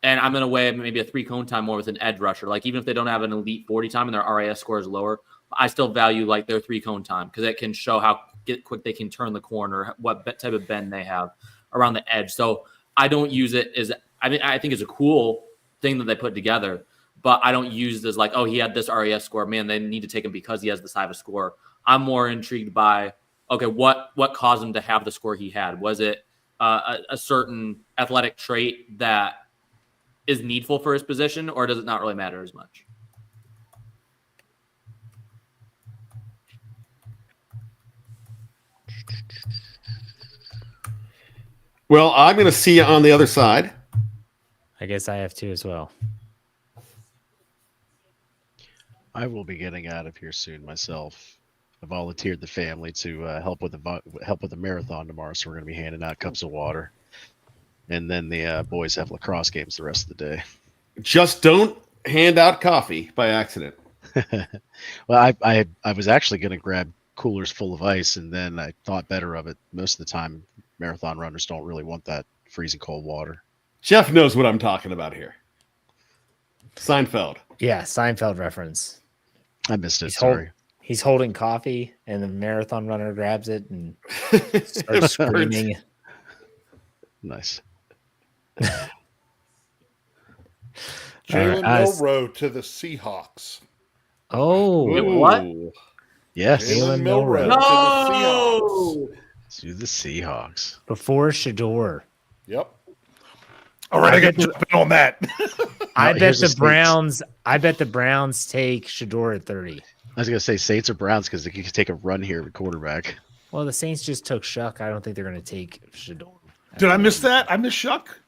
and I'm going to weigh maybe a 3-cone time more with an edge rusher. Like, even if they don't have an elite 40 time and their RAS score is lower, I still value like their 3-cone time because it can show how quick they can turn the corner, what type of bend they have around the edge. So I don't use it as, I mean, I think it's a cool thing that they put together, but I don't use it as like, oh, he had this RAS score. Man, they need to take him because he has this high of a score. I'm more intrigued by, okay, what caused him to have the score he had? Was it a certain athletic trait that is needful for his position, or does it not really matter as much?
Well, I'm going to see you on the other side.
I guess I have to as well.
I will be getting out of here soon myself. I volunteered the family to help with the marathon tomorrow, so we're going to be handing out cups of water, and then the boys have lacrosse games the rest of the day.
Just don't hand out coffee by accident.
Well, I was actually going to grab coolers full of ice, and then I thought better of it. Most of the time, marathon runners don't really want that freezing cold water.
Jeff knows what I'm talking about here. Seinfeld.
Yeah, Seinfeld reference.
I missed it. Sorry.
He's holding coffee, and the marathon runner grabs it and starts screaming.
Jalen
Nice.
Milroe to the Seahawks.
Oh,
what?
Yes.
Jalen Milroe
No!
To the Seahawks.
Before Shador.
Yep.
All right, I got to jump in on that.
I bet
here's
the
the
Browns. I bet the Browns take Shador at 30.
I was going to say Saints or Browns because they could take a run here with quarterback.
Well, the Saints just took Shuck. I don't think they're going to take Shador.
Did I miss that? I missed Shuck.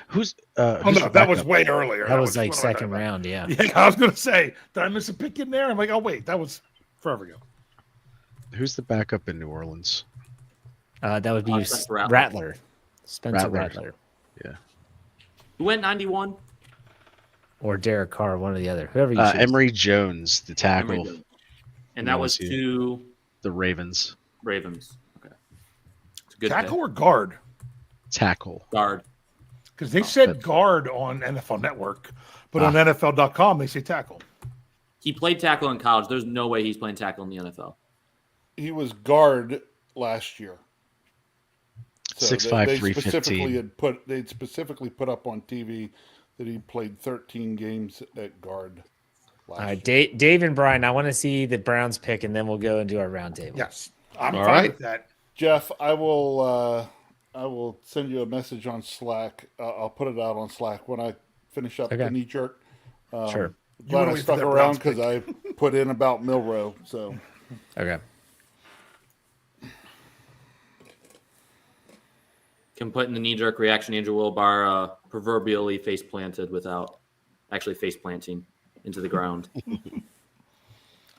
Who's?
Oh no, that was way earlier.
That was like second round. Yeah.
Yeah, I was going to say, did I miss a pick in there? I'm like, oh wait, that was forever ago.
Who's the backup in New Orleans?
That would be
Spencer
Rattler. Spencer
Rattler.
Rattler.
Yeah.
Who went 91?
Or Derek Carr, one or the other. Whoever you choose.
Emory Jones, the tackle.
And that was to
the Ravens.
Ravens. Okay. It's a good
Tackle
pick.
or guard?
Tackle.
Guard.
Because they said guard on NFL Network, but on NFL.com they say tackle.
He played tackle in college. There's no way he's playing tackle in the NFL.
He was guard last year. So
6'5",
they specifically
315.
they'd specifically put up on TV that he played 13 games at guard.
All right, Dave and Brian, I want to see the Browns pick, and then we'll go and do our round table.
Yes, I'm
All
fine
right.
with that.
Jeff, I will send you a message on Slack. I'll put it out on Slack when I finish up the knee jerk.
Sure.
Glad I
wait
stuck
for that
around
Browns
because I put in about Milroe. So
Okay.
Can put in the knee-jerk reaction, Andrew Wilbar proverbially face planted without actually face planting into the ground.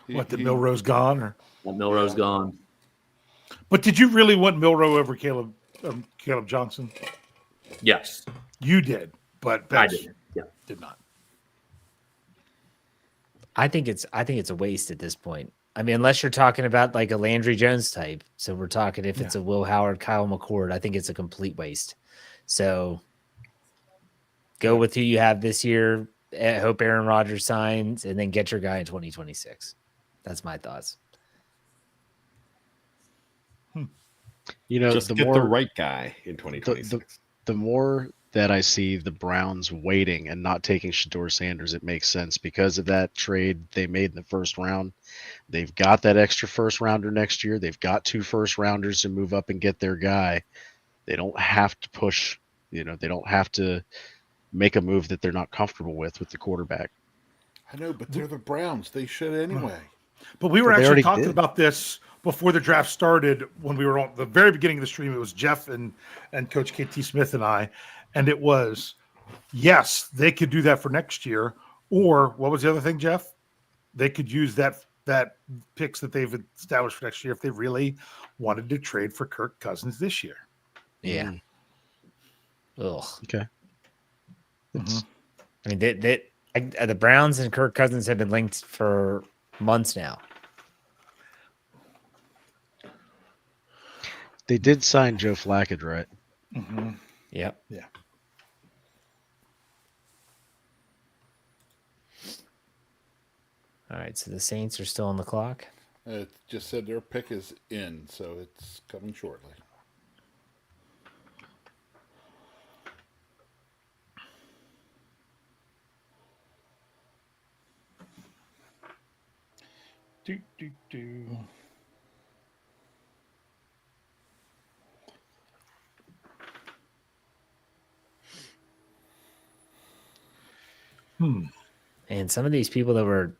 What, the Milroe's gone? Or?
That Milroe's gone.
But did you really want Milroe over Caleb Johnson?
Yes.
You did, but
I
Betts
did. Yeah.
did not.
I think it's a waste at this point. I mean, unless you're talking about like a Landry Jones type. So we're talking if it's a Will Howard, Kyle McCord, I think it's a complete waste. So go with who you have this year. I hope Aaron Rodgers signs, and then get your guy in 2026. That's my thoughts.
You know,
Just get the right guy in 2026.
The more that I see the Browns waiting and not taking Shador Sanders, it makes sense because of that trade they made in the first round. They've got that extra first rounder next year. They've got 2 first rounders to move up and get their guy. They don't have to push, they don't have to make a move that they're not comfortable with the quarterback.
I know, but they're the Browns. They should anyway.
But we were
But they
actually
already
talking
did.
about this before the draft started when we were on the very beginning of the stream. It was Jeff and Coach KT Smith and I. And it was, yes, they could do that for next year, Or what was the other thing, Jeff? They could use that picks that they've established for next year if they really wanted to trade for Kirk Cousins this year.
Yeah. Ugh.
Okay.
I mean, the Browns and Kirk Cousins have been linked for months now.
They did sign Joe Flacco, right?
Mm-hmm.
Yep.
Yeah.
All right, so the Saints are still on the clock.
It just said their pick is in, so it's coming shortly.
Do.
And some of these people that were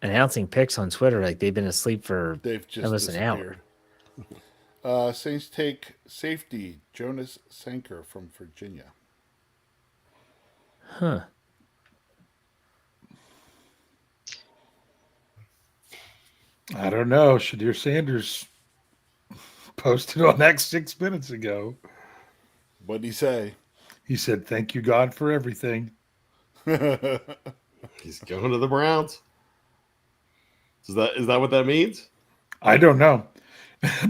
announcing picks on Twitter, like they've been asleep for
They've just
almost an hour.
Saints take safety Jonas Sanker from Virginia.
Huh.
I don't know. Shadir Sanders posted on X 6 minutes ago.
What'd he say?
He said, "Thank you, God, for everything."
He's going to the Browns. Is that what that means?
I don't know.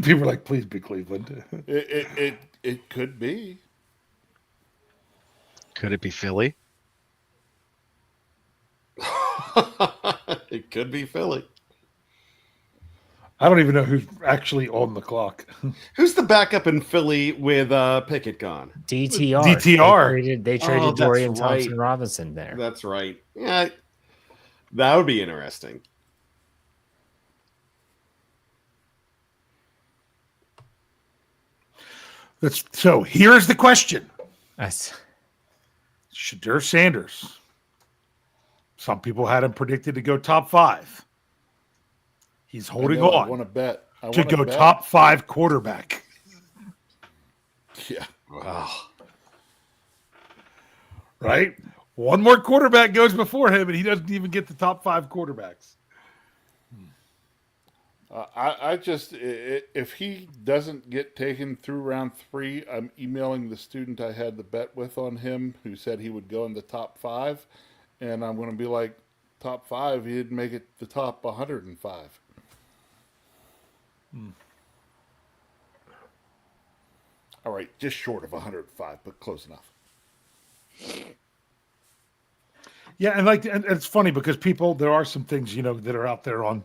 People are like, "Please be Cleveland."
It could be.
Could it be Philly?
It could be Philly.
I don't even know who's actually on the clock.
Who's the backup in Philly with Pickett gone?
DTR.
DTR.
They traded
Oh, that's
Dorian
right.
Thompson Robinson there.
That's right. Yeah, that would be interesting.
So here's the question.
That's
Shadir Sanders. Some people had him predicted to go top 5. He's holding
I
on
want to bet.
to go top 5 quarterback.
Yeah.
Oh.
Right? One more quarterback goes before him, and he doesn't even get the top 5 quarterbacks.
I just, if he doesn't get taken through round 3, I'm emailing the student I had the bet with on him who said he would go in the top 5. And I'm going to be like, top 5, he didn't make it the top 105. All right, just short of 105, but close enough.
Yeah, and it's funny because there are some things, that are out there on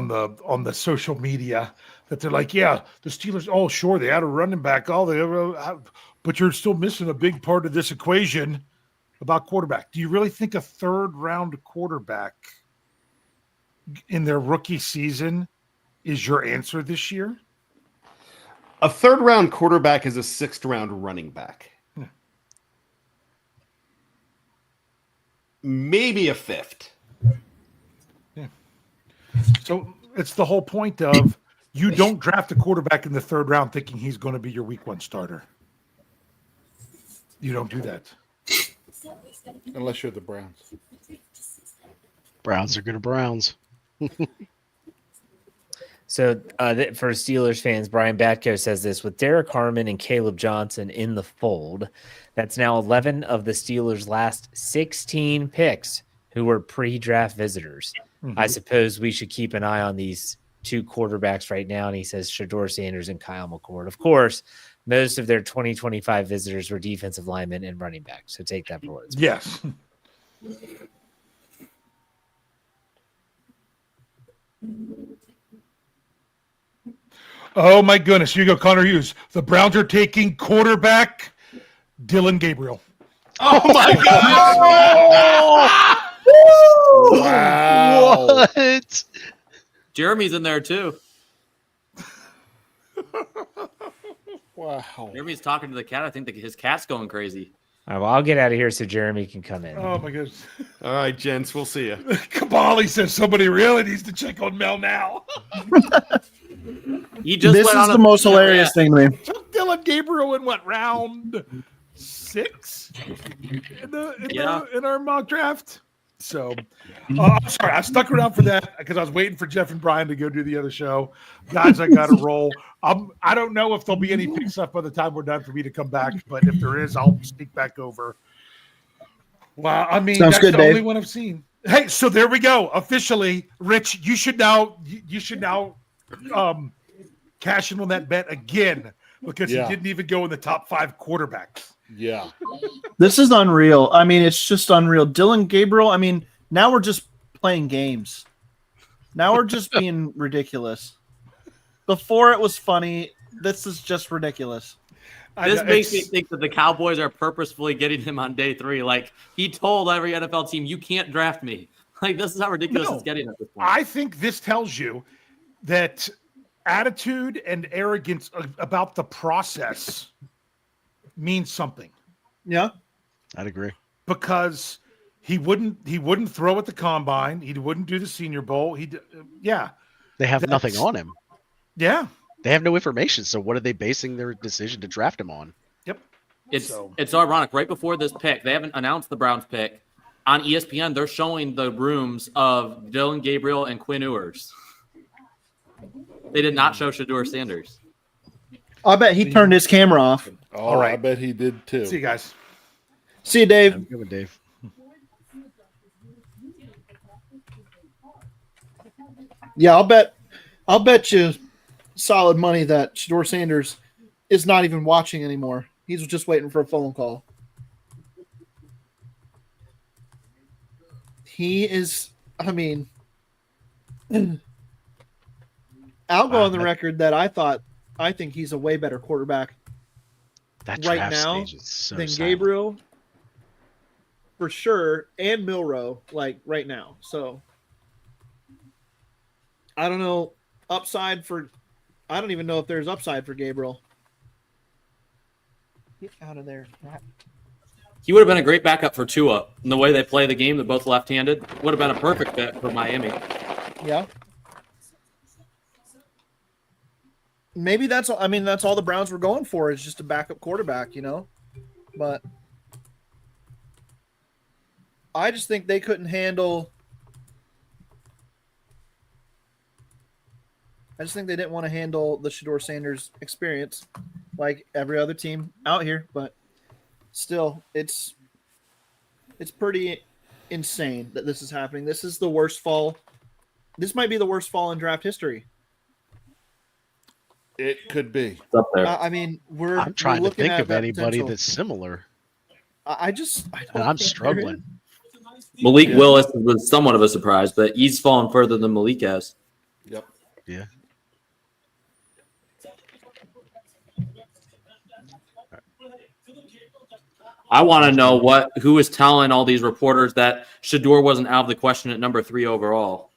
the social media that they're like, yeah, the Steelers, oh sure, they had a running back, but you're still missing a big part of this equation about quarterback. Do you really think a 3rd round quarterback in their rookie season is your answer this year?
A 3rd round quarterback is a 6th round running back. Maybe a 5th.
Yeah. So it's the whole point of you don't draft a quarterback in the 3rd round thinking he's going to be your week 1 starter. You don't do that.
Unless you're the Browns.
Browns are going to Browns.
So for Steelers fans, Brian Batko says this: with Derek Harmon and Caleb Johnson in the fold, that's now 11 of the Steelers' last 16 picks who were pre-draft visitors.
Mm-hmm.
I suppose we should keep an eye on these 2 quarterbacks right now. And he says Shador Sanders and Kyle McCord. Of course, most of their 2025 visitors were defensive linemen and running backs. So take that for what it's worth.
Yes. Oh my goodness! Here you go, Connor Hughes. The Browns are taking quarterback Dylan Gabriel.
Oh my God!
Wow.
What?
Jeremy's in there too.
Wow.
Jeremy's talking to the cat. I think his cat's going crazy.
All right, well, I'll get out of here so Jeremy can come in.
Oh my goodness!
All right, gents, we'll see you.
Kabali says somebody really needs to check on Mel now.
He just
This
went
is
on
the
a-
most hilarious thing to me.
Took Dylan Gabriel in what, round 6 in our mock draft? So, I'm sorry, I stuck around for that because I was waiting for Jeff and Brian to go do the other show. Guys, I got to roll. I don't know if there'll be any pick stuff by the time we're done for me to come back, but if there is, I'll sneak back over. Wow, I mean,
Sounds
that's
good,
the
Dave.
only one I've seen. Hey, so there we go. Officially, Rich, you should now cash in on that bet again because
Yeah.
he didn't even go in the top 5 quarterbacks.
Yeah.
This is unreal. I mean, it's just unreal. Dylan Gabriel, I mean, now we're just playing games. Now we're just being ridiculous. Before it was funny. This is just ridiculous.
This makes me think that the Cowboys are purposefully getting him on day 3. Like, he told every NFL team, you can't draft me. Like, this is how ridiculous it's getting at this point.
I think this tells you that attitude and arrogance about the process means something.
Yeah,
I'd agree.
Because he wouldn't throw at the combine. He wouldn't do the Senior Bowl.
They have nothing on him.
Yeah.
They have no information. So what are they basing their decision to draft him on?
Yep.
It's ironic. Right before this pick, they haven't announced the Browns pick. On ESPN, they're showing the rooms of Dylan Gabriel and Quinn Ewers. They did not show Shedeur Sanders.
I bet he turned his camera off.
Oh,
All right.
I bet he did too.
See you guys.
See you, Dave.
I'm good with Dave.
Yeah, I'll bet you solid money that Shedeur Sanders is not even watching anymore. He's just waiting for a phone call. He is, I mean, I'll go on the record that I think he's a way better quarterback
That
right
draft
now
stage is so
than
silent.
Gabriel, for sure, and Milroe, like right now. So I don't know I don't even know if there's upside for Gabriel. Get out of there.
He would have been a great backup for Tua. And the way they play the game, they're both left-handed, would have been a perfect fit for Miami.
Yeah. Maybe that's all the Browns were going for is just a backup quarterback, you know? But I just think they couldn't handle I just think they didn't want to handle the Shedeur Sanders experience like every other team out here, but still it's pretty insane that this is happening. This is the worst fall. This might be the worst fall in draft history.
It could be.
It's up there.
I mean,
I'm trying to
looking
think
at
of
that
anybody
potential.
that's similar,
I don't
and I'm
think
struggling.
Malik Willis was somewhat of a surprise, but he's fallen further than Malik has.
Yep.
Yeah.
I want to know who is telling all these reporters that Shedeur wasn't out of the question at number 3 overall.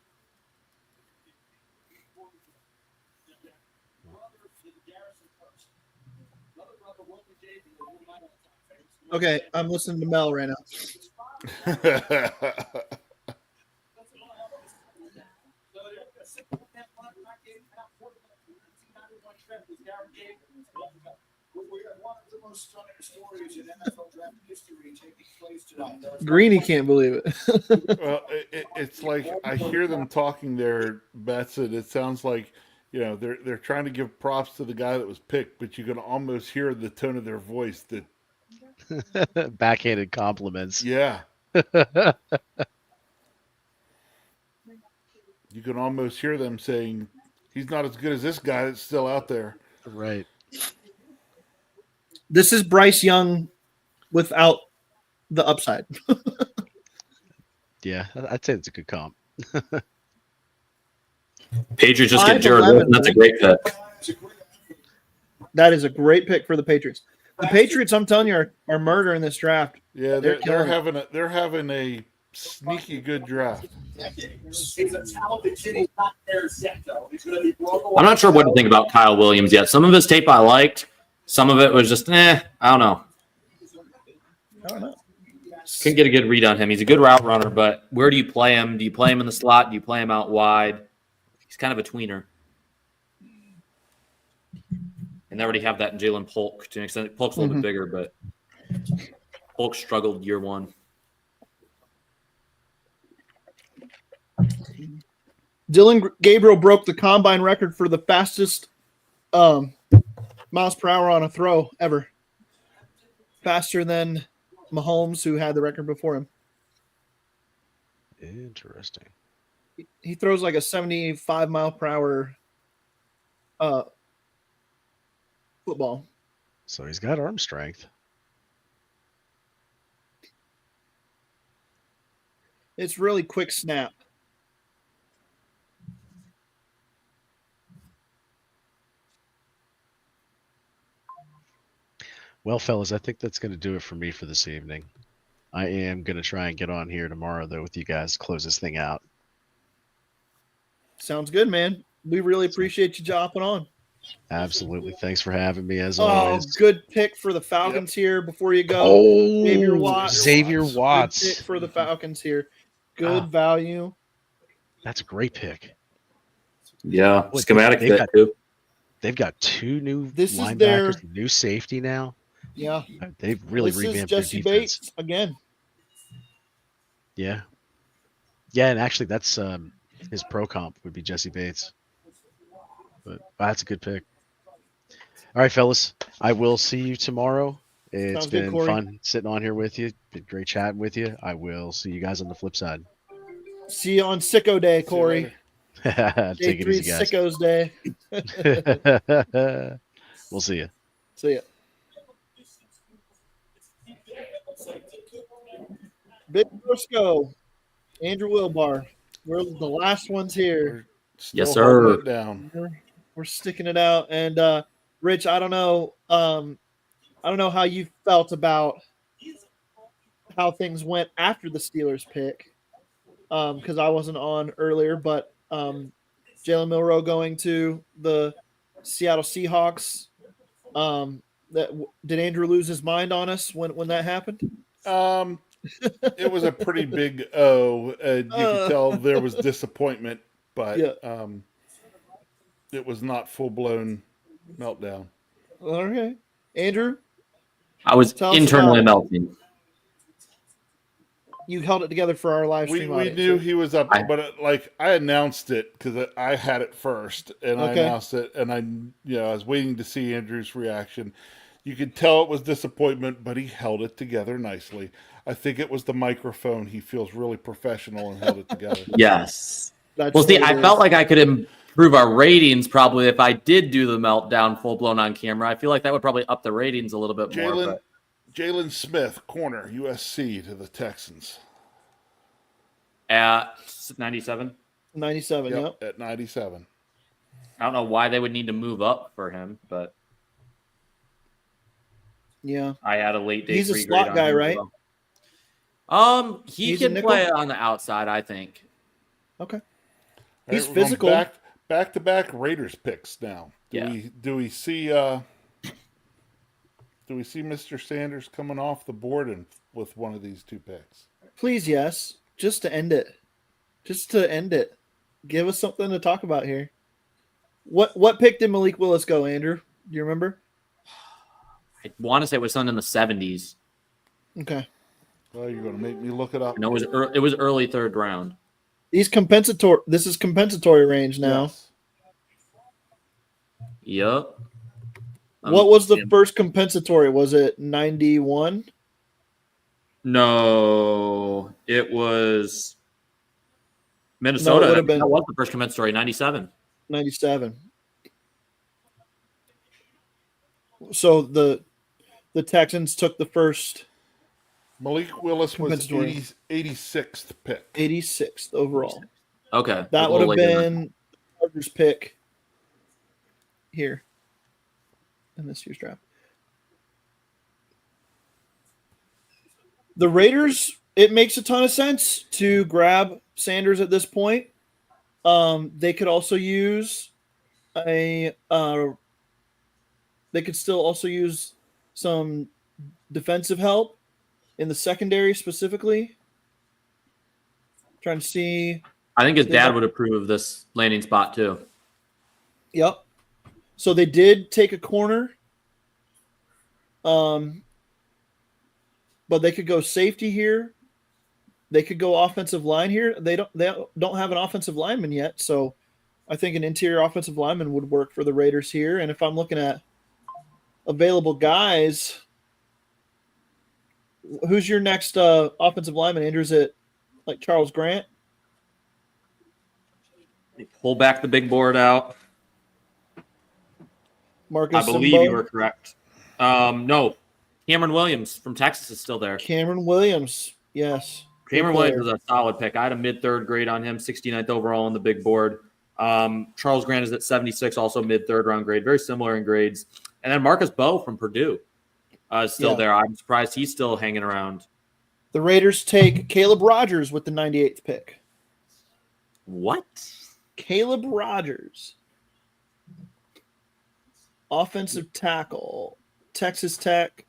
Okay, I'm listening to Mel right now. Greeny can't believe it.
Well, it's like I hear them talking there, Bets, and it sounds like they're trying to give props to the guy that was picked, but you can almost hear the tone of their voice that
Backhanded compliments.
yeah. You can almost hear them saying he's not as good as this guy that's still out there.
Right.
This is Bryce Young without the upside.
Yeah, I'd say it's a good comp.
Patriots just get
5'11",
Jared Wilson. That's a great pick.
That is a great pick for the Patriots. The Patriots, I'm telling you, are murdering this draft.
Yeah,
They're
they're
killing it.
having a sneaky good draft.
I'm not sure what to think about Kyle Williams yet. Some of his tape I liked. Some of it was just, I don't know.
I don't know.
Couldn't get a good read on him. He's a good route runner, but where do you play him? Do you play him in the slot? Do you play him out wide? He's kind of a tweener. And they already have that in Jalen Polk to an extent. Polk's a little bit bigger, but Polk struggled year 1.
Dylan Gabriel broke the combine record for the fastest miles per hour on a throw ever. Faster than Mahomes, who had the record before him.
Interesting.
He throws like a 75 mile per hour football.
So he's got arm strength.
It's really quick snap.
Well, fellas, I think that's going to do it for me for this evening. I am going to try and get on here tomorrow, though, with you guys to close this thing out.
Sounds good, man. We really appreciate you jumping on.
Absolutely. Thanks for having me, as
Oh,
always.
good pick for the Falcons here before you go.
Oh,
Xavier Watts.
Xavier
Good
Watts.
pick for the Falcons here. Good value.
That's a great pick.
Yeah,
Boy,
schematic
they've
fit
got-
too.
They've got two new
This is
linebackers,
their-
new safety now.
Yeah.
They've really
This is
revamped their
Jesse
defense.
Bates again.
Yeah. Yeah, and actually that's his pro comp would be Jesse Bates. But that's a good pick. All right, fellas. I will see you tomorrow. It's
Sounds good,
been
Corey.
fun sitting on here with you. Been great chatting with you. I will see you guys on the flip side.
See you on Sicko Day, Corey.
Take
Day
it
3
easy, guys.
Sickos Day.
We'll see you.
See ya. Big Briscoe, Andrew Wilbar. We're the last ones here.
Yes,
Still holding
sir.
it down.
We're sticking it out. And Rich, I don't know how you felt about how things went after the Steelers pick. Because I wasn't on earlier, but Jalen Milroe going to the Seattle Seahawks. Did Andrew lose his mind on us when that happened?
It was a pretty big O, and you could tell there was disappointment, but
Yeah.
It was not full blown meltdown.
Okay, Andrew,
I was
Tell us
internally
about-
melting.
you held it together for our live
We
stream.
we
audience.
knew he was up,
I-
but I announced it because I had it first, and I
Okay.
announced it, and I was waiting to see Andrew's reaction. You could tell it was disappointment, but he held it together nicely. I think it was the microphone. He feels really professional and held it together.
Yes.
That's
Well, see,
what it
I
is.
felt like I could improve our ratings probably if I did do the meltdown full blown on camera. I feel like that would probably up the ratings a little bit more. But
Jalen Smith, corner, USC to the Texans.
at 97,
97. Yep.
At 97.
I don't know why they would need to move up for him, but
Yeah.
I had a late day.
He's a
3
slot
grade on
guy,
him as
right?
well. He
He's a
can
nickel?
play on the outside, I think.
Okay.
All
He's
we're going
physical.
Back to back Raiders picks now.
Yeah.
Do we see Mr. Sanders coming off the board and with one of these two picks?
Please, yes. Just to end it. Give us something to talk about here. What pick did Malik Willis go, Andrew? Do you remember?
I want to say it was something in the 70s.
Okay.
Well, you're going to make me look it up.
No, it was early 3rd round.
These compensatory. This is compensatory range now.
Yes.
Yep.
What was the first compensatory? Was it 91?
No, it was Minnesota.
would've been-
That was the first compensatory, 97.
97. So the Texans took the first
Malik Willis was
Compensatory.
86th pick.
86th overall.
Okay.
That
a
would
little
have
later.
been the Chargers pick here in this year's draft. The Raiders, it makes a ton of sense to grab Sanders at this point. They could also use they could still also use some defensive help in the secondary specifically. Trying to see.
I think his
They
dad
might-
would approve of this landing spot too.
Yep. So they did take a corner. But they could go safety here. they could go offensive line here. They don't have an offensive lineman yet, so I think an interior offensive lineman would work for the Raiders here. And if I'm looking at available guys, who's your next offensive lineman? Andrew, is it like Charles Grant?
Pull back the big board out.
Marcus
I believe you
Simbo?
were correct. No, Cameron Williams from Texas is still there.
Cameron Williams, yes.
Cameron Williams is a solid pick. I had a mid-third grade on him, 69th overall on the big board. Charles Grant is at 76, also mid-third round grade, very similar in grades. And then Marcus Bowe from Purdue is still there. I'm surprised he's still hanging around.
The Raiders take Caleb Rogers with the 98th pick.
What?
Caleb Rogers, offensive tackle, Texas Tech.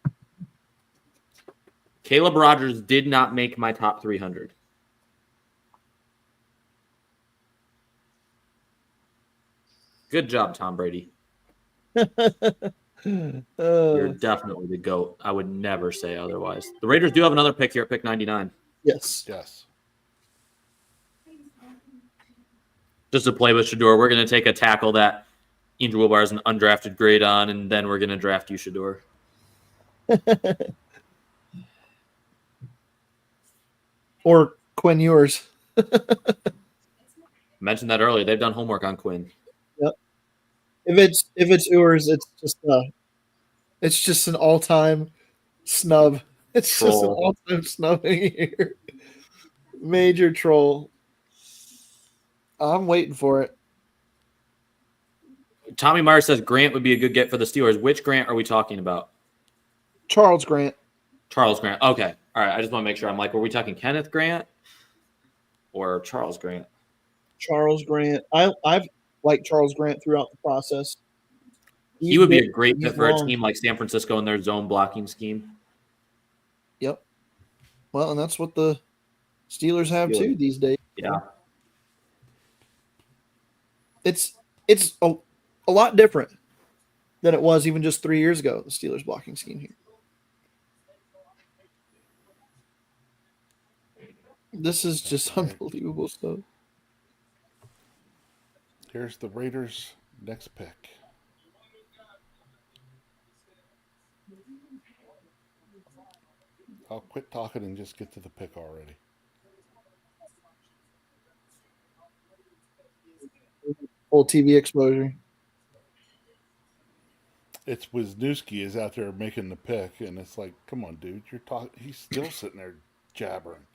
Caleb Rogers did not make my top 300. Good job, Tom Brady. You're definitely the GOAT. I would never say otherwise. The Raiders do have another pick here at pick 99.
Yes.
Yes.
Just to play with Shador, we're going to take a tackle that Andrew Wilbar has an undrafted grade on, and then we're going to draft you, Shador.
Or Quinn Ewers.
Mentioned that earlier. They've done homework on Quinn.
Yep. If it's Ewers, it's just an all-time snub. It's
Troll.
just an all-time snubbing here. Major troll. I'm waiting for it.
Tommy Meyer says Grant would be a good get for the Steelers. Which Grant are we talking about?
Charles Grant.
Charles Grant. Okay. All right. I just want to make sure. I'm like, were we talking Kenneth Grant or Charles Grant?
Charles Grant. I've liked Charles Grant throughout the process.
He would be a great fit for a team like San Francisco in their zone blocking scheme.
Yep. Well, and that's what the Steelers have too these days.
Yeah.
It's a lot different than it was even just 3 years ago, the Steelers blocking scheme here. This is just unbelievable stuff.
Here's the Raiders' next pick. I'll quit talking and just get to the pick already.
Full TV exposure.
It's Wisniewski is out there making the pick, and it's like, come on, dude, you're talking. He's still sitting there jabbering.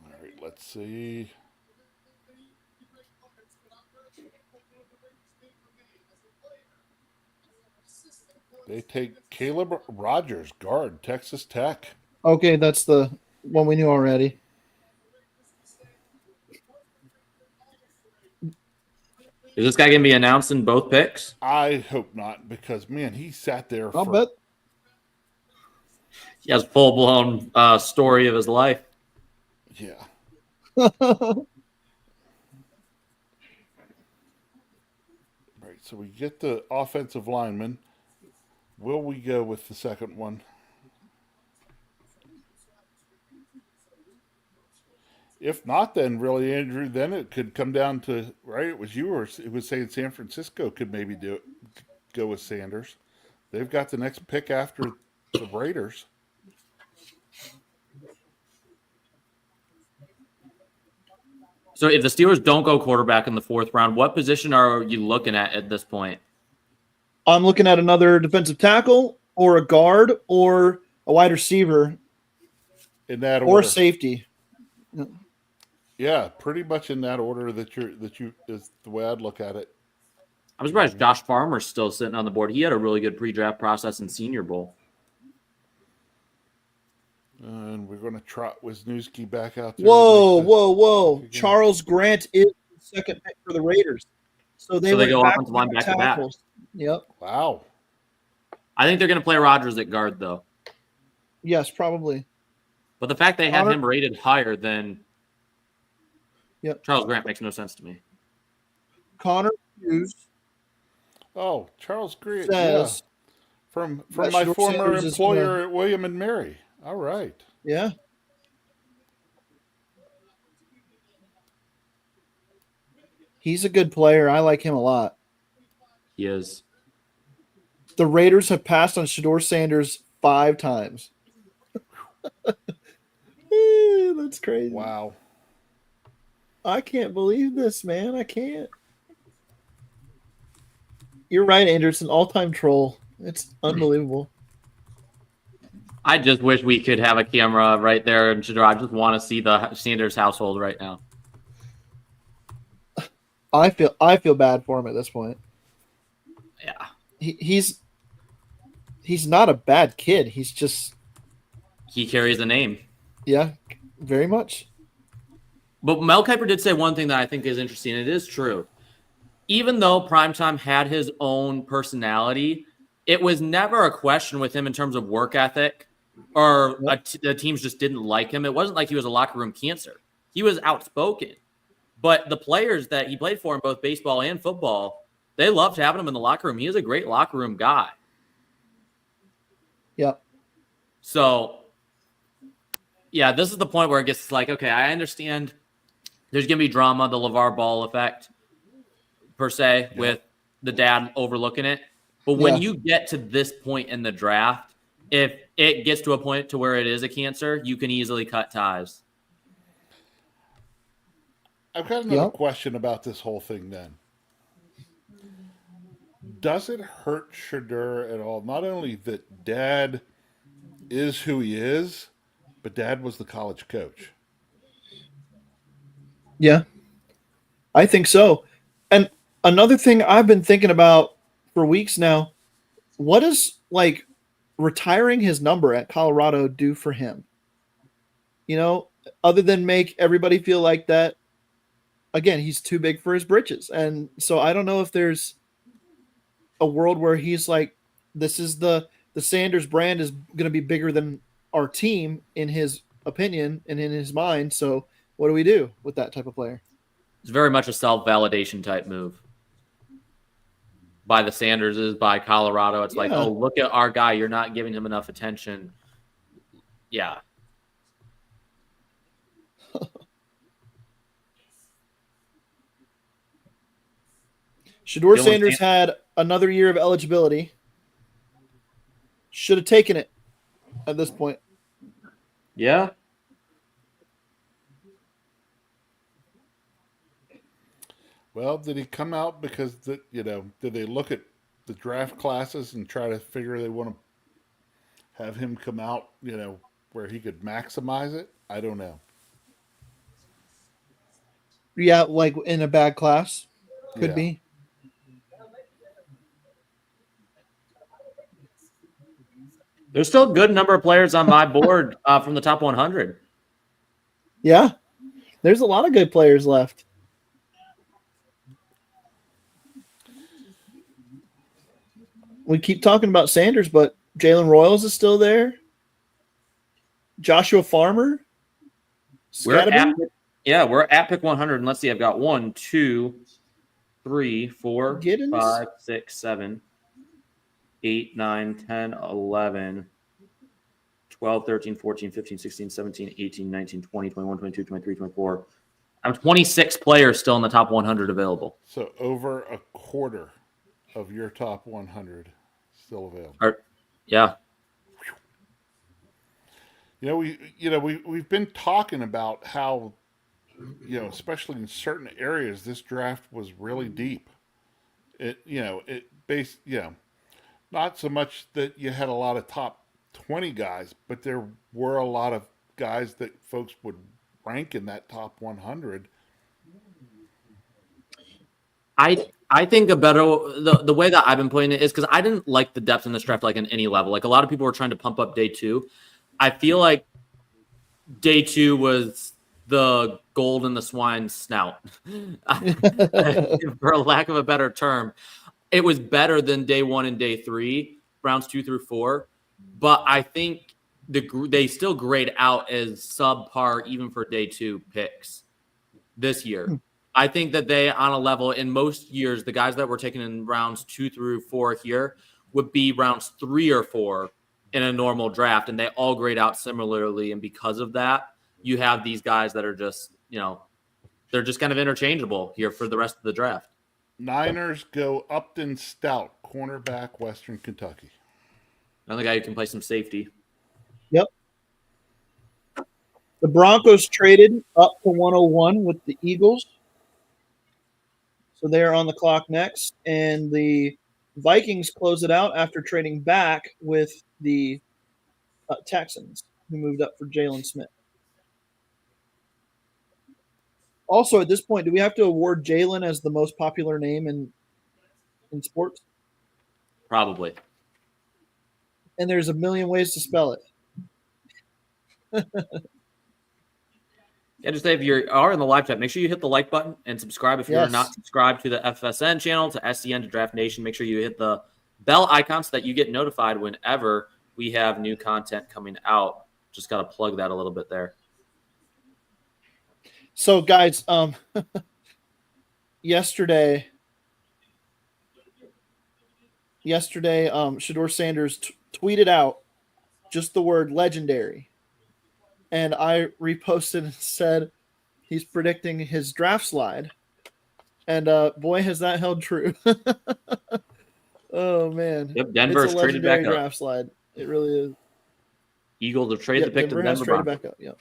All right, let's see. They take Caleb Rogers, guard, Texas Tech.
Okay, that's the one we knew already.
Is this guy going to be announced in both picks?
I hope not, because, man, he sat there
I'll
for...
bet.
He has full-blown story of his life.
Yeah. Right, so we get the offensive lineman. Will we go with the second one? If not, then really, Andrew, then it could come down to, right, it was you or it was saying San Francisco could maybe do it, go with Sanders. They've got the next pick after the Raiders.
So if the Steelers don't go quarterback in the fourth round, what position are you looking at this point?
I'm looking at another defensive tackle or a guard or a wide receiver
In that
or
order.
safety.
Yeah, pretty much in that order that you is the way I'd look at it.
I'm surprised Josh Farmer's still sitting on the board. He had a really good pre-draft process in Senior Bowl.
And we're going to trot Wisniewski back out there.
Whoa. Charles Grant is the second pick for the Raiders. So they
go
back
offensive line
to
back to back.
tackles. Yep.
Wow.
I think they're going to play Rodgers at guard, though.
Yes, probably.
But the fact they have
Connor-
him rated higher than
Yep.
Charles Grant makes no sense to me.
Connor Hughes
Oh, Charles Grant.
says
From
That
my
Shedeur
former
Sanders is
employer at William and Mary. All right.
Yeah. He's a good player. I like him a lot.
He is.
The Raiders have passed on Shedeur Sanders 5 times. That's crazy.
Wow.
I can't believe this, man. I can't. You're right, Anderson. All-time troll. It's unbelievable.
I just wish we could have a camera right there in Shedeur. I just want to see the Sanders household right now.
I feel bad for him at this point.
Yeah.
He's not a bad kid. He's just
He carries a name.
yeah, very much.
But Mel Kiper did say one thing that I think is interesting. It is true. Even though Primetime had his own personality, it was never a question with him in terms of work ethic or the teams just didn't like him. It wasn't like he was a locker room cancer. He was outspoken. But the players that he played for in both baseball and football, they loved having him in the locker room. He is a great locker room guy.
Yep.
So, yeah, this is the point where it gets like, okay, I understand there's going to be drama, the LeVar Ball effect, per se, with the dad overlooking it. But when you get to this point in the draft, if it gets to a point to where it is a cancer, you can easily cut ties.
I've got another question about this whole thing then. Does it hurt Shedeur at all? Not only that Dad is who he is, but Dad was the college coach.
Yeah. I think so. And another thing I've been thinking about for weeks now, what does like retiring his number at Colorado do for him? You know, other than make everybody feel like that, again, he's too big for his britches. And so I don't know if there's a world where he's like, this is the Sanders brand is going to be bigger than our team in his opinion and in his mind. So what do we do with that type of player?
It's very much a self-validation type move by the Sanderses, by Colorado. It's like, oh, look at our guy. You're not giving him enough attention. Yeah.
Shedeur Sanders had another year of eligibility. Should have taken it at this point.
Yeah.
Well, did he come out because did they look at the draft classes and try to figure they want to have him come out, where he could maximize it? I don't know.
Yeah, like in a bad class. Could be.
There's still a good number of players on my board from the top 100.
Yeah. There's a lot of good players left. We keep talking about Sanders, but Jalen Royals is still there. Joshua Farmer.
We're at pick 100. And let's see, I've got 1, 2, 3, 4, 5, 6, 7, 8, 9, 10, 11, 12, 13, 14, 15, 16, 17, 18, 19, 20, 21, 22, 23, 24. I'm 26 players still in the top 100 available.
So over a quarter of your top 100 still available.
Yeah.
We've been talking about how, especially in certain areas, this draft was really deep. Not so much that you had a lot of top 20 guys, but there were a lot of guys that folks would rank in that top 100.
I think the way that I've been putting it is because I didn't like the depth in this draft like in any level. Like a lot of people were trying to pump up day 2. I feel like day 2 was the gold in the swine's snout, for lack of a better term. It was better than day 1 and day 3, rounds 2 through 4. But I think they still grade out as subpar even for day 2 picks this year. I think that they, on a level, in most years, the guys that were taken in rounds 2 through 4 here would be rounds 3 or 4 in a normal draft, and they all grade out similarly. And because of that, you have these guys that are just, they're just kind of interchangeable here for the rest of the draft.
Niners go Upton Stout, cornerback, Western Kentucky.
Another guy who can play some safety.
Yep. The Broncos traded up to 101 with the Eagles. So they're on the clock next. And the Vikings close it out after trading back with the Texans, who moved up for Jalen Smith. Also, at this point, do we have to award Jalen as the most popular name in sports?
Probably.
And there's a million ways to spell it.
Yeah, just say if you are in the live chat, make sure you hit the like button and subscribe if you're not subscribed to the FFSN channel, to SCN, to Draft Nation. Make sure you hit the bell icon so that you get notified whenever we have new content coming out. Just got to plug that a little bit there.
So, guys, yesterday, Shedeur Sanders tweeted out just the word legendary. And I reposted and said he's predicting his draft slide. And boy, has that held true. Oh, man.
Yep, Denver's traded back up.
Draft slide. It really is.
Eagles have traded the pick to the Denver Broncos.
Back up. Yep.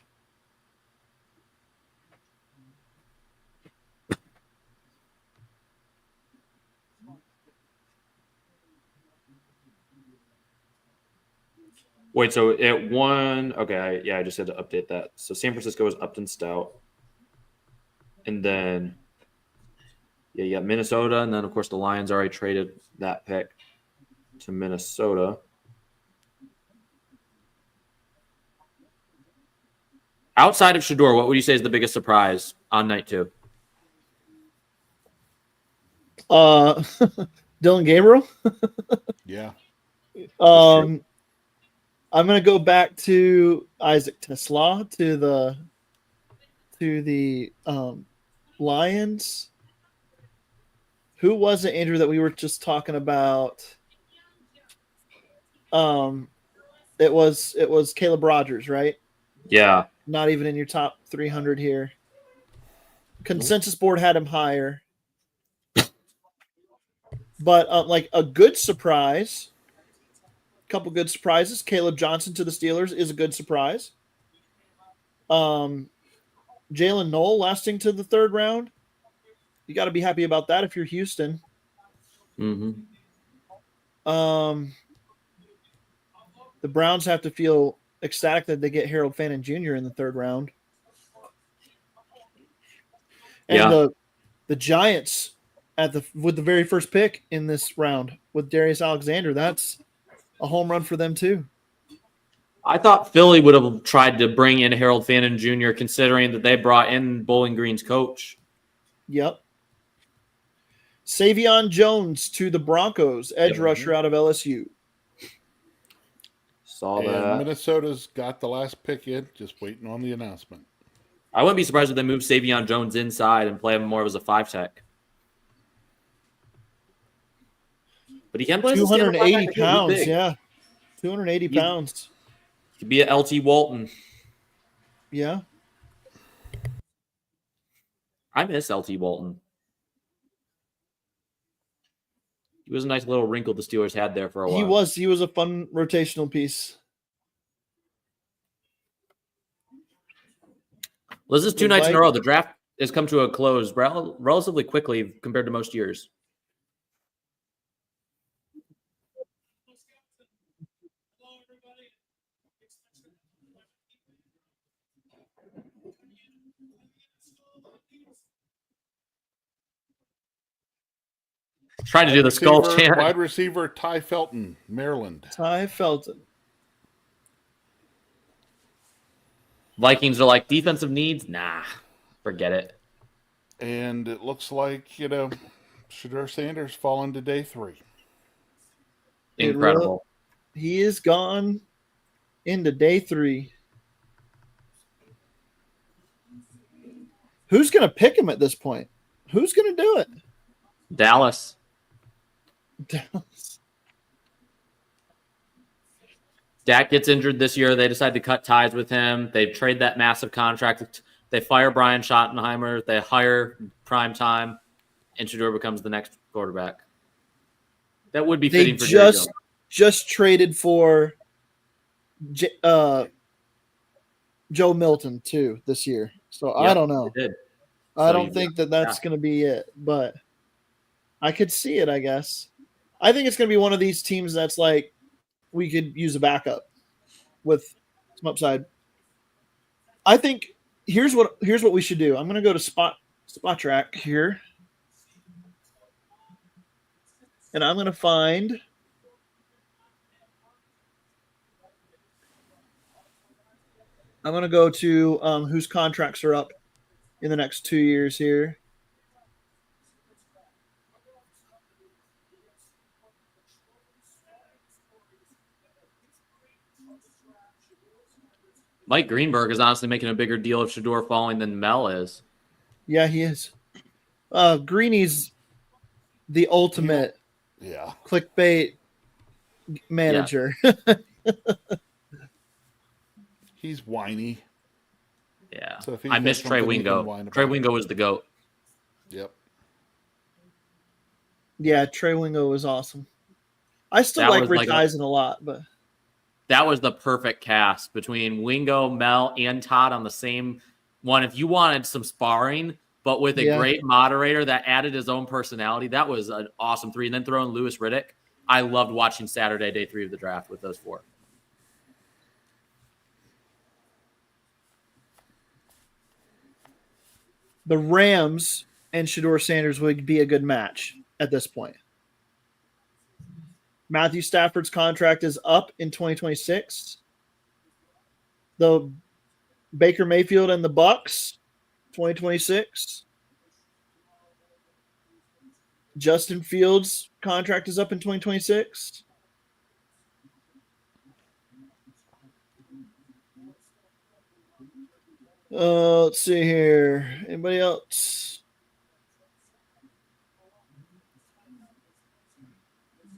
Wait, so it won. Okay, I just had to update that. So San Francisco is Upton Stout. And then, you got Minnesota. And then, of course, the Lions already traded that pick to Minnesota. Outside of Shedeur, what would you say is the biggest surprise on night 2?
Dylan Gabriel?
Yeah.
I'm going to go back to Isaac Tesla, to the Lions. Who was it, Andrew, that we were just talking about? It was Caleb Rogers, right?
Yeah.
Not even in your top 300 here. Consensus board had him higher. But like a good surprise, couple good surprises. Caleb Johnson to the Steelers is a good surprise. Jalen Noel lasting to the 3rd round. You got to be happy about that if you're Houston.
Mm-hmm.
The Browns have to feel ecstatic that they get Harold Fannin Jr. in the 3rd round. And the Giants with the very first pick in this round with Darius Alexander, that's a home run for them too.
I thought Philly would have tried to bring in Harold Fannin Jr., considering that they brought in Bowling Green's coach.
Yep. Savion Jones to the Broncos, edge rusher out of LSU.
Saw that.
Minnesota's got the last pick in, just waiting on the announcement.
I wouldn't be surprised if they move Savion Jones inside and play him more as a 5-tech. But he can play
280 pounds, yeah. 280 pounds.
He could be a LT Walton.
Yeah.
I miss LT Walton. He was a nice little wrinkle the Steelers had there for a while.
He was a fun rotational piece.
Well, this is 2 nights in a row. The draft has come to a close relatively quickly compared to most years. Trying to do the skull chant.
Wide receiver Ty Felton, Maryland.
Ty Felton.
Vikings are like, defensive needs? Nah, forget it.
And it looks like, Shedeur Sanders falling to day 3.
Incredible.
He is gone into day 3. Who's going to pick him at this point? Who's going to do it?
Dallas. Dak gets injured this year. They decide to cut ties with him. They trade that massive contract. They fire Brian Schottenheimer. They hire Prime Time, and Shador becomes the next quarterback. That would be
They
fitting for Jerry Jones.
just traded for Joe Milton too this year. So I don't know.
They did.
I
So
don't think that's going to be it, but I could see it, I guess. I think it's going to be one of these teams that's like we could use a backup with some upside. I think here's what we should do. I'm going to go to Spot Track here. And I'm going to find I'm going to go to whose contracts are up in the next 2 years here.
Mike Greenberg is honestly making a bigger deal of Shador falling than Mel is.
Yeah, he is. Greeny's the ultimate clickbait manager.
Yeah.
He's whiny.
Yeah.
So if he's
I
got
miss Trey
something he can
Wingo.
whine about.
Trey Wingo was the GOAT.
Yep.
Yeah, Trey Wingo was awesome. I still
That
like
was
Rich
like
Eisen a lot, but
that was the perfect cast between Wingo, Mel, and Todd on the same one. If you wanted some sparring, but with a great moderator that added his own personality, that was an awesome three. And then throw in Lewis Riddick. I loved watching Saturday, day 3 of the draft with those 4.
the Rams and Shador Sanders would be a good match at this point. Matthew Stafford's contract is up in 2026. The Baker Mayfield and the Bucks, 2026. Justin Fields' contract is up in 2026. Let's see here. Anybody else?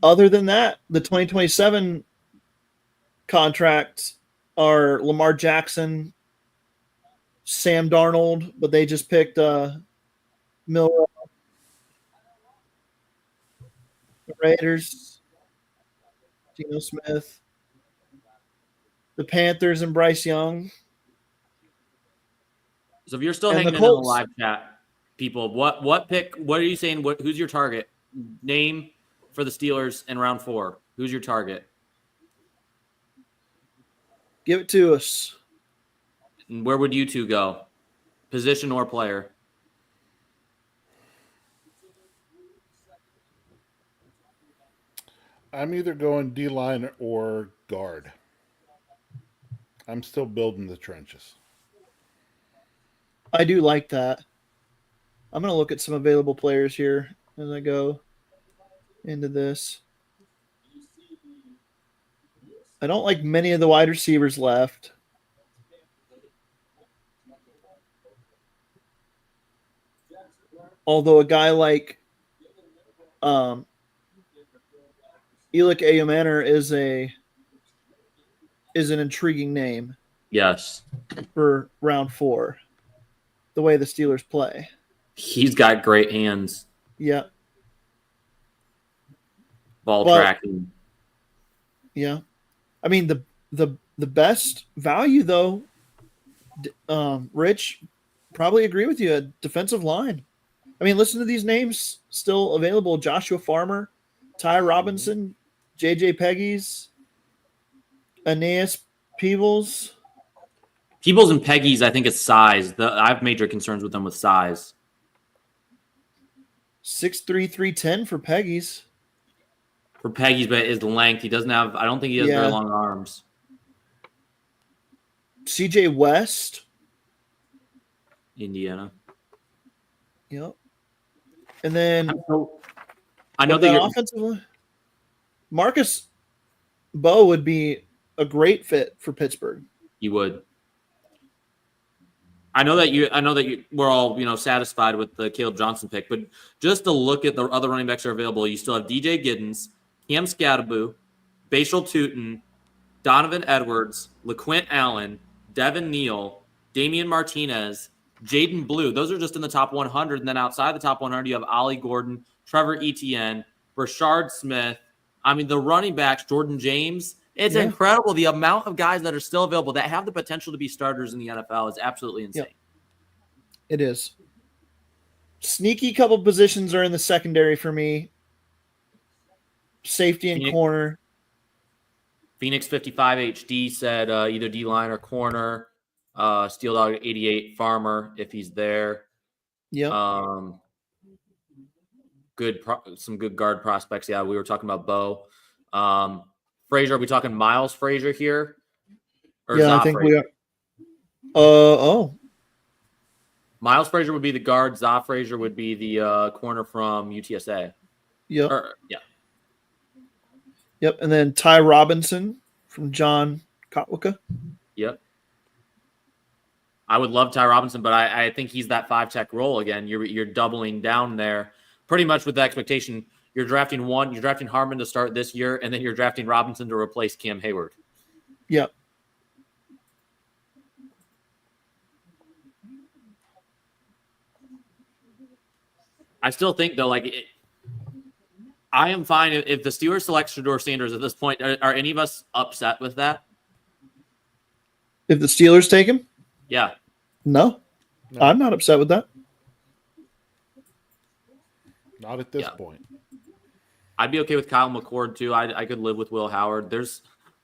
Other than that, the 2027 contracts are Lamar Jackson, Sam Darnold, but they just picked Milroe, the Raiders, Geno Smith, the Panthers, and Bryce Young.
So if you're still
And
hanging
the
in the
Colts.
live chat, people, what pick? What are you saying? Who's your target? Name for the Steelers in round 4. Who's your target?
Give it to us.
And where would you two go? Position or player?
I'm either going D-line or guard. I'm still building the trenches.
I do like that. I'm going to look at some available players here as I go into this. I don't like many of the wide receivers left. Although a guy like Elik Ayumanor is an intriguing name.
Yes.
For round 4. The way the Steelers play.
He's got great hands.
Yeah.
Ball tracking.
Yeah. I mean, the best value, though, Rich, probably agree with you, a defensive line. I mean, listen to these names still available. Joshua Farmer, Ty Robinson, J.J. Peggies, Aeneas Peebles.
Peebles and Peggy's, I think it's size. I have major concerns with them with size.
6'3", 310 for Peggy's.
For Peggy's, but his length, he doesn't have. I don't think he has very long arms.
C.J. West,
Indiana.
Yep. And then
I know that
offensive Marcus Bowe would be a great fit for Pittsburgh.
You would. I know that we're all, satisfied with the Caleb Johnson pick, but just to look at the other running backs that are available, you still have DJ Giddens, Cam Scatteraboo, Bashal Tootin, Donovan Edwards, LaQuint Allen, Devin Neal, Damian Martinez, Jaden Blue. Those are just in the top 100. And then outside the top 100, you have Ollie Gordon, Trevor Etienne, Rashard Smith. I mean, the running backs, Jordan James. It's incredible. The amount of guys that are still available that have the potential to be starters in the NFL is absolutely insane.
Yep. It is. Sneaky couple positions are in the secondary for me. Safety and corner.
Phoenix 55 HD said either D-line or corner. Steel Dog 88 Farmer if he's there.
Yeah.
Some good guard prospects. Yeah, we were talking about Bo. Frazier, are we talking Miles Frazier here? Or
yeah, I think we are.
Miles Frazier would be the guard. Za Frazier would be the corner from UTSA.
Yep.
Yeah.
Yep. And then Ty Robinson from John Kotwicka.
Yep. I would love Ty Robinson, but I think he's that 5-tech role again. You're doubling down there pretty much with the expectation. You're drafting Harmon to start this year, and then you're drafting Robinson to replace Cam Hayward.
Yep.
I still think, though, I am fine if the Steelers select Shedeur Sanders at this point. Are any of us upset with that?
If the Steelers take him?
Yeah.
No. I'm not upset with that.
Not at this point.
I'd be okay with Kyle McCord, too. I could live with Will Howard. There's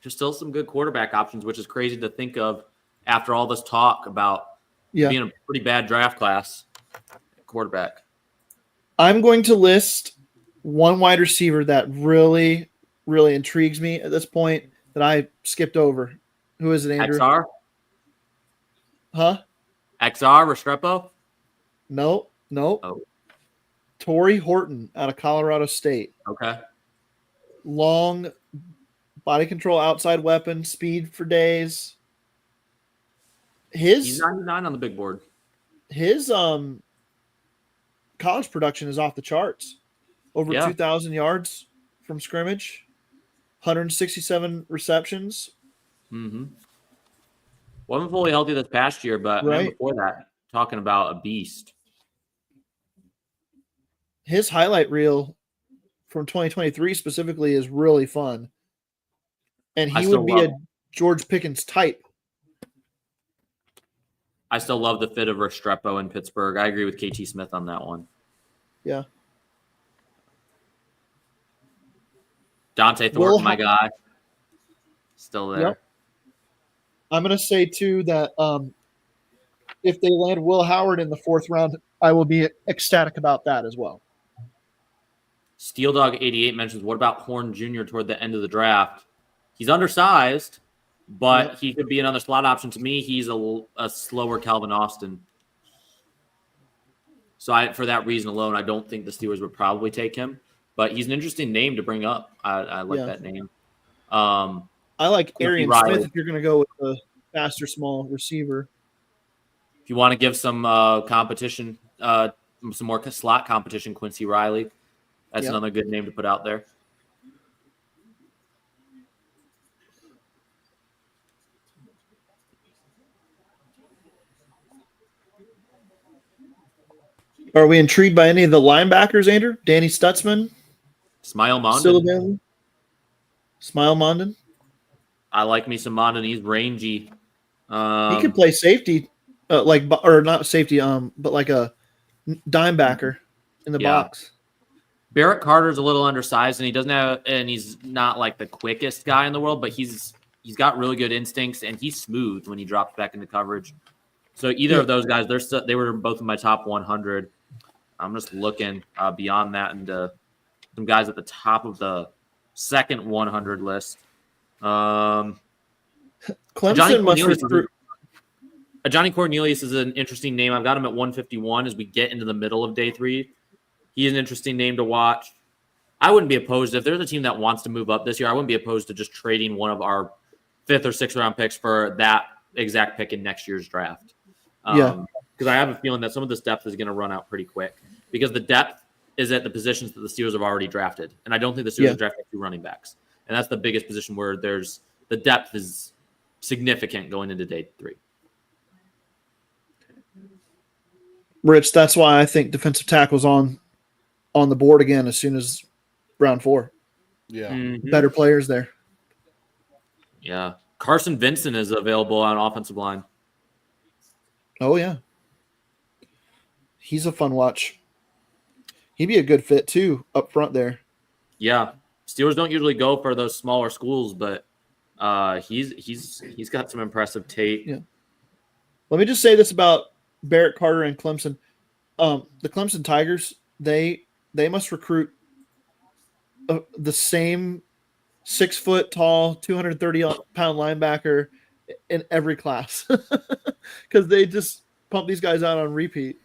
still some good quarterback options, which is crazy to think of after all this talk about being a pretty bad draft class at quarterback.
I'm going to list one wide receiver that really, really intrigues me at this point that I skipped over. Who is it, Andrew?
XR?
Huh?
XR, Restrepo?
Nope.
Oh.
Torrey Horton out of Colorado State.
Okay.
Long body control, outside weapon, speed for days.
He's 99 on the big board.
His college production is off the charts. Over 2,000 yards from scrimmage, 167 receptions.
Mm-hmm. Wasn't fully healthy this past year, but before that, talking about a beast.
His highlight reel from 2023 specifically is really fun. And he would be a George Pickens type.
I still love the fit of Restrepo in Pittsburgh. I agree with KT Smith on that one.
Yeah.
Dante Thornton, my guy. Still there.
Yep. I'm going to say, too, that if they land Will Howard in the 4th round, I will be ecstatic about that as well.
Steel Dog 88 mentions, what about Horn Jr. toward the end of the draft? He's undersized, but he could be another slot option. To me, he's a slower Calvin Austin. So for that reason alone, I don't think the Steelers would probably take him. But he's an interesting name to bring up. I like that name.
I like Arian Smith if you're going to go with a faster, small receiver.
If you want to give some competition, some more slot competition, Quincy Riley. That's another good name to put out there.
Are we intrigued by any of the linebackers, Andrew? Danny Stutzman?
Smile Mondon.
Still available? Smile Mondon?
I like me some Mondon. He's rangy.
He could play safety, or not safety, but like a dime backer in the box.
Barrett Carter's a little undersized, and he's not like the quickest guy in the world, but he's got really good instincts, and he's smooth when he drops back into coverage. So either of those guys, they were both in my top 100. I'm just looking beyond that into some guys at the top of the second 100 list.
Clemson
Johnny Cornelius is an interesting name. I've got him at 151 as we get into the middle of day 3. He's an interesting name to watch. I wouldn't be opposed if there's a team that wants to move up this year. I wouldn't be opposed to just trading one of our 5th or 6th round picks for that exact pick in next year's draft. Because I have a feeling that some of this depth is going to run out pretty quick because the depth is at the positions that the Steelers have already drafted. And I don't think the Steelers have drafted 2 running backs. And that's the biggest position where there's the depth is significant going into day 3.
Rich, that's why I think defensive tackle's on the board again as soon as round 4.
Yeah.
Mhm.
Better players there.
Yeah. Carson Vincent is available on offensive line.
Oh yeah. He's a fun watch. He'd be a good fit too up front there.
Yeah. Steelers don't usually go for those smaller schools, but he's got some impressive tape.
Yeah. Let me just say this about Barrett Carter and Clemson. The Clemson Tigers, they must recruit the same 6 foot tall, 230-pound linebacker in every class because they just pump these guys out on repeat.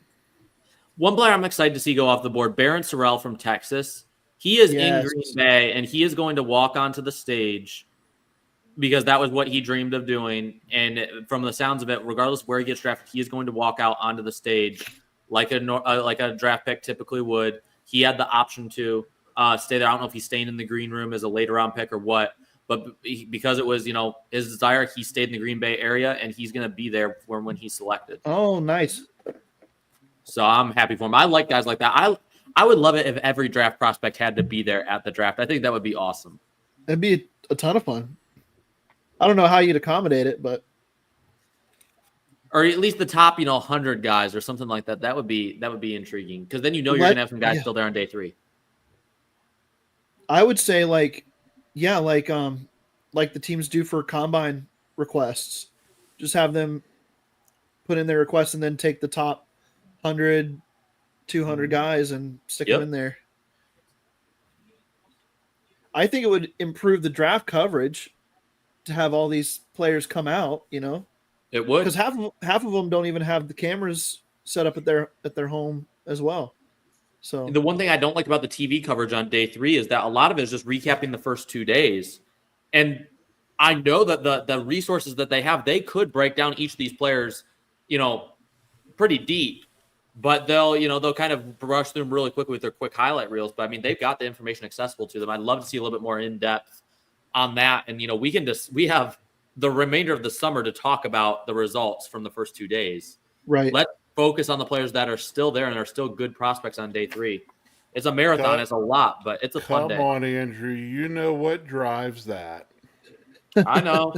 One player I'm excited to see go off the board, Barron Sorrell from Texas. He is in Green Bay, and he is going to walk onto the stage because that was what he dreamed of doing. And from the sounds of it, regardless of where he gets drafted, he is going to walk out onto the stage like a draft pick typically would. He had the option to stay there. I don't know if he's staying in the green room as a later round pick or what, but because it was, his desire, he stayed in the Green Bay area, and he's going to be there when he's selected.
Oh, nice.
So I'm happy for him. I like guys like that. I would love it if every draft prospect had to be there at the draft. I think that would be awesome.
It'd be a ton of fun. I don't know how you'd accommodate it, but
or at least the top, 100 guys or something like that. That would be intriguing because then you're going to have some guys still there on day 3.
I would say like the teams do for combine requests. Just have them put in their requests and then take the top 100, 200 guys and stick them in there. I think it would improve the draft coverage to have all these players come out, It would. Because half of them don't even have the cameras set up at their home as well. So
the one thing I don't like about the TV coverage on day 3 is that a lot of it is just recapping the first 2 days. And I know that the resources that they have, they could break down each of these players, pretty deep. But they'll kind of brush through them really quickly with their quick highlight reels. But I mean, they've got the information accessible to them. I'd love to see a little bit more in depth on that. And we have the remainder of the summer to talk about the results from the first 2 days.
Right.
Let's focus on the players that are still there and are still good prospects on day 3. It's a marathon. It's a lot, but it's a fun day.
Come on, Andrew. You know what drives that.
I know.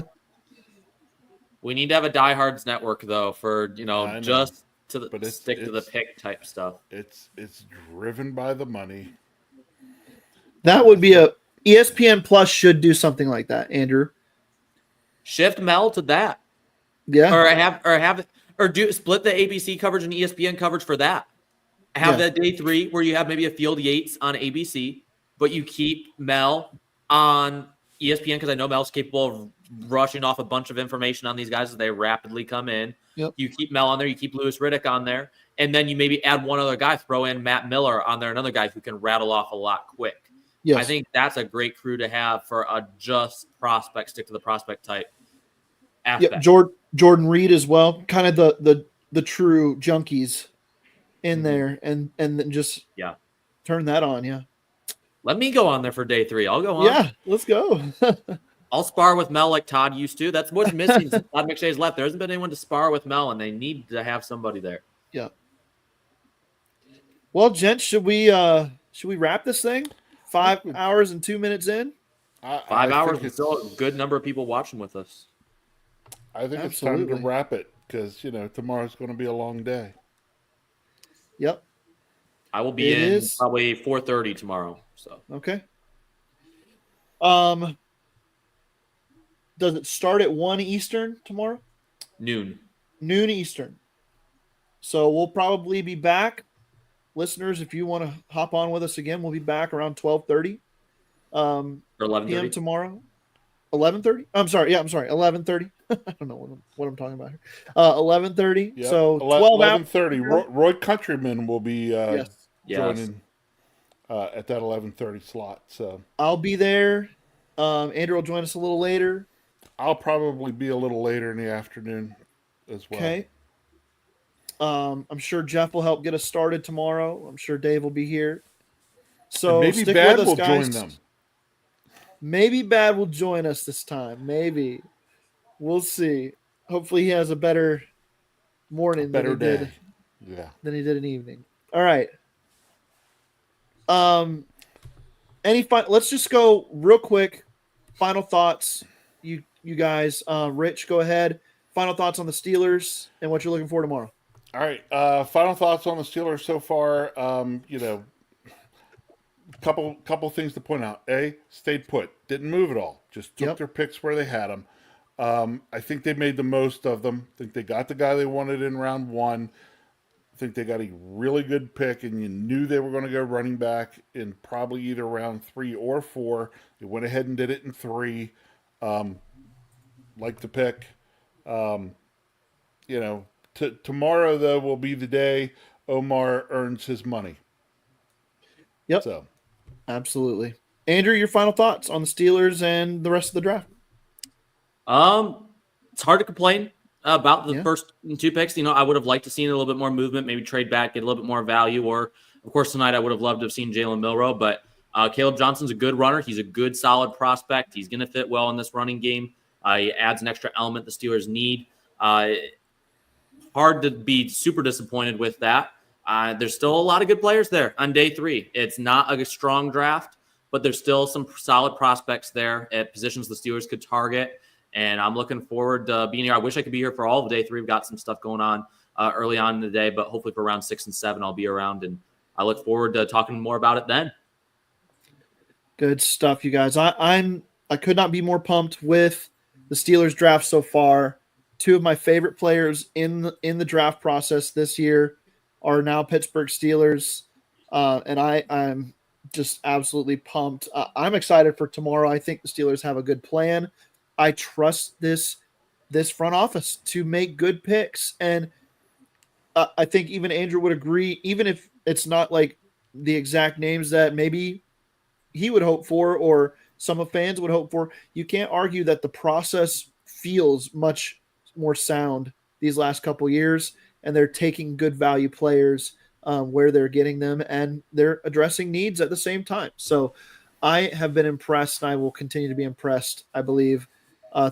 We need to have a diehards network though for just to stick to the pick type stuff.
It's driven by the money.
That would be ESPN Plus should do something like that, Andrew.
Shift Mel to that.
Yeah.
Or do split the ABC coverage and ESPN coverage for that. Have that day 3 where you have maybe a Field Yates on ABC, but you keep Mel on ESPN because I know Mel's capable of rushing off a bunch of information on these guys as they rapidly come in.
Yep.
You keep Mel on there, you keep Lewis Riddick on there, and then you maybe add one other guy, throw in Matt Miller on there, another guy who can rattle off a lot quick.
Yes.
I think that's a great crew to have for a just prospect, stick to the prospect type aspect.
Yep. Jordan Reed as well, kind of the true junkies in there, and then just turn that on. Yeah.
Let me go on there for day 3. I'll go on.
Yeah, let's go.
I'll spar with Mel like Todd used to. That's what's missing since Todd McShay's left. There hasn't been anyone to spar with Mel, and they need to have somebody there.
Yeah. Well, gents, should we wrap this thing? 5 hours and 2 minutes in.
5 hours and still a good number of people watching with us.
I think it's time to wrap it because tomorrow's going to be a long day.
Yep.
I will be in probably 4:30 tomorrow. So
okay. Does it start at 1 Eastern tomorrow?
Noon
Eastern. So we'll probably be back. Listeners, if you want to hop on with us again, we'll be back around 12:30
or 11:30
p.m. tomorrow. 11:30? I'm sorry. 11:30. I don't know what I'm talking about here. 11:30.
Yep.
So 12
11:30. Roy Countryman will be joining at that 11:30 slot. So
I'll be there. Andrew will join us a little later.
I'll probably be a little later in the afternoon as well.
Okay. I'm sure Jeff will help get us started tomorrow. I'm sure Dave will be here. So
and maybe
stick
Bad
with us,
will
guys.
join them.
Maybe Bad will join us this time. Maybe. We'll see. Hopefully he has a better morning
Better
than he
day.
did
Yeah.
than he did an evening. All right. Let's just go real quick. Final thoughts. You guys, Rich, go ahead. Final thoughts on the Steelers and what you're looking for tomorrow.
All right. Final thoughts on the Steelers so far. Couple things to point out. Stayed put, didn't move at all. Just took their picks where they had them. I think they made the most of them. I think they got the guy they wanted in round 1. I think they got a really good pick, and you knew they were going to go running back in probably either round 3 or 4. They went ahead and did it in 3. Like the pick. Tomorrow though will be the day Omar earns his money.
Yep.
So,
absolutely. Andrew, your final thoughts on the Steelers and the rest of the draft?
It's hard to complain about the first 2 picks. I would have liked to see a little bit more movement, maybe trade back, get a little bit more value, or of course tonight I would have loved to have seen Jalen Milroe, but Caleb Johnson's a good runner. He's a good, solid prospect. He's going to fit well in this running game. He adds an extra element the Steelers need. Hard to be super disappointed with that. There's still a lot of good players there on day 3. It's not a strong draft, but there's still some solid prospects there at positions the Steelers could target. And I'm looking forward to being here. I wish I could be here for all of day 3. We've got some stuff going on early on in the day, but hopefully for round 6 and 7, I'll be around. And I look forward to talking more about it then.
Good stuff, you guys. I could not be more pumped with the Steelers draft so far. 2 of my favorite players in the draft process this year are now Pittsburgh Steelers, and I'm just absolutely pumped. I'm excited for tomorrow. I think the Steelers have a good plan. I trust this front office to make good picks, and I think even Andrew would agree, even if it's not like the exact names that maybe he would hope for or some of fans would hope for. You can't argue that the process feels much more sound these last couple years, and they're taking good value players where they're getting them, and they're addressing needs at the same time. So I have been impressed, and I will continue to be impressed, I believe,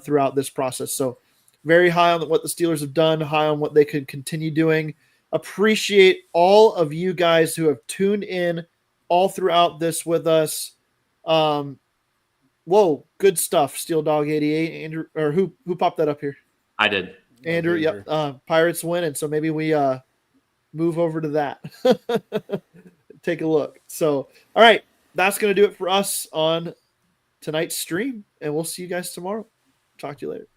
throughout this process. So very high on what the Steelers have done, high on what they could continue doing. Appreciate all of you guys who have tuned in all throughout this with us. Whoa, good stuff, Steel Dog 88. Andrew, or who popped that up here?
I did.
Andrew, yep. Pirates winning, so maybe we move over to that. Take a look. So, all right, that's going to do it for us on tonight's stream, and we'll see you guys tomorrow. Talk to you later.